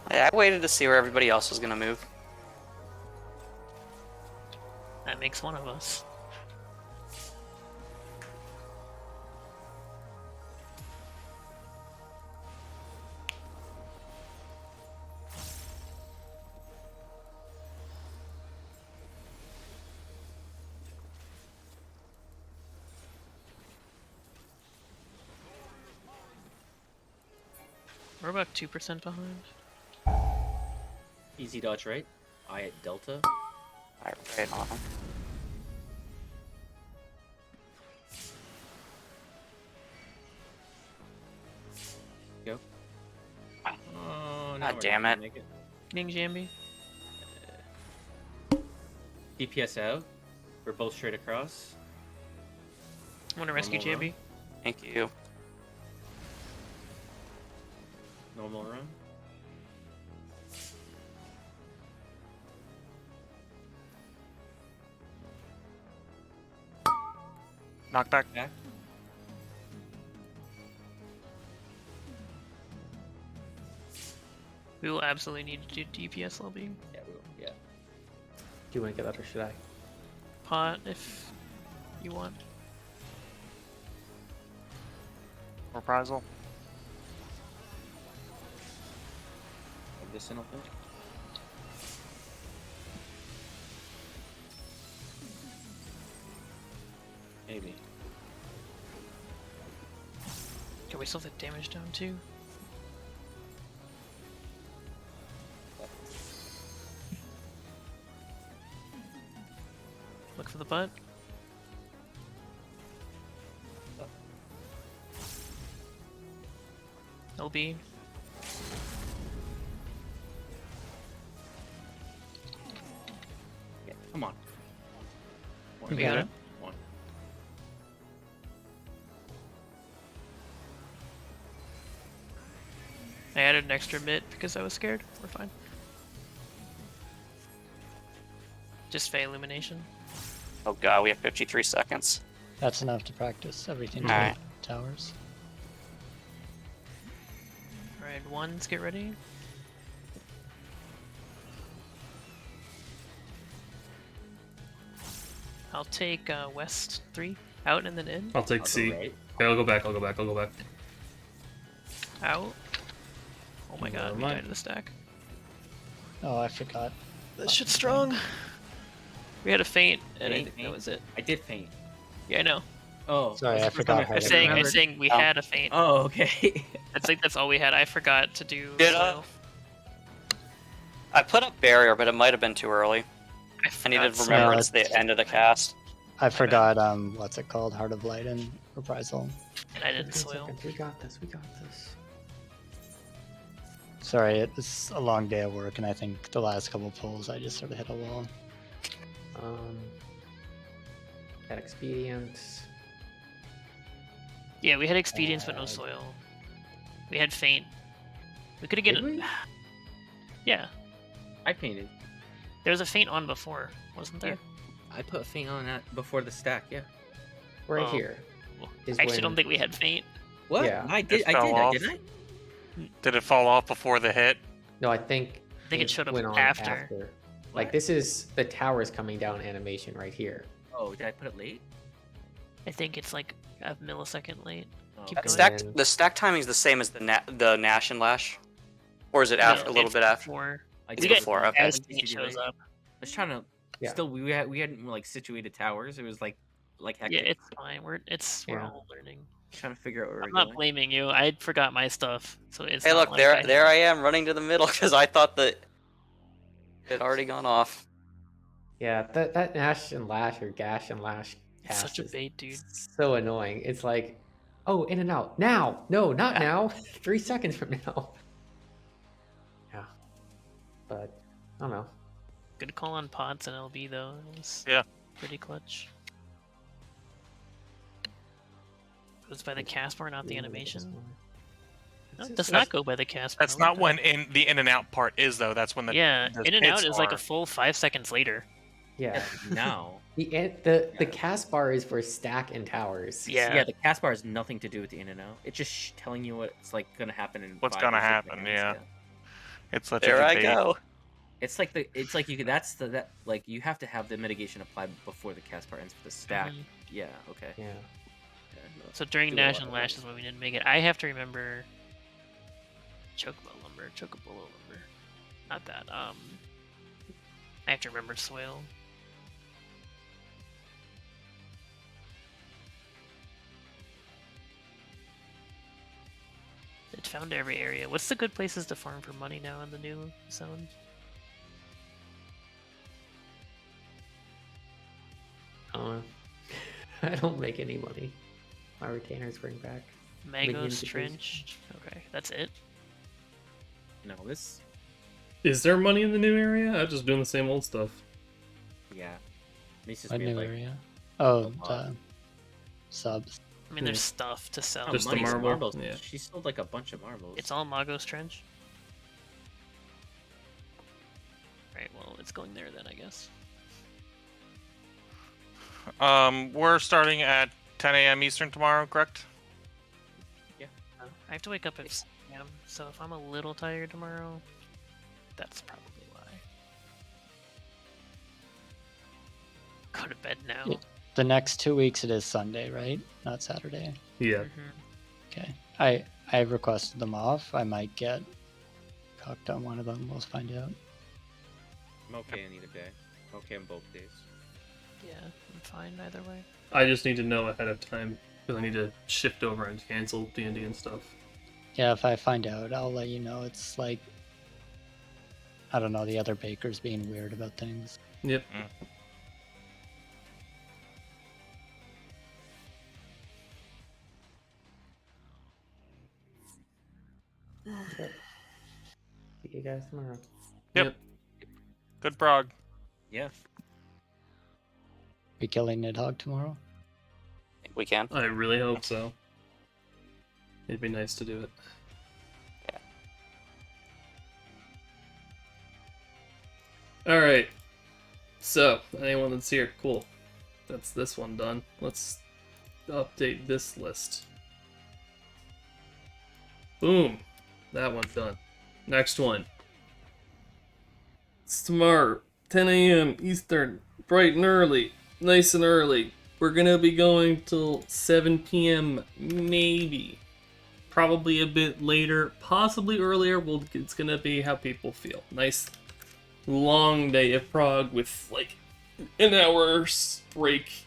I waited to see where everybody else was gonna move. That makes one of us. We're about 2% behind. Easy dodge right. I at Delta. Alright, right on. Go. Oh, God damn it. Make it. Ning Jambi. DPS out. We're both straight across. I want to rescue Normal Jambi. Thank you. Normal run. Knockback. Back. We will absolutely need to do DPS lobbying. Yeah, we will. Yeah. Do you want to get up or should I? Pot if you want. Reprisal. Like this in open. Maybe. Can we still have damage down too? Look for the butt. LB. Yeah, come on. We got it. One. I added an extra bit because I was scared. We're fine. Just Fey Illumination. Oh god, we have 53 seconds. That's enough to practice everything to Alright. towers. Alright, ones, get ready. I'll take west 3 out and then in. I'll take I'll go C. right. Okay, I'll go back. I'll go back. I'll go back. Out. Oh my god, Never we mind. died to the stack. Oh, I forgot. This shit's strong. We had a feint, You and had to that faint? was it. I did faint. Yeah, I know. Oh, Sorry, that's I the first time forgot how heard to it. do I'm Remembered. saying we Oh. had a feint. Oh, okay. That's all we had. I forgot to do. Did soil. I put up barrier, but it might have been too early. I need to forgot remember so- it's the end of the cast. I forgot, what's it called? Heart of Light and Reprisal. And I didn't 15 soil. seconds. We got this. We got this. Sorry, it was a long day of work, and I think the last couple pulls I just sort of hit a wall. That expedient. Yeah, we had expedience but no soil. We had feint. We could have Did get we? Yeah, I painted. there was a feint on before, wasn't there? I put feint on that before the stack. Yeah. Right Oh. here. is I actually when- don't think we had feint. What? Yeah. I did. It I fell did. off. Didn't I? Did it fall off before the hit? No, I think. I think it showed up went on after. Like this is the towers coming down animation right here. Oh, did I put it late? I think it's like a millisecond late. Oh, Keep That going. stack, And- the stack timing is the same as the Nash and Lash, or is it after No, a little it's bit after? before. I It's did got- before, okay. As feint shows up. I was trying to. Yeah. Still, we hadn't like situated towers. It was like hectic. Yeah, it's fine. We're Yeah. all learning. Trying to figure out where I'm we're not going. blaming you. I forgot my stuff, so it's. Hey, not look, like there I am running to the middle because I thought that it had already gone off. Yeah, that Nash and Lash or Gash and Lash It's cast such a is bait, dude. so annoying. It's like, oh, in and out now. No, not now. 3 seconds from now. Yeah, but I don't know. Good call on pods and LB though. It was Yeah. pretty clutch. It was by the cast bar, not the animation. No, it does not go by the cast bar. That's not when the in and out part is though. That's when the Yeah, the in and out hits is like are. a full 5 seconds later. Yeah, Now. the cast bar is for stack and towers. Yeah. Yeah, the cast bar has nothing to do with the in and out. It's just telling you what's like gonna happen in. What's 5 gonna or 6 happen, seconds, yeah. It's such There a I debate. go. It's like you could. That like you have to have the mitigation applied before the cast bar ends for the stack. Mhm. Yeah. Okay. Yeah. So during Do a Nash lot and of Lash is when we didn't make it. I have to remember Chocobo lumber. Not that. I have to remember soil. It found every area. What's the good places to farm for money now in the new zone? I don't make any money. My retainers bring back. Magos Minions, Trench. Okay, that's it. No, this. Is there money in the new area? I'm just doing the same old stuff. Yeah. This is What weird, new like, area? Oh, mod. the subs. I mean, there's stuff to sell. oh, Just the money's marble? marbles. Yeah. She sold like a bunch of marbles. It's all Magos Trench. Right, well, it's going there then, I guess. We're starting at 10 a.m. Eastern tomorrow, correct? I have to wake up at 6 a.m., so if I'm a little tired tomorrow, that's probably why. Go to bed now. Yeah. The next 2 weeks it is Sunday, right? Not Saturday. Yeah. Mhm. Okay. I requested them off. I might get cocked on one of them. We'll find out. I'm okay on either day. I'm okay on both days. Yeah, I'm fine either way. I just need to know ahead of time because I need to shift over and cancel D&D and stuff. Yeah, if I find out, I'll let you know. It's like, I don't know, the other bakers being weird about things. Yep. See you guys tomorrow. Yep. Good prog. Yeah. Be killing Nidhogg tomorrow? We can. I really hope so. It'd be nice to do it. Alright. So, anyone that's here, cool. That's this one done. Let's update this list. Boom. That one's done. Next one. It's tomorrow, 10 a.m. Eastern, bright and early, nice and early. We're gonna be going till 7 p.m. maybe. Probably a bit later, possibly earlier. Well, it's gonna be how people feel. Nice long day of prog with like an hour's break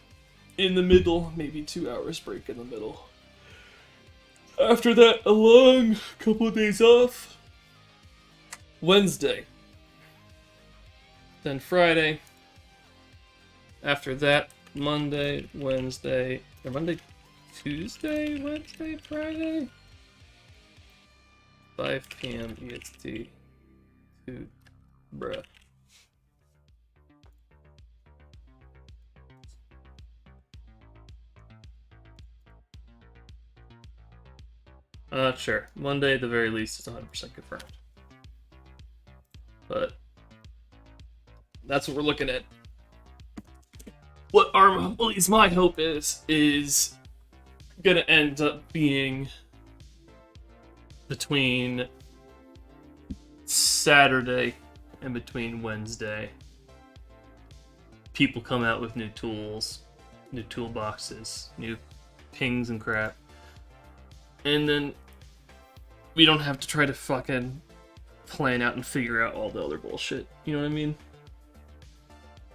in the middle, maybe 2 hours break in the middle. After that, a long couple of days off. Wednesday. Then Friday. After that, Monday, Wednesday, or Monday, Tuesday, Wednesday, Friday? 5 p.m. EST to bruh. Sure. Monday, at the very least, is 100% confirmed. But that's what we're looking at. What at least my hope is gonna end up being between Saturday and between Wednesday. People come out with new tools, new toolboxes, new pings and crap. And then we don't have to try to fucking plan out and figure out all the other bullshit. You know what I mean?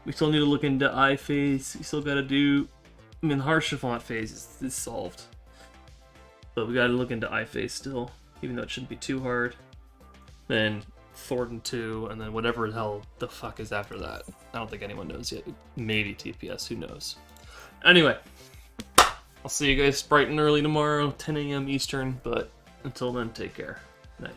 We still need to look into eye phase. We still gotta do... I mean, Harshafont phase is solved. But we gotta look into eye phase still, even though it shouldn't be too hard. Then Thornton 2, and then whatever the hell the fuck is after that. I don't think anyone knows yet. Maybe TPS, who knows? Anyway, I'll see you guys bright and early tomorrow, 10 a.m. Eastern, but until then, take care. Night.